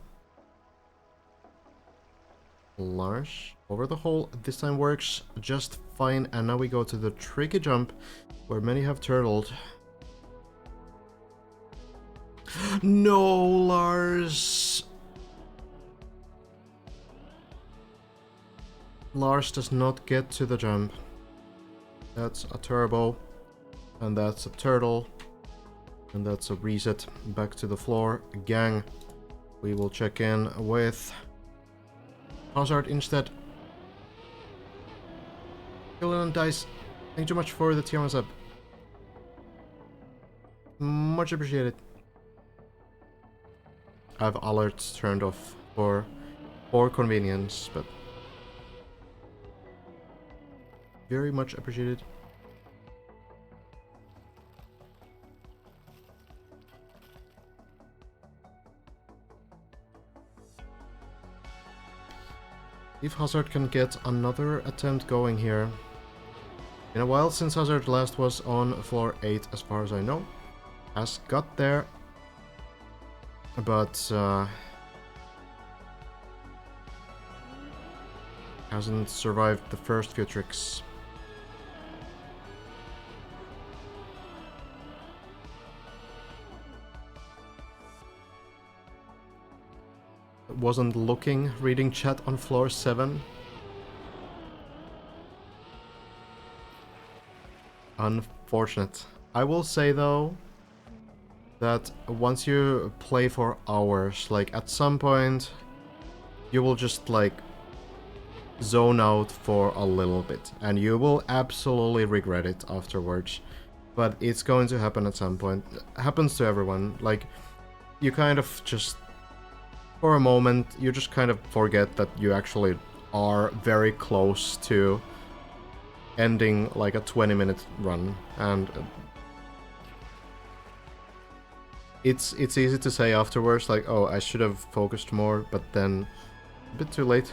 Lars over the hole. This time works just fine. And now we go to the tricky jump where many have turtled. No, Lars! Lars does not get to the jump. That's a turbo. And that's a turtle. And that's a reset back to the floor. Gang, we will check in with Hazard instead. Killen Dice, thank you so much for the tier 1 sub. Much appreciated. I have alerts turned off for convenience, but very much appreciated. If Hazard can get another attempt going here. Been a while since Hazard last was on floor 8, as far as I know. Has got there, but hasn't survived the first few tricks. wasn't looking, reading chat on floor 7. Unfortunate. I will say though that once you play for hours, like at some point you will just like zone out for a little bit and you will absolutely regret it afterwards. But it's going to happen at some point. It happens to everyone. Like, you kind of just, for a moment, you just kind of forget that you actually are very close to ending like a 20-minute run, and it's easy to say afterwards, like, oh, I should have focused more, but then a bit too late.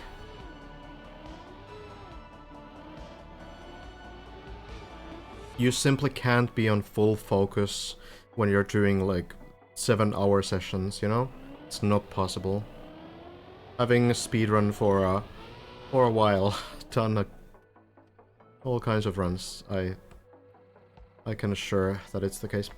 You simply can't be on full focus when you're doing like 7-hour sessions, you know? It's not possible. Having a speedrun for a while, done all kinds of runs, I can assure that it's the case.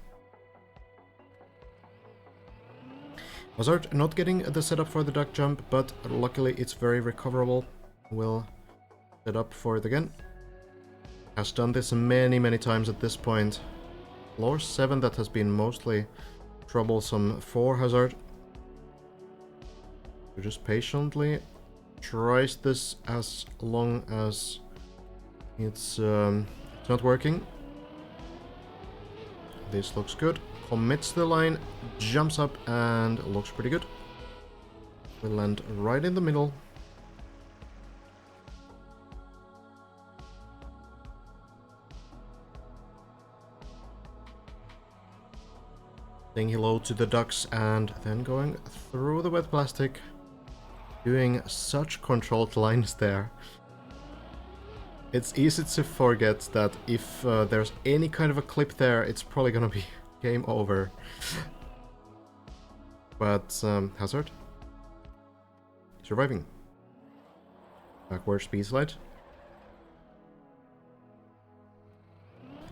Hazard not getting the setup for the duck jump, but luckily it's very recoverable. We'll set up for it again. Has done this many times at this point. Floor 7 that has been mostly troublesome for Hazard. Who just patiently tries this as long as it's not working. This looks good. Commits the line, jumps up, and looks pretty good. We land right in the middle. Saying hello to the ducks and then going through the wet plastic. Doing such controlled lines there. It's easy to forget that if there's any kind of a clip there, it's probably gonna be game over. But Hazard surviving. Backward speed slide.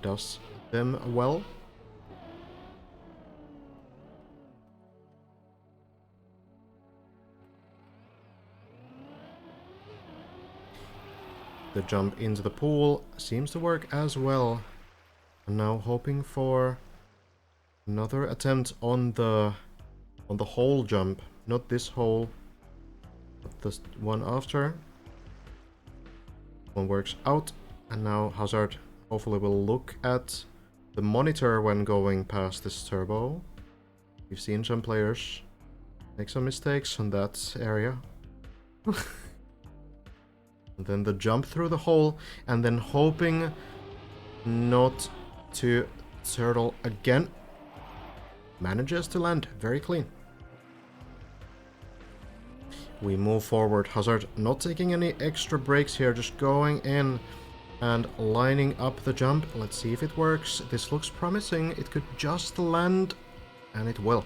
Does them well. The jump into the pool seems to work as well. And now hoping for another attempt on the hole jump. Not this hole, but this one after. One works out, and now Hazard hopefully will look at the monitor when going past this turbo. We've seen some players make some mistakes on that area. And then the jump through the hole, and then hoping not to turtle again. Manages to land very clean. We move forward. Hazard not taking any extra breaks here, just going in and lining up the jump. Let's see if it works. This looks promising. It could just land, and it will.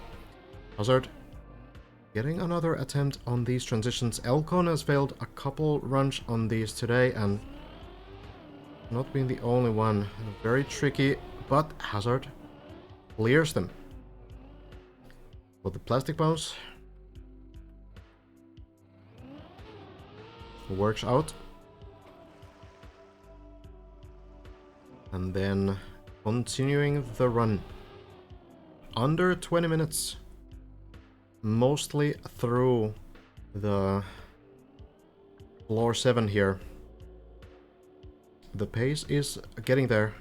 Hazard getting another attempt on these transitions. Elcon has failed a couple runs on these today, and not being the only one. Very tricky, but Hazard clears them. With the plastic bounce. Works out. And then continuing the run. Under 20 minutes. Mostly through the floor 7 here. The pace is getting there.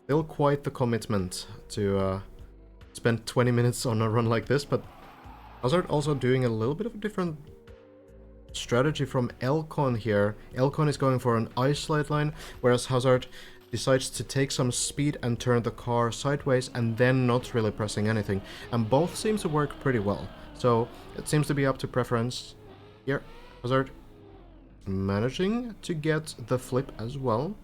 Still quite the commitment to spend 20 minutes on a run like this, but Hazard also doing a little bit of a different strategy from Elcon here. Elcon is going for an isolate line, whereas Hazard decides to take some speed and turn the car sideways and then not really pressing anything. And both seem to work pretty well. So it seems to be up to preference. Here, Hazard managing to get the flip as well.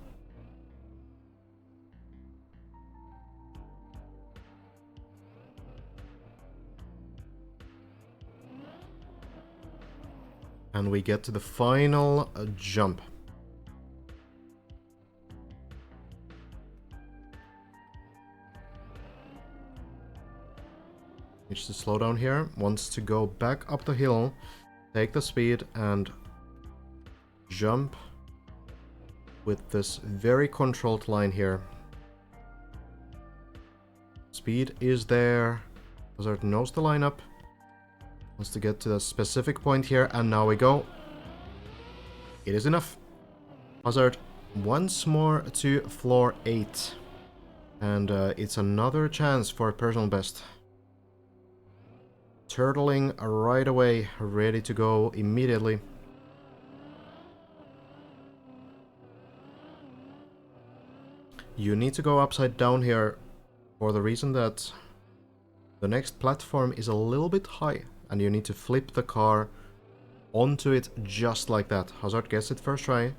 And we get to the final jump. Needs to slow down here. Wants to go back up the hill, take the speed, and jump with this very controlled line here. Speed is there. Hazard knows the lineup. Wants to get to the specific point here, and now we go. It is enough. Hazard once more to floor 8. And it's another chance for personal best. Turtling right away, ready to go immediately. You need to go upside down here for the reason that the next platform is a little bit high and you need to flip the car onto it just like that. Hazard gets it first try.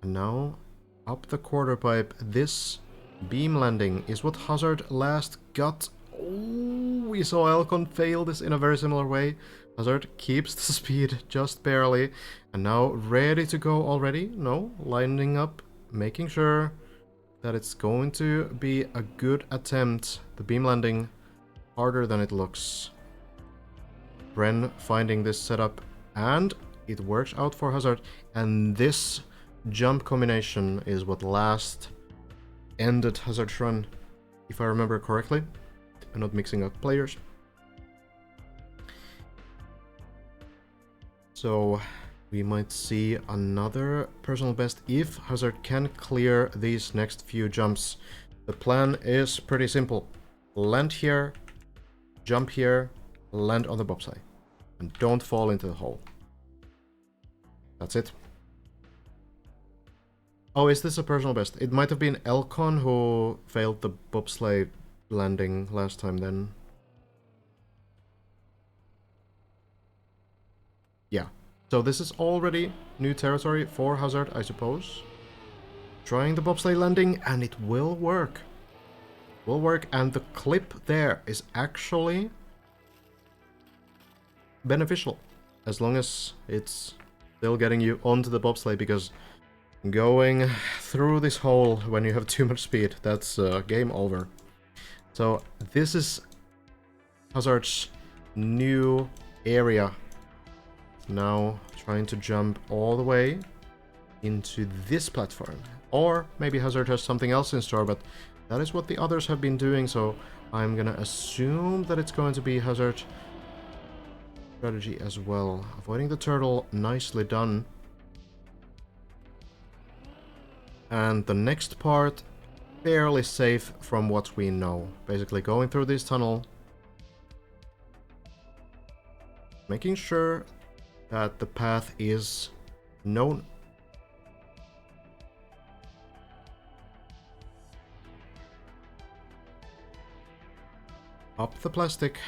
And now up the quarter pipe. This beam landing is what Hazard last got. Oh, we saw Elcon fail this in a very similar way. Hazard keeps the speed just barely. And now ready to go already. No, lining up, making sure that it's going to be a good attempt. The beam landing harder than it looks. Bren finding this setup, and it works out for Hazard. And this jump combination is what last ended Hazard's run, if I remember correctly. I'm not mixing up players. So we might see another personal best if Hazard can clear these next few jumps. The plan is pretty simple. Land here, jump here, land on the bobsleigh. And don't fall into the hole. That's it. Oh, is this a personal best? It might have been Elcon who failed the bobsleigh landing last time then. Yeah. So this is already new territory for Hazard, I suppose. Trying the bobsleigh landing, and it will work. Will work, and the clip there is actually beneficial. As long as it's still getting you onto the bobsleigh, because going through this hole when you have too much speed, that's game over. So this is Hazard's new area. Now trying to jump all the way into this platform. Or maybe Hazard has something else in store, but that is what the others have been doing, so I'm gonna assume that it's going to be Hazard strategy as well. Avoiding the turtle, nicely done. And the next part, fairly safe from what we know. Basically going through this tunnel, making sure that the path is known. Up the plastic.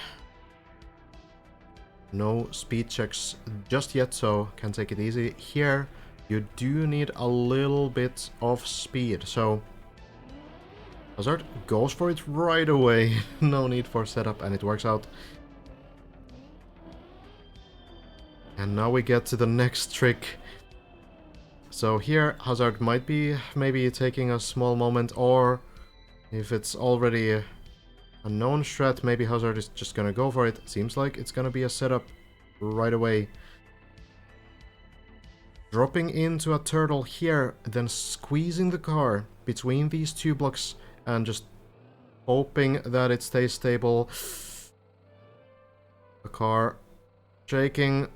No speed checks just yet, so can take it easy. Here, you do need a little bit of speed, so Hazard goes for it right away. No need for setup, and it works out. And now we get to the next trick. So here, Hazard might be maybe taking a small moment, or if it's already a known strat, maybe Hazard is just gonna go for it. Seems like it's gonna be a setup right away. Dropping into a turtle here, then squeezing the car between these two blocks and just hoping that it stays stable. The car shaking.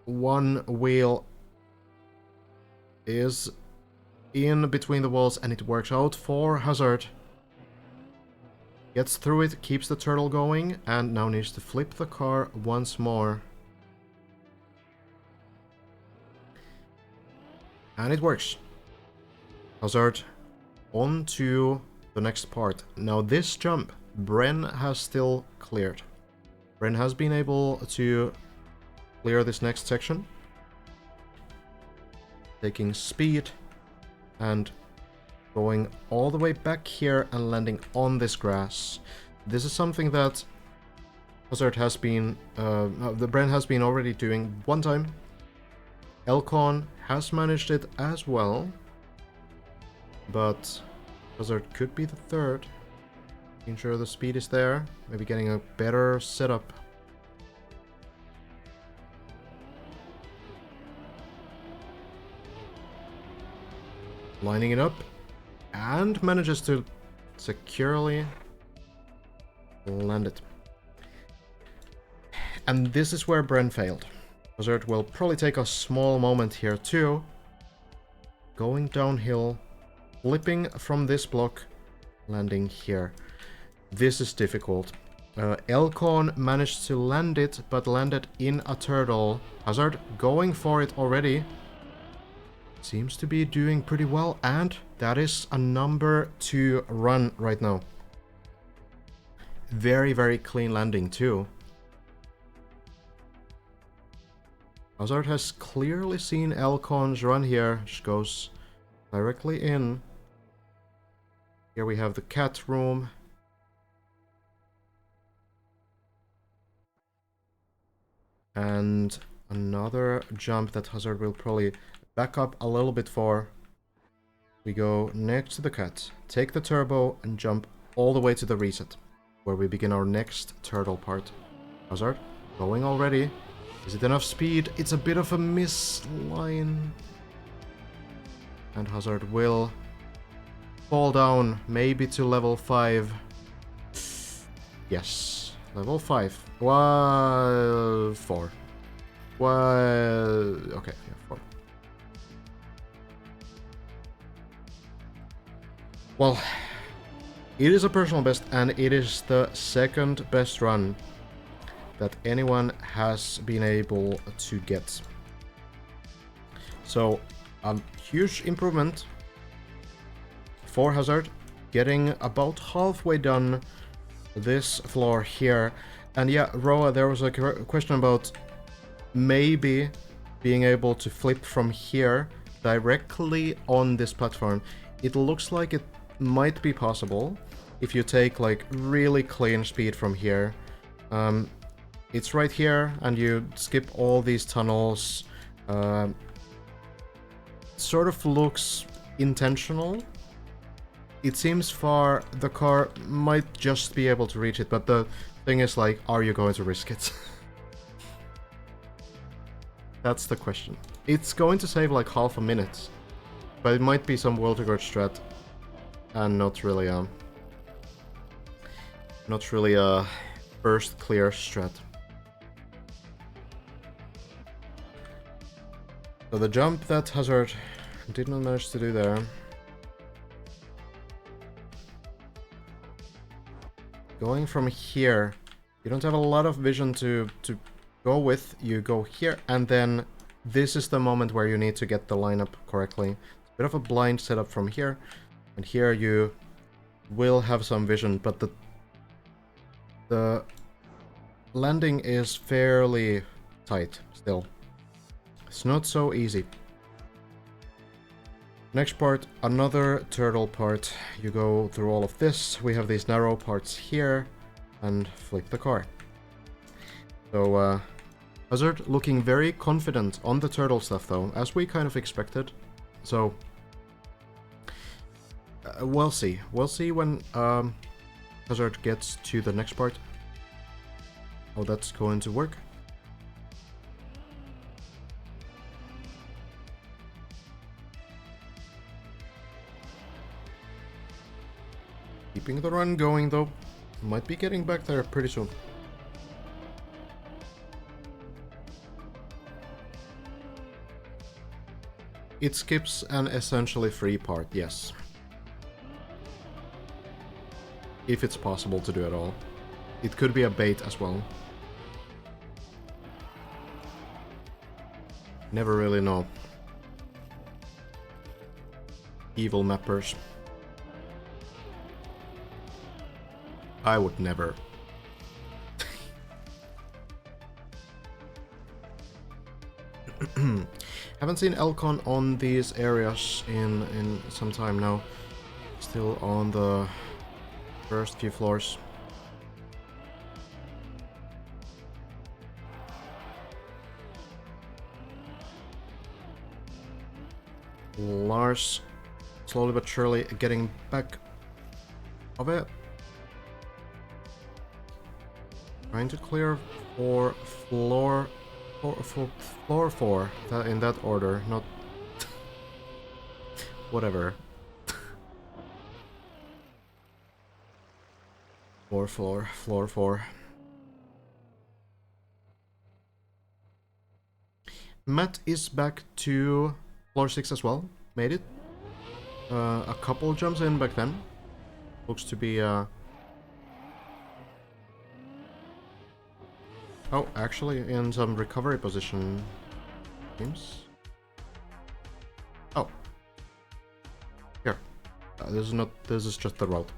One wheel is in between the walls, and it works out for Hazard. Gets through it, keeps the turtle going, and now needs to flip the car once more. And it works. Hazard on to the next part. Now this jump, Bren has still cleared. Bren has been able to clear this next section. Taking speed and going all the way back here and landing on this grass. This is something that Hazard has been, the Bren has been already doing one time. Elcon has managed it as well, but Hazard could be the third. Ensure the speed is there. Maybe getting a better setup. Lining it up. And manages to securely land it. And this is where Bren failed. Hazard will probably take a small moment here too. Going downhill. Flipping from this block. Landing here. This is difficult. Elcon managed to land it, but landed in a turtle. Hazard going for it already. Seems to be doing pretty well, and that is a number 2 run right now. Very, very clean landing too. Hazard has clearly seen Elcon's run here. Just goes directly in. Here we have the cat room. And another jump that Hazard will probably back up a little bit for. We go next to the cat, take the turbo and jump all the way to the reset, where we begin our next turtle part. Hazard going already. Is it enough speed? It's a bit of a misline. And Hazard will fall down, maybe to level 5. Yes, level 5. Well, 4. Well, okay, yeah, 4. Well, it is a personal best, and it is the second best run that anyone has been able to get. So, a huge improvement for Hazard, getting about halfway done this floor here. And yeah, Roa, there was a question about maybe being able to flip from here directly on this platform. It looks like it might be possible if you take like really clean speed from here. It's right here, and you skip all these tunnels. Sort of looks intentional. It seems far. The car might just be able to reach it, but the thing is, like, are you going to risk it? That's the question. It's going to save like half a minute, but it might be some world record strat, and not really a first clear strat. So the jump that Hazard did not manage to do there. Going from here, you don't have a lot of vision to go with. You go here, and then this is the moment where you need to get the lineup correctly. It's a bit of a blind setup from here, and here you will have some vision, but the landing is fairly tight still. It's not so easy. Next part, another turtle part. You go through all of this. We have these narrow parts here, and flip the car. So, Hazard looking very confident on the turtle stuff though, as we kind of expected. So, we'll see. We'll see when Hazard gets to the next part how that's going to work. Keeping the run going though. Might be getting back there pretty soon. It skips an essentially free part, yes. If it's possible to do at all. It could be a bait as well. Never really know. Evil mappers. I would never. Haven't seen Elcon on these areas in some time now. Still on the first few floors. Lars slowly but surely getting back of it. Trying to clear for floor... for floor 4, in that order, not... whatever. Floor 4. Matt is back to floor 6 as well. Made it. A couple jumps in back then. Looks to be oh, actually in some recovery position. Seems. Oh. Here. This is just the route.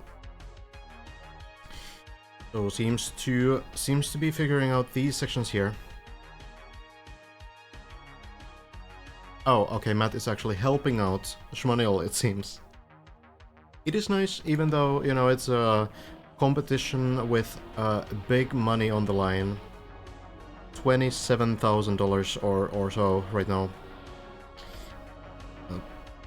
So seems to be figuring out these sections here. Oh, okay, Matt is actually helping out Schmanil, it seems. It is nice, even though, you know, it's a competition with big money on the line. $27,000 or so right now.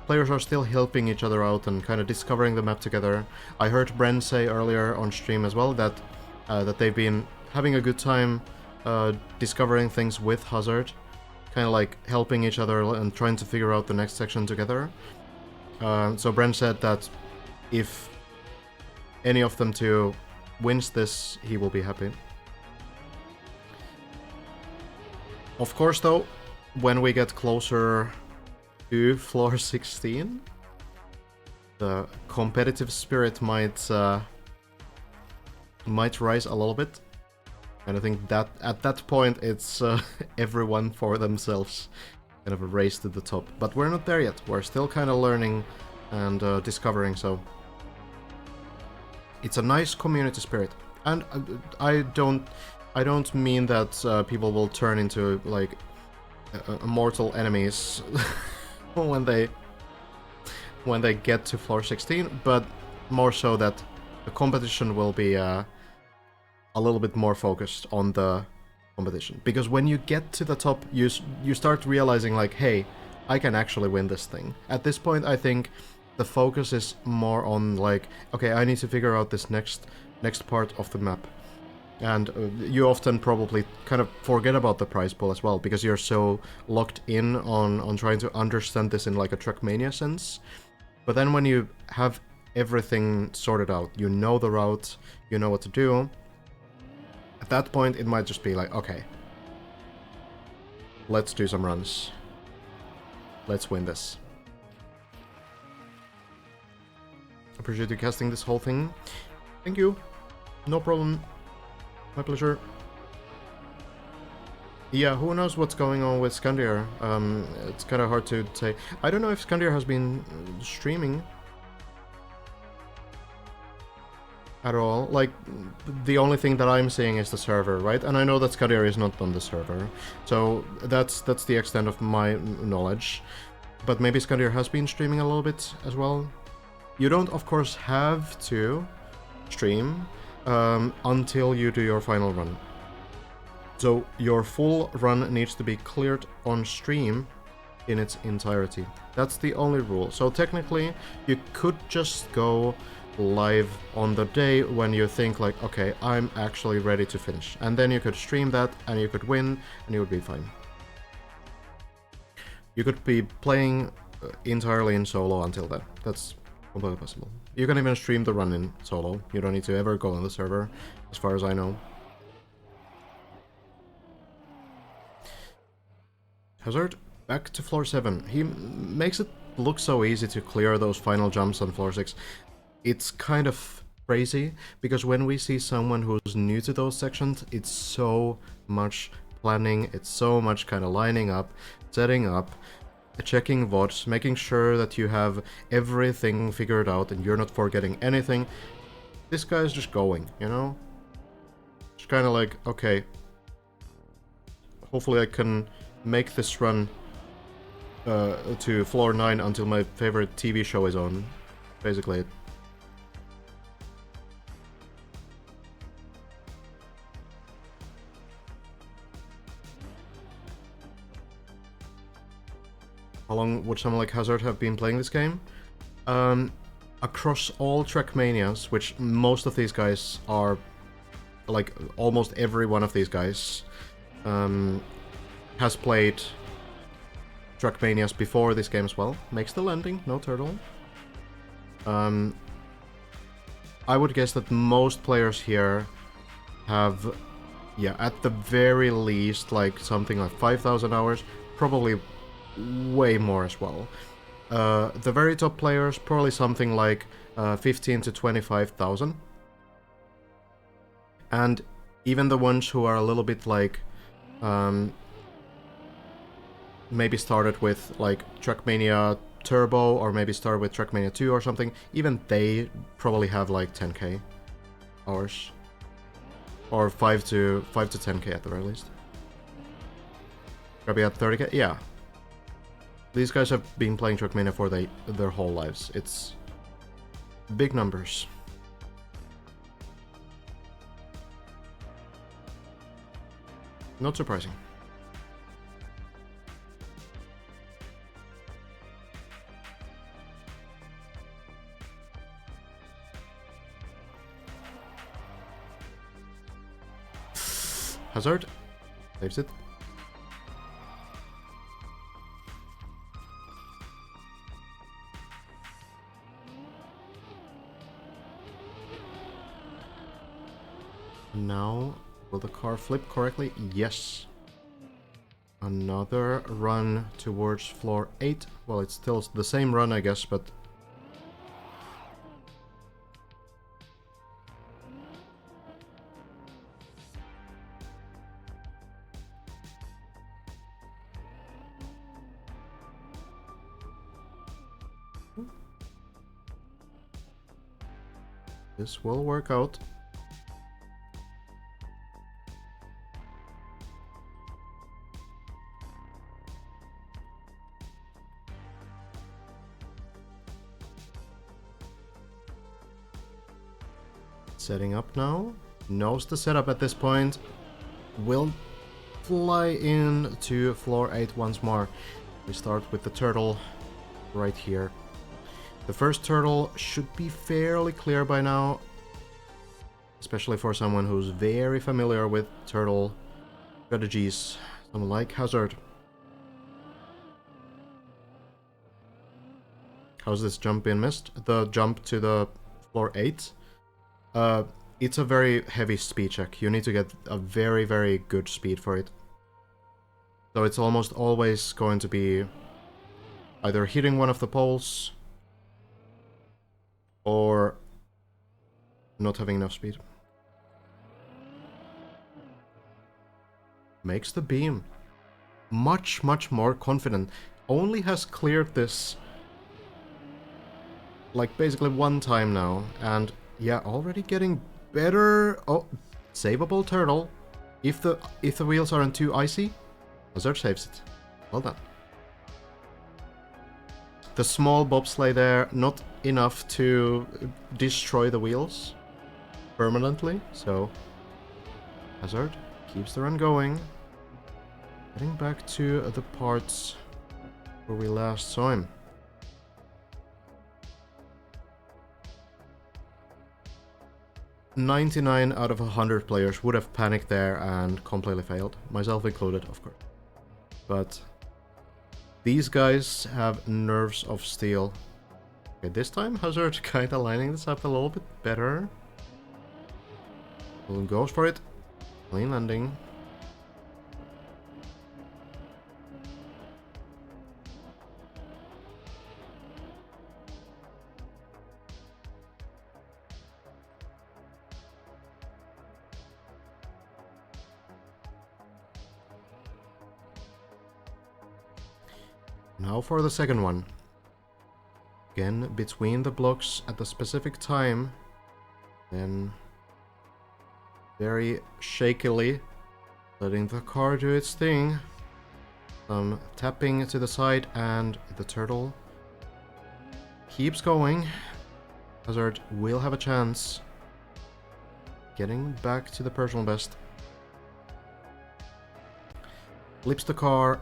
Players are still helping each other out and kind of discovering the map together. I heard Bren say earlier on stream as well that that they've been having a good time discovering things with Hazard, kind of like helping each other and trying to figure out the next section together. So Bren said that if any of them two wins this, he will be happy. Of course, though, when we get closer to floor 16, the competitive spirit might rise a little bit, and I think that at that point it's everyone for themselves, kind of a race to the top. But we're not there yet. We're still kind of learning and discovering. So it's a nice community spirit, and I don't mean that people will turn into like mortal enemies when they get to floor 16, but more so that the competition will be a little bit more focused on the competition. Because when you get to the top, you start realizing like, hey, I can actually win this thing. At this point, I think the focus is more on like, okay, I need to figure out this next part of the map. And you often probably kind of forget about the prize pool as well, because you're so locked in on trying to understand this in like a Trackmania sense. But then when you have everything sorted out, you know the route, you know what to do, at that point it might just be like, okay, let's do some runs. Let's win this. Appreciate you casting this whole thing. Thank you. No problem. My pleasure. Yeah, who knows what's going on with Scandier? It's kind of hard to say. I don't know if Scandier has been streaming at all. Like, the only thing that I'm seeing is the server, right? And I know that Scandier is not on the server, so that's the extent of my knowledge. But maybe Scandier has been streaming a little bit as well. You don't, of course, have to stream until you do your final run. So your full run needs to be cleared on stream in its entirety. That's the only rule. So technically, you could just go live on the day when you think like, okay, I'm actually ready to finish. And then you could stream that and you could win and you would be fine. You could be playing entirely in solo until then. That's completely possible. You can even stream the run in solo. You don't need to ever go on the server, as far as I know. Hazard, back to floor 7. He makes it look so easy to clear those final jumps on floor 6. It's kind of crazy, because when we see someone who's new to those sections, it's so much planning, it's so much kind of lining up, setting up, checking VODs, making sure that you have everything figured out and you're not forgetting anything. This guy's just going, you know? It's kind of like, okay, hopefully I can make this run to floor 9 until my favorite TV show is on, basically. How long would someone like Hazard have been playing this game? Across all Trackmanias, which most of these guys are like almost every one of these guys has played Trackmanias before this game as well. Makes the landing, no turtle. I would guess that most players here have, yeah, at the very least, like something like 5,000 hours, probably way more as well. The very top players, probably something like 15 to 25,000. And even the ones who are a little bit like, maybe started with like Trackmania Turbo, or maybe started with Trackmania 2 or something, even they probably have like 10k hours. Or 5 to 10k at the very least. Probably at 30k, yeah. These guys have been playing Trackmania for their whole lives. It's big numbers. Not surprising. Hazard saves it. Now, will the car flip correctly? Yes. Another run towards floor 8. Well, it's still the same run, I guess, but... this will work out. Setting up now. Knows the setup at this point. Will fly in to floor 8 once more. We start with the turtle right here. The first turtle should be fairly clear by now, especially for someone who's very familiar with turtle strategies, someone like Hazard. How's this jump been missed? The jump to the floor 8? It's a very heavy speed check. You need to get a very, very good speed for it. So it's almost always going to be either hitting one of the poles or not having enough speed. Makes the beam. Much, much more confident. Only has cleared this like basically one time now, and yeah, already getting better. Oh, savable turtle. If the wheels aren't too icy, Hazard saves it. Well done. The small bobsleigh there, not enough to destroy the wheels permanently, so Hazard keeps the run going. Getting back to the parts where we last saw him. "99 out of 100 players would have panicked there and completely failed, myself included, of course. But these guys have nerves of steel. Okay, this time Hazard kinda lining this up a little bit better. Goes for it. Clean landing. Now for the second one. Again, between the blocks at the specific time. Then very shakily letting the car do its thing. Some tapping to the side, and the turtle keeps going. Hazard will have a chance. Getting back to the personal best. Flips the car,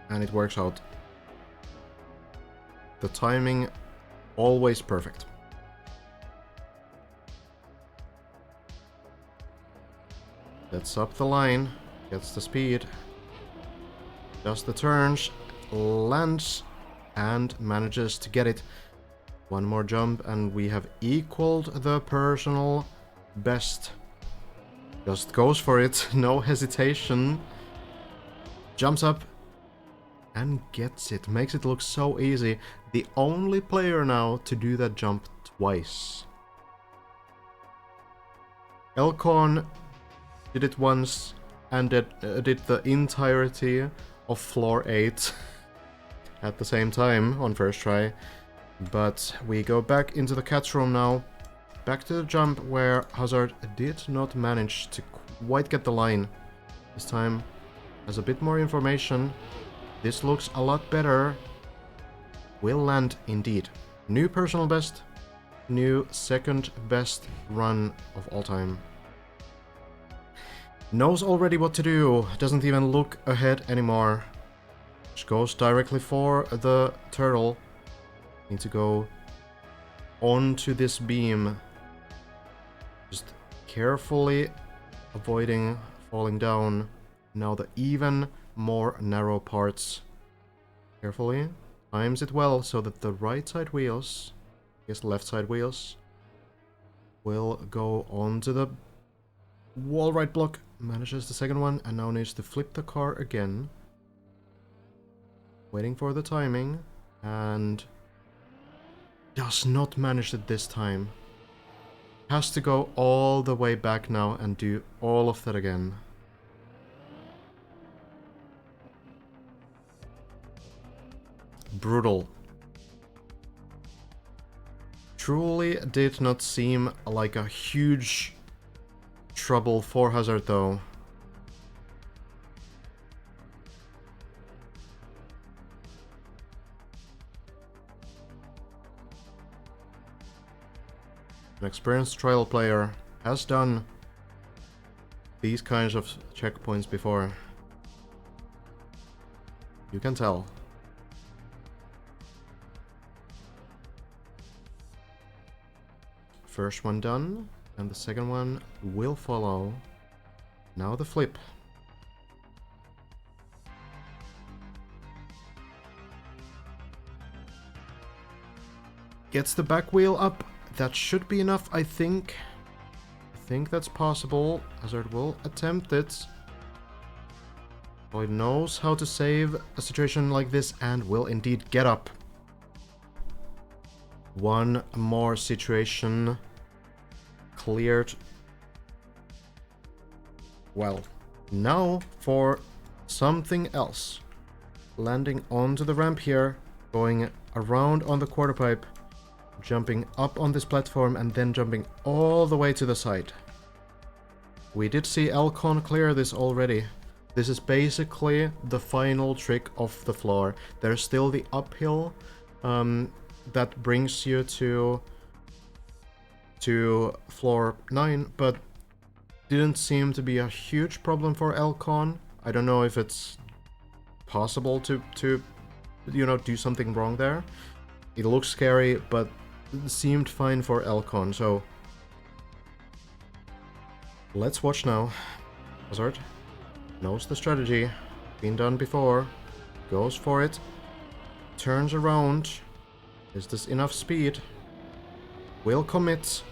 and it works out. The timing, always perfect. Sets up the line, gets the speed, does the turns, lands, and manages to get it. One more jump and we have equaled the personal best. Just goes for it, no hesitation. Jumps up and gets it. Makes it look so easy. The only player now to do that jump twice. Elcon did it once and did the entirety of floor 8 at the same time on first try. But we go back into the cat's room now. Back to the jump where Hazard did not manage to quite get the line. This time has a bit more information. This looks a lot better. Will land indeed. New personal best. New second best run of all time. Knows already what to do. Doesn't even look ahead anymore. Just goes directly for the turtle. Need to go onto this beam. Just carefully avoiding falling down. Now the even more narrow parts. Carefully. Times it well so that the right side wheels, I guess left side wheels, will go onto the wall right block. Manages the second one and now needs to flip the car again. Waiting for the timing and does not manage it this time. Has to go all the way back now and do all of that again. Brutal. Truly did not seem like a huge trouble for Hazard though. An experienced trial player has done these kinds of checkpoints before. You can tell. First one done, and the second one will follow. Now the flip. Gets the back wheel up. That should be enough, I think. I think that's possible. Hazard will attempt it. He knows how to save a situation like this and will indeed get up. One more situation cleared. Well, now for something else. Landing onto the ramp here, going around on the quarter pipe, jumping up on this platform and then jumping all the way to the side. We did see Elcon clear this already. This is basically the final trick of the floor. There's still the uphill that brings you to floor 9, but didn't seem to be a huge problem for Elcon. I don't know if it's possible to you know, do something wrong there. It looks scary, but it seemed fine for Elcon, so let's watch now. Hazard knows the strategy, been done before, goes for it, turns around. Is this enough speed? Will commit,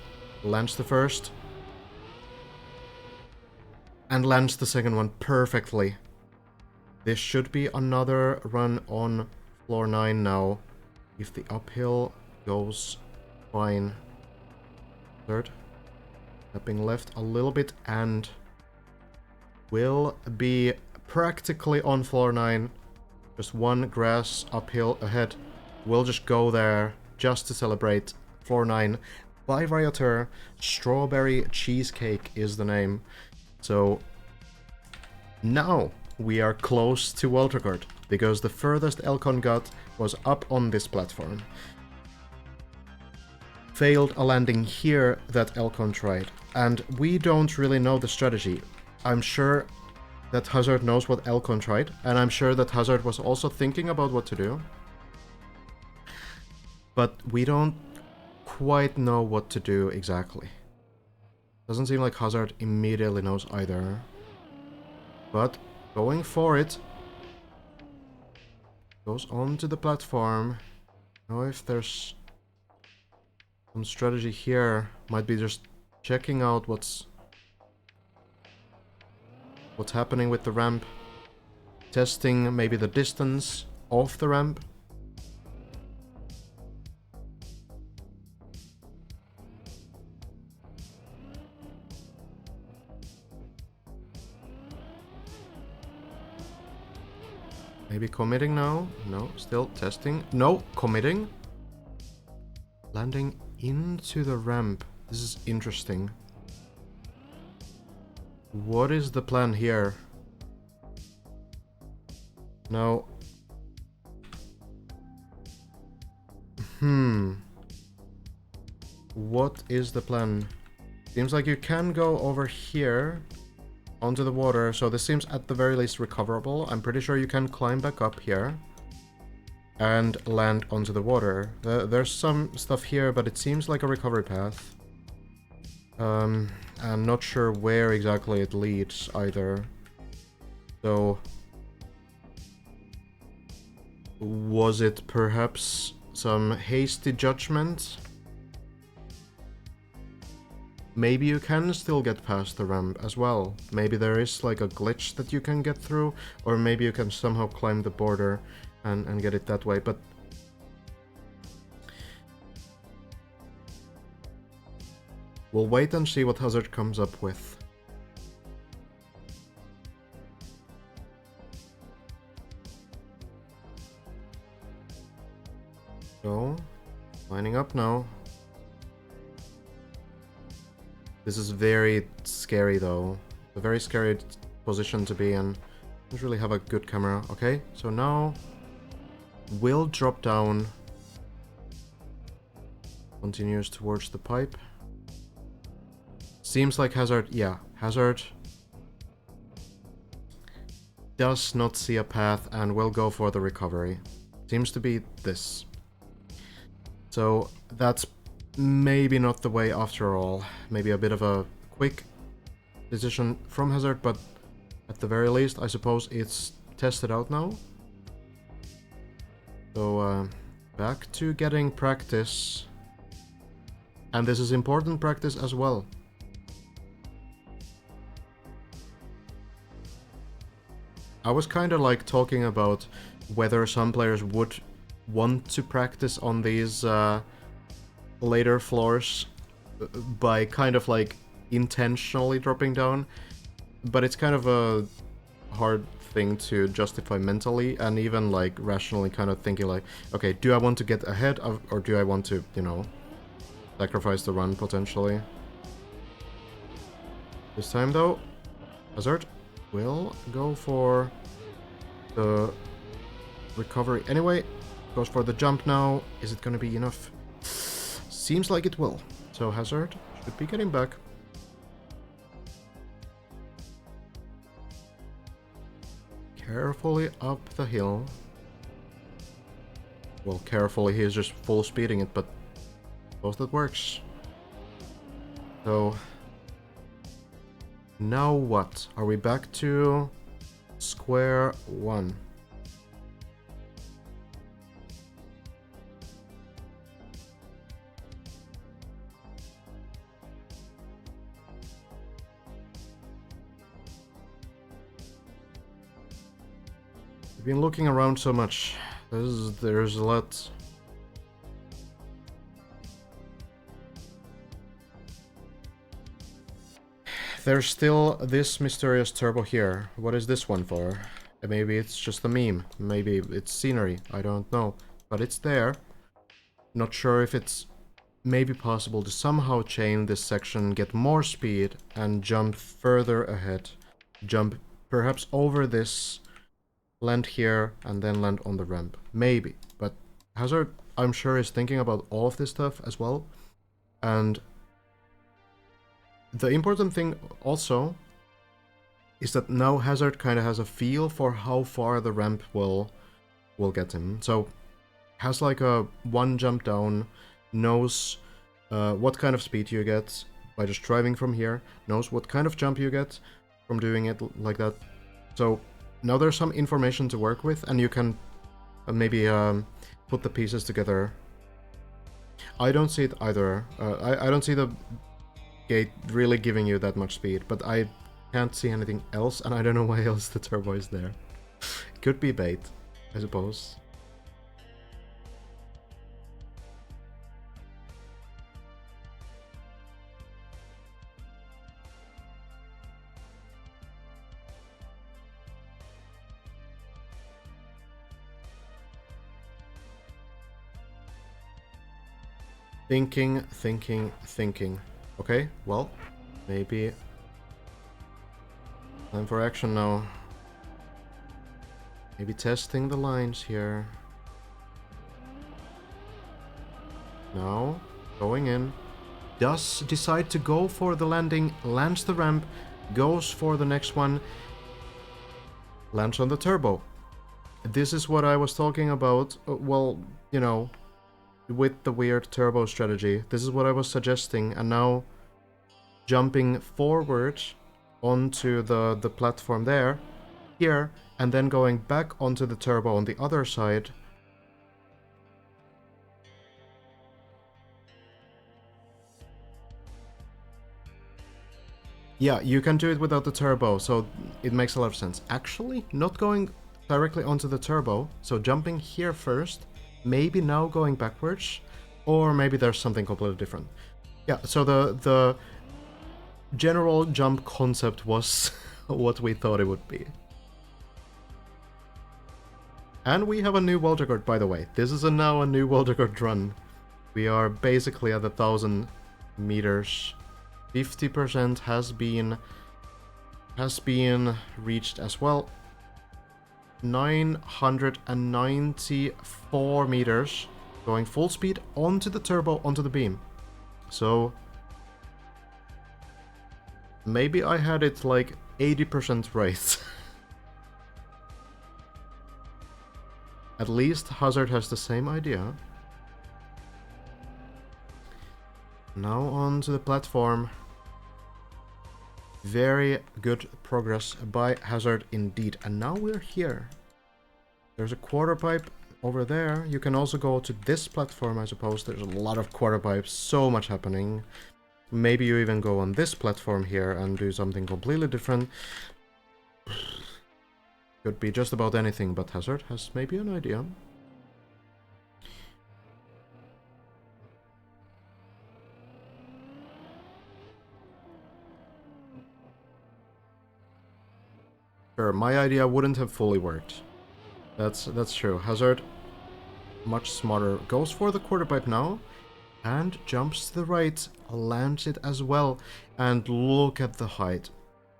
lands the first, and lands the second one perfectly. This should be another run on floor 9 now, if the uphill goes fine. Third, stepping left a little bit and will be practically on floor 9. Just one grass uphill ahead. We'll just go there just to celebrate floor 9 by Rioter. Strawberry Cheesecake is the name. So now we are close to world record, because the furthest Elcon got was up on this platform. Failed a landing here that Elcon tried, and we don't really know the strategy. I'm sure that Hazard knows what Elcon tried, and I'm sure that Hazard was also thinking about what to do. But we don't quite know what to do exactly. Doesn't seem like Hazard immediately knows either. But going for it. Goes onto the platform. I don't know if there's some strategy here. Might be just checking out what's happening with the ramp. Testing maybe the distance of the ramp. Maybe committing now? No, still testing. No, committing. Landing into the ramp. This is interesting. What is the plan here? No. What is the plan? Seems like you can go over here onto the water, so this seems at the very least recoverable. I'm pretty sure you can climb back up here and land onto the water. There's some stuff here, but it seems like a recovery path. I'm not sure where exactly it leads either. So, was it perhaps some hasty judgment? Maybe you can still get past the ramp as well. Maybe there is like a glitch that you can get through, or maybe you can somehow climb the border and get it that way, but we'll wait and see what Hazard comes up with. So, lining up now. This is very scary though. A very scary position to be in. Don't really have a good camera. Okay, so now we'll drop down. Continues towards the pipe. Seems like Hazard, yeah, Hazard does not see a path and will go for the recovery. Seems to be this. So that's maybe not the way after all. Maybe a bit of a quick decision from Hazard, but at the very least, I suppose it's tested out now. So back to getting practice. And this is important practice as well. I was kind of like talking about whether some players would want to practice on these later floors by kind of like intentionally dropping down, but it's kind of a hard thing to justify mentally and even like rationally, kind of thinking like, okay, do I want to get ahead of, or do I want to, you know, sacrifice the run potentially? This time though, Hazard will go for the recovery anyway. Goes for the jump now. Is it gonna be enough? Seems like it will. So Hazard should be getting back. Carefully up the hill. Well, carefully, he's just full speeding it, but suppose that works. So now what? Are we back to square one? I've been looking around so much. There's a lot. There's still this mysterious turbo here. What is this one for? Maybe it's just a meme. Maybe it's scenery. I don't know. But it's there. Not sure if it's maybe possible to somehow chain this section, get more speed, and jump further ahead. Jump perhaps over this, land here, and then land on the ramp. Maybe. But Hazard, I'm sure, is thinking about all of this stuff as well. And the important thing also is that now Hazard kind of has a feel for how far the ramp will get him. So has like a one jump down, knows what kind of speed you get, by just driving from here, knows what kind of jump you get from doing it like that. So now there's some information to work with, and you can maybe put the pieces together. I don't see it either. I don't see the gate really giving you that much speed, but I can't see anything else, and I don't know why else the turbo is there. Could be bait, I suppose. Thinking. Okay, well, maybe time for action now. Maybe testing the lines here. Now, going in. Does decide to go for the landing, lands the ramp, goes for the next one, lands on the turbo. This is what I was talking about, well, you know, with the weird turbo strategy. This is what I was suggesting, and now jumping forward onto the platform here, and then going back onto the turbo on the other side. Yeah, you can do it without the turbo, so it makes a lot of sense. Actually, not going directly onto the turbo, so jumping here first, maybe now going backwards, or maybe there's something completely different. Yeah, so the general jump concept was what we thought it would be. And we have a new world record, by the way. This is now a new world record run. We are basically at 1,000 meters. 50% has been reached as well. 994 meters, going full speed onto the turbo, onto the beam. So maybe I had it like 80% right. At least Hazard has the same idea. Now onto the platform. Very good progress by Hazard indeed. And now we're here. There's a quarter pipe over there. You can also go to this platform, I suppose. There's a lot of quarter pipes, so much happening. Maybe you even go on this platform here and do something completely different. Could be just about anything, but Hazard has maybe an idea. Sure, my idea wouldn't have fully worked. That's true. Hazard, much smarter, goes for the quarter pipe now, and jumps to the right, lands it as well, and look at the height.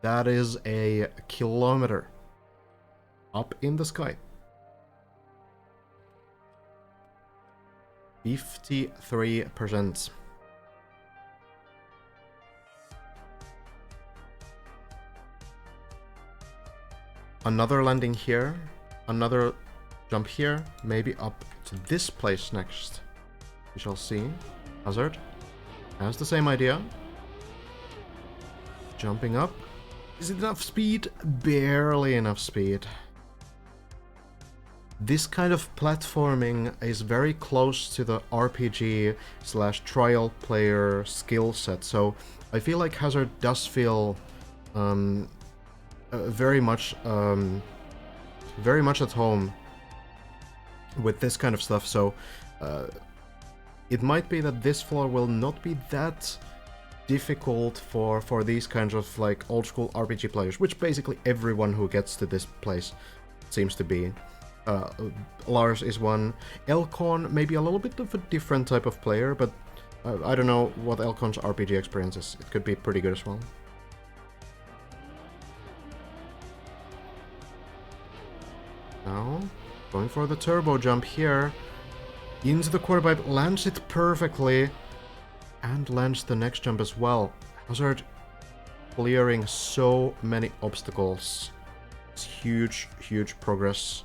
That is a kilometer up in the sky. 53%. Another landing here, another jump here, maybe up to this place next. We shall see. Hazard has the same idea. Jumping up. Is it enough speed? Barely enough speed. This kind of platforming is very close to the RPG/trial player skill set, so I feel like Hazard does feel very much at home with this kind of stuff. So it might be that this floor will not be that difficult for these kinds of like old school RPG players, which basically everyone who gets to this place seems to be. Lars is one. Elcon, maybe a little bit of a different type of player, but I don't know what Elcon's RPG experience is. It could be pretty good as well. Now, going for the turbo jump here. Into the quarter pipe, lands it perfectly, and lands the next jump as well. Hazard clearing so many obstacles. It's huge, huge progress.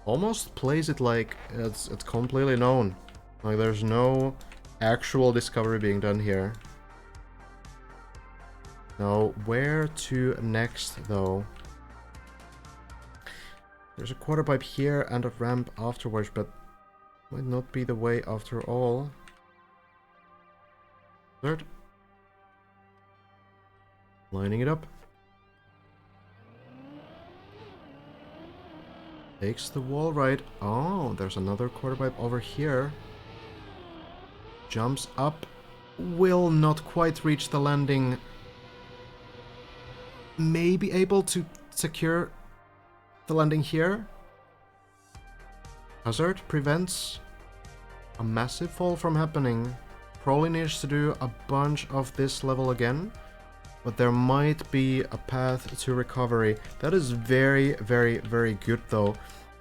Almost plays it like it's completely known. Like there's no actual discovery being done here. Now, where to next, though? There's a quarter pipe here and a ramp afterwards, but might not be the way after all. Third. Lining it up. Takes the wall right. Oh, there's another quarter pipe over here. Jumps up. Will not quite reach the landing. May be able to secure the landing here. Hazard prevents a massive fall from happening. Probably needs to do a bunch of this level again, but there might be a path to recovery. That is very, very, very good though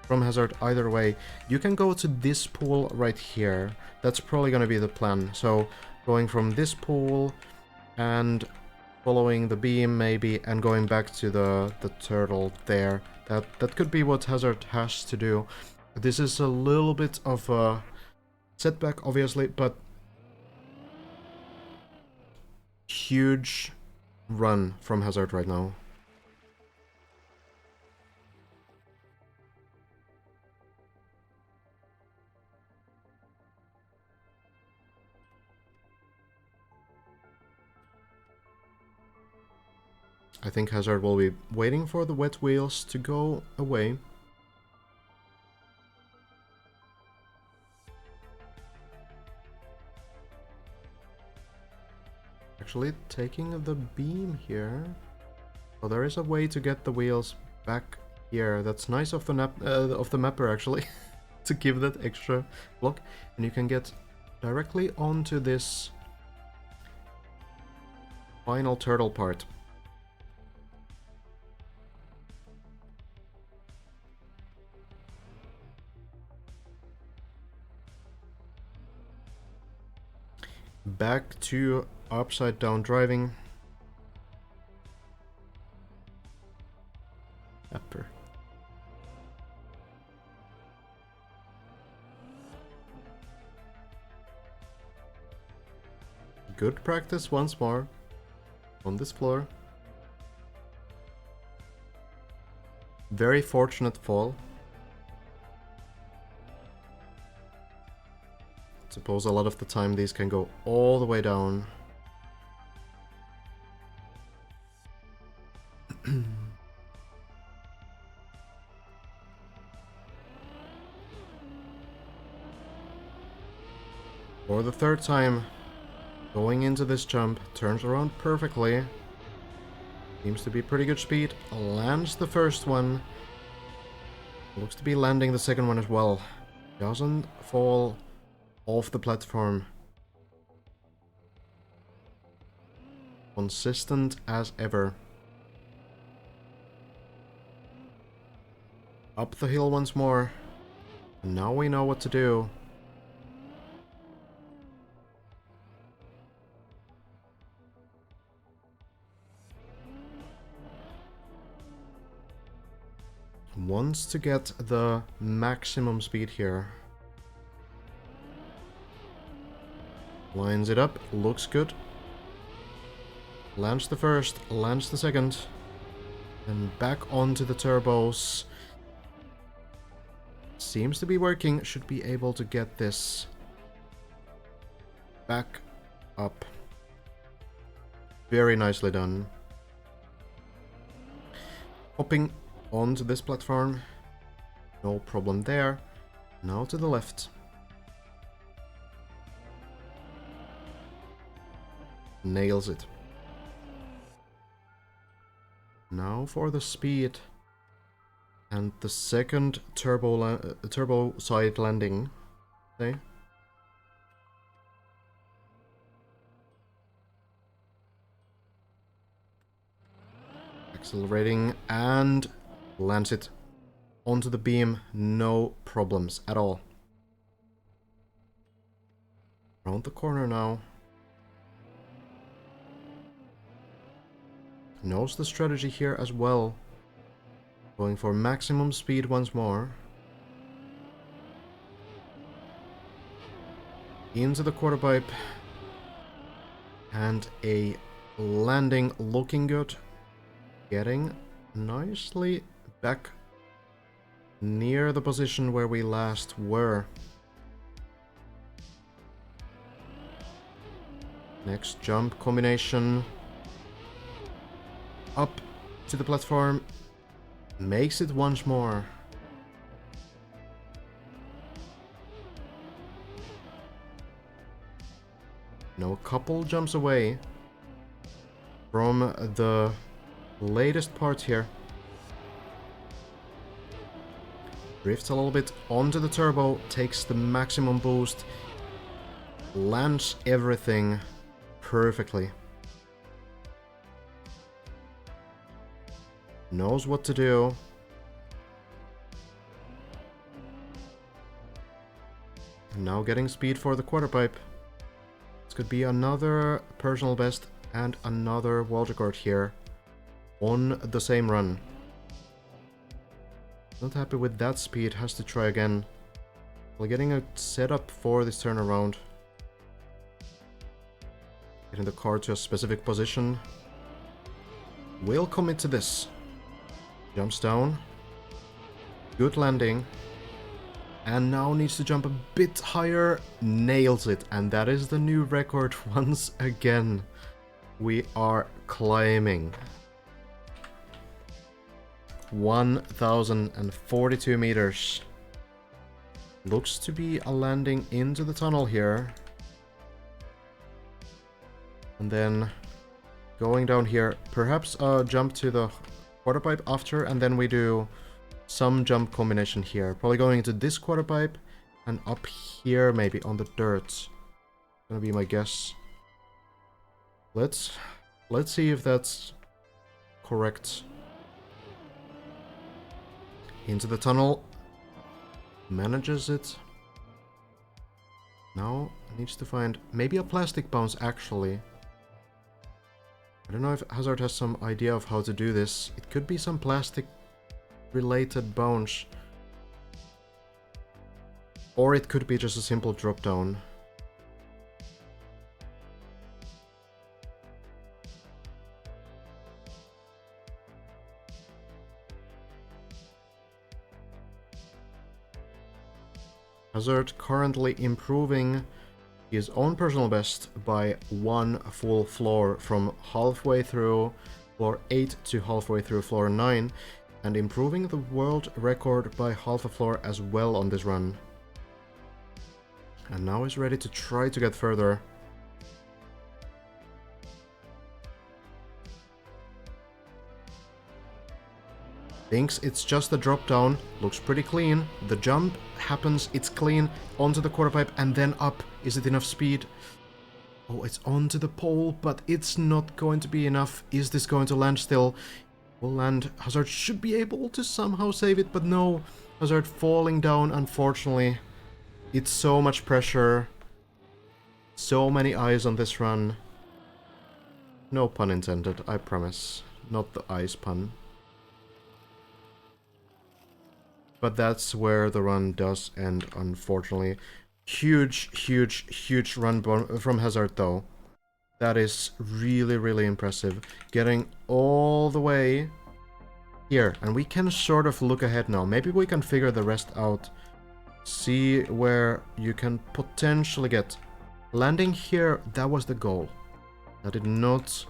from Hazard either way. You can go to this pool right here. That's probably going to be the plan. So going from this pool and following the beam maybe and going back to the turtle there. That could be what Hazard has to do. This is a little bit of a setback obviously, but huge run from Hazard right now. I think Hazard will be waiting for the wet wheels to go away. Actually taking the beam here. Oh, there is a way to get the wheels back here. That's nice of the mapper actually to give that extra block, and you can get directly onto this final turtle part. Back to upside down driving. Upper. Good practice once more on this floor. Very fortunate fall. Suppose a lot of the time these can go all the way down. For the third time, going into this jump, turns around perfectly. Seems to be pretty good speed. Lands the first one. Looks to be landing the second one as well. Doesn't fall off the platform. Consistent as ever. Up the hill once more. And now we know what to do. Wants to get the maximum speed here. Lines it up, looks good. Lands the first, lands the second. And back onto the turbos. Seems to be working, should be able to get this back up. Very nicely done. Hopping onto this platform. No problem there. Now to the left. Nails it. Now for the speed and the second turbo side landing. Okay. Accelerating and lands it onto the beam. No problems at all. Around the corner now. Knows the strategy here as well. Going for maximum speed once more. Into the quarter pipe. And a Landing looking good. Getting nicely back near the position where we last were. Next jump combination. Up to the platform. Makes it once more. Now a couple jumps away from the latest part here. Drifts a little bit onto the turbo, takes the maximum boost, lands everything perfectly. Knows what to do. Now getting speed for the quarter pipe. This could be another personal best and another world record here on the same run. Not happy with that speed, has to try again. While getting a setup for this turnaround. Getting the car to a specific position. Will commit to this. Jumps down. Good landing. And now needs to jump a bit higher. Nails it. And that is the new record once again. We are climbing. 1,042 meters. Looks to be a landing into the tunnel here. And then going down here. Perhaps a jump to the quarter pipe after. And then we do some jump combination here. Probably going into this quarter pipe. And up here maybe on the dirt. Gonna be my guess. Let's see if that's correct. Into the tunnel. Manages it. Now needs to find maybe a plastic bounce actually. I don't know if Hazard has some idea of how to do this. It could be some plastic related bounce. Or it could be just a simple drop down. Hazard currently improving his own personal best by one full floor from halfway through floor 8 to halfway through floor 9, and improving the world record by half a floor as well on this run. And now he's ready to try to get further. Thinks it's just a drop down, looks pretty clean. The jump happens, it's clean, onto the quarter pipe and then up. Is it enough speed? Oh, it's onto the pole, but it's not going to be enough. Is this going to land still? Will land. Hazard should be able to somehow save it, but no. Hazard falling down, unfortunately. It's so much pressure. So many eyes on this run. No pun intended, I promise. Not the eyes pun. But that's where the run does end, unfortunately. Huge run from Hazard, though. That is really, really impressive. Getting all the way here. And we can sort of look ahead now. Maybe we can figure the rest out. See where you can potentially get. Landing here, that was the goal. That did not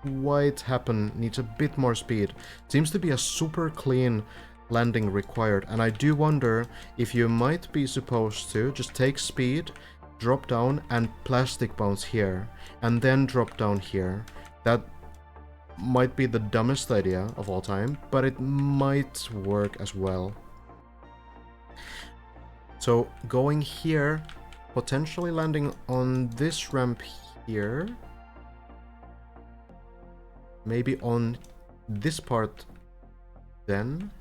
quite happen. Needs a bit more speed. Seems to be a super clean landing required, and I do wonder if you might be supposed to just take speed, drop down and plastic bounce here, and then drop down here. That might be the dumbest idea of all time, but it might work as well. So going here, potentially landing on this ramp here, maybe on this part then.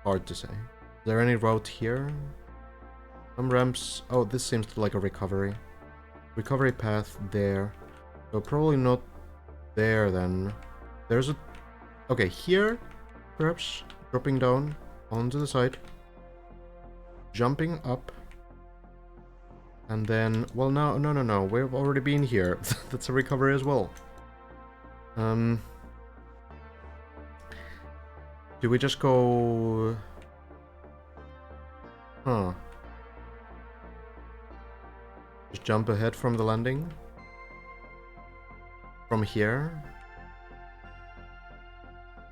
Hard to say. Is there any route here? Some ramps. Oh, this seems like a recovery. Recovery path there. So probably not there then. There's a... Okay, here, perhaps. Dropping down onto the side. Jumping up. And then... Well, no. We've already been here. That's a recovery as well. Um, do we just go... Huh. Just jump ahead from the landing? From here?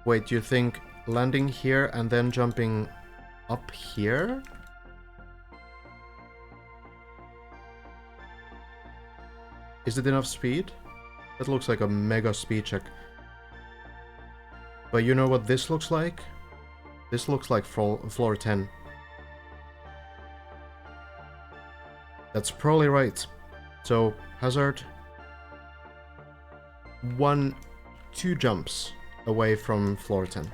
Wait, do you think landing here and then jumping up here? Is it enough speed? That looks like a mega speed check. But you know what this looks like? This looks like floor 10. That's probably right. So, hazard. 2 jumps away from floor 10.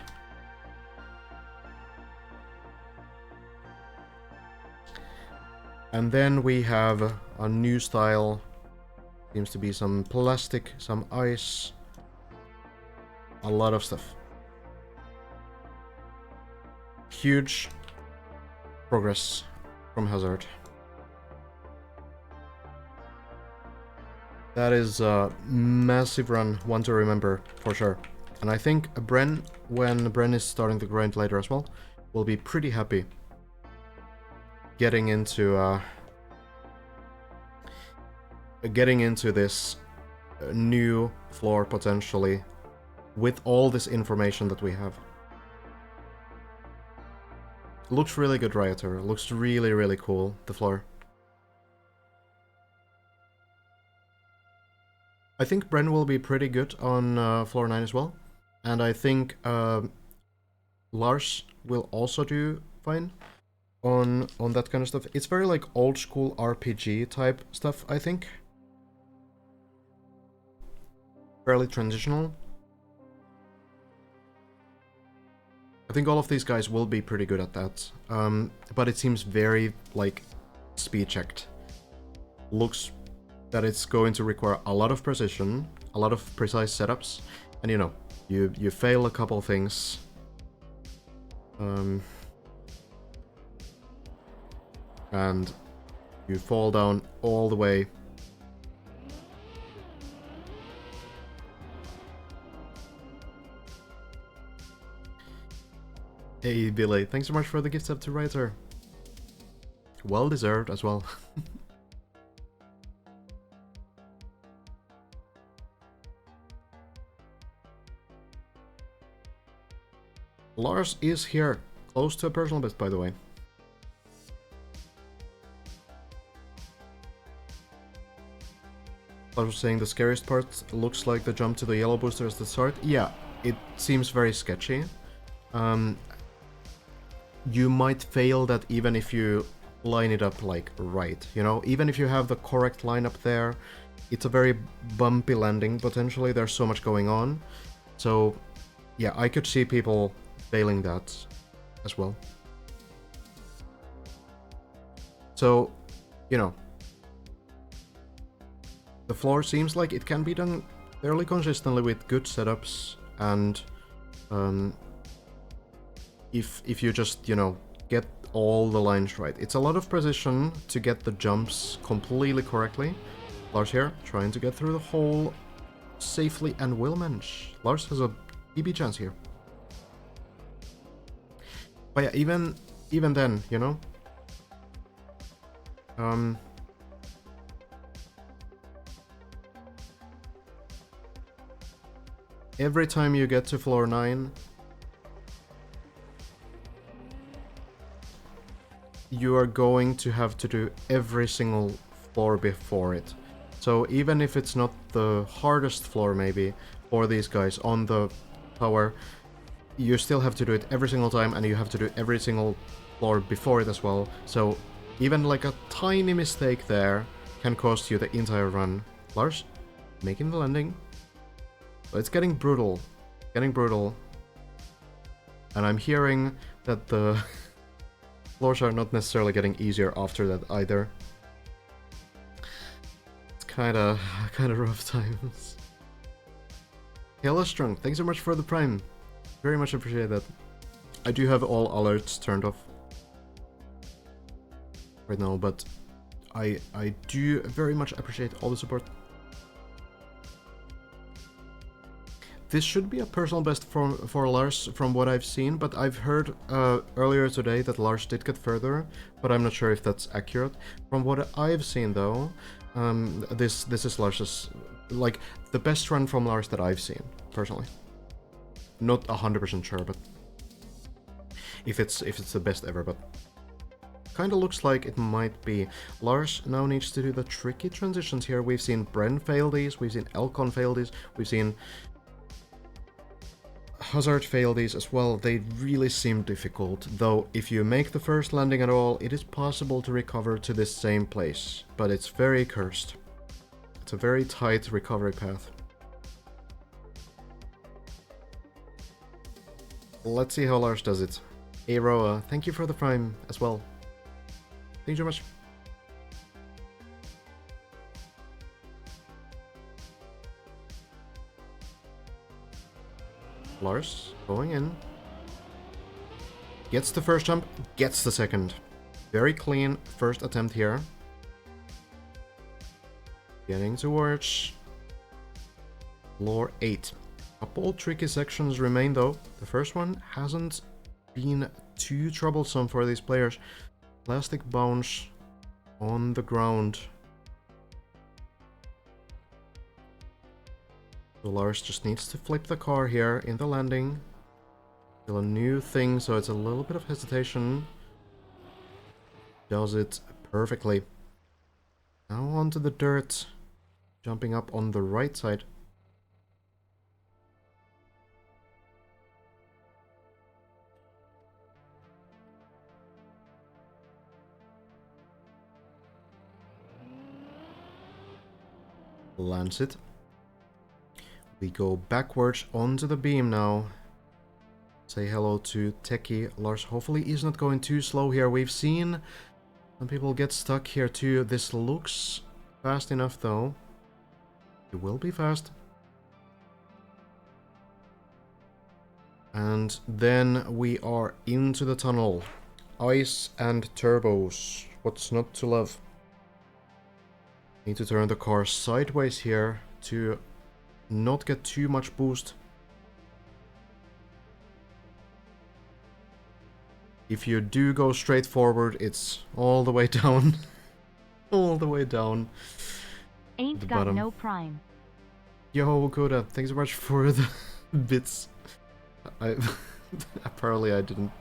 And then we have a new style. Seems to be some plastic, some ice. A lot of stuff. Huge progress from Hazard. That is a massive run, one to remember, for sure. And I think Bren, when Bren is starting the grind later as well, will be pretty happy getting into this new floor, potentially, with all this information that we have. Looks really good, Rioter. Looks really, really cool, the floor. I think Bren will be pretty good on floor 9 as well. And I think Lars will also do fine on that kind of stuff. It's very like old school RPG type stuff, I think. Fairly transitional. I think all of these guys will be pretty good at that. But it seems very like speed checked. Looks that it's going to require a lot of precision, a lot of precise setups, and you know, you fail a couple things. And you fall down all the way. Hey Billy, thanks so much for the gift sub to Writer. Well deserved as well. Lars is here, close to a personal best, by the way. Lars was saying the scariest part looks like the jump to the yellow booster at the start. Yeah, it seems very sketchy. You might fail that even if you line it up like right, you know? Even if you have the correct lineup there, it's a very bumpy landing, potentially. There's so much going on. So, yeah, I could see people failing that as well. So, you know, the floor seems like it can be done fairly consistently with good setups, and if you just, you know, get all the lines right. It's a lot of precision to get the jumps completely correctly. Lars here, trying to get through the hole safely, and will manage. Lars has a PB chance here. But yeah, even then, you know, every time you get to floor 9, you are going to have to do every single floor before it. So even if it's not the hardest floor maybe for these guys on the tower, you still have to do it every single time, and you have to do every single floor before it as well. So even like a tiny mistake there can cost you the entire run. Lars, making the landing. But it's getting brutal. Getting brutal. And I'm hearing that the floors are not necessarily getting easier after that either. It's kinda rough times. Hello Strong, thanks so much for the Prime. Very much appreciate that. I do have all alerts turned off right now, but I do very much appreciate all the support. this should be a personal best for Lars from what I've seen, but I've heard earlier today that Lars did get further, but I'm not sure if that's accurate. From what I've seen though, this is Lars's, like, the best run from Lars that I've seen, personally. Not 100% sure, but if it's the best ever, but kind of looks like it might be. Lars now needs to do the tricky transitions here. We've seen Bren fail these, we've seen Elcon fail these, we've seen Hazard fail these as well. They really seem difficult, though if you make the first landing at all, it is possible to recover to this same place, but it's very cursed. It's a very tight recovery path. Let's see how Lars does it. Aroa, thank you for the prime as well. Thank you so much. Lars going in. Gets the first jump, gets the second. Very clean first attempt here. Getting towards floor 8. Couple tricky sections remain though. The first one hasn't been too troublesome for these players. Plastic bounce on the ground. So Lars just needs to flip the car here in the landing. Still a new thing, so it's a little bit of hesitation. Does it perfectly. Now onto the dirt. Jumping up on the right side. Lands it. We go backwards onto the beam now. Say hello to Techie. Lars hopefully is not going too slow here. We've seen some people get stuck here too. This looks fast enough though. It will be fast. And then we are into the tunnel. Ice and turbos. What's not to love? Need to turn the car sideways here to not get too much boost. If you do go straight forward, it's all the way down. All the way down. Ain't the got bottom. no prime. Yo, Koda, thanks so much for the bits. Apparently I didn't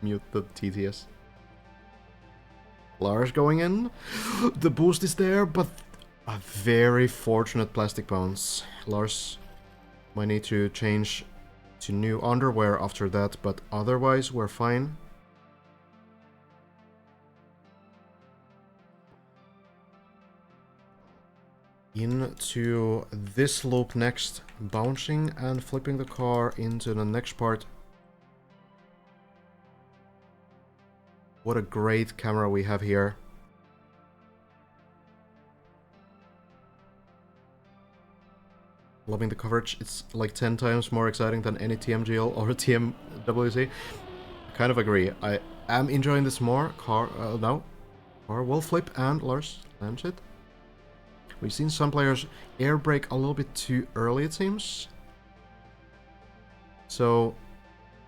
mute the TTS. Lars going in. The boost is there, but a very fortunate plastic bounce. Lars might need to change to new underwear after that, but otherwise we're fine. Into this loop next, bouncing and flipping the car into the next part. What a great camera we have here. Loving the coverage. It's like 10 times more exciting than any TMGL or TMWC. I kind of agree. I am enjoying this more. Car will flip and Lars lands it. We've seen some players air brake a little bit too early, it seems. So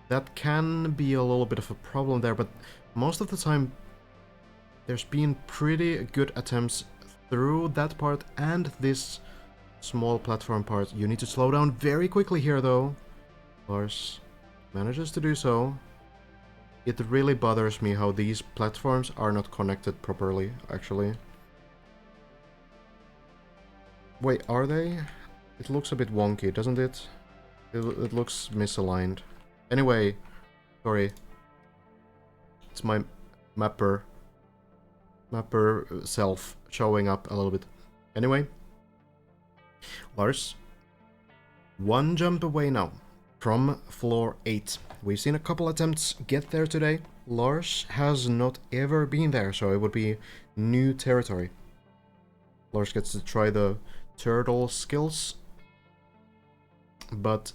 that can be a little bit of a problem there, but most of the time there's been pretty good attempts through that part and this small platform part. You need to slow down very quickly here though. Lars manages to do so. It really bothers me how these platforms are not connected properly, actually. Wait, are they? It looks a bit wonky, doesn't it? It looks misaligned. Anyway, sorry. It's my mapper self showing up a little bit. Anyway, Lars, one jump away now from floor 8. We've seen a couple attempts get there today. Lars has not ever been there, so it would be new territory. Lars gets to try the turtle skills, but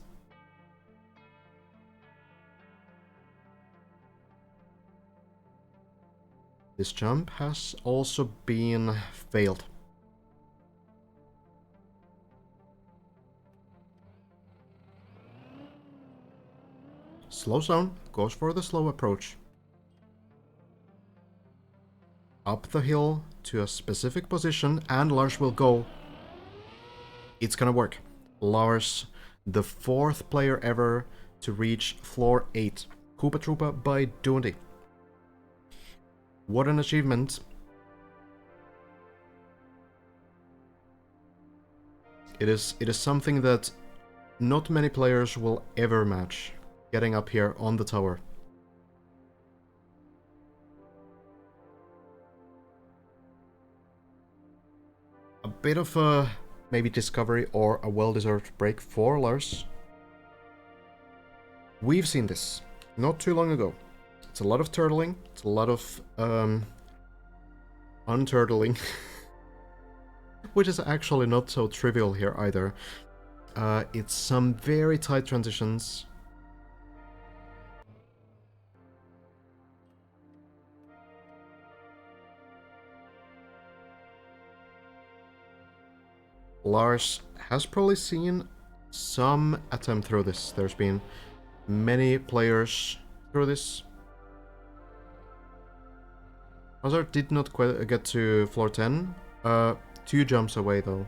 this jump has also been failed. slows down, goes for the slow approach. Up the hill to a specific position, and Lars will go. It's gonna work. Lars, the 4th player ever to reach floor 8. Koopa Troopa by Dundee. What an achievement. It is something that not many players will ever match, getting up here on the tower. A bit of a maybe discovery or a well-deserved break for Lars. We've seen this not too long ago. It's a lot of turtling, it's a lot of unturtling, which is actually not so trivial here either. It's some very tight transitions. Lars has probably seen some attempt through this. There's been many players through this. Hazard did not quite get to floor 10. 2 jumps away though.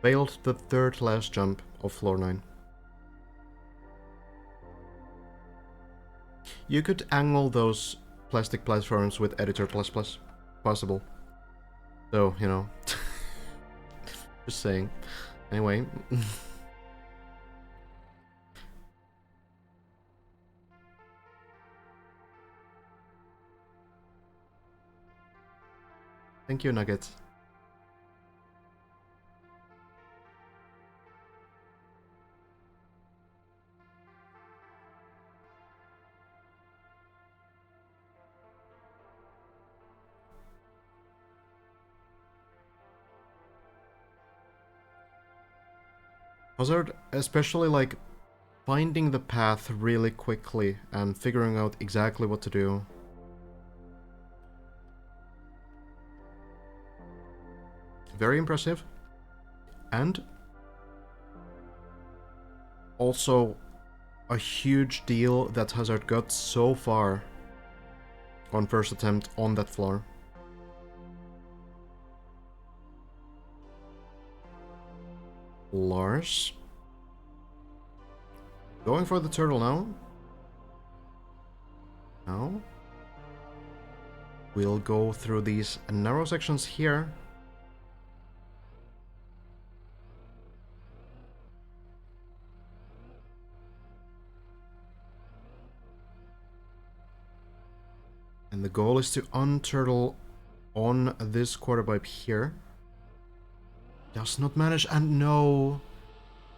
Failed the 3rd last jump of floor 9. You could angle those plastic platforms with editor++. Possible. So, you know. Just saying. Anyway. Thank you, Nugget. Hazard, especially like finding the path really quickly and figuring out exactly what to do. Very impressive. And also a huge deal that Hazard got so far on first attempt on that floor. Lars. Going for the turtle now. Now. We'll go through these narrow sections here. And the goal is to unturtle on this quarter pipe here. Does not manage, and no!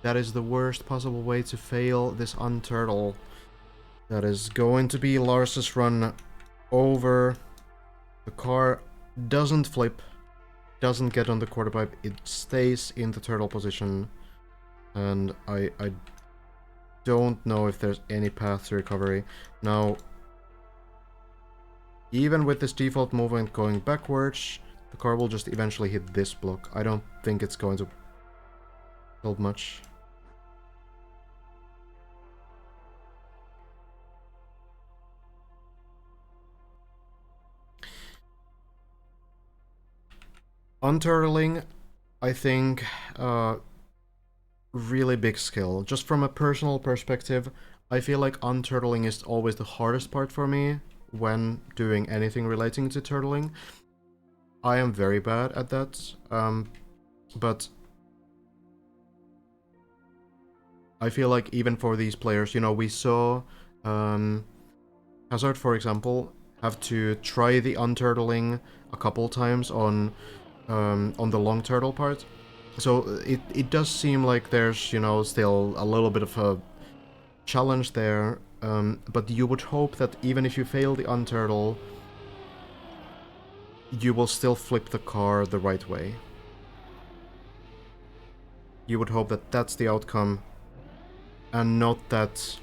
That is the worst possible way to fail this unturtle. That is going to be Lars's run over. The car doesn't flip, doesn't get on the quarter pipe, it stays in the turtle position. And I don't know if there's any path to recovery. Now, even with this default movement going backwards, the car will just eventually hit this block. I don't think it's going to help much. Unturtling, I think, really big skill. Just from a personal perspective, I feel like unturtling is always the hardest part for me when doing anything relating to turtling. I am very bad at that, but I feel like even for these players, you know, we saw Hazard, for example, have to try the unturtling a couple times on the long turtle part. So it does seem like there's, you know, still a little bit of a challenge there, but you would hope that even if you fail the unturtle, you will still flip the car the right way. You would hope that that's the outcome, and not that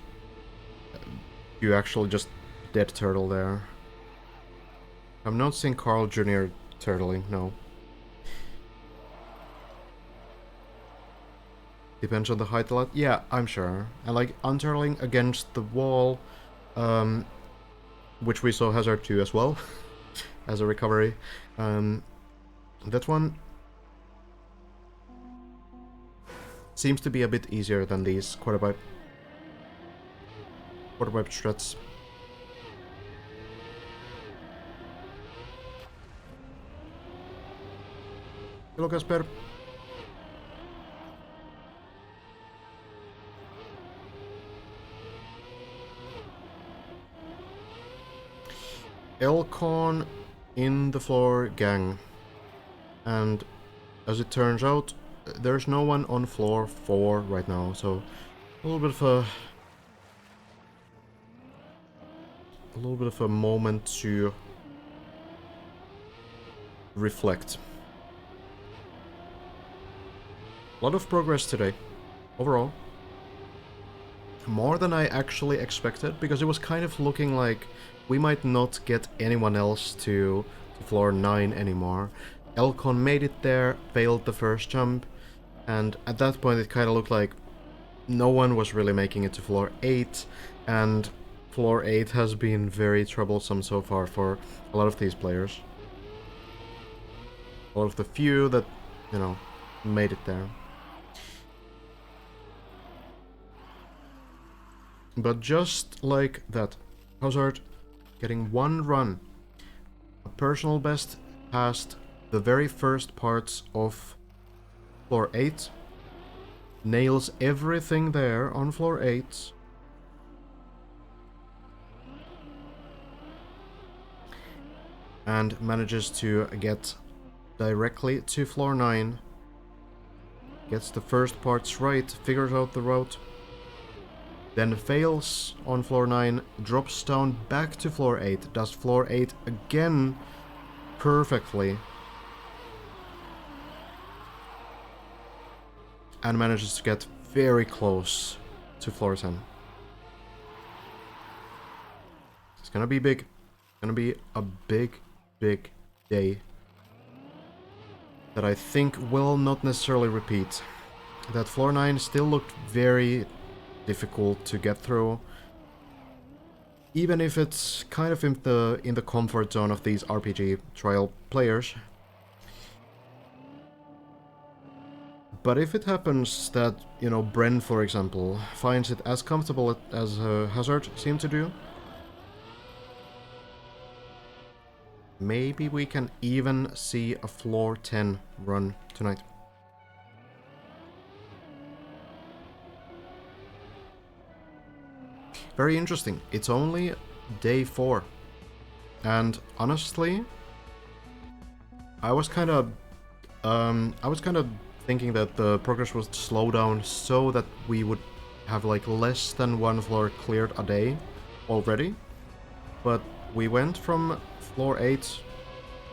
you actually just dead turtle there. I'm not seeing Carl Jr. turtling, no. Depends on the height a lot. Yeah, I'm sure. And like unterling against the wall, which we saw Hazard 2 as well, as a recovery. That one seems to be a bit easier than these quarter pipe struts. Hello, Casper. Elcon in the floor gang. And as it turns out, there's no one on floor 4 right now, so a little bit of a moment to reflect. A lot of progress today, overall. More than I actually expected, because it was kind of looking like we might not get anyone else to floor 9 anymore. Elcon made it there, failed the first jump, and at that point it kind of looked like no one was really making it to floor 8, and floor 8 has been very troublesome so far for a lot of these players. A lot of the few that, you know, made it there. But just like that, Hazard getting one run, a personal best past the very first parts of floor 8, nails everything there on floor 8, and manages to get directly to floor 9, gets the first parts right, figures out the route, then fails on floor 9, drops down back to floor 8, does floor 8 again perfectly, and manages to get very close to floor 10. It's gonna be big. It's gonna be a big, big day that I think will not necessarily repeat. That floor 9 still looked very difficult to get through, even if it's kind of in the comfort zone of these RPG trial players. But if it happens that, you know, Bren, for example, finds it as comfortable as Hazard seemed to do, maybe we can even see a floor 10 run tonight. Very interesting. It's only day 4. And honestly, I was kind of thinking that the progress would slow down so that we would have like less than one floor cleared a day already. But we went from floor 8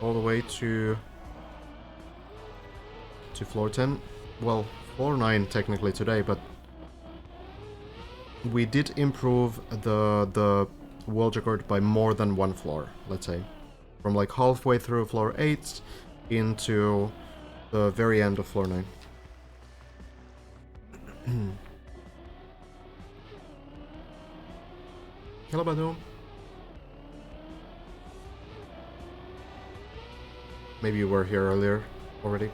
all the way to floor 10. Well, floor 9 technically today, but we did improve the world record by more than one floor, let's say. From like halfway through floor 8 into the very end of floor 9. Hello, Badu. Maybe you were here earlier already.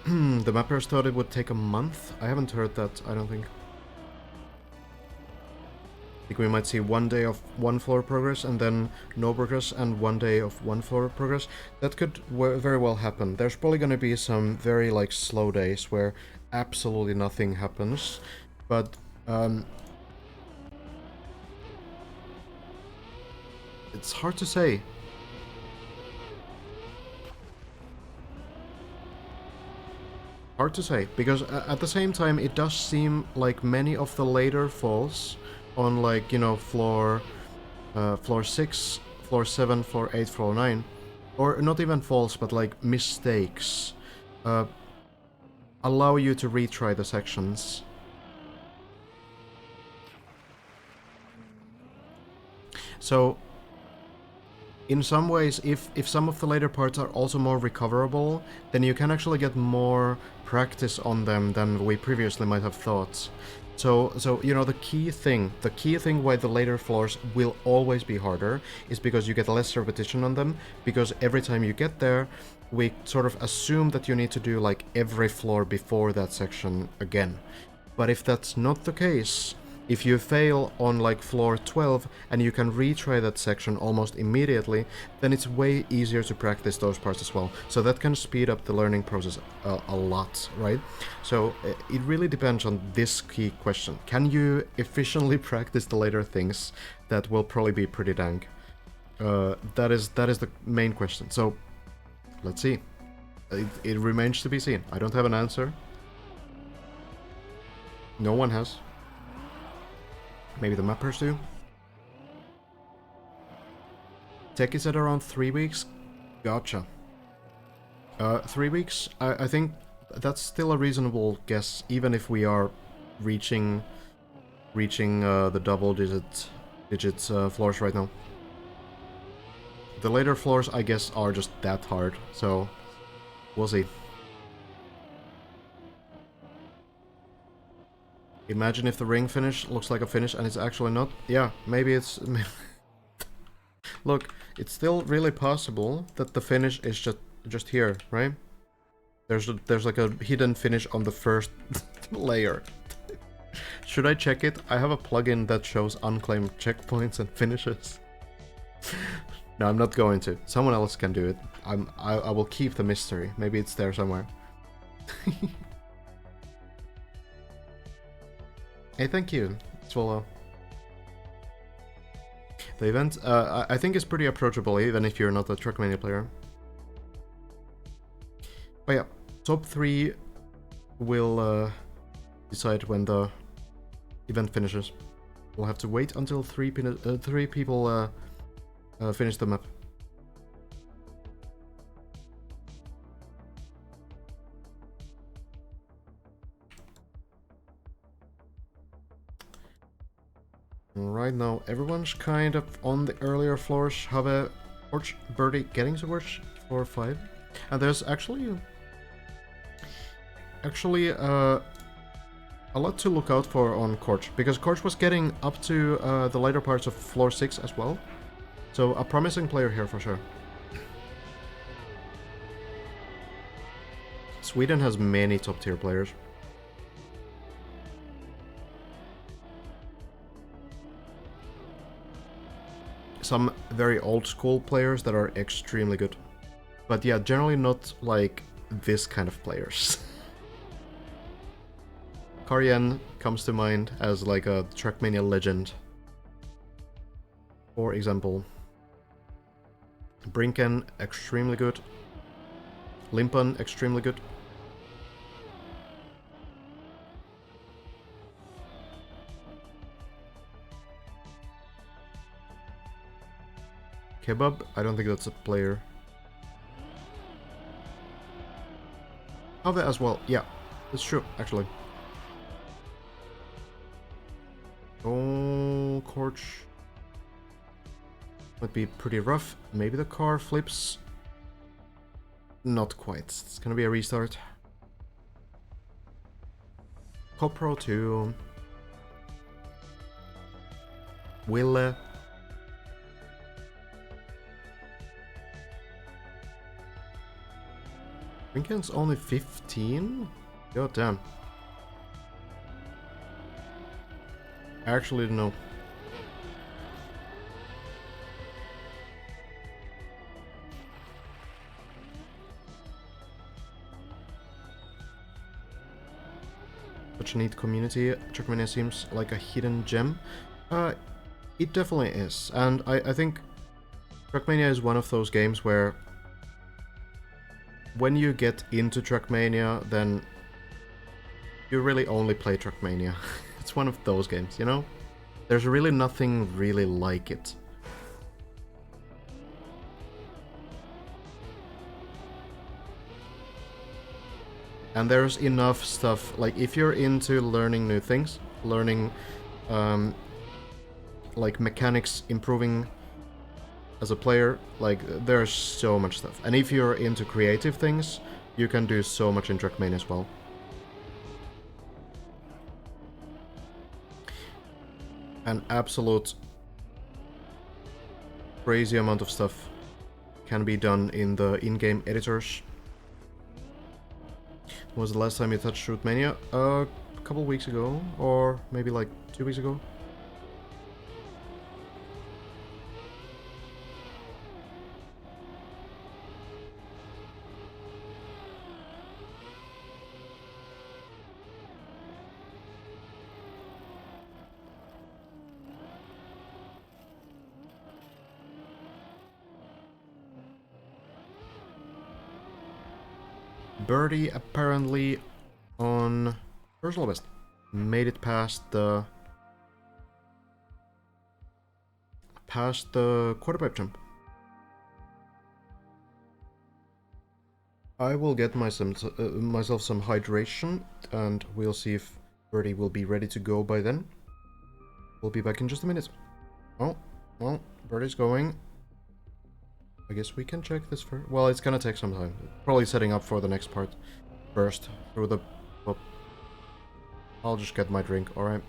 The mappers thought it would take a month. I haven't heard that, I don't think. I think we might see one day of one floor progress and then no progress and one day of one floor progress. That could very well happen. There's probably going to be some very like slow days where absolutely nothing happens. But it's hard to say. Hard to say, because at the same time it does seem like many of the later falls on, like, you know, floor 6, floor 7, floor 8, floor 9, or not even falls, but like mistakes, allow you to retry the sections. So in some ways, if some of the later parts are also more recoverable, then you can actually get more practice on them than we previously might have thought. So you know, the key thing why the later floors will always be harder is because you get less repetition on them, because every time you get there, we sort of assume that you need to do like every floor before that section again. But if that's not the case, if you fail on like floor 12 and you can retry that section almost immediately, then it's way easier to practice those parts as well. So that can speed up the learning process a lot, right? So it really depends on this key question. Can you efficiently practice the later things? That will probably be pretty dang. That is the main question. So let's see. It remains to be seen. I don't have an answer. No one has. Maybe the mappers do. Tech is at around 3 weeks. Gotcha. 3 weeks? I think that's still a reasonable guess, even if we are reaching the double digits floors right now. The later floors, I guess, are just that hard, so we'll see. Imagine if the ring finish looks like a finish and it's actually not. Yeah, maybe it's... Look, it's still really possible that the finish is just here, right? There's like a hidden finish on the first layer. Should I check it? I have a plugin that shows unclaimed checkpoints and finishes. No, I'm not going to. Someone else can do it. I will keep the mystery. Maybe it's there somewhere. Hey, thank you, Swallow. The event, I think, is pretty approachable, even if you're not a Trackmania player. But yeah, top 3 will decide when the event finishes. We'll have to wait until 3 people finish the map. Right now, everyone's kind of on the earlier floors. Have a Torch Birdie getting towards floor 5. And there's actually a lot to look out for on Korch, because Korch was getting up to the later parts of floor 6 as well. So a promising player here for sure. Sweden has many top tier players. Some very old school players that are extremely good. But yeah, generally not like this kind of players. Karyen comes to mind as like a Trackmania legend. For example. Brinken, extremely good. Limpan, extremely good. Kebab, I don't think that's a player. Ave as well, yeah, it's true, actually. Oh, Korch. Might be pretty rough. Maybe the car flips. Not quite. It's gonna be a restart. Copro 2. Wille. Brinken's only 15? God damn. I actually didn't know. Such a neat community. Trackmania seems like a hidden gem. It definitely is. And I think Trackmania is one of those games where when you get into Trackmania, then you really only play Trackmania. It's one of those games, you know? There's really nothing really like it. And there's enough stuff, like if you're into learning new things, learning like mechanics, improving as a player, like, there's so much stuff. And if you're into creative things, you can do so much in Trackmania as well. An absolute crazy amount of stuff can be done in the in-game editors. When was the last time you touched Trackmania? A couple weeks ago, or maybe like 2 weeks ago. Birdie apparently on personal best made it past the quarter pipe jump. I will get myself some hydration, and we'll see if Birdie will be ready to go by then. We'll be back in just a minute. Oh, well, Birdie's going. I guess we can check this first. Well, it's gonna take some time. Probably setting up for the next part first. Through the... Well, I'll just get my drink, alright?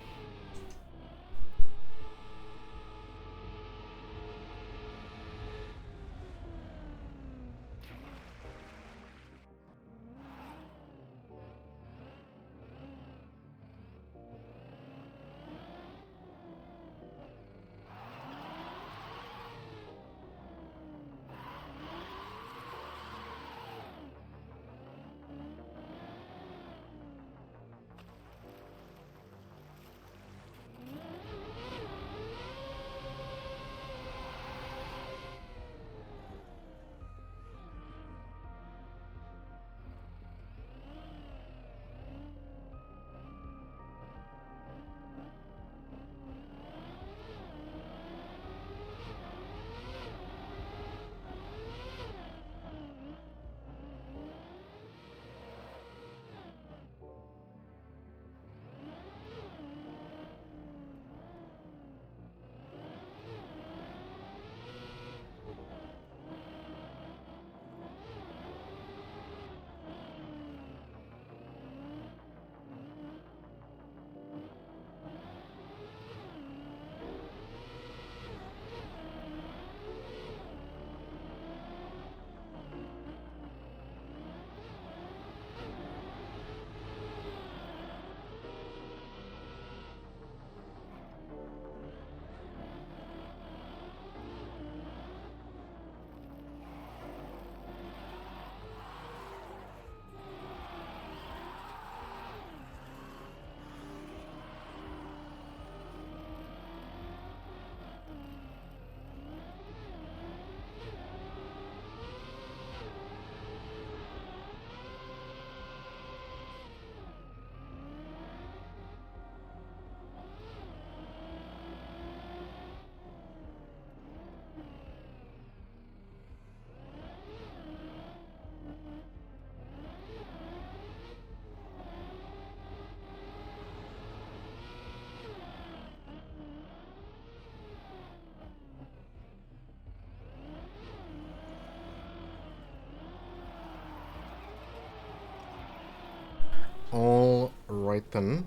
Alright then.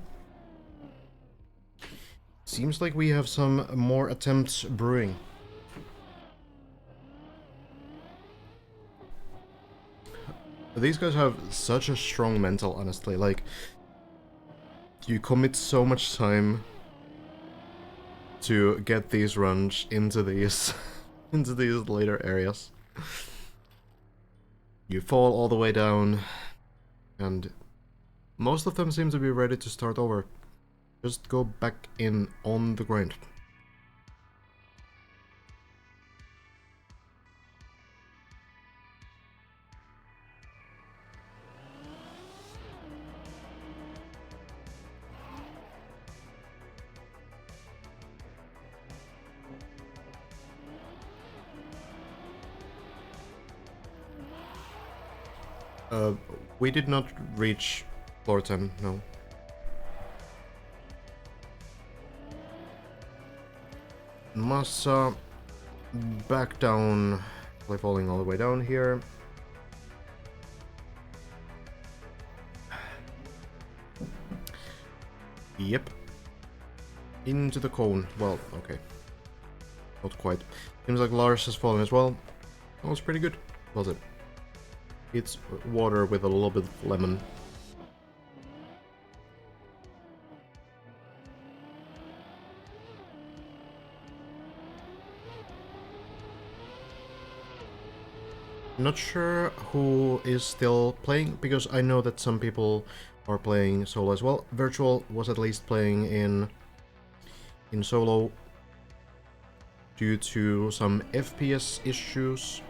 Seems like we have some more attempts brewing. These guys have such a strong mental, honestly. Like, you commit so much time to get these runs into these into these later areas. You fall all the way down, and most of them seem to be ready to start over. Just go back in on the grind. We did not reach floor 10, no. Massa back down, like falling all the way down here. Yep. Into the cone. Well, okay. Not quite. Seems like Lars has fallen as well. That was pretty good, was it? It's water with a little bit of lemon. Not sure who is still playing, because I know that some people are playing solo as well. Virtual was at least playing in solo due to some FPS issues.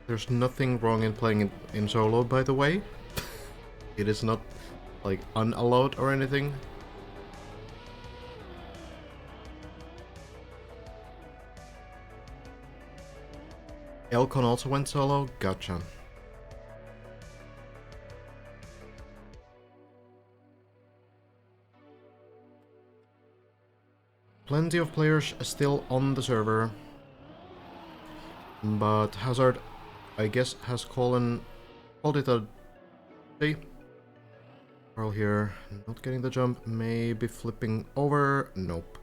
There's nothing wrong in playing in solo, by the way. It is not, like, unallowed or anything. Elcon also went solo? Gotcha. Plenty of players still on the server. But Hazard, I guess, has called it a day. Carl here, not getting the jump, maybe flipping over, nope.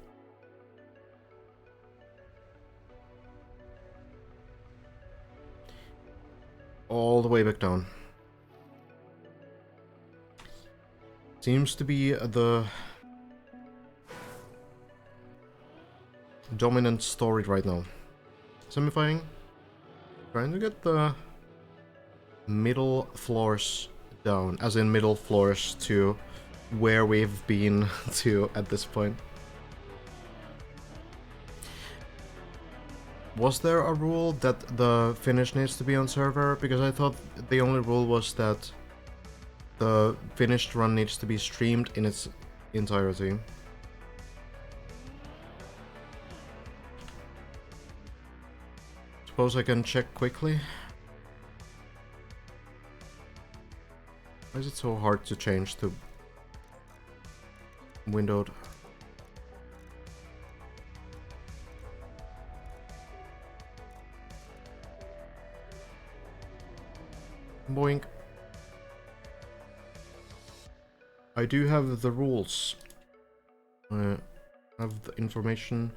All the way back down. Seems to be the dominant story right now. Semifying, trying to get the middle floors down, as in middle floors to where we've been to at this point. Was there a rule that the finish needs to be on server? Because I thought the only rule was that the finished run needs to be streamed in its entirety. Suppose I can check quickly. Why is it so hard to change to windowed? Boink. I do have the rules. I have the information.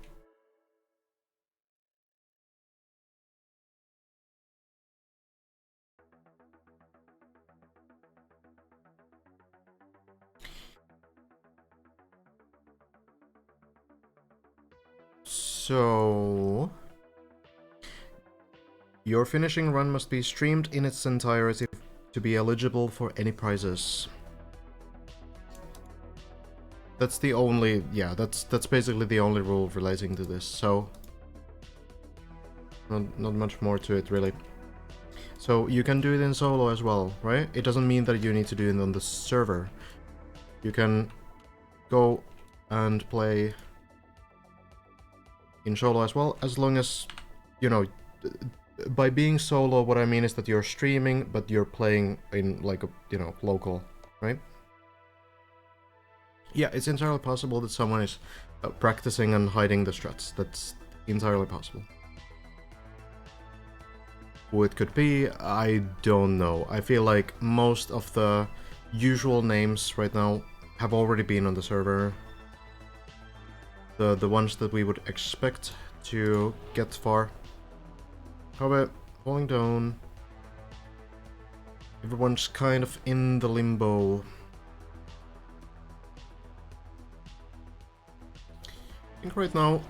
So, your finishing run must be streamed in its entirety to be eligible for any prizes. That's the only, yeah, that's basically the only rule relating to this, so not much more to it really. So you can do it in solo as well, right? It doesn't mean that you need to do it on the server. You can go and play in solo as well, as long as, you know, by being solo, what I mean is that you're streaming, but you're playing in, like, a, you know, local, right? Yeah, it's entirely possible that someone is practicing and hiding the struts. That's entirely possible. Who it could be, I don't know. I feel like most of the usual names right now have already been on the server. The ones that we would expect to get far. How about falling down? Everyone's kind of in the limbo. I think right now,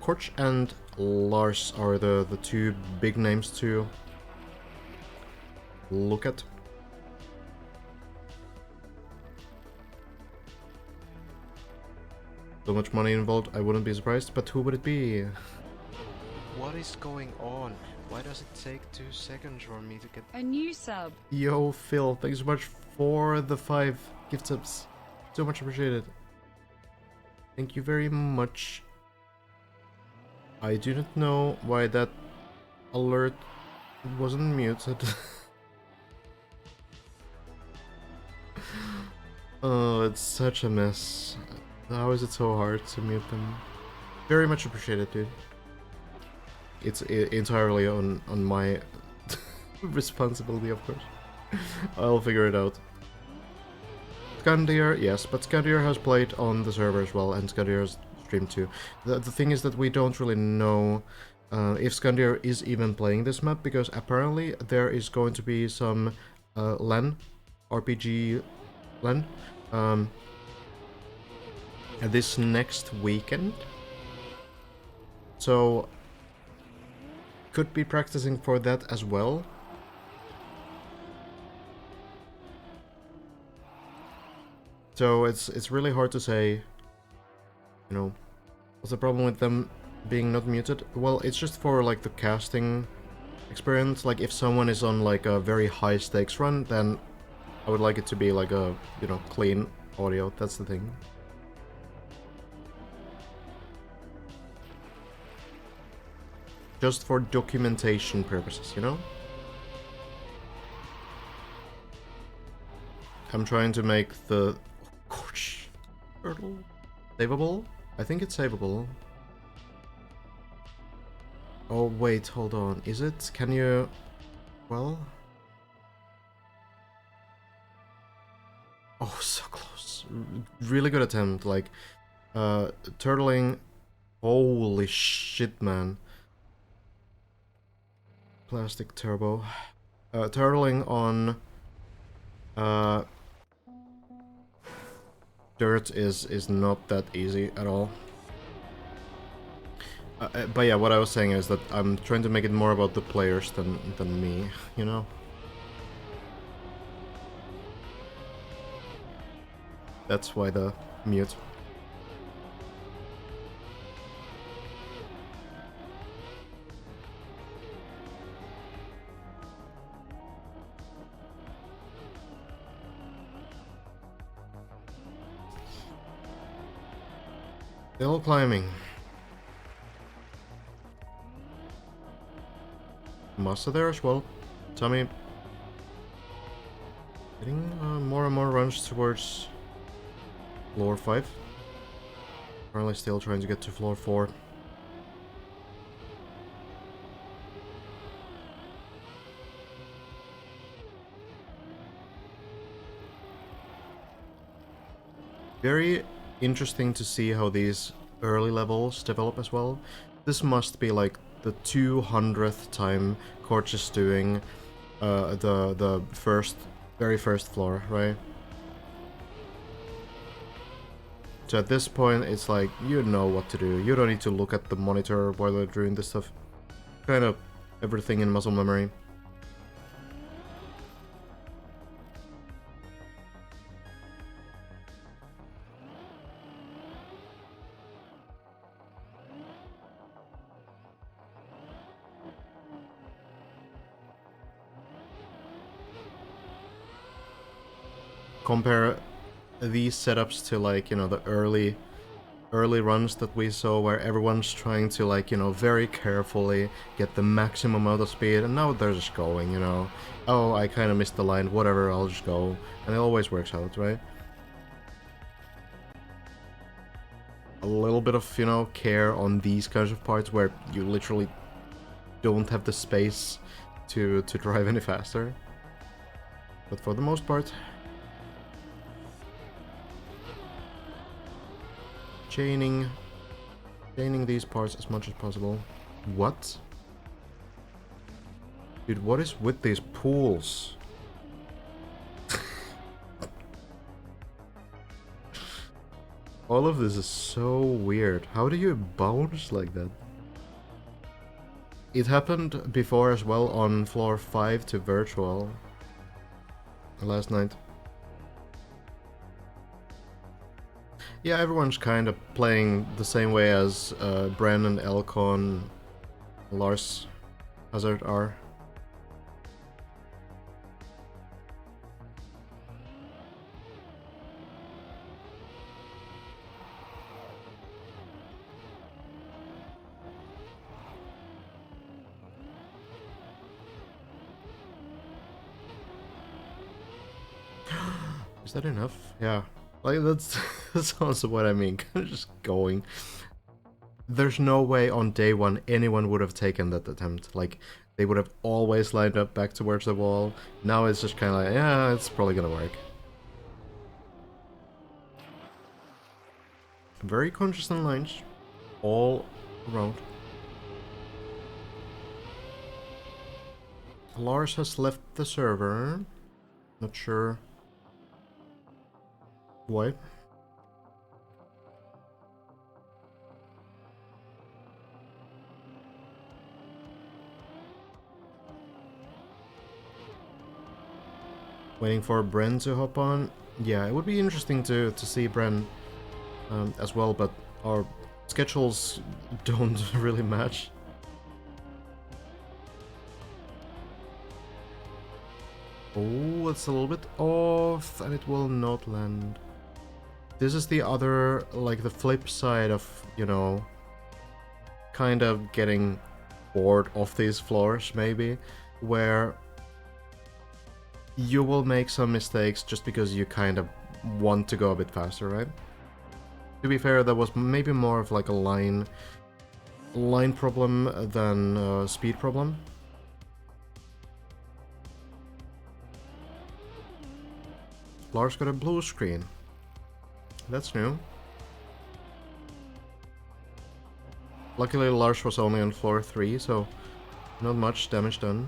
Korch and Lars are the two big names to look at. So much money involved, I wouldn't be surprised, but who would it be? What is going on? Why does it take 2 seconds for me to get a new sub? Yo, Phil, thanks so much for the 5 gift subs. So much appreciated. Thank you very much. I do not know why that alert It wasn't muted. Oh, it's such a mess. How is it so hard to mute them? Very much appreciated, dude. It's entirely on my responsibility, of course. I'll figure it out. Scandir, yes, but Scandir has played on the server as well, and Scandir has streamed too. The thing is that we don't really know if Scandir is even playing this map, because apparently there is going to be some LAN, RPG LAN, this next weekend. So, could be practicing for that as well. So it's really hard to say, you know, what's the problem with them being not muted? Well, it's just for like the casting experience. Like if someone is on like a very high stakes run, then I would like it to be like a, you know, clean audio. That's the thing. Just for documentation purposes, you know? I'm trying to make the Gorge turtle savable? I think it's savable. Oh wait, hold on. Is it? Can you... Well... Oh, so close. Really good attempt. Like, turtling... Holy shit, man. Plastic turbo. Turtling on... dirt is not that easy at all. But yeah, what I was saying is that I'm trying to make it more about the players than me, you know? That's why the mute. Still climbing. Massa there as well. Tommy getting more and more runs towards floor 5. Currently still trying to get to floor 4. Very interesting to see how these early levels develop as well. This must be like the 200th time Corch is doing the very first floor, right? So at this point, it's like, you know what to do. You don't need to look at the monitor while they're doing this stuff. Kind of everything in muscle memory. Compare these setups to, like, you know, the early runs that we saw where everyone's trying to, like, you know, very carefully get the maximum amount of speed, and now they're just going, you know. Oh, I kind of missed the line, whatever, I'll just go. And it always works out, right? A little bit of, you know, care on these kinds of parts where you literally don't have the space to drive any faster. But for the most part, chaining these parts as much as possible. What? Dude, what is with these pools? All of this is so weird. How do you bounce like that? It happened before as well on floor 5 to virtual last night. Yeah, everyone's kind of playing the same way as Bren and Elcon, Lars Hazard are. Is that enough? Yeah. Like, that's also what I mean. Kind of just going. There's no way on day one anyone would have taken that attempt. Like, they would have always lined up back towards the wall. Now it's just kind of like, yeah, it's probably gonna work. Very consistent lines. All around. Lars has left the server. Not sure why. Waiting for Bren to hop on. Yeah, it would be interesting to see Bren as well, but our schedules don't really match. Oh, it's a little bit off, and it will not land. This is the other, like, the flip side of, you know, kind of getting bored of these floors, maybe, where you will make some mistakes just because you kind of want to go a bit faster, right? To be fair, that was maybe more of like a line problem than a speed problem. Lars got a blue screen. That's new. Luckily, Lars was only on floor 3, so not much damage done.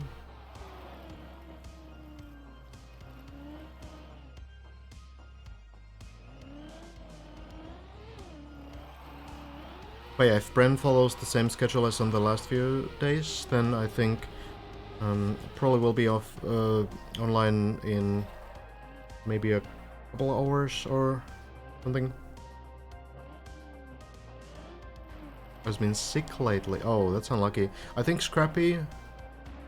But yeah, if Bren follows the same schedule as on the last few days, then I think probably will be off online in maybe a couple of hours or something. Has been sick lately. Oh, that's unlucky. I think Scrappy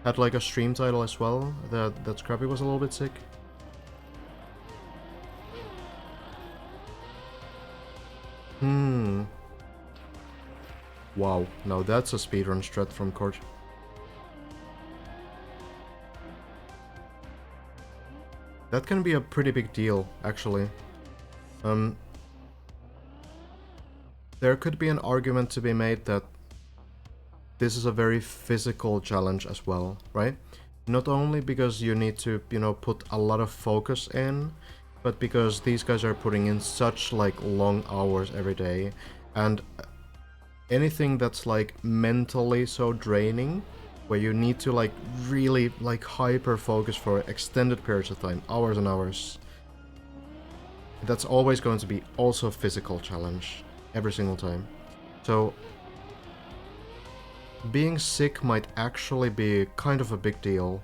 had like a stream title as well, that Scrappy was a little bit sick. Wow, now that's a speedrun strat from Court. That can be a pretty big deal, actually. There could be an argument to be made that this is a very physical challenge as well, right? Not only because you need to, you know, put a lot of focus in, but because these guys are putting in such, like, long hours every day, and anything that's, like, mentally so draining, where you need to, like, really, like, hyper focus for extended periods of time, hours and hours, that's always going to be also a physical challenge, every single time. So being sick might actually be kind of a big deal.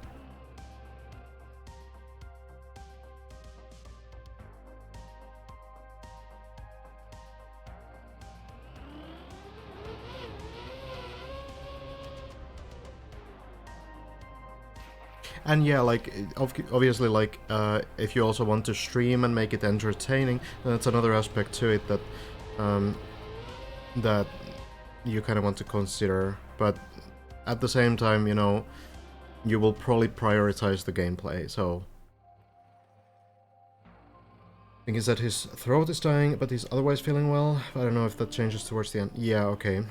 And yeah, like, obviously, like, if you also want to stream and make it entertaining, then that's another aspect to it that that you kind of want to consider. But at the same time, you know, you will probably prioritize the gameplay, so... I think he said his throat is dying, but he's otherwise feeling well. I don't know if that changes towards the end. Yeah, okay.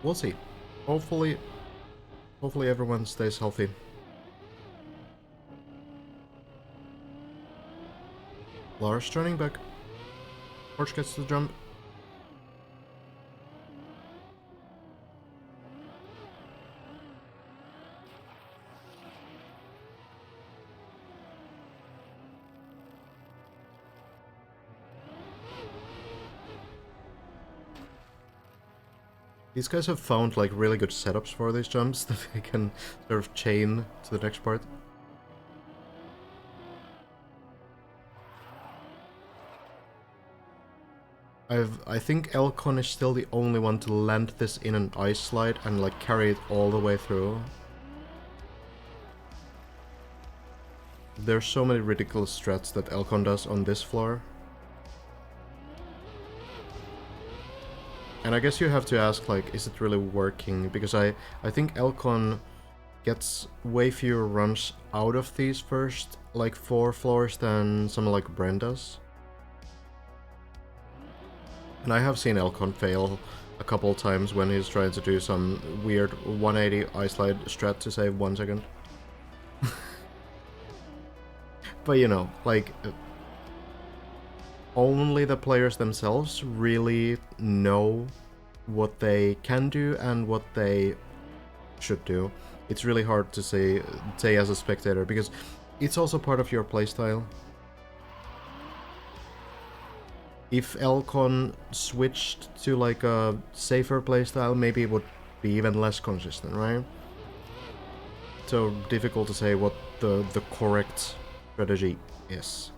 We'll see. Hopefully everyone stays healthy. Lars turning back. Porch gets the jump. These guys have found, like, really good setups for these jumps that they can sort of chain to the next part. I think Elcon is still the only one to land this in an ice slide and, like, carry it all the way through. There's so many ridiculous strats that Elcon does on this floor. And I guess you have to ask, like, is it really working? Because I think Elcon gets way fewer runs out of these first, like, 4 floors than someone like Bren does. And I have seen Elcon fail a couple times when he's trying to do some weird 180 ice slide strat to save 1 second. But you know, like, only the players themselves really know what they can do and what they should do. It's really hard to say as a spectator, because it's also part of your playstyle. If Elcon switched to like a safer playstyle, maybe it would be even less consistent, right? So difficult to say what the correct strategy is.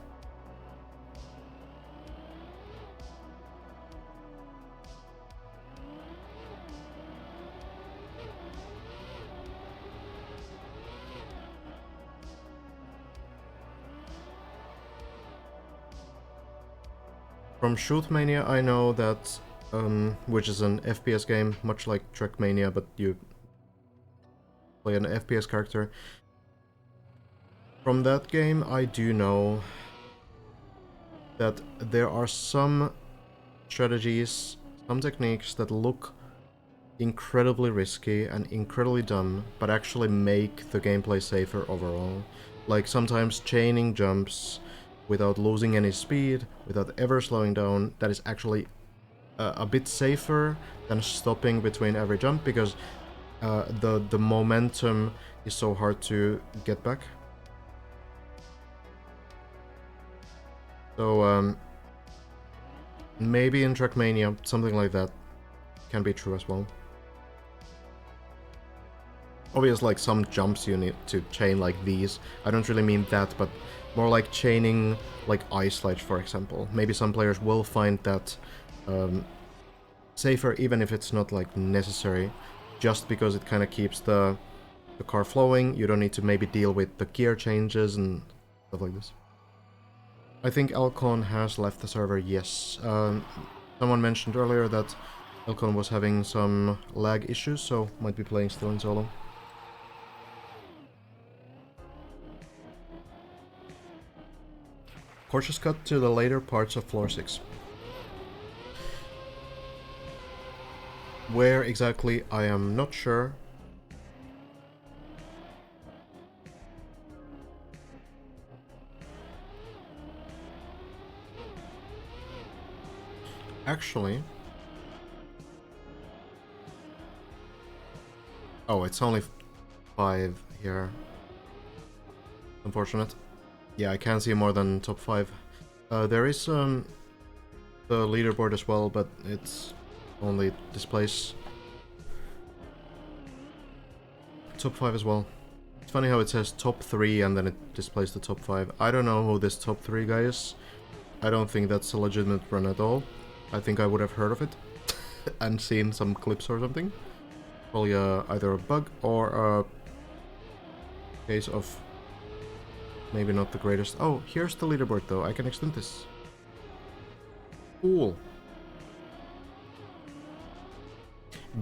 From Trackmania, I know that, which is an FPS game, much like Trackmania, but you play an FPS character. From that game, I do know that there are some strategies, some techniques that look incredibly risky and incredibly dumb, but actually make the gameplay safer overall. Like sometimes chaining jumps without losing any speed, without ever slowing down, that is actually a bit safer than stopping between every jump, because the momentum is so hard to get back. So maybe in Trackmania something like that can be true as well. Obviously, like, some jumps you need to chain like these. I don't really mean that, but more like chaining like ice sledge, for example. Maybe some players will find that safer, even if it's not like necessary, just because it kind of keeps the car flowing. You don't need to maybe deal with the gear changes and stuff like this. I think Elcon has left the server, yes. Someone mentioned earlier that Elcon was having some lag issues, so might be playing still in solo. Course cut to the later parts of floor 6. Where exactly, I am not sure. Actually... Oh, it's only 5 here. Unfortunate. Yeah, I can't see more than top 5. There is the leaderboard as well, but it's only displays top 5 as well. It's funny how it says top 3 and then it displays the top 5. I don't know who this top 3 guy is. I don't think that's a legitimate run at all. I think I would have heard of it and seen some clips or something. Probably either a bug or a case of maybe not the greatest. Oh, here's the leaderboard though. I can extend this. Cool.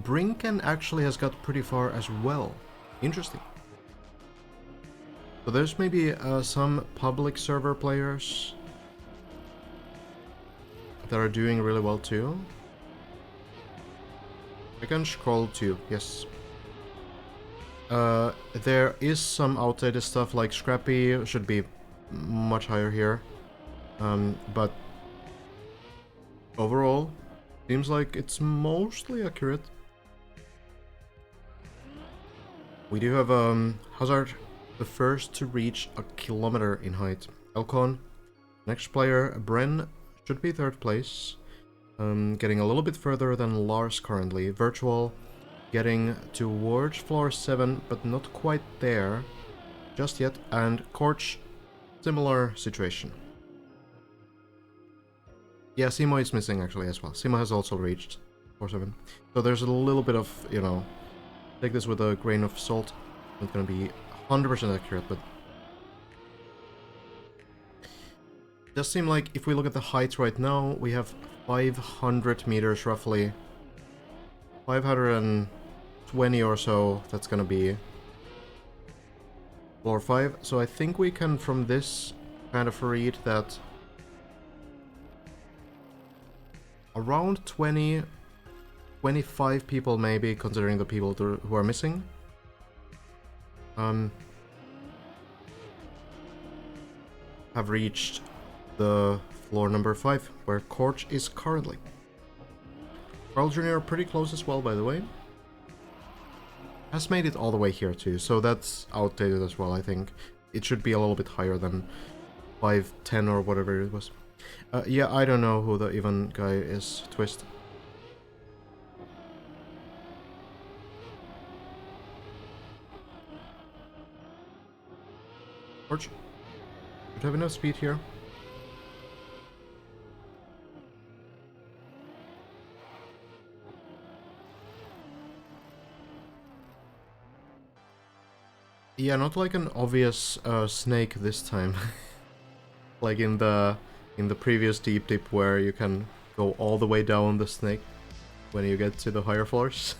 Brinken actually has got pretty far as well. Interesting. So there's maybe some public server players that are doing really well too. I can scroll too, yes. There is some outdated stuff, like Scrappy should be much higher here. But overall, seems like it's mostly accurate. We do have Hazard, the first to reach a kilometer in height. Elcon, next player, Bren, should be 3rd place. Getting a little bit further than Lars currently. Virtual, getting towards floor 7, but not quite there just yet. And Korch, similar situation. Yeah, Simo is missing actually as well. Simo has also reached floor 7. So there's a little bit of, you know, take this with a grain of salt. Not gonna be 100% accurate, but it does seem like if we look at the height right now, we have 500 meters roughly. 520 or so, that's gonna be floor 5. So I think we can, from this, kind of read that around 20, 25 people maybe, considering the people who are missing. Have reached the floor number 5, where Corch is currently. Carl Jr. pretty close as well, by the way. Has made it all the way here too, so that's outdated as well, I think. It should be a little bit higher than 510 or whatever it was. Yeah, I don't know who the even guy is. Twist. Corch. Should have enough speed here. Yeah, not like an obvious snake this time. Like in the previous deep dip where you can go all the way down the snake when you get to the higher floors.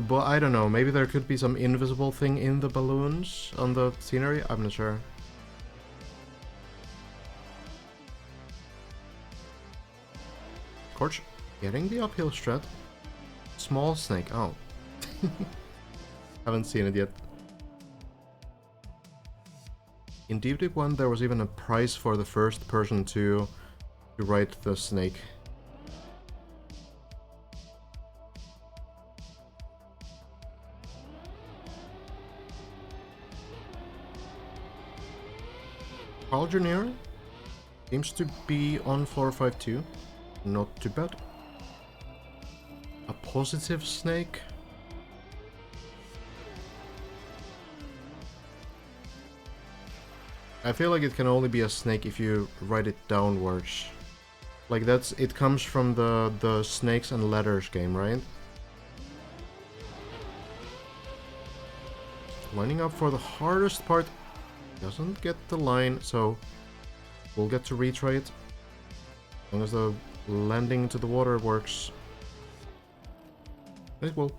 But I don't know, maybe there could be some invisible thing in the balloons on the scenery, I'm not sure. Corch, getting the uphill strat. Small snake, oh. Haven't seen it yet. In Deep Dip 1 there was even a prize for the first person to ride the snake. Carl Jr. seems to be on floor 5 too. Not too bad. A positive snake? I feel like it can only be a snake if you ride it downwards. Like it comes from the Snakes and Ladders game, right? Lining up for the hardest part. Doesn't get the line, so we'll get to retry it. As long as the landing into the water works. It will.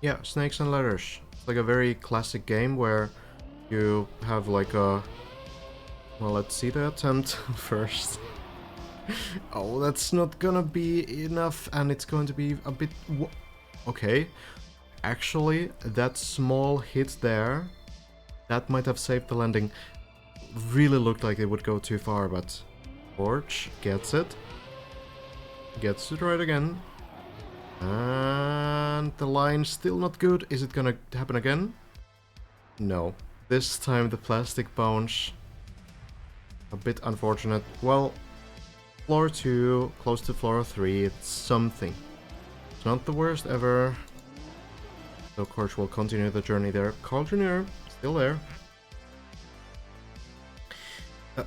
Yeah, Snakes and Ladders. It's like a very classic game where you have like a... Well, let's see the attempt first. Oh, that's not gonna be enough, and it's going to be a bit... Okay. Actually, that small hit there, that might have saved the landing. Really looked like it would go too far, but Corch gets it. Gets it right again. And the line's still not good. Is it gonna happen again? No. This time the plastic bounce. A bit unfortunate. Well, floor 2, close to floor 3, it's something. It's not the worst ever. So Corch will continue the journey there. Carl Jr. still there.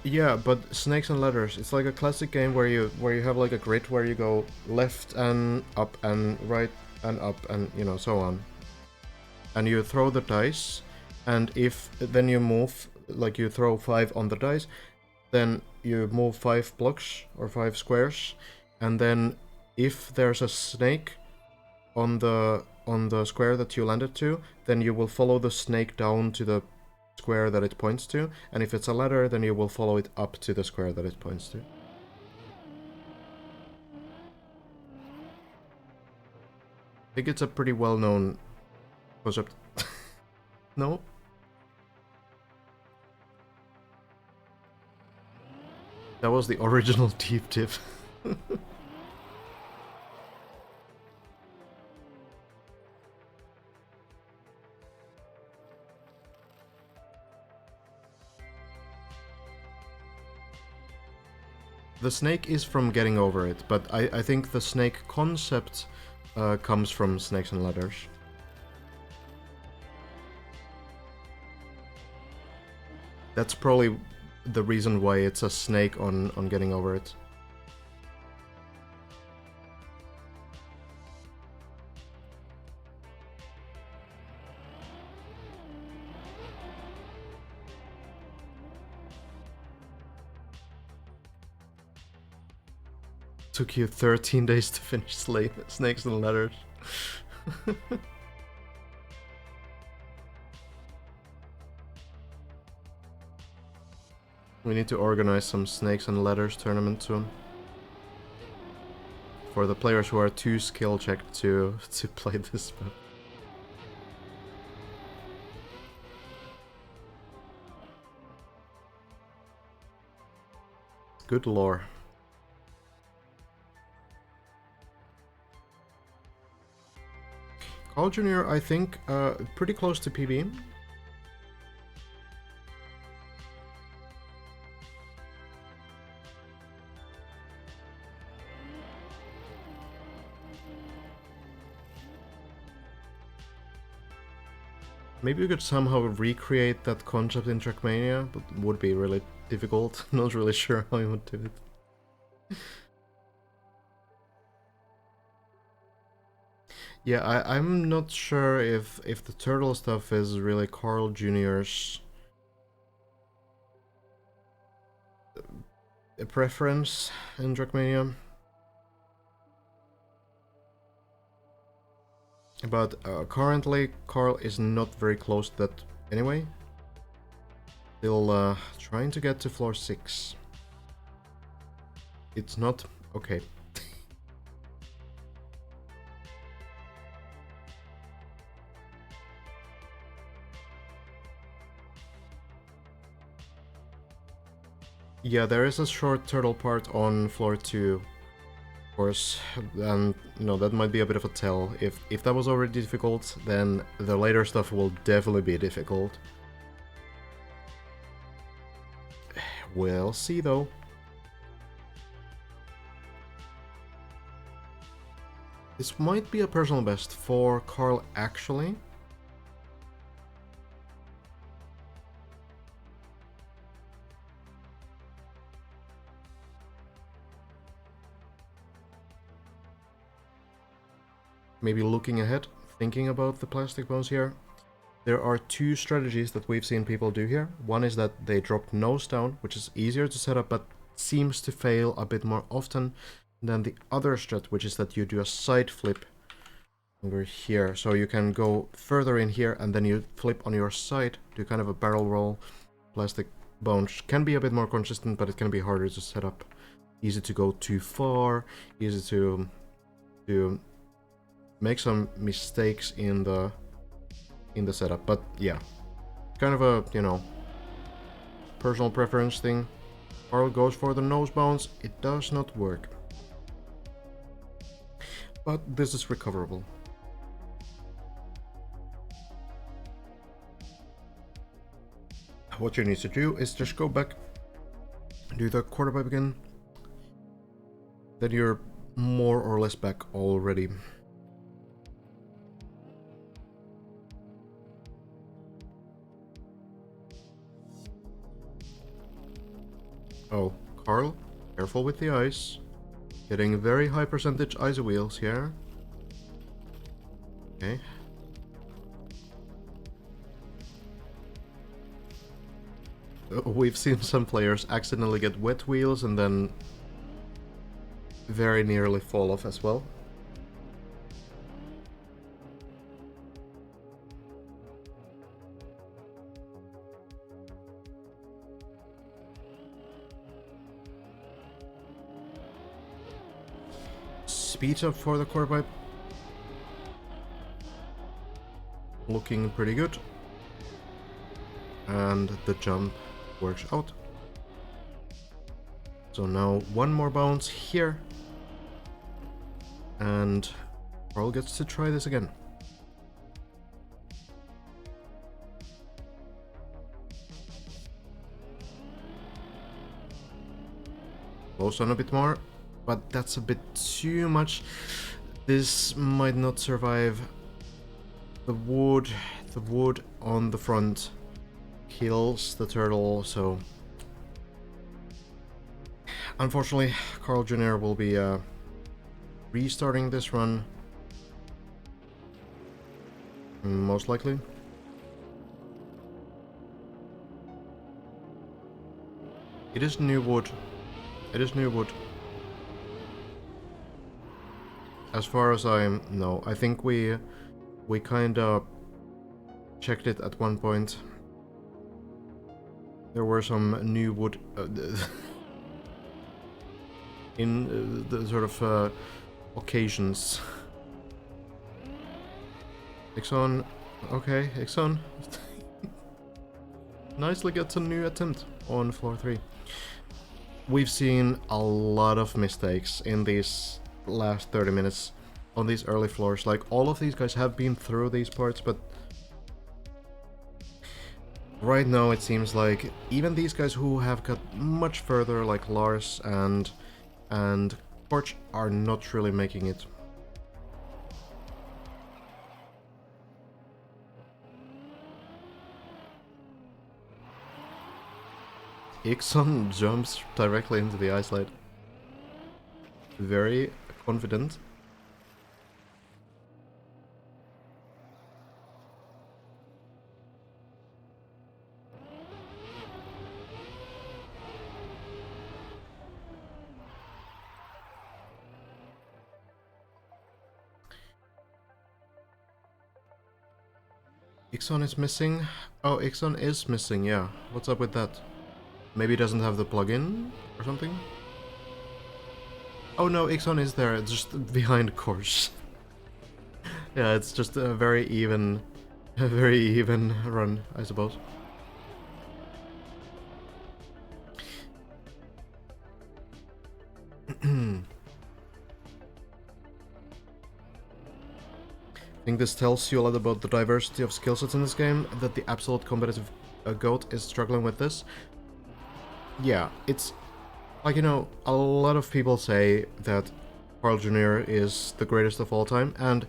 Yeah, but Snakes and Ladders, it's like a classic game where you have like a grid where you go left and up and right and up and you know so on. And you throw the dice, and if then you move, like you throw 5 on the dice, then you move 5 blocks or 5 squares, and then if there's a snake on the square that you landed to, then you will follow the snake down to the square that it points to, and if it's a ladder, then you will follow it up to the square that it points to. I think it's a pretty well-known concept. No? That was the original deep dip. The snake is from Getting Over It, but I think the snake concept comes from Snakes and Ladders. That's probably the reason why it's a snake on Getting Over It. took you 13 days to finish Snakes and Ladders. We need to organize some Snakes and Ladders tournament soon. For the players who are too skill checked to play this map. Good lore. Carl Jr., I think, pretty close to PB. Maybe we could somehow recreate that concept in Trackmania, but it would be really difficult. Not really sure how you would do it. Yeah, I'm not sure if the turtle stuff is really Carl Jr.'s preference in Trackmania. But currently, Carl is not very close to that anyway. Still trying to get to floor 6. It's not... okay. Yeah, there is a short turtle part on floor 2. Course, and that might be a bit of a tell. If that was already difficult, then the later stuff will definitely be difficult. We'll see though. This might be a personal best for Carl actually. Maybe looking ahead, thinking about the plastic bones here. There are two strategies that we've seen people do here. One is that they drop nose down, which is easier to set up but seems to fail a bit more often than the other strat, which is that you do a side flip over here. So you can go further in here and then you flip on your side, do kind of a barrel roll. Plastic bones can be a bit more consistent, but it can be harder to set up. Easy to go too far, easy to make some mistakes in the setup, but yeah, kind of a personal preference thing. Carl goes for the nose bounce. It does not work, but this is recoverable. What you need to do is just go back, do the quarter pipe again, then you're more or less back already. Oh, Carl, careful with the ice. Getting very high percentage ice wheels here. Okay. We've seen some players accidentally get wet wheels and then very nearly fall off as well. Speed up for the quarter pipe. Looking pretty good. And the jump works out. So now one more bounce here. And Carl gets to try this again. Close on a bit more. But that's a bit too much. This might not survive. The wood on the front kills the turtle, so unfortunately Carl Jr. will be restarting this run, most likely. It is new wood. It is new wood. As far as I know, I think we kinda checked it at one point. There were some new wood in the sort of occasions. Ixon, okay, Ixon. Nicely gets a new attempt on floor 3. We've seen a lot of mistakes in these last 30 minutes on these early floors. Like, all of these guys have been through these parts, but right now it seems like even these guys who have got much further, like Lars and Porch, are not really making it. Ixon jumps directly into the ice slide. Very confident. Ixon is missing? Oh, Ixon is missing, yeah. What's up with that? Maybe he doesn't have the plugin or something? Oh no, Ixon is there, it's just behind course. Yeah, it's just a very even run, I suppose. I think this tells you a lot about the diversity of skill sets in this game, that the absolute competitive GOAT is struggling with this. Yeah, it's like, you know, a lot of people say that Carl Jr. is the greatest of all time, and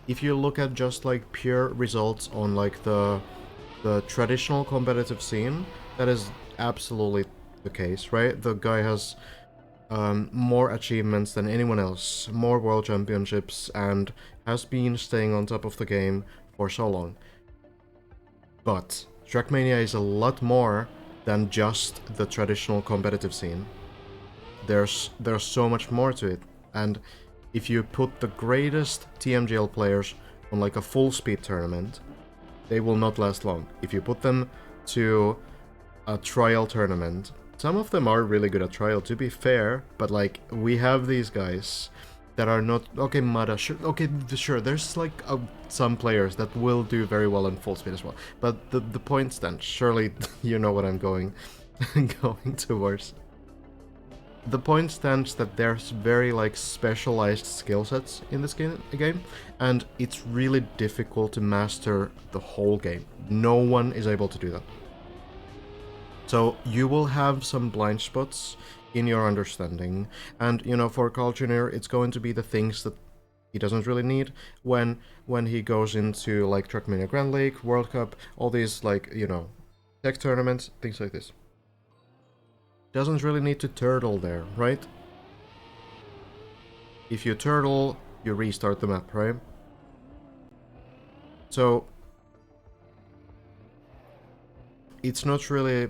if you look at just like pure results on like the traditional competitive scene, that is absolutely the case, right? The guy has more achievements than anyone else, more world championships, and has been staying on top of the game for so long. But Trackmania is a lot more than just the traditional competitive scene. There's so much more to it, and if you put the greatest TMGL players on like a full speed tournament, they will not last long. If you put them to a trial tournament, some of them are really good at trial, to be fair, but like, we have these guys that are not... Okay, Mada, sure, okay, sure, there's like some players that will do very well in full speed as well, but the point stand, surely you know what I'm going towards. The point stands that there's very like specialized skill sets in this game, and it's really difficult to master the whole game. No one is able to do that. So you will have some blind spots in your understanding, and you know, for Carl Jr. it's going to be the things that he doesn't really need when he goes into like Trackmania Grand League, World Cup, all these like, you know, tech tournaments, things like this. Doesn't really need to turtle there, right? If you turtle, you restart the map, right? So it's not really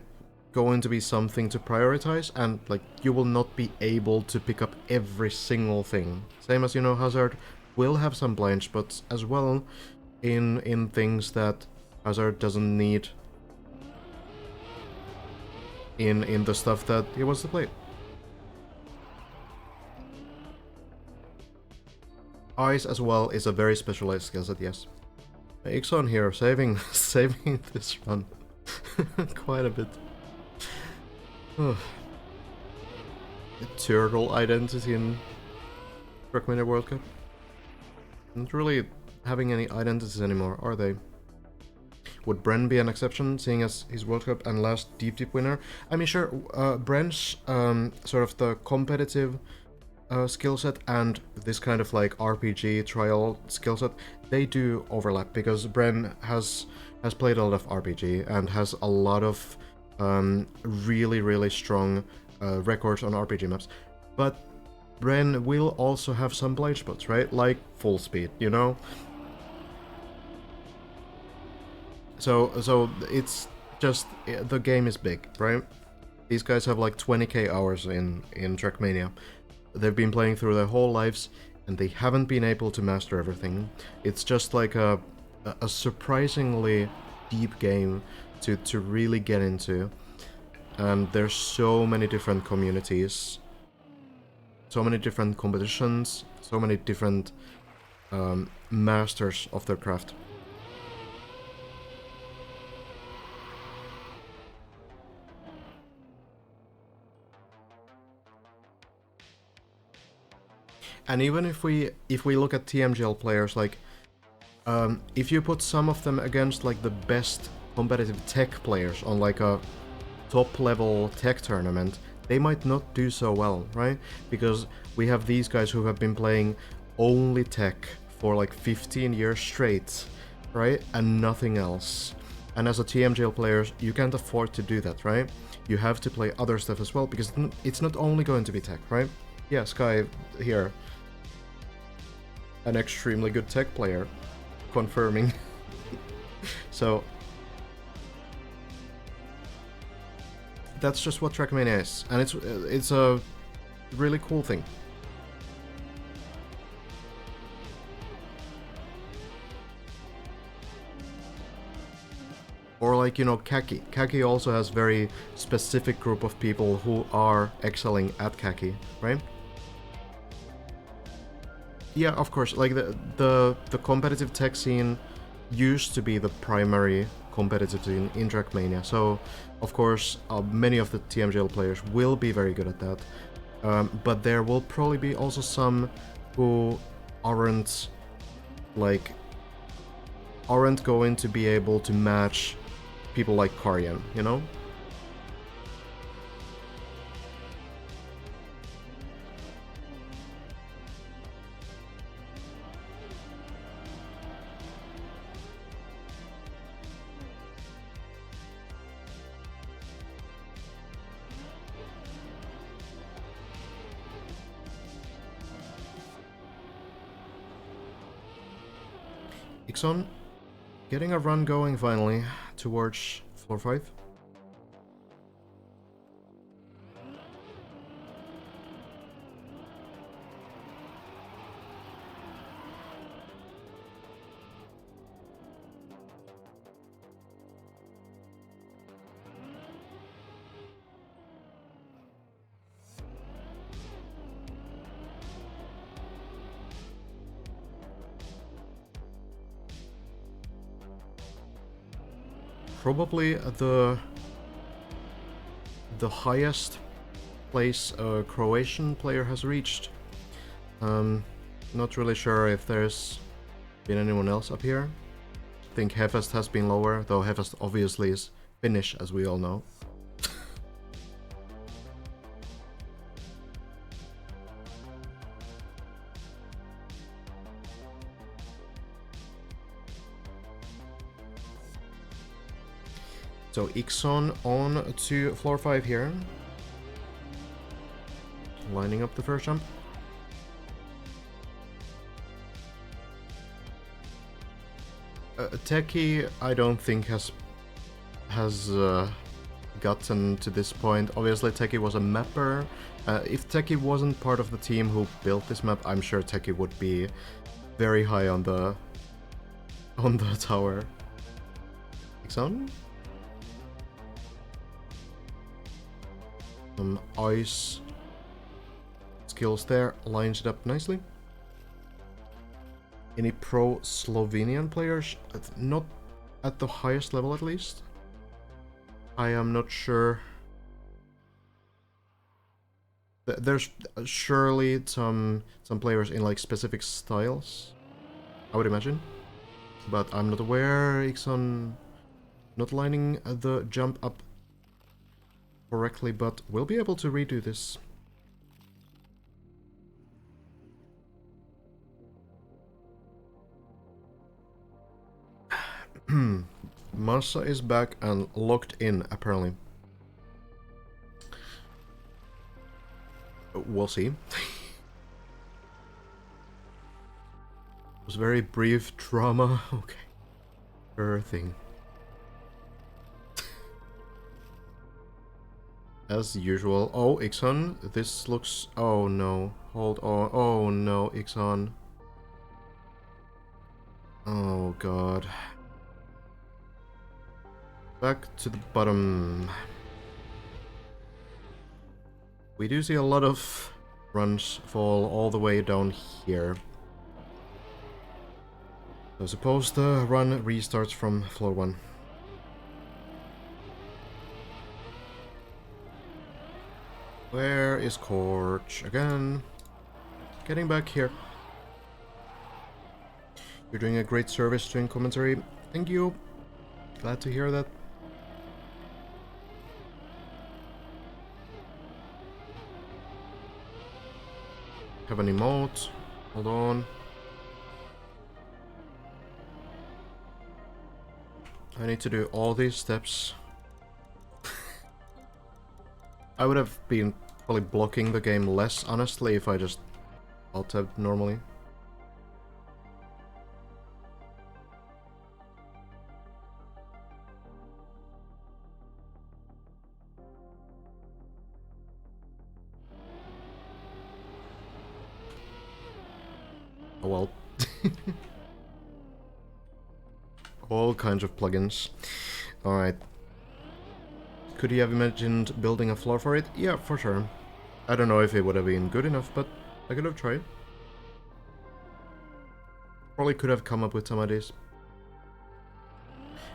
going to be something to prioritize, and like, you will not be able to pick up every single thing. Same as, you know, Hazard will have some blind spots as well in things that Hazard doesn't need in the stuff that he wants to play. Ice as well is a very specialized skill set, yes. Ixon here saving this run quite a bit. The turtle identity in Trackmania World Cup. Not really having any identities anymore, are they? Would Bren be an exception, seeing as his World Cup and last Deep winner? I mean, sure, Bren's sort of the competitive skill set and this kind of like RPG trial skill set, they do overlap, because Bren has played a lot of RPG and has a lot of really strong records on RPG maps. But Bren will also have some blind spots, right? Like full speed, you know? So it's just, the game is big, right? These guys have like 20k hours in Trackmania. They've been playing through their whole lives. and they haven't been able to master everything. It's just like a surprisingly deep game to really get into. And there's so many different communities, so many different competitions, so many different masters of their craft. And even if we look at TMGL players, like if you put some of them against like the best competitive tech players on like a top level tech tournament, they might not do so well, right? Because we have these guys who have been playing only tech for like 15 years straight, right? And nothing else. And as a TMGL player, you can't afford to do that, right? You have to play other stuff as well, because it's not only going to be tech, right? Yeah, Sky here. An extremely good tech player, confirming. So that's just what Trackmania is, and it's a really cool thing. Or like, you know, Kaki. Kaki also has very specific group of people who are excelling at Kaki, right? Yeah, of course. Like the competitive tech scene used to be the primary competitive scene in Trackmania, so of course many of the TMGL players will be very good at that. But there will probably be also some who aren't going to be able to match people like Karyan, you know? Ixon, getting a run going finally towards floor 5. Probably the highest place a Croatian player has reached. Not really sure if there's been anyone else up here. I think Hefest has been lower, though Hefest obviously is Finnish, as we all know. So Ixon on to floor 5 here. Lining up the first jump. Techie, I don't think has gotten to this point. Obviously, Techie was a mapper. If Techie wasn't part of the team who built this map, I'm sure Techie would be very high on the tower. Ixon? Some ice skills there, lines it up nicely. Any pro Slovenian players? Not at the highest level, at least. I am not sure. There's surely some players in like specific styles, I would imagine, but I'm not aware. Ixon not lining the jump up correctly, but we'll be able to redo this. Massa is back and locked in, apparently. We'll see. It was very brief drama. Okay. Sure thing. As usual. Oh, Ixon, this looks... Oh no, hold on. Oh no, Ixon. Oh god. Back to the bottom. We do see a lot of runs fall all the way down here. So suppose the run restarts from floor 1. Where is Corch? Again. Getting back here. You're doing a great service doing commentary. Thank you. Glad to hear that. Have an emote. Hold on. I need to do all these steps. I would have been probably blocking the game less, honestly, if I just alt-tabbed normally. Oh well. All kinds of plugins. Alright. Could you have imagined building a floor for it? Yeah, for sure. I don't know if it would have been good enough, but I could have tried. Probably could have come up with some ideas.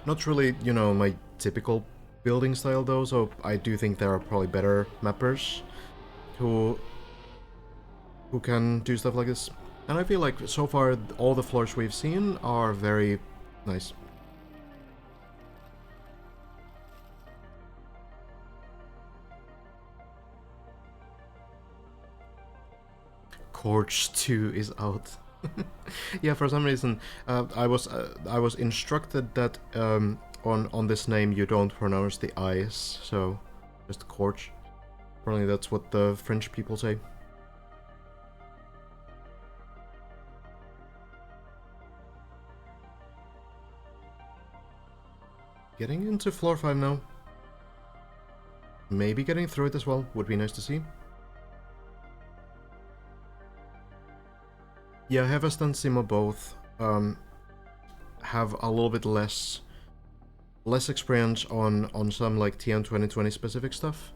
Not really, you know, my typical building style though, so I do think there are probably better mappers who can do stuff like this. And I feel like so far all the floors we've seen are very nice. Corch 2 is out. Yeah, for some reason I was instructed that on this name you don't pronounce the I's, so just Corch. Apparently that's what the French people say. Getting into floor 5 now. Maybe getting through it as well would be nice to see. Yeah, Hevest and Simo both have a little bit less experience on some like TM 2020 specific stuff.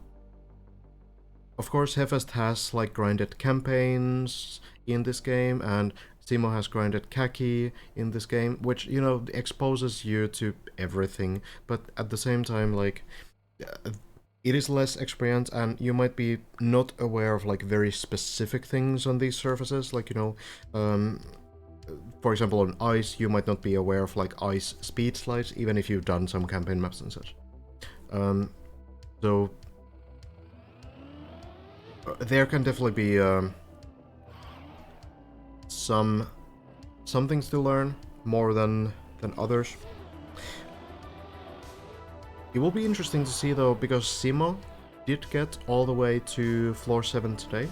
Of course, Hevest has like grinded campaigns in this game, and Simo has grinded Kaki in this game, which, you know, exposes you to everything, but at the same time, like, it is less experience, and you might be not aware of like very specific things on these surfaces, like, you know, for example, on ice, you might not be aware of like ice speed slides, even if you've done some campaign maps and such. So there can definitely be some things to learn more than others. It will be interesting to see though, because Simo did get all the way to floor 7 today.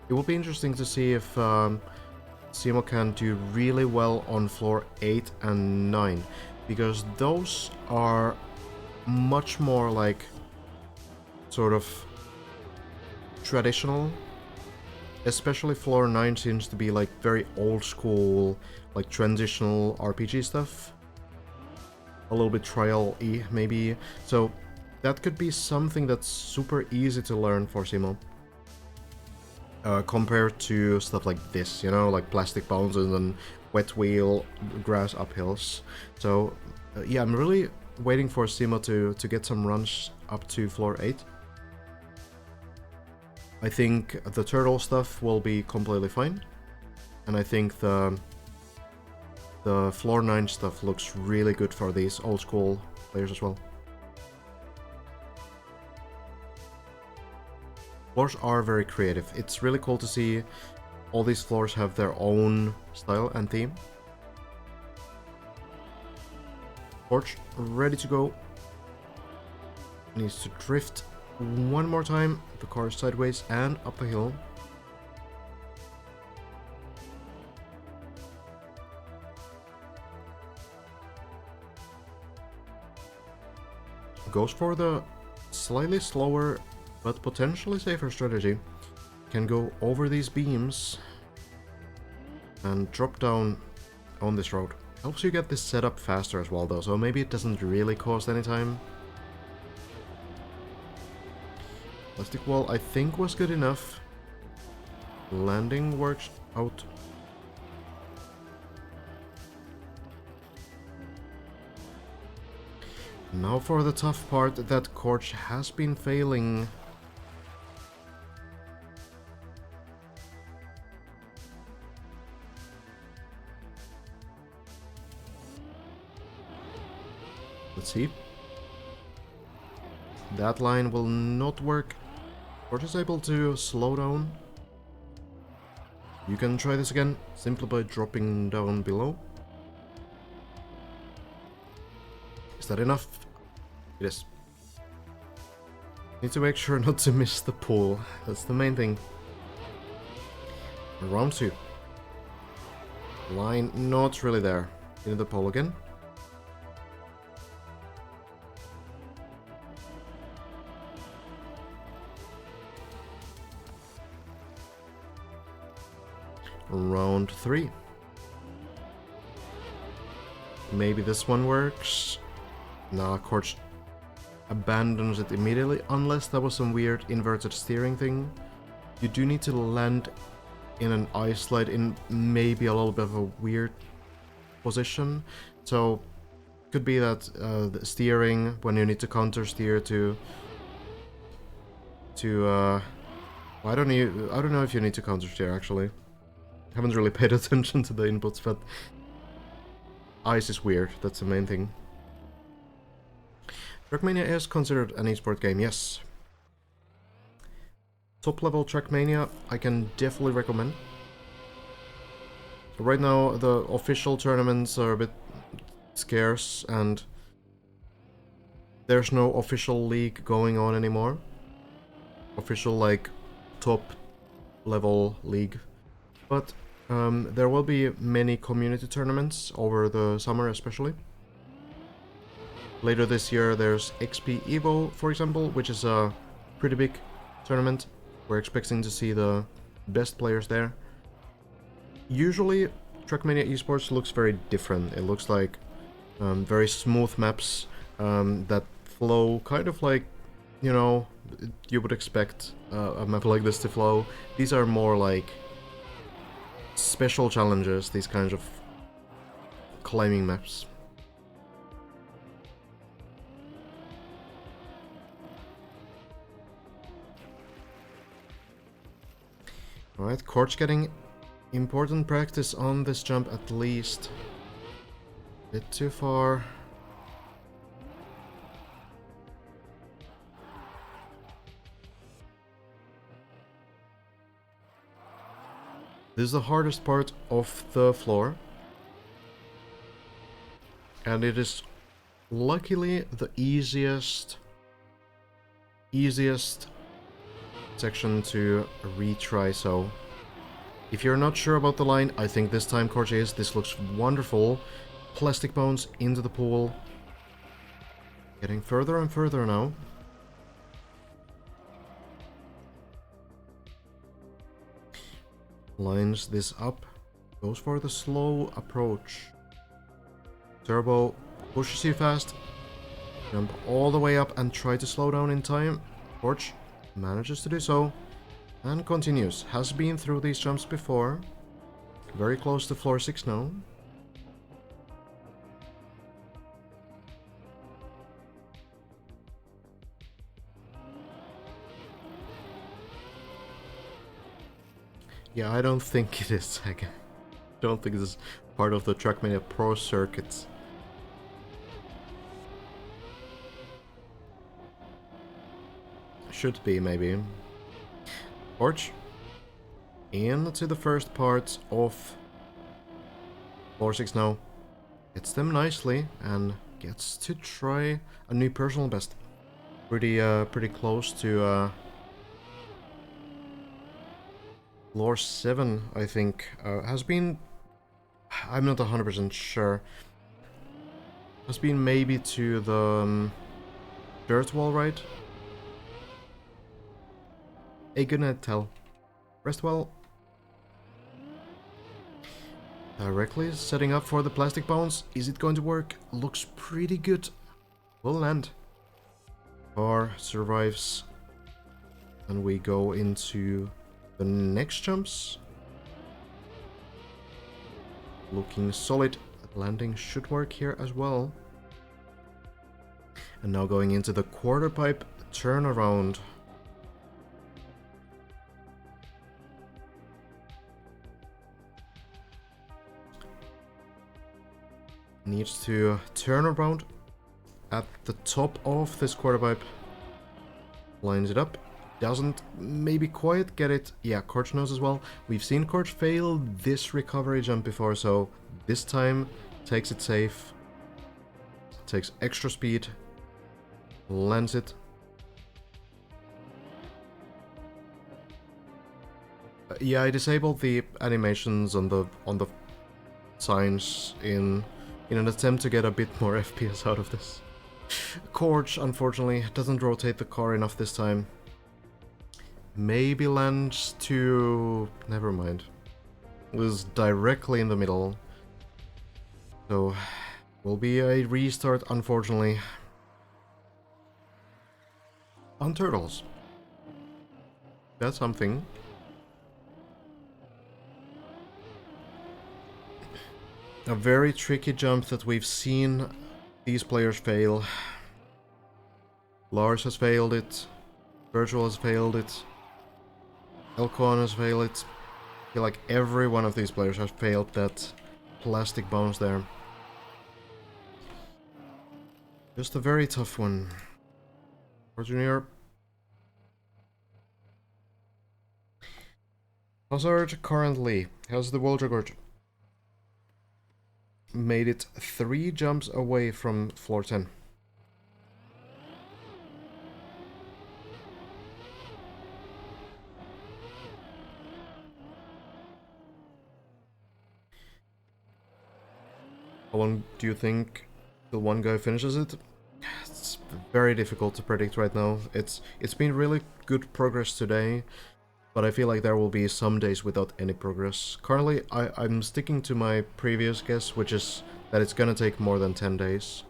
It will be interesting to see if Simo can do really well on floor 8 and 9, because those are much more like sort of traditional. Especially floor 9 seems to be like very old school, like transitional RPG stuff. A little bit trial-y, maybe. So that could be something that's super easy to learn for Simo. Compared to stuff like this, you know, like plastic bounces and wet wheel grass uphills. So yeah, I'm really waiting for Simo to get some runs up to floor 8. I think the turtle stuff will be completely fine, and I think the floor 9 stuff looks really good for these old school players as well. Floors are very creative. It's really cool to see all these floors have their own style and theme. Torch ready to go. Needs to drift one more time. The car is sideways and up the hill. Goes for the slightly slower but potentially safer strategy can go over these beams and drop down on this road. Helps you get this set up faster as well though, so maybe it doesn't really cost any time. Plastic wall I think was good enough. Landing works out. Now for the tough part that Korch has been failing. Let's see. That line will not work. Korch is able to slow down. You can try this again, simply by dropping down below. Is that enough? It is. Need to make sure not to miss the pool. That's the main thing. Round 2. Line not really there. Into the pole again. Round 3. Maybe this one works. Nah, Korch abandons it immediately, unless that was some weird inverted steering thing. You do need to land in an ice slide in maybe a little bit of a weird position. So, could be that the steering, when you need to counter steer to I don't know if you need to counter steer actually. Haven't really paid attention to the inputs, but ice is weird, that's the main thing. Trackmania is considered an esport game, yes. Top level Trackmania I can definitely recommend. Right now the official tournaments are a bit scarce and there's no official league going on anymore. Official like top level league. But there will be many community tournaments over the summer especially. Later this year there's XP Evo, for example, which is a pretty big tournament. We're expecting to see the best players there. Usually Trackmania Esports looks very different. It looks like very smooth maps that flow kind of like, you know, you would expect a map like this to flow. These are more like special challenges, these kinds of climbing maps. Alright, Korch getting important practice on this jump at least. Bit too far. This is the hardest part of the floor. And it is luckily the easiest section to retry, so if you're not sure about the line, I think this time Korch is. This looks wonderful. Plastic bones into the pool. Getting further and further now. Lines this up. Goes for the slow approach. Turbo pushes you fast. Jump all the way up and try to slow down in time. Korch manages to do so. And continues. Has been through these jumps before. Very close to floor 6 now. Yeah, I don't think it is. I don't think this is part of the Trackmania Pro circuits. Should be, maybe. Korch into the first parts of floor 6 now. Gets them nicely and gets to try a new personal best. Pretty close to floor 7, I think. Has been... I'm not 100% sure. Has been maybe to the dirt wall, right? a good night, Tell. Rest well. Directly setting up for the plastic bounce. Is it going to work? Looks pretty good. Will land. Car survives. And we go into the next jumps. Looking solid. Landing should work here as well. And now going into the quarter pipe turnaround. Needs to turn around at the top of this quarter pipe. Lines it up. Doesn't maybe quite get it. Yeah, Corch knows as well. We've seen Corch fail this recovery jump before, so this time takes it safe. Takes extra speed. Lands it. Yeah, I disabled the animations on the signs in an attempt to get a bit more FPS out of this. Corch, unfortunately, doesn't rotate the car enough this time. Maybe lands to... never mind. Was directly in the middle. So, will be a restart, unfortunately. On turtles. That's something. A very tricky jump that we've seen these players fail. Lars has failed it. Virtual has failed it. Elcon has failed it. I feel like every one of these players has failed that plastic bounce there. Just a very tough one. For Junior. Hazard currently has the world record. Made it 3 jumps away from floor 10. How long do you think the one guy finishes it? It's very difficult to predict right now. It's been really good progress today, but I feel like there will be some days without any progress. Currently, I'm sticking to my previous guess, which is that it's gonna take more than 10 days.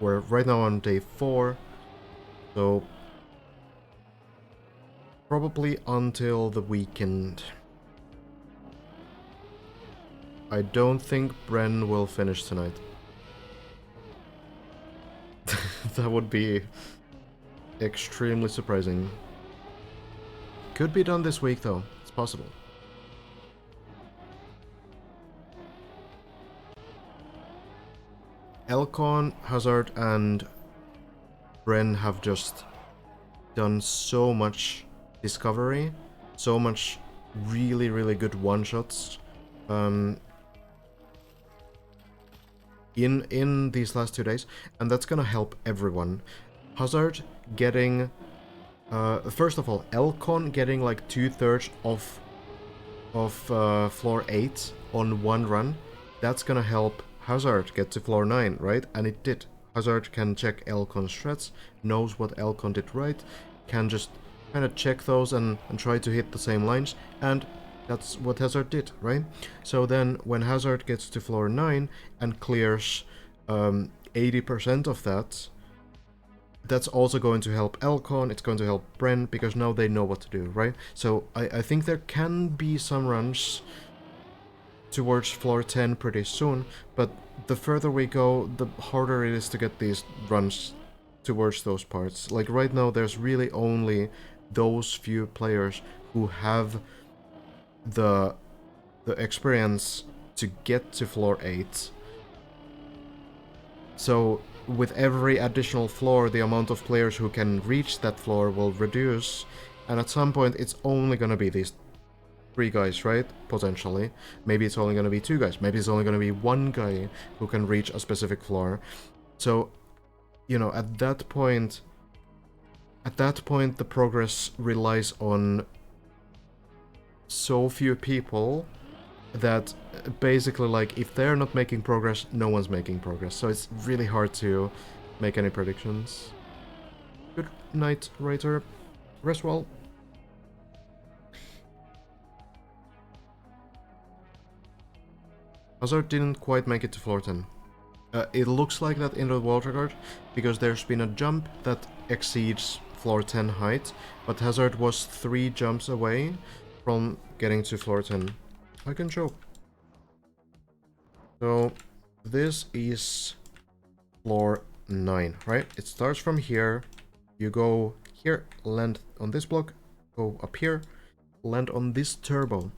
We're right now on day 4, so probably until the weekend. I don't think Bren will finish tonight. That would be extremely surprising. Could be done this week though, it's possible. Elcon, Hazard and Bren have just done so much discovery, so much really good one-shots in these last 2 days, and that's gonna help everyone. Hazard getting first of all, Elcon getting like 2/3 of floor 8 on one run. That's gonna help Hazard get to floor 9, right? And it did. Hazard can check Elcon's strats, knows what Elcon did right, can just kind of check those and try to hit the same lines, and that's what Hazard did, right? So then when Hazard gets to floor 9 and clears 80% of that, that's also going to help Elcon, it's going to help Bren, because now they know what to do, right? So I think there can be some runs towards floor 10 pretty soon, but the further we go, the harder it is to get these runs towards those parts. Like right now, there's really only those few players who have the experience to get to floor 8. So with every additional floor, the amount of players who can reach that floor will reduce, and at some point it's only gonna be these 3 guys, right? Potentially. Maybe it's only gonna be 2 guys, maybe it's only gonna be 1 guy who can reach a specific floor. So, you know, at that point the progress relies on so few people that basically, like, if they're not making progress, no one's making progress. So it's really hard to make any predictions. Good night, Writer. Rest well. Hazard didn't quite make it to floor 10. It looks like that in the water guard, because there's been a jump that exceeds floor 10 height, but Hazard was 3 jumps away from getting to floor 10. I can show. So, this is floor 9, right? It starts from here, you go here, land on this block, go up here, land on this turbo,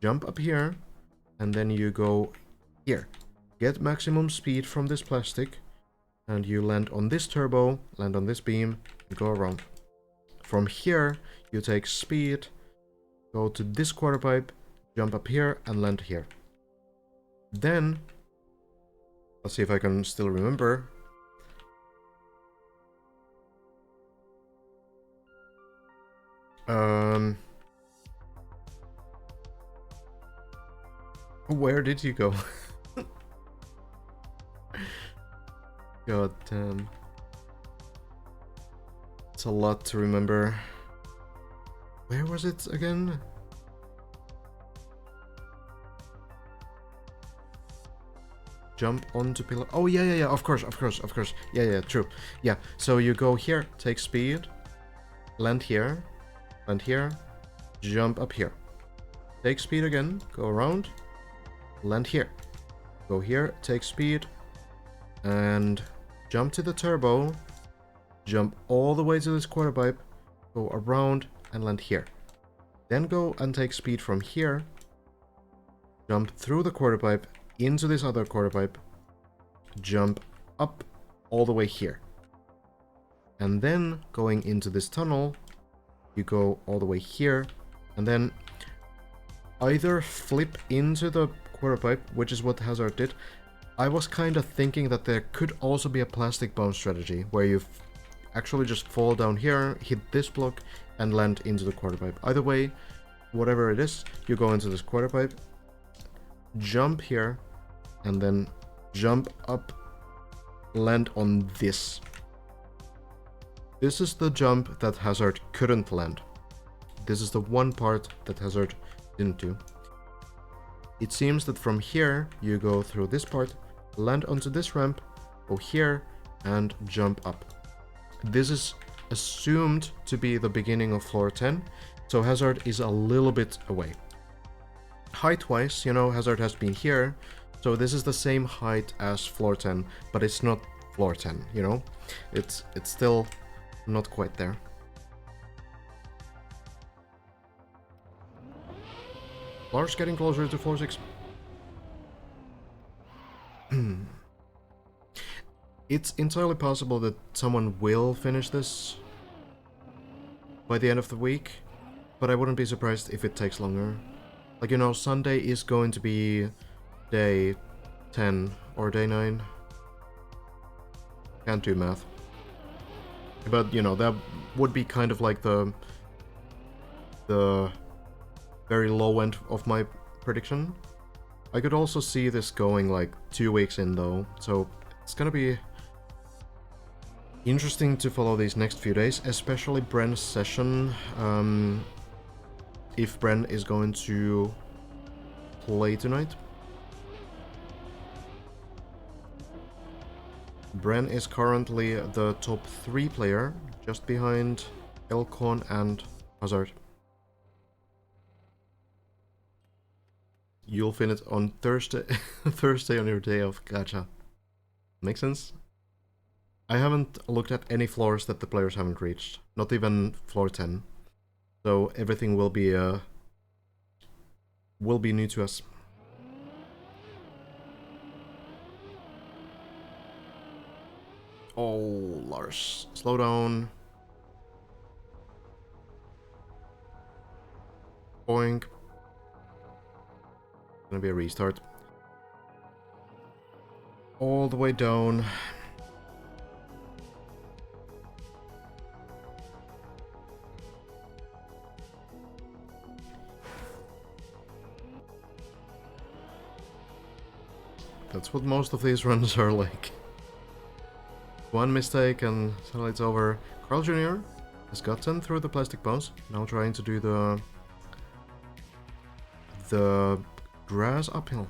jump up here, and then you go here. Get maximum speed from this plastic, and you land on this turbo, land on this beam, and go around. From here, you take speed, go to this quarter pipe, jump up here, and land here. Then, let's see if I can still remember. Where did you go? God damn. It's a lot to remember. Where was it again? Jump onto pillar. Oh, yeah, of course. Yeah, true. Yeah, so you go here, take speed, land here, jump up here. Take speed again, go around, land here. Go here, take speed, and jump to the turbo, jump all the way to this quarter pipe, go around and land here. Then go and take speed from here, jump through the quarter pipe into this other quarter pipe, jump up all the way here. And then going into this tunnel, you go all the way here, and then either flip into the quarter pipe, which is what Hazard did. I was kind of thinking that there could also be a plastic bomb strategy, where you actually just fall down here, hit this block, and land into the quarter pipe. Either way, whatever it is, you go into this quarter pipe, jump here, and then jump up, land on this. This is the jump that Hazard couldn't land. This is the one part that Hazard didn't do. It seems that from here, you go through this part, land onto this ramp, go here, and jump up. This is assumed to be the beginning of floor 10, so Hazard is a little bit away. Height-wise, you know, Hazard has been here, so this is the same height as floor 10, but it's not floor 10, you know? It's still not quite there. Lars getting closer to floor 6. It's entirely possible that someone will finish this by the end of the week, but I wouldn't be surprised if it takes longer. Like, you know, Sunday is going to be day 10 or day 9. Can't do math. But, you know, that would be kind of like the very low end of my prediction. I could also see this going like 2 weeks in though, so it's gonna be interesting to follow these next few days, especially Bren's session. If Bren is going to play tonight. Bren is currently the top 3 player, just behind Elcon and Hazard. You'll finish on Thursday, Thursday on your day off. Gotcha. Makes sense. I haven't looked at any floors that the players haven't reached, not even floor 10. So everything will be new to us. Oh, Lars, slow down. Boink. Gonna be a restart. All the way down. That's what most of these runs are like. One mistake and suddenly it's over. Carl Jr. has gotten through the plastic bombs. Now trying to do the grass uphill.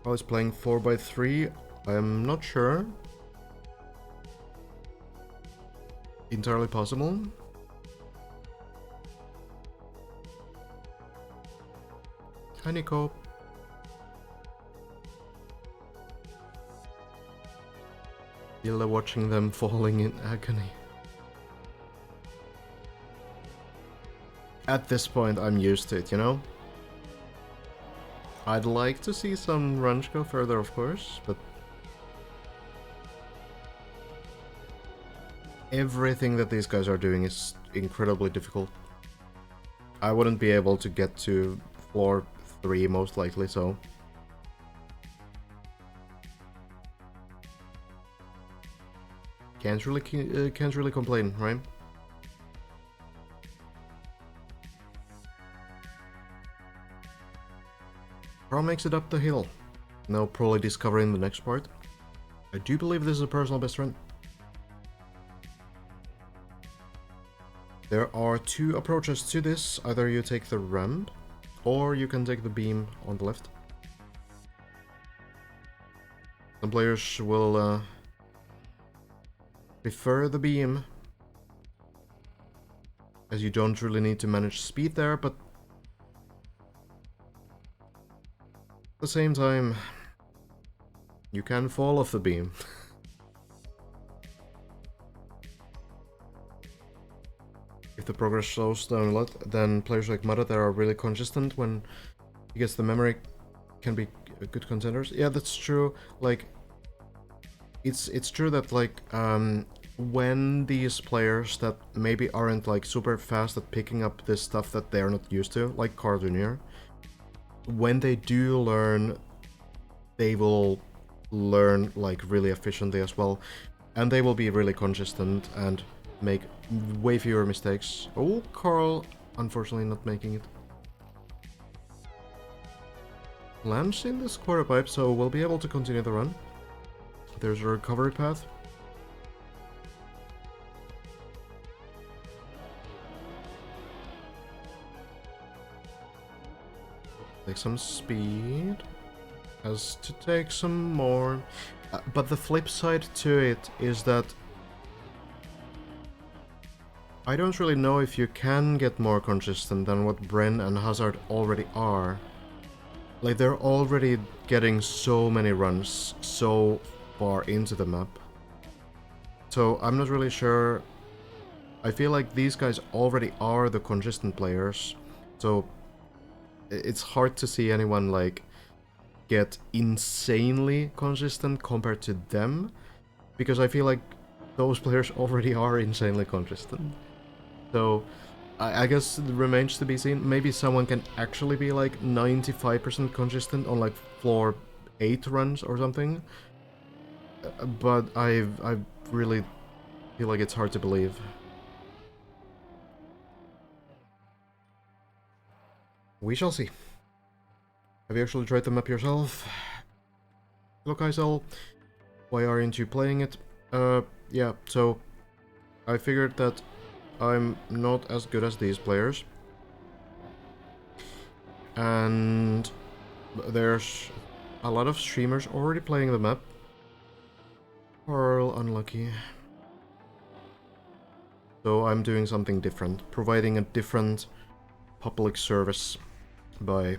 While he's playing 4x3, I'm not sure. Entirely possible. Hi, Nico. Still watching them falling in agony. At this point, I'm used to it, you know? I'd like to see some runs go further, of course, but everything that these guys are doing is incredibly difficult. I wouldn't be able to get to floor 3 most likely, so... Can't really complain, right? Carl makes it up the hill. Now probably discovering the next part. I do believe this is a personal best run. There are 2 approaches to this. Either you take the ramp, or you can take the beam on the left. Some players will prefer the beam, as you don't really need to manage speed there, but at the same time, you can fall off the beam. If the progress slows down a lot, then players like Mada that are really consistent when he gets the memory can be good contenders. Yeah, that's true. Like, it's true that like when these players that maybe aren't like super fast at picking up this stuff that they're not used to, like Carl Jr., when they do learn, they will learn like really efficiently as well, and they will be really consistent and make way fewer mistakes. Oh, Carl, unfortunately not making it. Lands in this quarter pipe, so we'll be able to continue the run. There's a recovery path. Take some speed. Has to take some more. But the flip side to it is that I don't really know if you can get more consistent than what Bren and Hazard already are. Like, they're already getting so many runs so far into the map. So I'm not really sure. I feel like these guys already are the consistent players. So it's hard to see anyone like get insanely consistent compared to them, because I feel like those players already are insanely consistent. So I guess it remains to be seen. Maybe someone can actually be like 95% consistent on like floor 8 runs or something. But I really feel like it's hard to believe. We shall see. Have you actually tried the map yourself? Look, Isel, why aren't you playing it? Yeah, so I figured that I'm not as good as these players. And there's a lot of streamers already playing the map. Carl, unlucky. So I'm doing something different, providing a different public service by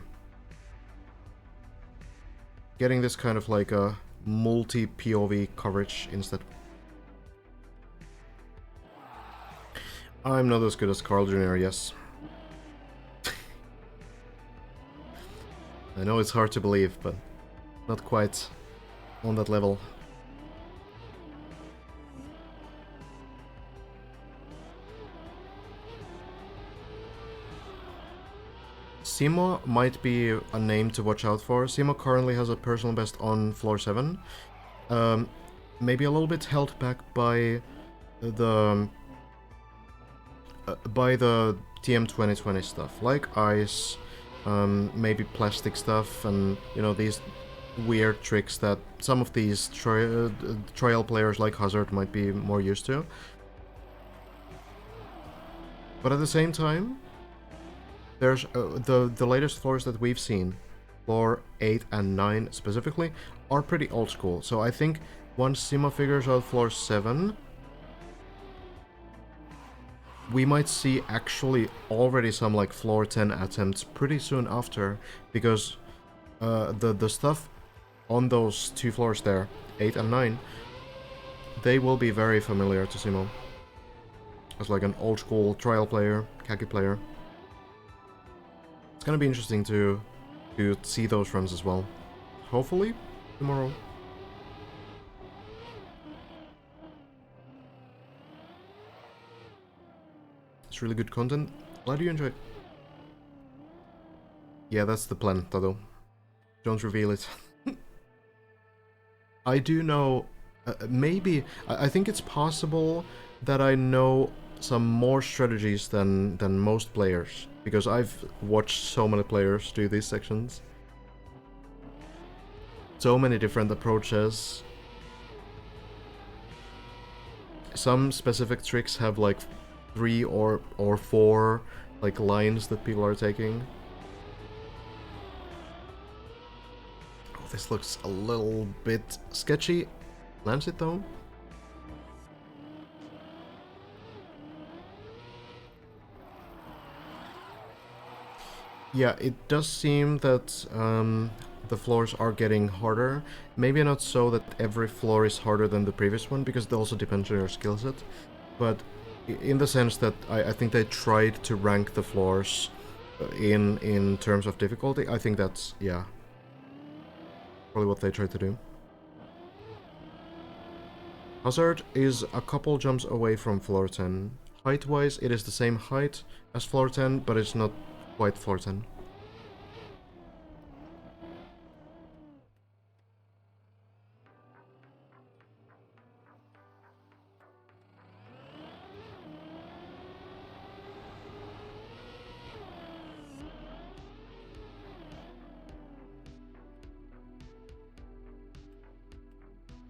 getting this kind of like a multi-POV coverage instead. I'm not as good as Carl Jr., yes. I know it's hard to believe, but not quite on that level. Simo might be a name to watch out for. Simo currently has a personal best on floor 7. Maybe a little bit held back by the TM 2020 stuff, like ice, maybe plastic stuff, and you know, these weird tricks that some of these trial players like Hazard might be more used to. But at the same time, there's the latest floors that we've seen floor 8 and 9 specifically, are pretty old school. So I think once Simo figures out floor 7, we might see actually already some like floor 10 attempts pretty soon after, because the stuff on those 2 floors there, 8 and 9, they will be very familiar to Simo. As like an old school trial player, khaki player. It's gonna be interesting to see those runs as well. Hopefully, tomorrow. It's really good content. Glad you enjoyed. Yeah, that's the plan, Tado. Don't reveal it. I do know... maybe... I think it's possible that I know some more strategies than most players, because I've watched so many players do these sections. So many different approaches. Some specific tricks have like 3 or 4 like lines that people are taking. Oh, this looks a little bit sketchy. Lands it though. Yeah, it does seem that the floors are getting harder. Maybe not so that every floor is harder than the previous one, because it also depends on your skill set. But in the sense that I think they tried to rank the floors in terms of difficulty. I think that's, yeah, probably what they tried to do. Hazard is a couple jumps away from floor 10. Height-wise, it is the same height as floor 10, but it's not quite floor 10.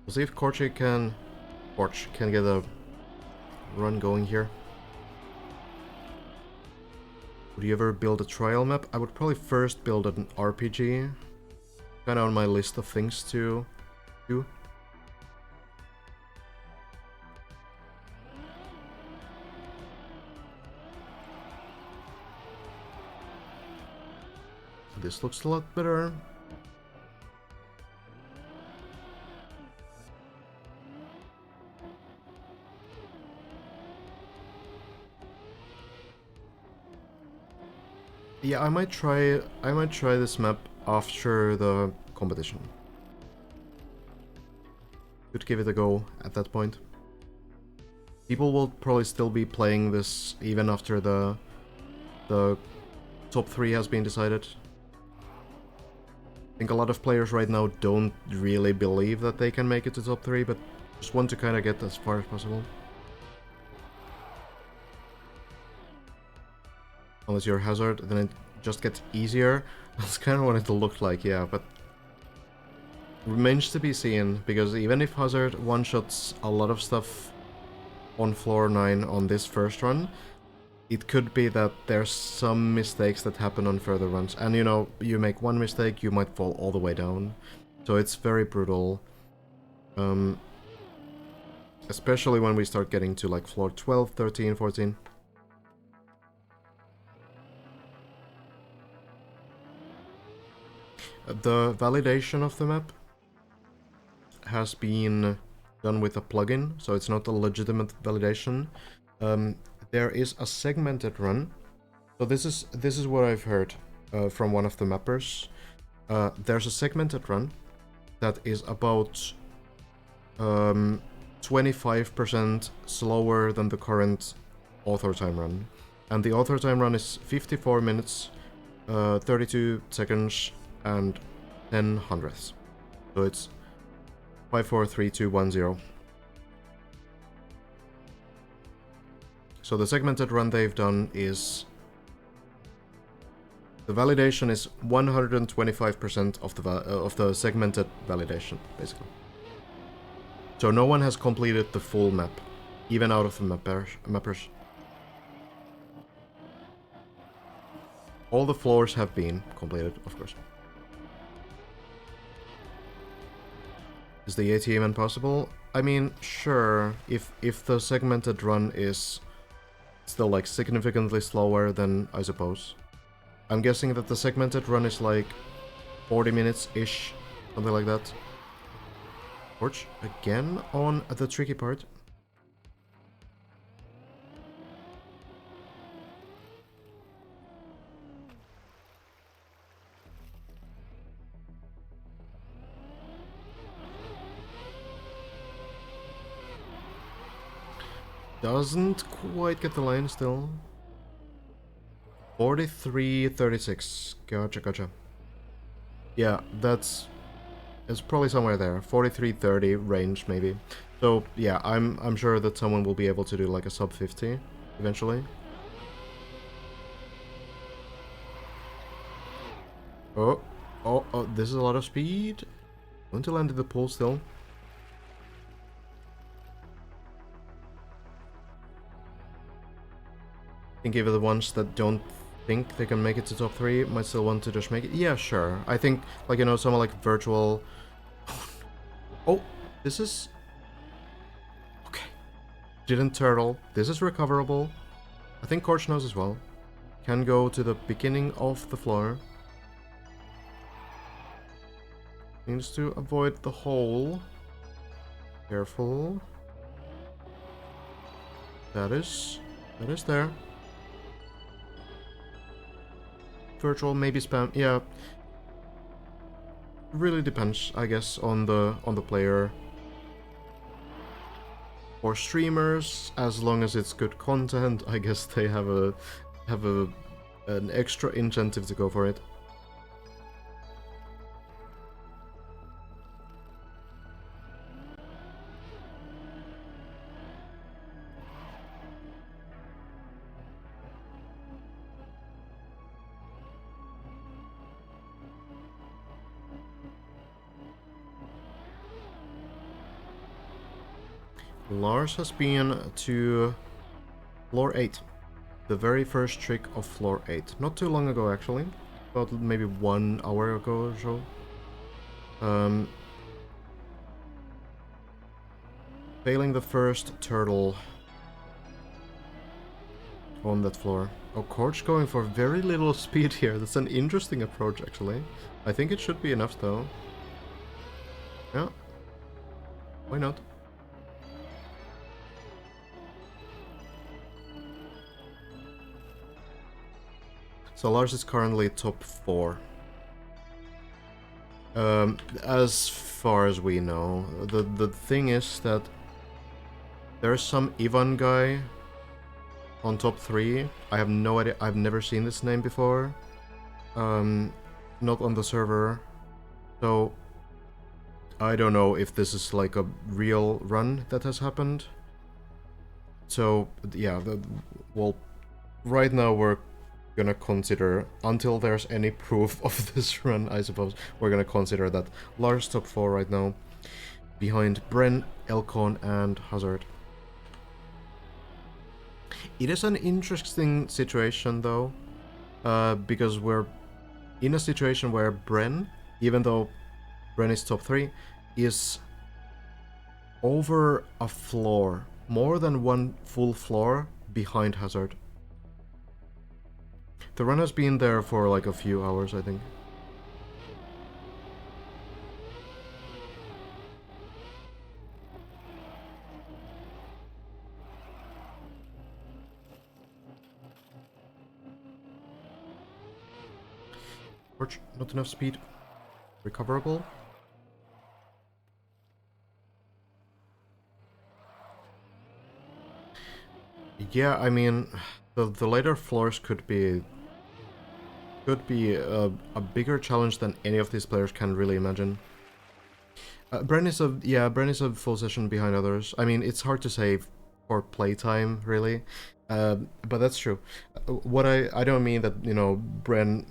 We'll see if Korchi can get a run going here. Would you ever build a trial map? I would probably first build an RPG. Kind of on my list of things to do. This looks a lot better. Yeah, I might try this map after the competition. Could give it a go at that point. People will probably still be playing this even after the top 3 has been decided. I think a lot of players right now don't really believe that they can make it to top 3, but just want to kind of get as far as possible. Unless you're Hazard, then it just gets easier. That's kind of what it looked like, yeah, but remains to be seen, because even if Hazard one-shots a lot of stuff on floor 9 on this first run, it could be that there's some mistakes that happen on further runs. And you know, you make one mistake, you might fall all the way down. So it's very brutal. Especially when we start getting to like floor 12, 13, 14. The validation of the map has been done with a plugin, so it's not a legitimate validation. There is a segmented run. So this is what I've heard from one of the mappers. There's a segmented run that is about 25% slower than the current author time run, and the author time run is 54 minutes, 32 seconds, and 10 hundredths. So it's 543210. So the segmented run they've done is... the validation is 125% of the segmented validation, basically. So no one has completed the full map, even out of the mappers. All the floors have been completed, of course. Is the AT even possible? I mean, sure, if the segmented run is still like significantly slower, then I suppose. I'm guessing that the segmented run is like 40 minutes-ish, something like that. Torch again on the tricky part. Doesn't quite get the lane still. 43-36. Gotcha. Yeah, it's probably somewhere there. 43-30 range maybe. So yeah, I'm sure that someone will be able to do like a sub 50 eventually. Oh, this is a lot of speed. Going to land in the pool still. I think even the ones that don't think they can make it to top 3 might still want to just make it. Yeah, sure. I think, like, you know, someone like Virtual... Oh, this is... Okay. Didn't turtle. This is recoverable. I think Corch knows as well. Can go to the beginning of the floor. Needs to avoid the hole. Careful. That is there. Virtual, maybe spam. Yeah. Really depends, I guess, on the player. For streamers, as long as it's good content, I guess they have an extra incentive to go for it. Lars has been to floor 8. The very first trick of floor 8. Not too long ago, actually. About maybe 1 hour ago or so. Failing the first turtle on that floor. Oh, Corch going for very little speed here. That's an interesting approach, actually. I think it should be enough, though. Yeah. Why not? So Lars is currently top 4. As far as we know. The thing is that there's some Ivan guy on top 3. I have no idea. I've never seen this name before. Not on the server. So I don't know if this is like a real run that has happened. So yeah, well, right now we're gonna consider, until there's any proof of this run, I suppose, we're gonna consider that Lars top 4 right now, behind Bren, Elcon, and Hazard. It is an interesting situation though, because we're in a situation where Bren, even though Bren is top 3, is over a floor, more than one full floor behind Hazard. The run has been there for like a few hours, I think. Torch, not enough speed. Recoverable. Yeah, I mean, the later floors could be a bigger challenge than any of these players can really imagine. Bren is a full session behind others. I mean, it's hard to say for playtime, really, but that's true. What I don't mean that, you know, Bren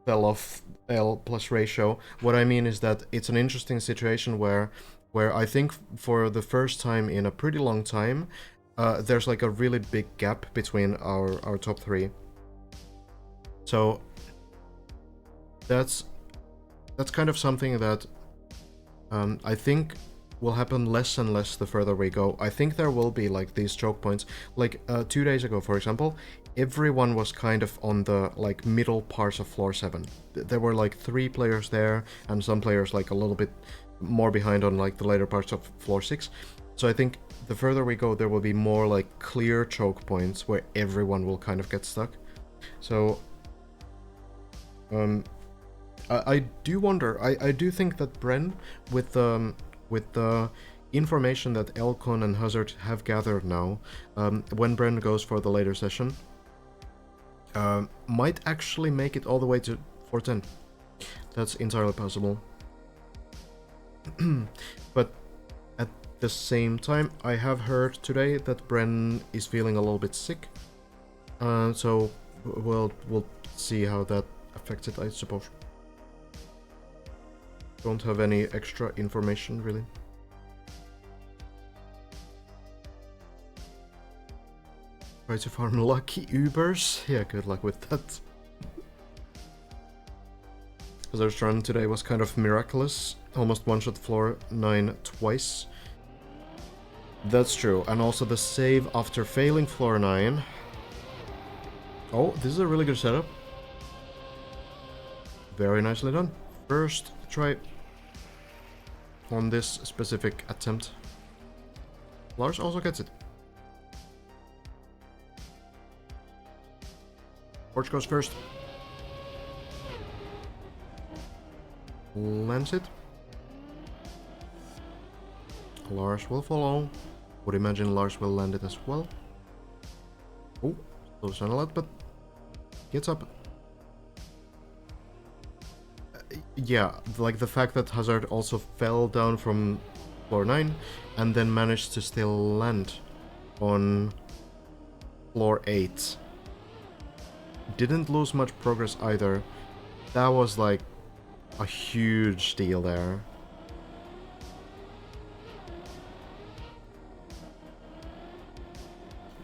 fell off L plus ratio. What I mean is that it's an interesting situation where I think for the first time in a pretty long time, there's like a really big gap between our top 3. So that's kind of something that I think will happen less and less the further we go. I think there will be like these choke points. Like 2 days ago, for example, everyone was kind of on the like middle parts of floor 7. There were like 3 players there, and some players like a little bit more behind on like the later parts of floor 6. So I think the further we go, there will be more like clear choke points where everyone will kind of get stuck. So I do wonder. I do think that Bren, with the information that Elcon and Hazard have gathered now, when Bren goes for the later session, might actually make it all the way to 410. That's entirely possible. But at the same time, I have heard today that Bren is feeling a little bit sick. So we'll see how that affects it, I suppose. Don't have any extra information, really. Try to farm lucky Ubers. Yeah, good luck with that. Hazard's run today was kind of miraculous. Almost one-shot floor 9 twice. That's true. And also the save after failing floor 9. Oh, this is a really good setup. Very nicely done. First try on this specific attempt. Lars also gets it. Porch goes first. Lands it. Lars will follow. Would imagine Lars will land it as well. Oh, slows down a lot, but gets up. Yeah, like the fact that Hazard also fell down from floor 9 and then managed to still land on floor 8. Didn't lose much progress either. That was like a huge deal there.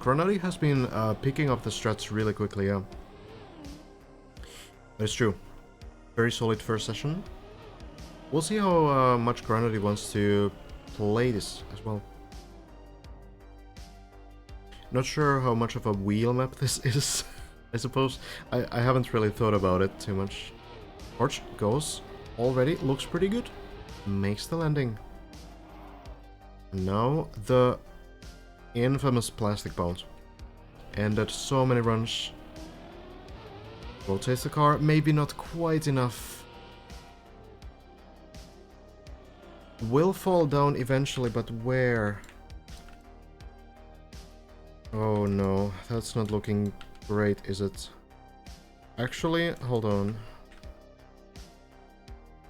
Granati has been picking up the strats really quickly, yeah. That's true. Very solid first session. We'll see how much Granati wants to play this as well. Not sure how much of a wheel map this is, I suppose. I haven't really thought about it too much. Porch goes already, looks pretty good. Makes the landing. Now the infamous plastic bounce. Ended so many runs. Rotates the car, maybe not quite enough. Will fall down eventually, but where? Oh no, that's not looking great, is it? Actually, hold on.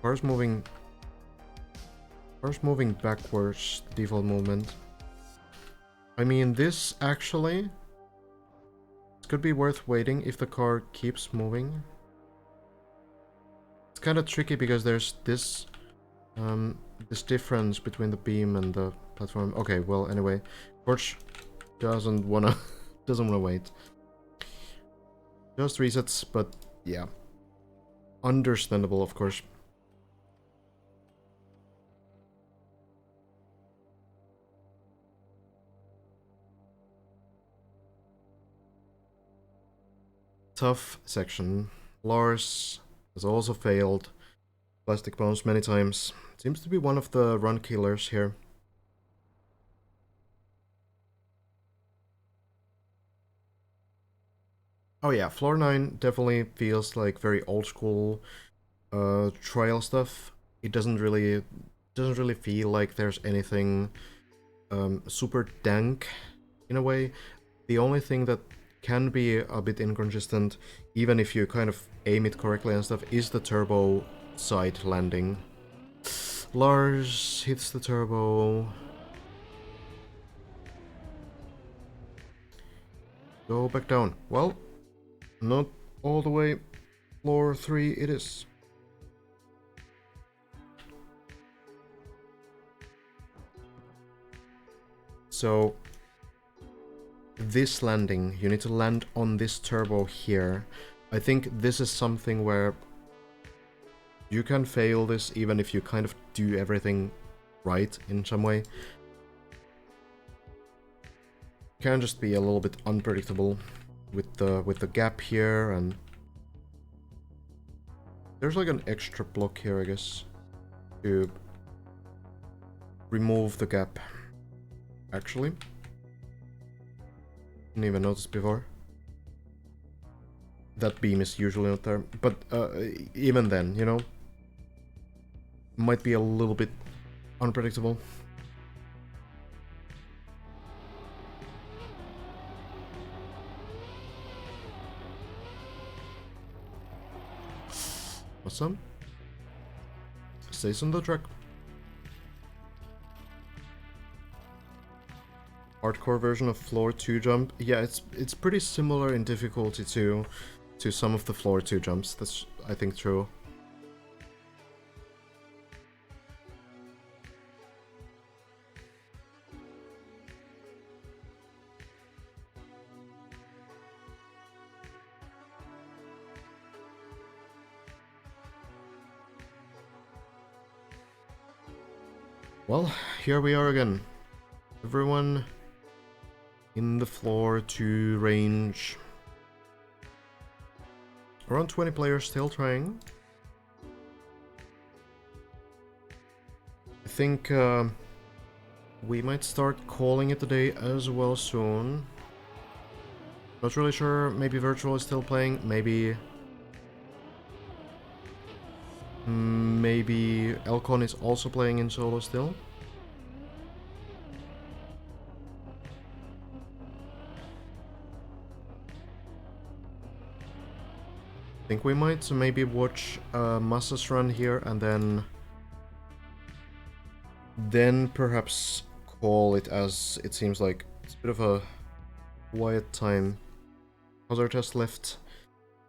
Car's moving backwards, default movement. I mean, this actually could be worth waiting if the car keeps moving. It's kind of tricky because there's this this difference between the beam and the platform. Okay, well, anyway, Porch doesn't wanna wait. Just resets, but yeah, understandable, of course. Tough section. Lars has also failed plastic bounce many times. Seems to be one of the run killers here. Oh yeah, floor 9 definitely feels like very old school trial stuff. It doesn't really feel like there's anything super dank in a way. The only thing that can be a bit inconsistent, even if you kind of aim it correctly and stuff, is the turbo side landing. Lars hits the turbo. Go back down. Well, not all the way. Floor 3 it is. So this landing, you need to land on this turbo here. I think this is something where You can fail this even if you kind of do everything right in some way. Can just be a little bit unpredictable with the gap here, and there's like an extra block here, I guess, to remove the gap. Actually, didn't even notice before. That beam is usually not there, but even then, you know, might be a little bit unpredictable. Awesome. Stays on the track. Hardcore version of floor 2 jump. Yeah, it's pretty similar in difficulty to some of the floor 2 jumps. That's, I think, true. Well, here we are again. Everyone in the floor 2 range. Around 20 players still trying. I think we might start calling it a day as well soon. Not really sure. Maybe Virtual is still playing. Maybe Elcon is also playing in solo still. I think we might maybe watch Massa's run here and then perhaps call it, as it seems like it's a bit of a quiet time. Hazard has left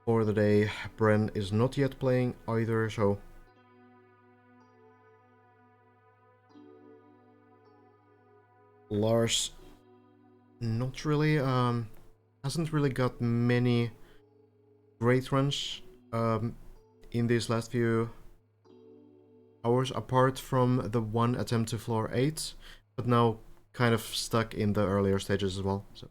for the day. Bren is not yet playing either, so Lars not really hasn't really got many great runs in these last few hours, apart from the one attempt to floor 8, but now kind of stuck in the earlier stages as well. So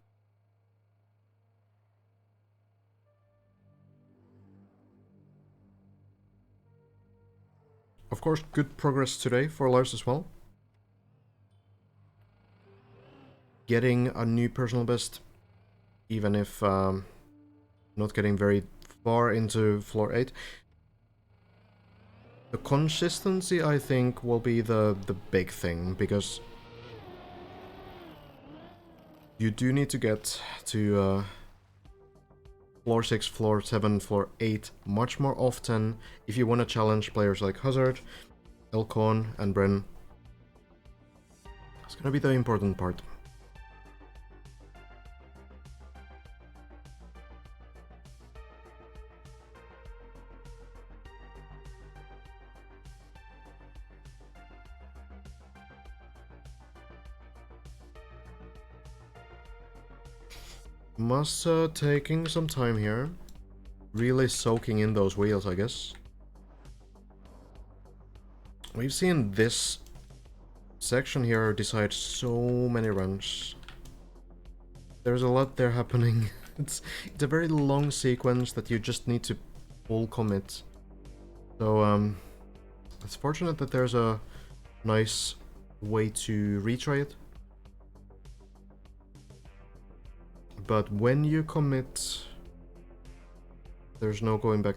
of course, good progress today for Lars as well. Getting a new personal best, even if not getting very far into floor 8. The consistency, I think, will be the big thing, because you do need to get to floor 6, floor 7, floor 8 much more often if you want to challenge players like Hazard, Elcon, and Bren. It's gonna be the important part. Massa taking some time here. Really soaking in those wheels, I guess. We've seen this section here decide so many runs. There's a lot there happening. It's a very long sequence that you just need to full commit. So it's fortunate that there's a nice way to retry it. But when you commit, there's no going back.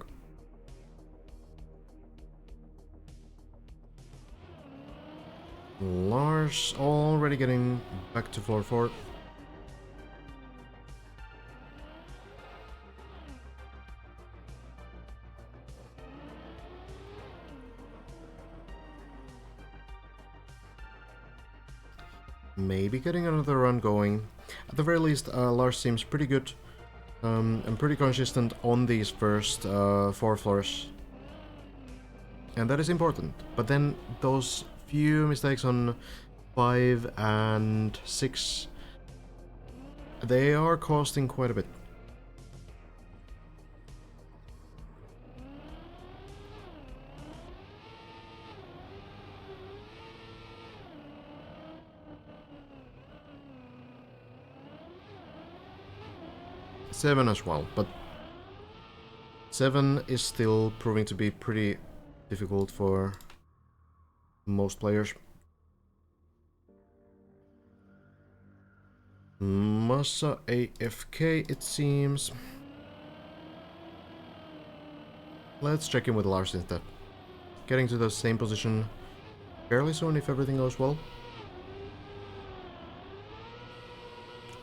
Lars already getting back to floor 4. Maybe getting another run going. At the very least, Lars seems pretty good and pretty consistent on these first 4 floors. And that is important. But then those few mistakes on 5 and 6, they are costing quite a bit. 7 as well, but 7 is still proving to be pretty difficult for most players. Massa AFK, it seems. Let's check in with Lars instead. Getting to the same position fairly soon if everything goes well.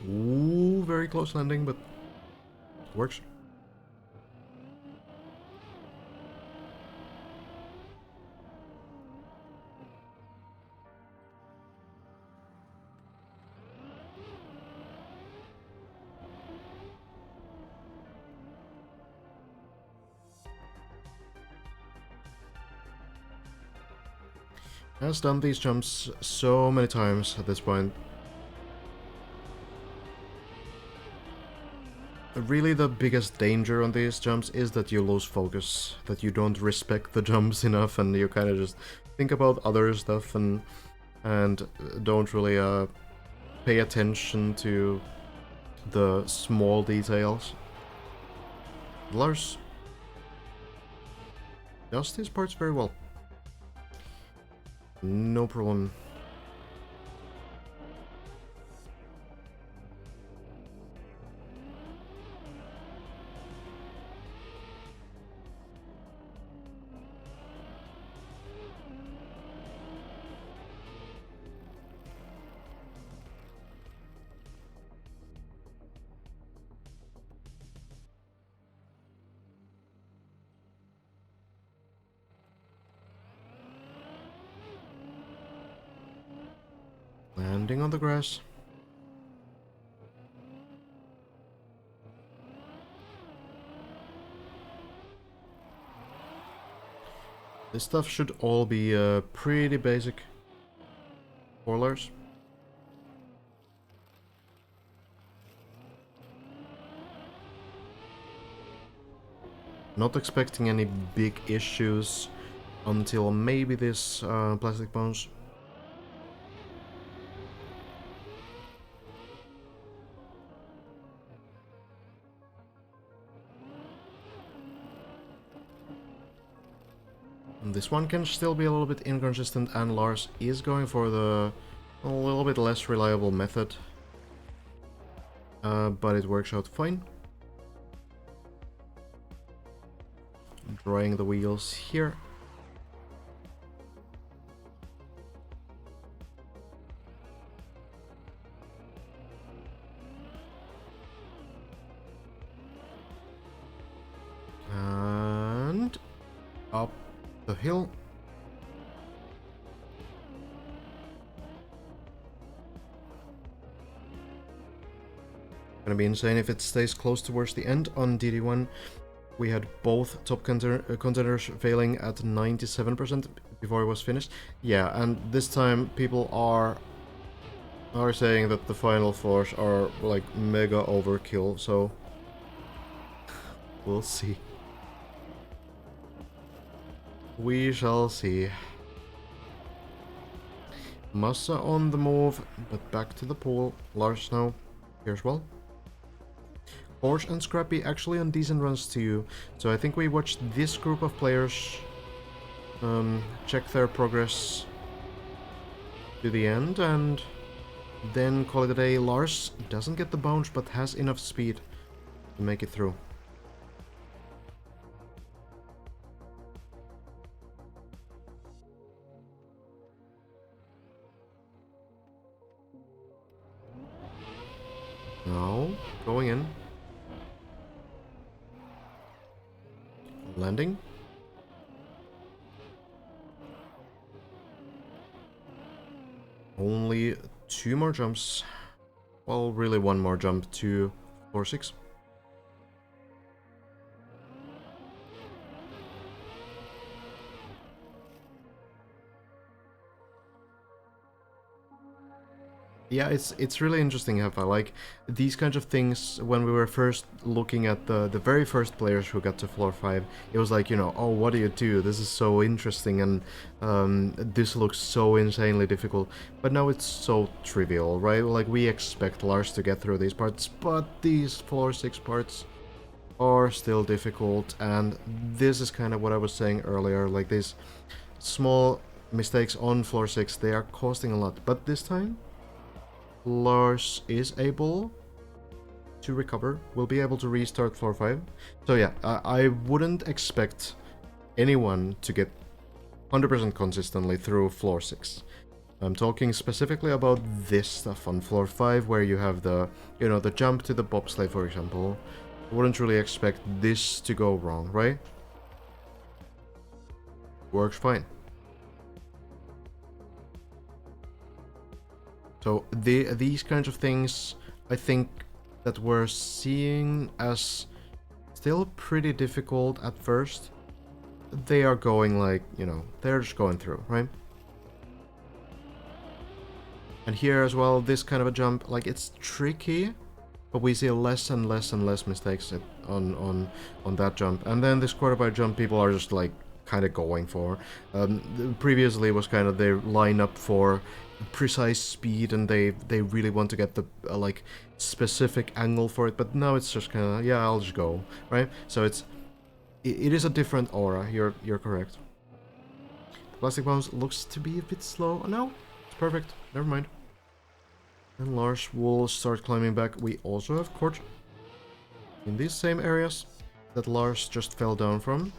Ooh, very close landing, but it works. Has done these jumps so many times at this point. Really the biggest danger on these jumps is that you lose focus, that you don't respect the jumps enough and you kind of just think about other stuff and don't really pay attention to the small details. Lars does these parts very well. No problem. Landing on the grass. This stuff should all be pretty basic for Lars. Not expecting any big issues until maybe this plastic bounce. This one can still be a little bit inconsistent, and Lars is going for the a little bit less reliable method. But it works out fine. Drawing the wheels here. And up the hill. Gonna be insane if it stays close towards the end. On DD1 we had both top contenders failing at 97% before it was finished. Yeah, and this time people are saying that the final fours are like mega overkill, so we'll see. We shall see. Massa on the move, but back to the pool. Lars now here as well. Porsche and Scrappy actually on decent runs too, so I think we watched this group of players check their progress to the end and then call it a day. Lars doesn't get the bounce but has enough speed to make it through. Now, going in. Landing. Only 2 more jumps. Well, really 1 more jump to 4-6. Yeah, it's really interesting, Hefa. Like, these kinds of things, when we were first looking at the very first players who got to floor 5, it was like, you know, oh, what do you do? This is so interesting, and this looks so insanely difficult. But now it's so trivial, right? Like, we expect Lars to get through these parts, but these floor 6 parts are still difficult, and this is kind of what I was saying earlier, like, these small mistakes on floor 6, they are costing a lot. But this time, Lars is able to recover, will be able to restart floor 5. So yeah, I wouldn't expect anyone to get 100% consistently through floor 6. I'm talking specifically about this stuff on floor 5, where you have the, you know, the jump to the bobsleigh, for example. I wouldn't really expect this to go wrong, right? Works fine. So these kinds of things, I think that we're seeing as still pretty difficult at first, they are going, like, you know, they're just going through, right? And here as well, this kind of a jump, like, it's tricky, but we see less and less and less mistakes on that jump. And then this quarter-pipe jump, people are just, like, kind of going for. Previously it was kind of they line up for precise speed, and they really want to get the like specific angle for it, but now it's just kind of, yeah, I'll just go, right? So it is a different aura. You're correct. The plastic bounce looks to be a bit slow. Oh, no, it's perfect. Never mind. And Lars will start climbing back. We also have Court in these same areas that Lars just fell down from.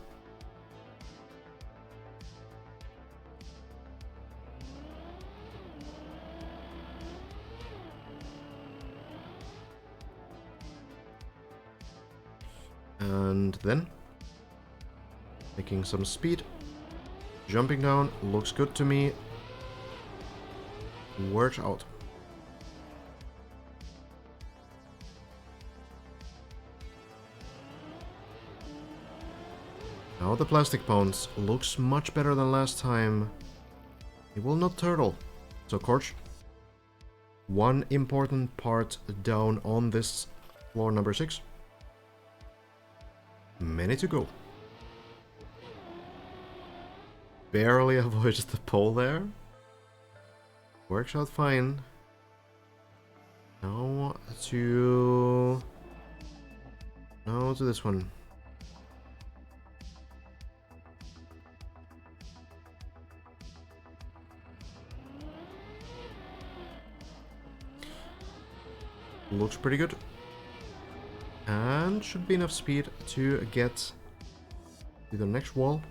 And then making some speed, jumping down, looks good to me. Works out. Now the plastic bounce looks much better than last time. It will not turtle. So Korch, one important part down on this floor number 6. Many to go. Barely avoids the pole there. Works out fine. Now to this one. Looks pretty good. And should be enough speed to get to the next wall.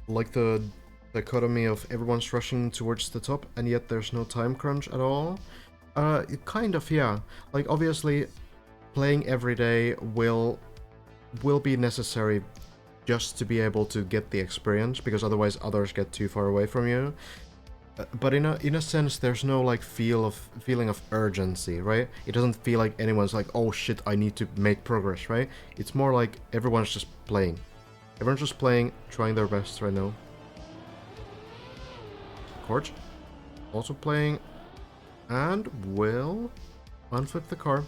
Like the dichotomy of everyone's rushing towards the top, and yet there's no time crunch at all. Kind of, yeah. Like, obviously, playing every day will be necessary just to be able to get the experience, because otherwise others get too far away from you. But in a sense, there's no like feeling of urgency, right? It doesn't feel like anyone's like, oh shit, I need to make progress, right? It's more like everyone's just playing. Everyone's just playing, trying their best right now. Corch also playing, and will unflip the car.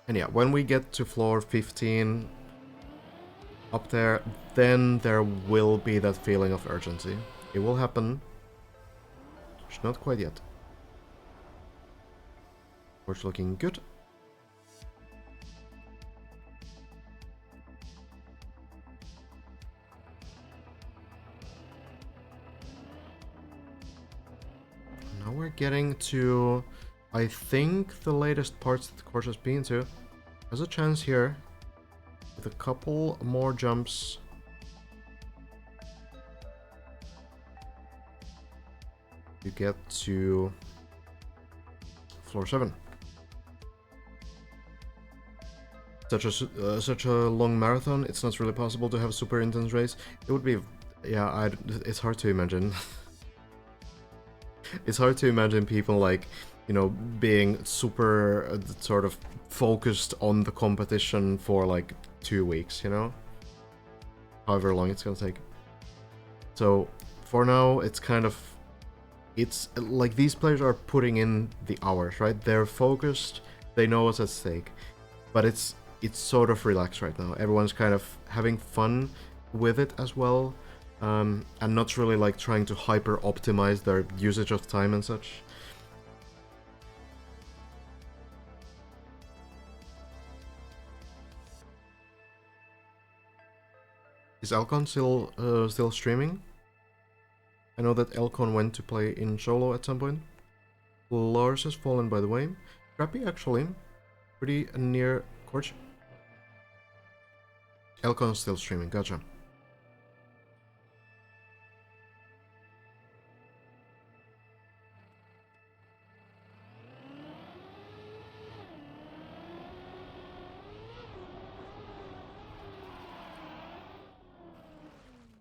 And yeah, when we get to floor 15 up there, then there will be that feeling of urgency. It will happen. Just not quite yet. It's looking good. Now we're getting to, I think, the latest parts that the course has been to. There's a chance here, with a couple more jumps, you get to floor 7. such a long marathon, it's not really possible to have a super intense race. It would be, yeah, it's hard to imagine. It's hard to imagine people like, you know, being super sort of focused on the competition for like 2 weeks, you know? However long it's gonna take. So, for now, it's kind of... It's like these players are putting in the hours, right? They're focused, they know what's at stake. But it's sort of relaxed right now. Everyone's kind of having fun with it as well. And not really like trying to hyper optimize their usage of time and such. Is Alcon still streaming? I know that Elcon went to play in solo at some point. Lars has fallen, by the way. Scrappy, actually. Pretty near Corch. Elcon's still streaming, gotcha.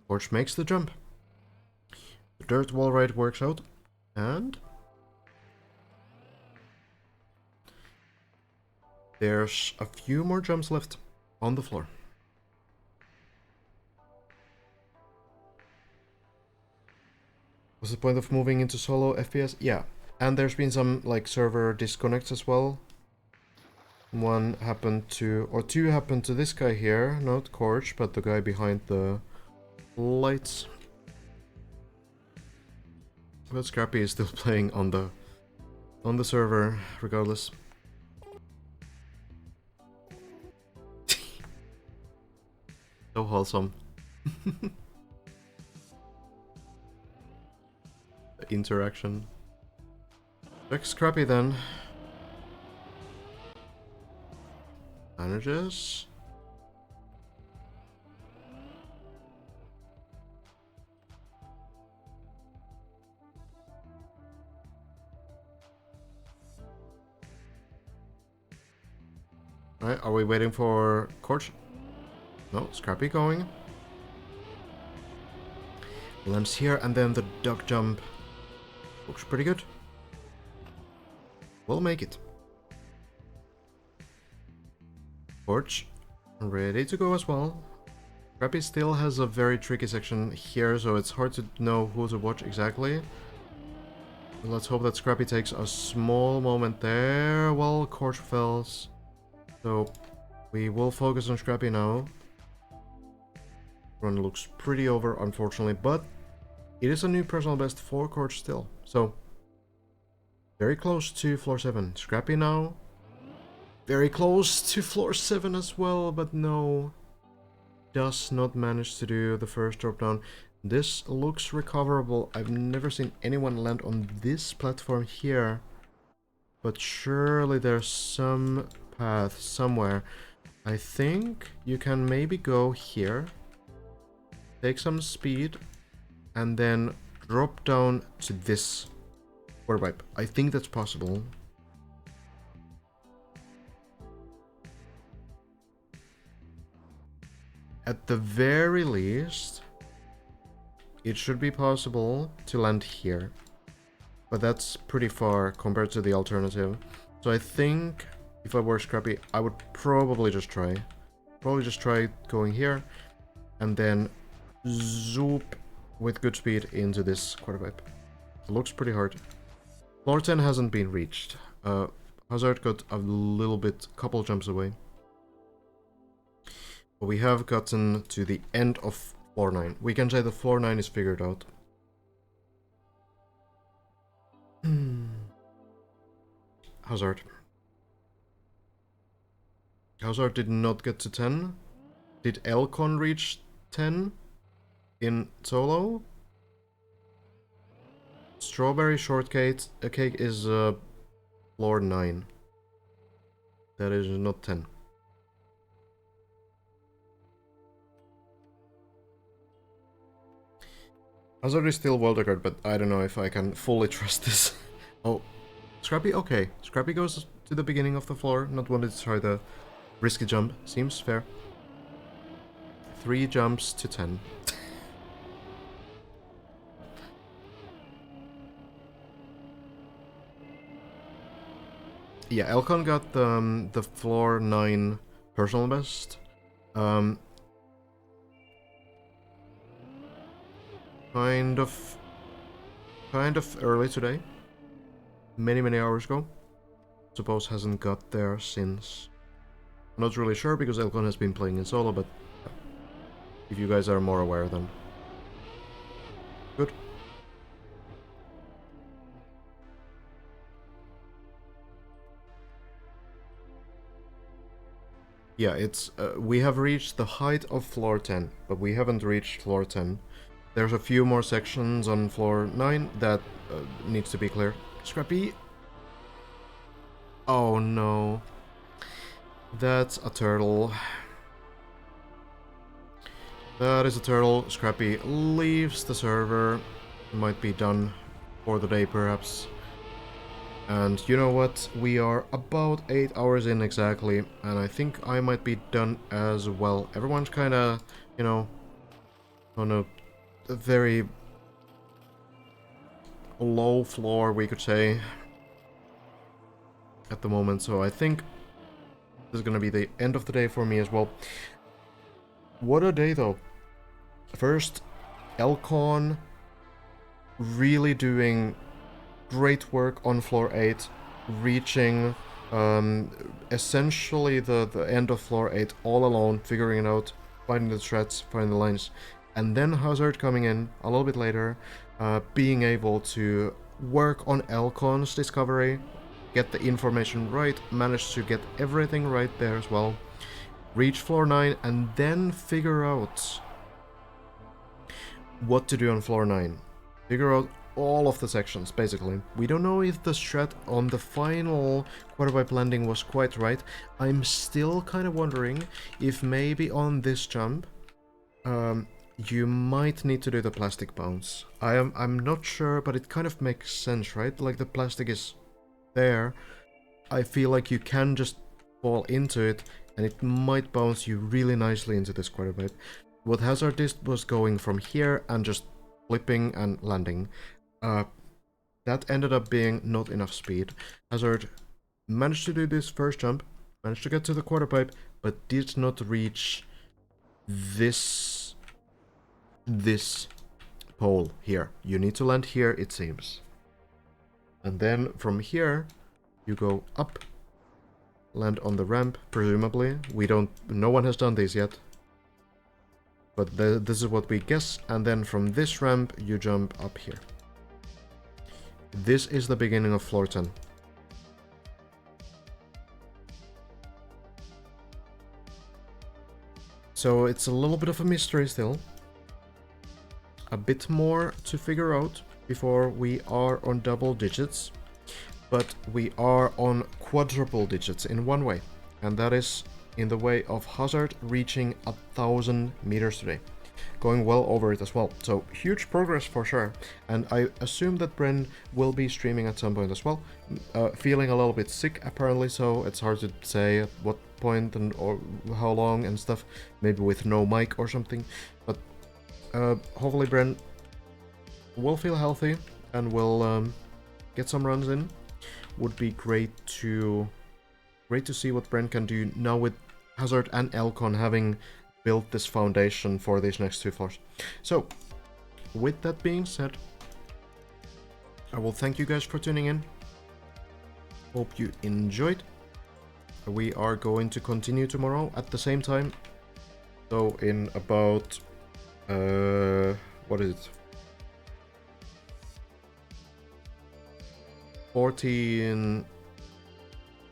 Corch makes the jump. The dirt wall ride works out. And... there's a few more jumps left on the floor. What's the point of moving into solo FPS? Yeah, and there's been some like server disconnects as well. One happened to, or two happened to this guy here, not Corch, but the guy behind the lights. But Scrappy is still playing on the server, regardless. So wholesome. The interaction. Check Scrappy then. Manages. Alright, are we waiting for Corch? No, Scrappy going. Lands here, and then the duck jump. Looks pretty good. We'll make it. Corch, ready to go as well. Scrappy still has a very tricky section here, so it's hard to know who to watch exactly. Let's hope that Scrappy takes a small moment there while Corch fails. So, we will focus on Scrappy now. Run looks pretty over, unfortunately, but it is a new personal best for Corch still. So, very close to floor 7. Scrappy now. Very close to floor 7 as well, but no. Does not manage to do the first drop down. This looks recoverable. I've never seen anyone land on this platform here. But surely there's some path somewhere. I think you can maybe go here. Take some speed. And then drop down to this quarter pipe. I think that's possible. At the very least, it should be possible to land here. But that's pretty far compared to the alternative. So I think if I were Scrappy, I would probably just try. Probably just try going here. And then zoop with good speed into this quarter pipe. It looks pretty hard. Floor 10 hasn't been reached. Hazard got a little bit, couple jumps away. But we have gotten to the end of floor 9. We can say the floor 9 is figured out. Hazard. Hazard did not get to 10. Did Elcon reach 10 in solo? Strawberry shortcake cake is floor 9. That is not 10. Hazard is still wildcard, but I don't know if I can fully trust this. Oh, Scrappy? Okay. Scrappy goes to the beginning of the floor. Not wanted to try the Risky jump, seems fair. 3 jumps to 10. Yeah, Elcon got the floor 9 personal best. Kind of early today. Many hours ago. Suppose hasn't got there since. I'm not really sure because Elcon has been playing in solo, but if you guys are more aware, then good. Yeah, it's we have reached the height of floor 10, but we haven't reached floor 10. There's a few more sections on floor 9 that needs to be cleared. Scrappy. Oh no. That's a turtle. That is a turtle. Scrappy leaves the server. Might be done for the day, perhaps. And you know what? We are about 8 hours in exactly, and I think I might be done as well. Everyone's kinda, you know, on a very low floor, we could say, at the moment, so I think this is gonna be the end of the day for me as well. What a day, though. First, Elcon really doing great work on floor 8, reaching essentially the end of floor 8 all alone, figuring it out, finding the threats, finding the lines, and then Hazard coming in a little bit later, being able to work on Elcon's discovery, get the information right, manage to get everything right there as well, reach floor 9, and then figure out what to do on floor 9. Figure out all of the sections, basically. We don't know if the strat on the final quarter pipe landing was quite right. I'm still kind of wondering if maybe on this jump, you might need to do the plastic bounce. I'm not sure, but it kind of makes sense, right? Like the plastic is there. I feel like you can just fall into it, and it might bounce you really nicely into this quarter pipe. What Hazard did was going from here and just flipping and landing. That ended up being not enough speed. Hazard managed to do this first jump, managed to get to the quarter pipe, but did not reach this pole here. You need to land here, it seems. And then from here, you go up, land on the ramp, presumably. No one has done this yet. But this is what we guess, and then from this ramp, you jump up here. This is the beginning of floor 10. So it's a little bit of a mystery still. A bit more to figure out before we are on double digits. But we are on quadruple digits in one way. And that is in the way of Hazard reaching 1,000 meters today. Going well over it as well. So huge progress for sure. And I assume that Bren will be streaming at some point as well. Feeling a little bit sick apparently, so it's hard to say at what point and or how long and stuff. Maybe with no mic or something. But hopefully Bren will feel healthy and will get some runs in. Would be great to see what Bren can do now with Hazard and Elcon having built this foundation for these next 2 floors. So, with that being said, I will thank you guys for tuning in. Hope you enjoyed. We are going to continue tomorrow at the same time. So in about what is it?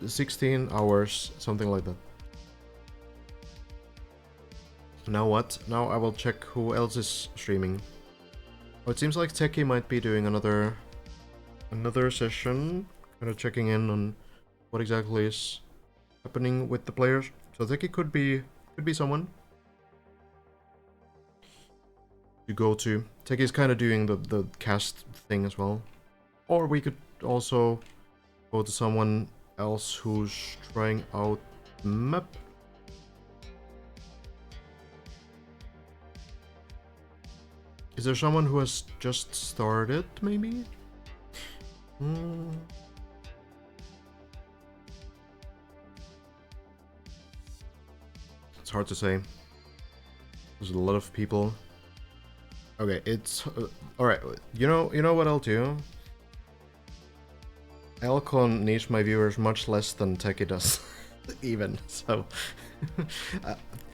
16 hours, something like that. Now what? Now I will check who else is streaming. Oh, it seems like Techie might be doing another session. Kind of checking in on what exactly is happening with the players. So Techie could be someone to go to. Techie is kind of doing the cast thing as well. Or we could also go to someone else who's trying out map. Is there someone who has just started, maybe? It's hard to say. There's a lot of people. Okay, it's alright. You know what I'll do? Elcon needs my viewers much less than Techie does, even. So,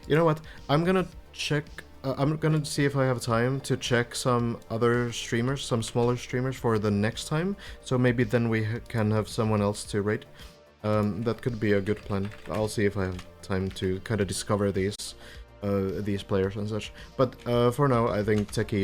you know what? I'm gonna check. I'm gonna see if I have time to check some other streamers, some smaller streamers for the next time. So maybe then we can have someone else to rate. That could be a good plan. I'll see if I have time to kind of discover these players and such. But for now, I think Techie is